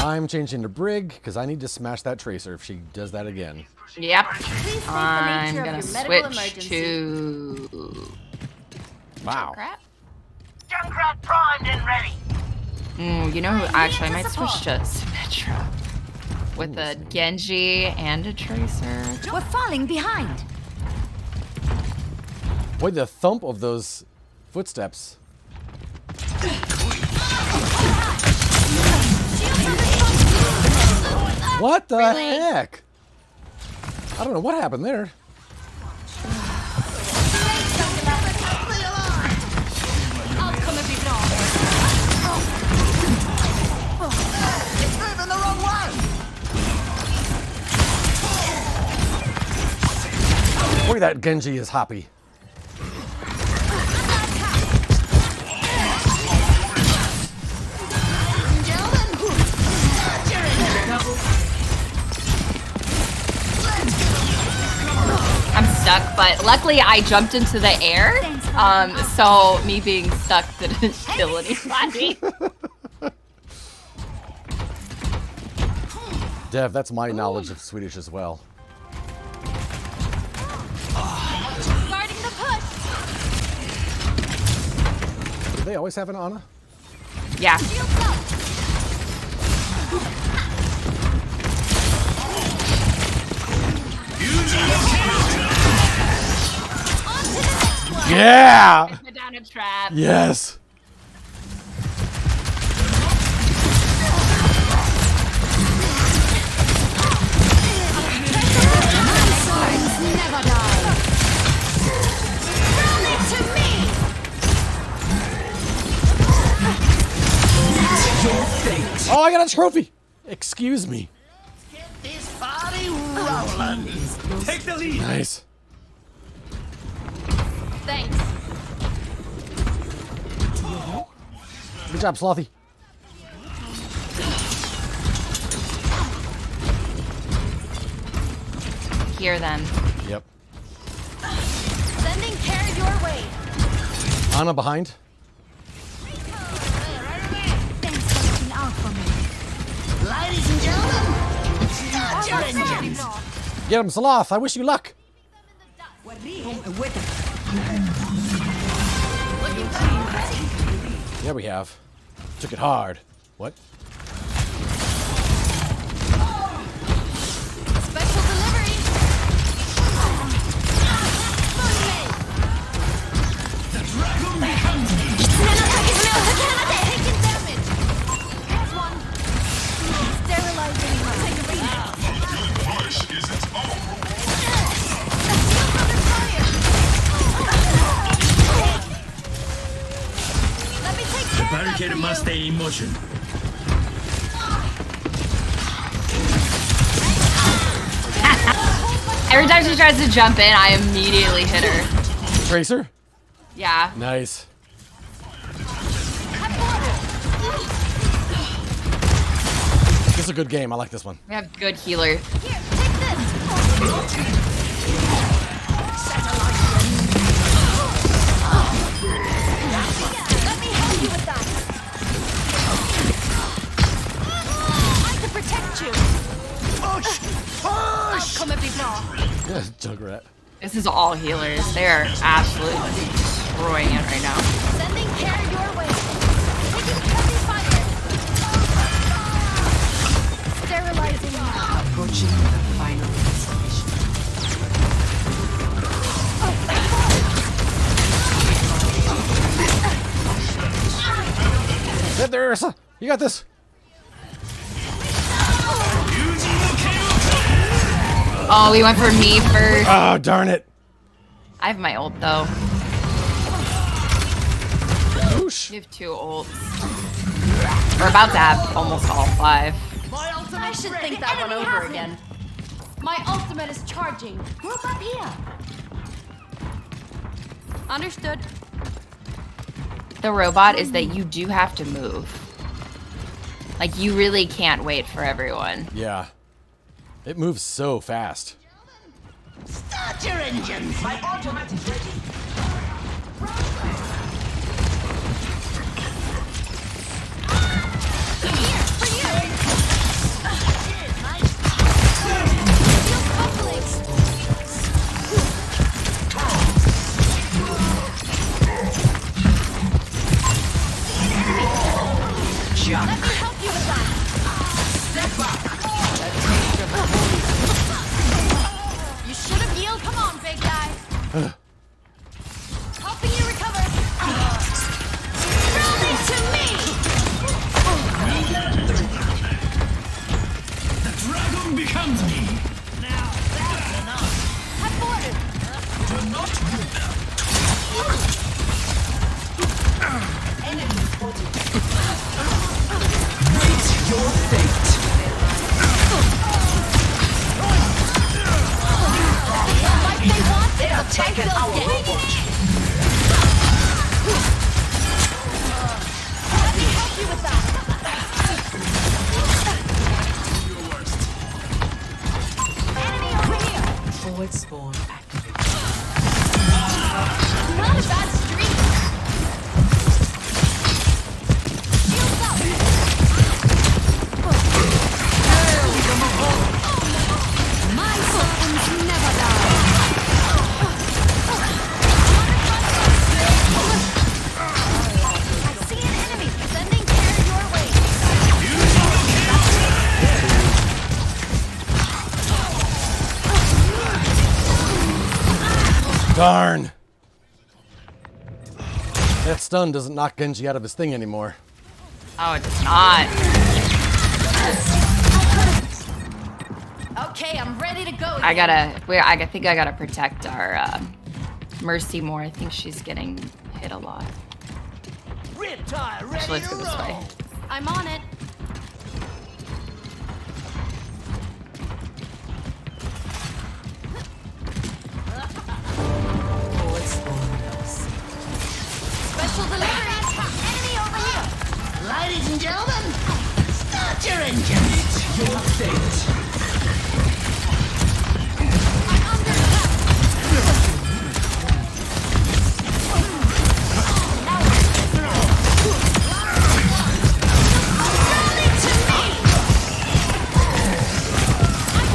I'm changing to Brig because I need to smash that tracer if she does that again. Yep. I'm gonna switch to. Wow. Crap. Junkrat primed and ready. You know who? Actually, I might switch to Symmetra with a Genji and a Tracer. We're falling behind. Boy, the thump of those footsteps. What the heck? I don't know what happened there. It's moving the wrong way. Boy, that Genji is hoppy. I'm stuck, but luckily I jumped into the air, so me being stuck didn't kill anybody. Dev, that's my knowledge of Swedish as well. Starting the push. Do they always have an Ana? Yeah. Yeah! Put down a trap. Yes! Never die. Run it to me. Oh, I got a trophy! Excuse me. Get this party rolling. Take the lead. Nice. Thanks. Good job, Slothy. Hear them. Yep. Sending care your way. Ana behind. Thanks for looking out for me. Ladies and gentlemen, start your engines. Get him, Sloth. I wish you luck. Yeah, we have. Took it hard. What? Special delivery. Barricade must stay in motion. Every time she tries to jump in, I immediately hit her. Tracer? Yeah. Nice. This is a good game. I like this one. We have good healer. Let me help you with that. I can protect you. Push! Push! Come maintenant. Yeah, Junkrat. This is all healers. They're absolutely destroying it right now. Sending care your way. Taking heavy fire. Sterilizing. Approaching the final destination. Get there, Ursa. You got this. Oh, we went for me first. Oh, darn it. I have my ult though. Whoosh. You have 2 ults. We're about to have almost all 5. I should think that one over again. My ultimate is charging. Group up here. Understood. The robot is that you do have to move. Like, you really can't wait for everyone. Yeah. It moves so fast. Start your engines! My ultimate is ready. Let me help you with that. Step back. You should have healed. Come on, big guy. Helping you recover. Throw it to me. The dragon becomes me. Now that's enough. Have order. Do not move. Enemy spotted. Meet your fate. Like they want it. The fight feels Let me help you with that. Enemy over here. Forward spawn activated. Not a bad streak. Shields up. My sons never die. I see an enemy. Sending care your way. Darn. That stun doesn't knock Genji out of his thing anymore. Oh, it does not. Okay, I'm ready to go. I think I gotta protect our Mercy more. I think she's getting hit a lot. Riptide, ready Actually, let's to go this way. roll. I'm on it. Forward spawn loss. Special delivery. Enemy over here. Ladies and gentlemen, start your engines. Your fate.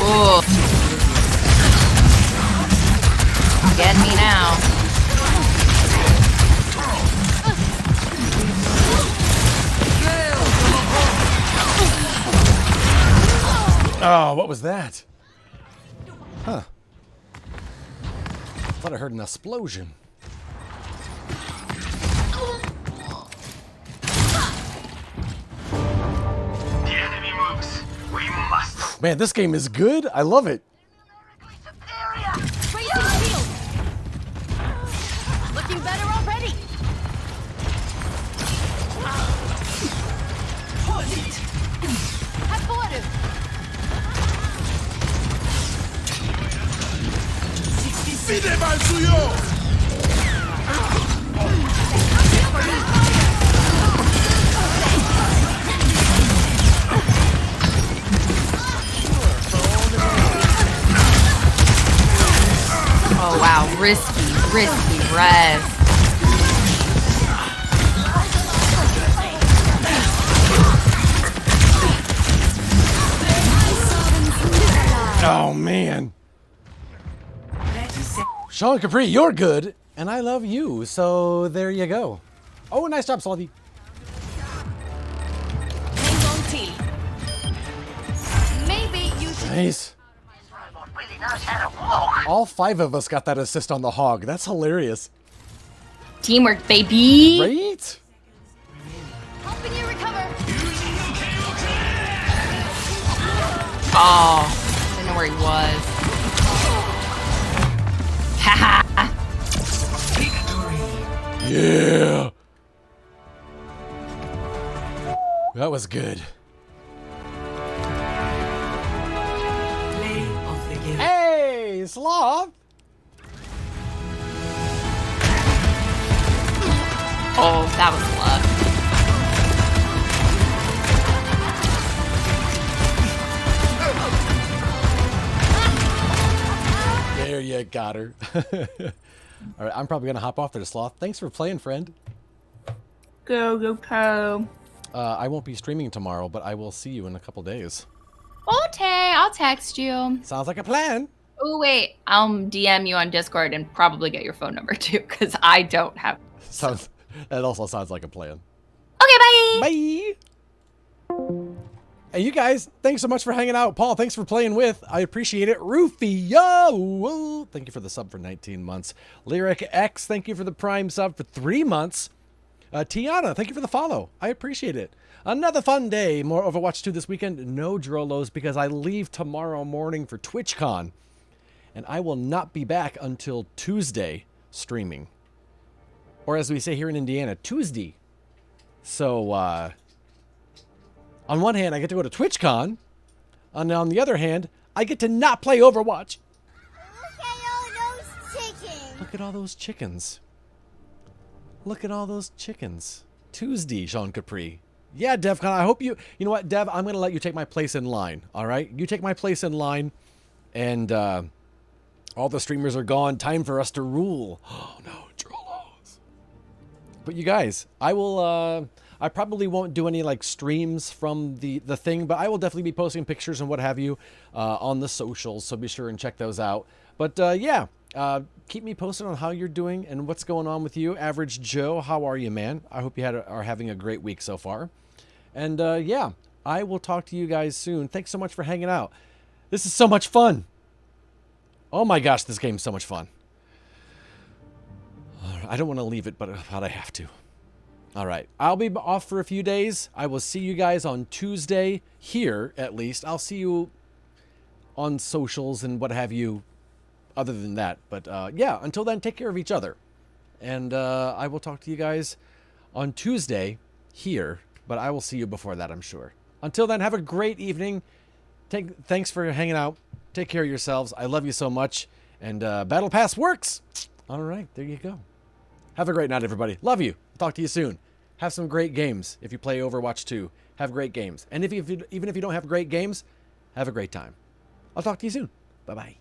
Ooh. Get me now. Oh, what was that? Huh. Thought I heard an explosion. The enemy moves. We must. Man, this game is good. I love it. Raising shield. Looking better already. Oh wow, risky res. Oh man. Sean Capri, you're good, and I love you. So there you go. Oh, nice job, Salvi. Maybe you should. Nice. All 5 of us got that assist on the hog. That's hilarious. Teamwork, baby. Right? Helping you recover. Oh, I didn't know where he was. Haha. Yeah. That was good. Play of the game. Hey, Sloth. Oh, that was luck. There you got her. All right, I'm probably going to hop off there, Sloth. Thanks for playing, friend. Go. I won't be streaming tomorrow, but I will see you in a couple days. Okay, I'll text you. Sounds like a plan. Oh, wait. I'll DM you on Discord and probably get your phone number, too, because I don't have... That also sounds like a plan. Okay, bye! Bye! Hey, you guys, thanks so much for hanging out. Paul, thanks for playing with. I appreciate it. Rufio, thank you for the sub for 19 months. Lyric X, thank you for the Prime sub for 3 months. Tiana, thank you for the follow. I appreciate it. Another fun day. More Overwatch 2 this weekend. No Drolos because I leave tomorrow morning for TwitchCon. And I will not be back until Tuesday streaming. Or as we say here in Indiana, Tuesday. So, on one hand, I get to go to TwitchCon. And on the other hand, I get to not play Overwatch. Look at all those chickens. Look at all those chickens. Tuesday, Sean Capri. Yeah, DevCon, I hope you... You know what, Dev, I'm going to let you take my place in line, all right? You take my place in line, and all the streamers are gone. Time for us to rule. Oh, no, Trollos. But you guys, I will... I probably won't do any, like, streams from the thing, but I will definitely be posting pictures and what have you on the socials, so be sure and check those out. But, yeah... keep me posted on how you're doing and what's going on with you. Average Joe, how are you, man? I hope you are having a great week so far. And yeah, I will talk to you guys soon. Thanks so much for hanging out. This is so much fun. Oh my gosh, this game's so much fun. I don't want to leave it, but I have to. All right, I'll be off for a few days. I will see you guys on Tuesday, here at least. I'll see you on socials and what have you other than that. But yeah, until then, take care of each other. And I will talk to you guys on Tuesday here, but I will see you before that, I'm sure. Until then, have a great evening. Thanks for hanging out. Take care of yourselves. I love you so much. And Battle Pass works. All right, there you go. Have a great night, everybody. Love you. Talk to you soon. Have some great games. If you play Overwatch 2, have great games. And even if you don't have great games, have a great time. I'll talk to you soon. Bye-bye.